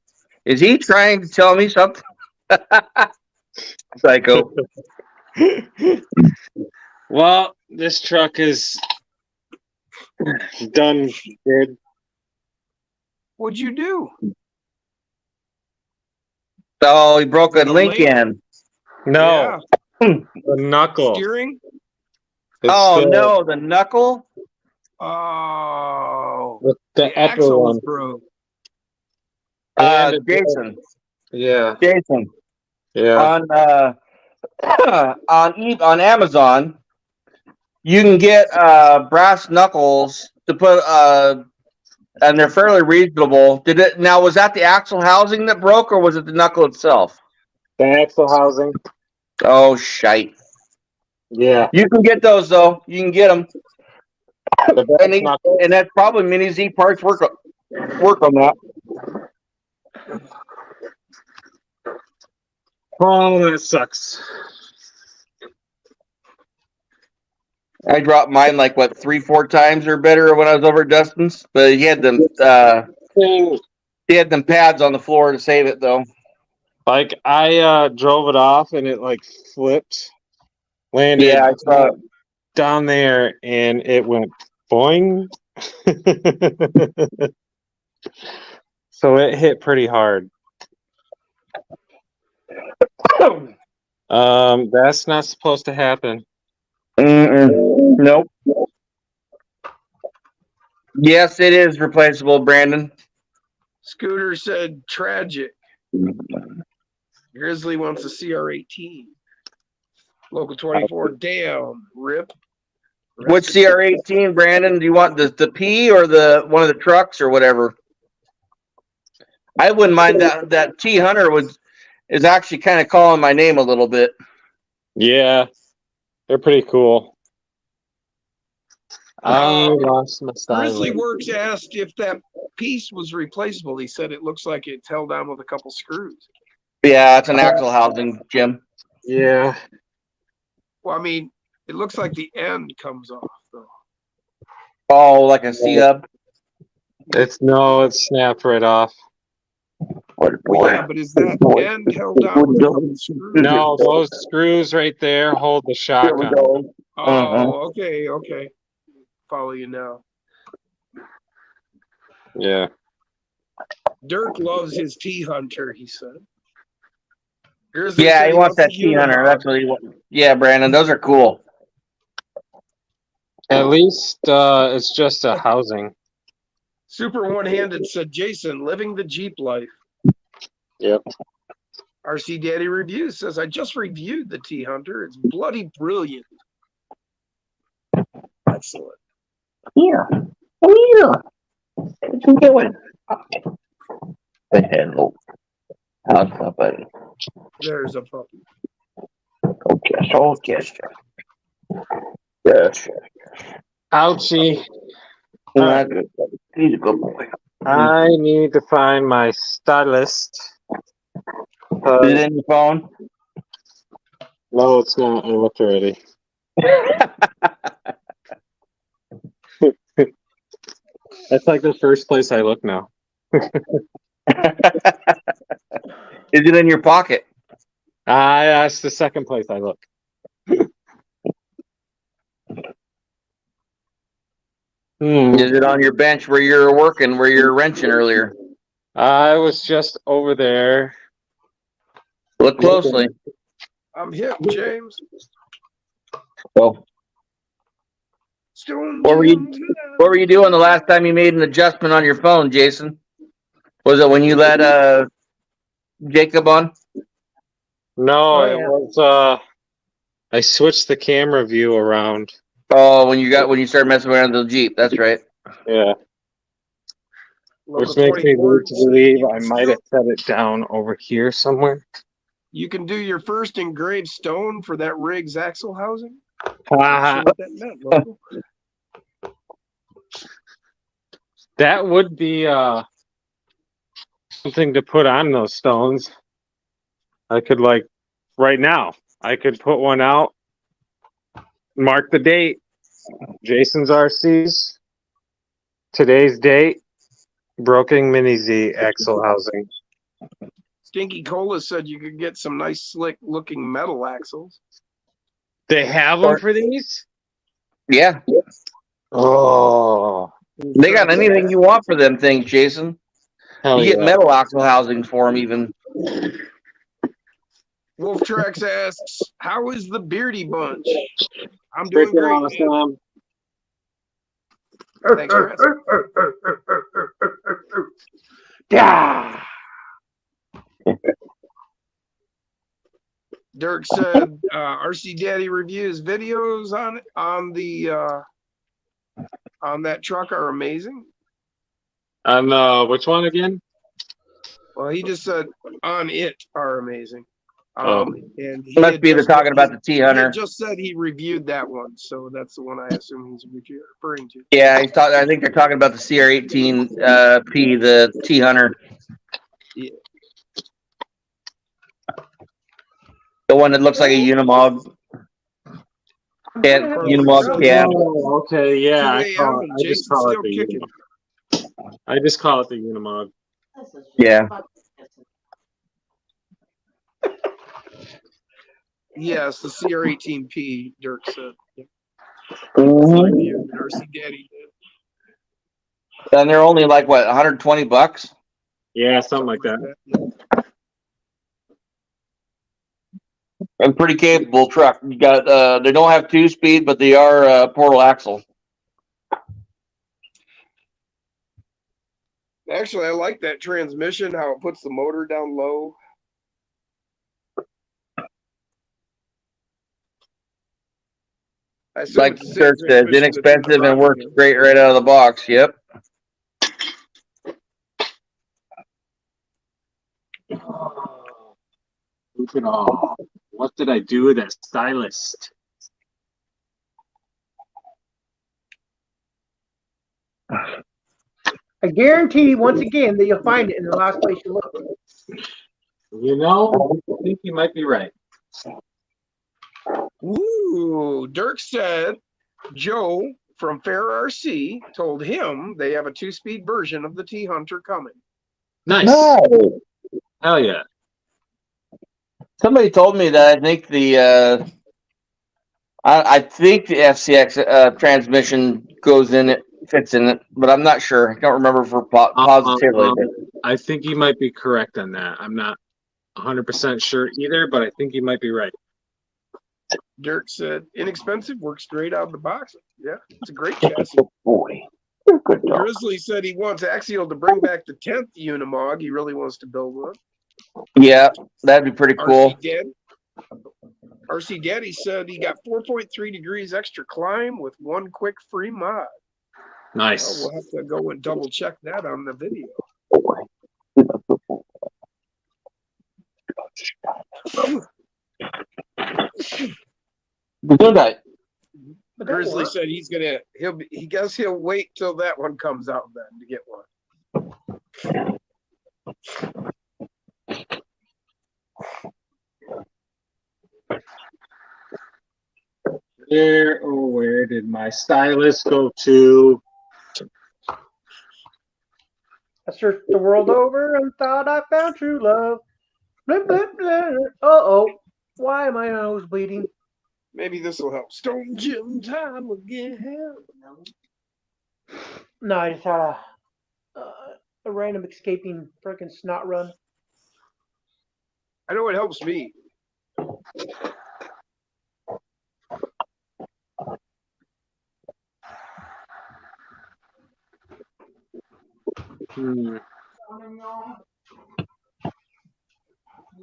Speaker 3: Is he trying to tell me something? Psycho.
Speaker 1: Well, this truck is done good.
Speaker 2: What'd you do?
Speaker 3: Oh, he broke a
Speaker 2: The
Speaker 3: link
Speaker 2: link?
Speaker 3: in.
Speaker 1: No,
Speaker 2: Yeah.
Speaker 1: the knuckle.
Speaker 2: Steering?
Speaker 1: It's
Speaker 3: Oh,
Speaker 1: still
Speaker 3: no, the knuckle?
Speaker 2: Oh.
Speaker 1: with the upper
Speaker 2: axle
Speaker 1: one.
Speaker 2: was broke.
Speaker 1: And it-
Speaker 3: Jason.
Speaker 1: Yeah,
Speaker 3: Jason.
Speaker 1: yeah.
Speaker 3: On Amazon, you can get brass knuckles to put and they're fairly reasonable. Was that the axle housing that broke, or was it the knuckle itself?
Speaker 1: The axle housing.
Speaker 3: Oh shite!
Speaker 1: Yeah.
Speaker 3: You can get those though. You can get them,
Speaker 1: The back
Speaker 3: and,
Speaker 1: knuckle.
Speaker 3: and that's probably Mini Z parts work on that.
Speaker 1: Oh, that sucks.
Speaker 3: I dropped mine like 3-4 times or better when I was over at Dustin's, but he had them.
Speaker 1: Thing,
Speaker 3: He had them pads on the floor to save it though.
Speaker 1: like I drove it off and it like flipped, landed
Speaker 3: Yeah, I saw it.
Speaker 1: down there, and it went boing. So it hit pretty hard. That's not supposed to happen.
Speaker 3: Nope. Yes, it is replaceable, Brandon.
Speaker 2: Scooter said tragic. Grizzly wants a CR18. Local 24, damn, rip.
Speaker 3: Which CR18, Brandon? Do you want the P or the one of the trucks or whatever? I wouldn't mind that T Hunter is actually kind of calling my name a little bit.
Speaker 1: Yeah, they're pretty cool. I lost my
Speaker 2: Grizzly
Speaker 1: style.
Speaker 2: Works asked if that piece was replaceable. He said it looks like it's held down with a couple screws.
Speaker 3: Yeah, it's an axle housing, Jim.
Speaker 1: Yeah.
Speaker 2: Well, I mean, it looks like the end comes off, though.
Speaker 3: Oh, like a C-hub?
Speaker 1: It's snapped right off.
Speaker 2: Well, yeah, but is that end held down with a couple screws?
Speaker 1: No, those screws right there hold the shotgun.
Speaker 2: Oh, okay. Follow you now.
Speaker 1: Yeah.
Speaker 2: Dirk loves his T-Hunter, he said. Grizzly
Speaker 3: Yeah,
Speaker 2: said
Speaker 3: he wants that
Speaker 2: the
Speaker 3: T-Hunter.
Speaker 2: Unimog.
Speaker 3: That's what he wants. Yeah, Brandon, those are cool.
Speaker 1: At least it's just a housing.
Speaker 2: Super One-Handed said, Jason, living the Jeep life.
Speaker 1: Yep.
Speaker 2: RC Daddy Reviews says, I just reviewed the T-Hunter. It's bloody brilliant. Excellent.
Speaker 3: Yeah. Oh yeah. What you doing? Hello. How's my buddy?
Speaker 2: There's a puppy.
Speaker 3: Oh yes. Yes.
Speaker 1: Ouchie.
Speaker 3: Yeah, good buddy. He's a good boy.
Speaker 1: I need to find my stylist.
Speaker 3: Is it in your phone?
Speaker 1: No, it's not. I looked already. That's like the first place I look now.
Speaker 3: Is it in your pocket?
Speaker 1: That's the second place I look.
Speaker 3: Is it on your bench where you're working, where you're wrenching earlier?
Speaker 1: I was just over there.
Speaker 3: Look closely.
Speaker 2: I'm hip, James.
Speaker 3: Well,
Speaker 2: Stone
Speaker 3: what were you
Speaker 2: Jim.
Speaker 3: what were you doing the last time you made an adjustment on your phone, Jason? Was it when you let Jacob on?
Speaker 1: No,
Speaker 2: Oh,
Speaker 1: it
Speaker 2: yeah.
Speaker 1: was I switched the camera view around.
Speaker 3: Oh, when you started messing around with the Jeep, that's right.
Speaker 1: Yeah.
Speaker 2: Local
Speaker 1: Which makes me
Speaker 2: 24
Speaker 1: need to believe
Speaker 2: you
Speaker 1: I
Speaker 2: can
Speaker 1: might have set it down over here somewhere.
Speaker 2: You can do your first engraved stone for that rig's axle housing.
Speaker 1: Ah,
Speaker 2: What that meant, local.
Speaker 1: that would be something to put on those stones. I could right now, I could put one out, mark the date, Jason's RCs, today's date, Broken Mini Z axle housing.
Speaker 2: Stinky Cola said you could get some nice, slick looking metal axles.
Speaker 1: They have them for these?
Speaker 3: Yeah.
Speaker 1: Oh,
Speaker 3: They got anything you want for them things, Jason.
Speaker 1: hell
Speaker 3: You get
Speaker 1: yeah.
Speaker 3: metal axle housings for them even.
Speaker 2: Wolf Tracks asks, "How is the Beardy Bunch?" I'm doing
Speaker 1: Freaking
Speaker 2: great, man.
Speaker 1: awesome.
Speaker 2: Thanks for asking.
Speaker 7: Yeah.
Speaker 2: Dirk said, "RC Daddy reviews videos on that truck are amazing."
Speaker 1: On which one again?
Speaker 2: Well, he just said on it are amazing.
Speaker 1: Oh.
Speaker 2: And he
Speaker 3: Must
Speaker 2: had
Speaker 3: be they're
Speaker 2: just-
Speaker 3: talking about the T
Speaker 2: he
Speaker 3: Hunter.
Speaker 2: had just said he reviewed that one, so that's the one I assume he's referring to.
Speaker 3: Yeah, I think they're talking about the CR18 P, the T Hunter.
Speaker 2: Yeah.
Speaker 3: The one that looks like a Unimog. Unimog cab.
Speaker 1: Oh, okay, yeah.
Speaker 2: 2
Speaker 1: I
Speaker 2: a.m. and
Speaker 1: just
Speaker 2: Jason's
Speaker 1: call it
Speaker 2: still
Speaker 1: the
Speaker 2: kicking.
Speaker 1: Unimog. I just call it the Unimog.
Speaker 3: Yeah.
Speaker 2: Yes, the CR18P, Dirk said. Yeah.
Speaker 3: Mhm.
Speaker 2: Reviewed, RC Daddy did.
Speaker 3: And they're only like what, $120?
Speaker 1: Yeah, something like that.
Speaker 2: Yeah.
Speaker 3: A pretty capable truck. You got they don't have 2-speed, but they are portal axle.
Speaker 2: Actually, I like that transmission, how it puts the motor down low. I assume
Speaker 3: Like
Speaker 2: it's the same
Speaker 3: Dirk says,
Speaker 2: transmission that's in the
Speaker 3: inexpensive and works
Speaker 2: Rocket.
Speaker 3: great right out of the box. Yep.
Speaker 1: Look at all. What did I do with that stylist?
Speaker 7: I guarantee once again that you'll find it in the last place you look.
Speaker 1: You know, I think you might be right.
Speaker 2: Ooh, Dirk said Joe from Fair RC told him they have a 2-speed version of the T Hunter coming.
Speaker 1: Nice.
Speaker 3: No.
Speaker 1: Hell yeah.
Speaker 3: Somebody told me that I think I think the FCX transmission goes in it, fits in it, but I'm not sure. I don't remember for positively.
Speaker 1: I think you might be correct on that. I'm not 100% sure either, but I think you might be right.
Speaker 2: Dirk said inexpensive, works straight out of the box. Yeah, it's a great chassis.
Speaker 3: Good boy. Good dog.
Speaker 2: Grizzly said he wants Axial to bring back the 10th Unimog. He really wants to build one.
Speaker 3: Yeah, that'd be pretty cool.
Speaker 2: RC Daddy said he got 4.3 degrees extra climb with one quick free mod.
Speaker 1: Nice.
Speaker 2: We'll have to go and double check that on the video.
Speaker 3: Gesundheit.
Speaker 7: But that
Speaker 2: Grizzly
Speaker 7: worked.
Speaker 2: said he guess he'll wait till that one comes out then to get one.
Speaker 1: Where did my stylus go to?
Speaker 7: I searched the world over and thought I found true love. Blip, blip, blip. Uh-oh. Why am I nose bleeding?
Speaker 2: Maybe this will help. Stone Jim time again.
Speaker 7: No, I just had a random escaping freaking snot run.
Speaker 2: I know it helps me.
Speaker 1: Hmm.
Speaker 7: Hold on.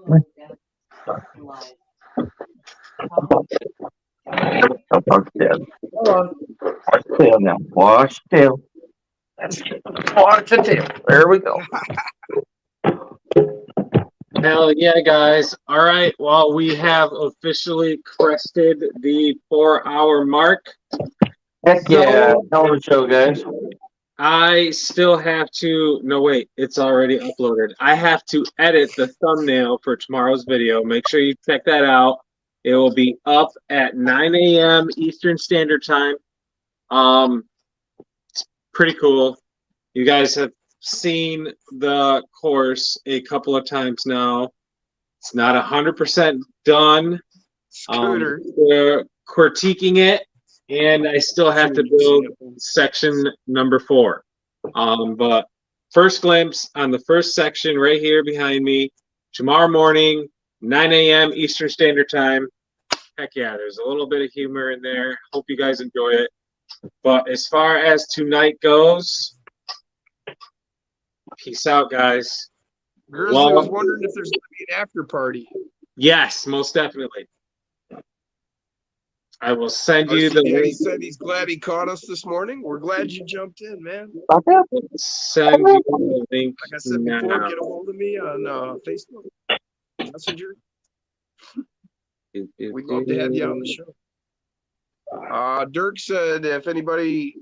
Speaker 3: Watch the tail now. Watch the tail. Watch the tail. There we go.
Speaker 1: Hell yeah, guys. All right. Well, we have officially crested the 4-hour mark.
Speaker 3: Heck yeah. Hell of a show, guys.
Speaker 1: I still have to, no, wait, it's already uploaded. I have to edit the thumbnail for tomorrow's video. Make sure you check that out. It will be up at 9 a.m. Eastern Standard Time. It's pretty cool. You guys have seen the course a couple of times now. It's not 100% done.
Speaker 2: Scooter.
Speaker 1: We're critiquing it, and I still have to build section number 4. But first glimpse on the first section right here behind me, tomorrow morning, 9 a.m. Eastern Standard Time. Heck yeah, there's a little bit of humor in there. Hope you guys enjoy it. But as far as tonight goes, peace out, guys.
Speaker 2: Grizzly was wondering if there's going to be an after party.
Speaker 1: Yes, most definitely. I will send you the
Speaker 2: He
Speaker 1: link.
Speaker 2: said he's glad he caught us this morning. We're glad you jumped in, man.
Speaker 1: Send you the link
Speaker 2: Like I said before,
Speaker 1: now.
Speaker 2: get a hold of me on Facebook Messenger. We'd love to have you on the show. Dirk said if anybody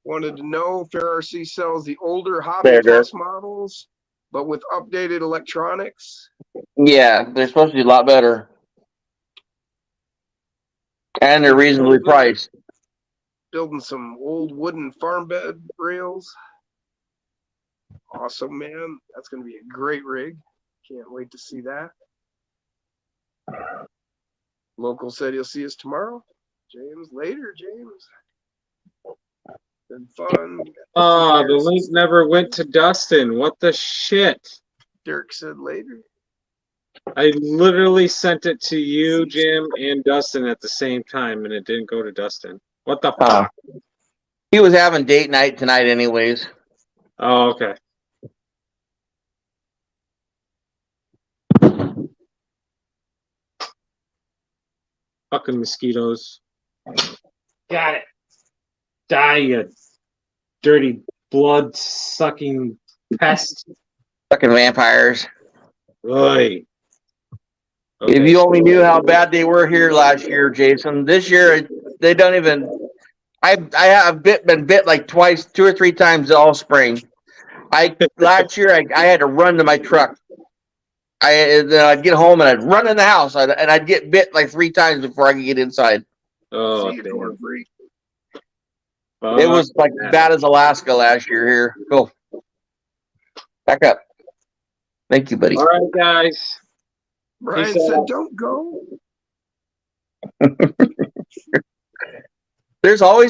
Speaker 2: wanted to know, Fair RC sells the older Hobby
Speaker 3: There, Dirk.
Speaker 2: Plus models, but with updated electronics.
Speaker 3: Yeah, they're supposed to be a lot better. And they're reasonably priced.
Speaker 2: Building some old wooden farm bed rails. Awesome, man. That's going to be a great rig. Can't wait to see that. Local said he'll see us tomorrow. James, later, James. Been fun.
Speaker 1: Oh, the link never went to Dustin. What the shit?
Speaker 2: Dirk said later.
Speaker 1: I literally sent it to you, Jim, and Dustin at the same time, and it didn't go to Dustin. What the fuck?
Speaker 3: He was having date night tonight anyways.
Speaker 1: Oh, okay. Fucking mosquitoes. Got it. Die, you dirty blood-sucking pest.
Speaker 3: Fucking vampires.
Speaker 1: Oy. Okay.
Speaker 3: If you only knew how bad they were here last year, Jason. This year, they don't even. I have been bit like twice, 2 or 3 times all spring. Last year I had to run to my truck. Then I'd get home and I'd run in the house and I'd get bit like 3 times before I could get inside.
Speaker 1: Oh,
Speaker 2: See you, corn freak.
Speaker 3: It was like as bad as Alaska last year here. Go. Back up. Thank you, buddy.
Speaker 1: All right, guys.
Speaker 2: Brian
Speaker 1: Peace
Speaker 2: said,
Speaker 1: out.
Speaker 2: don't go.
Speaker 3: There's always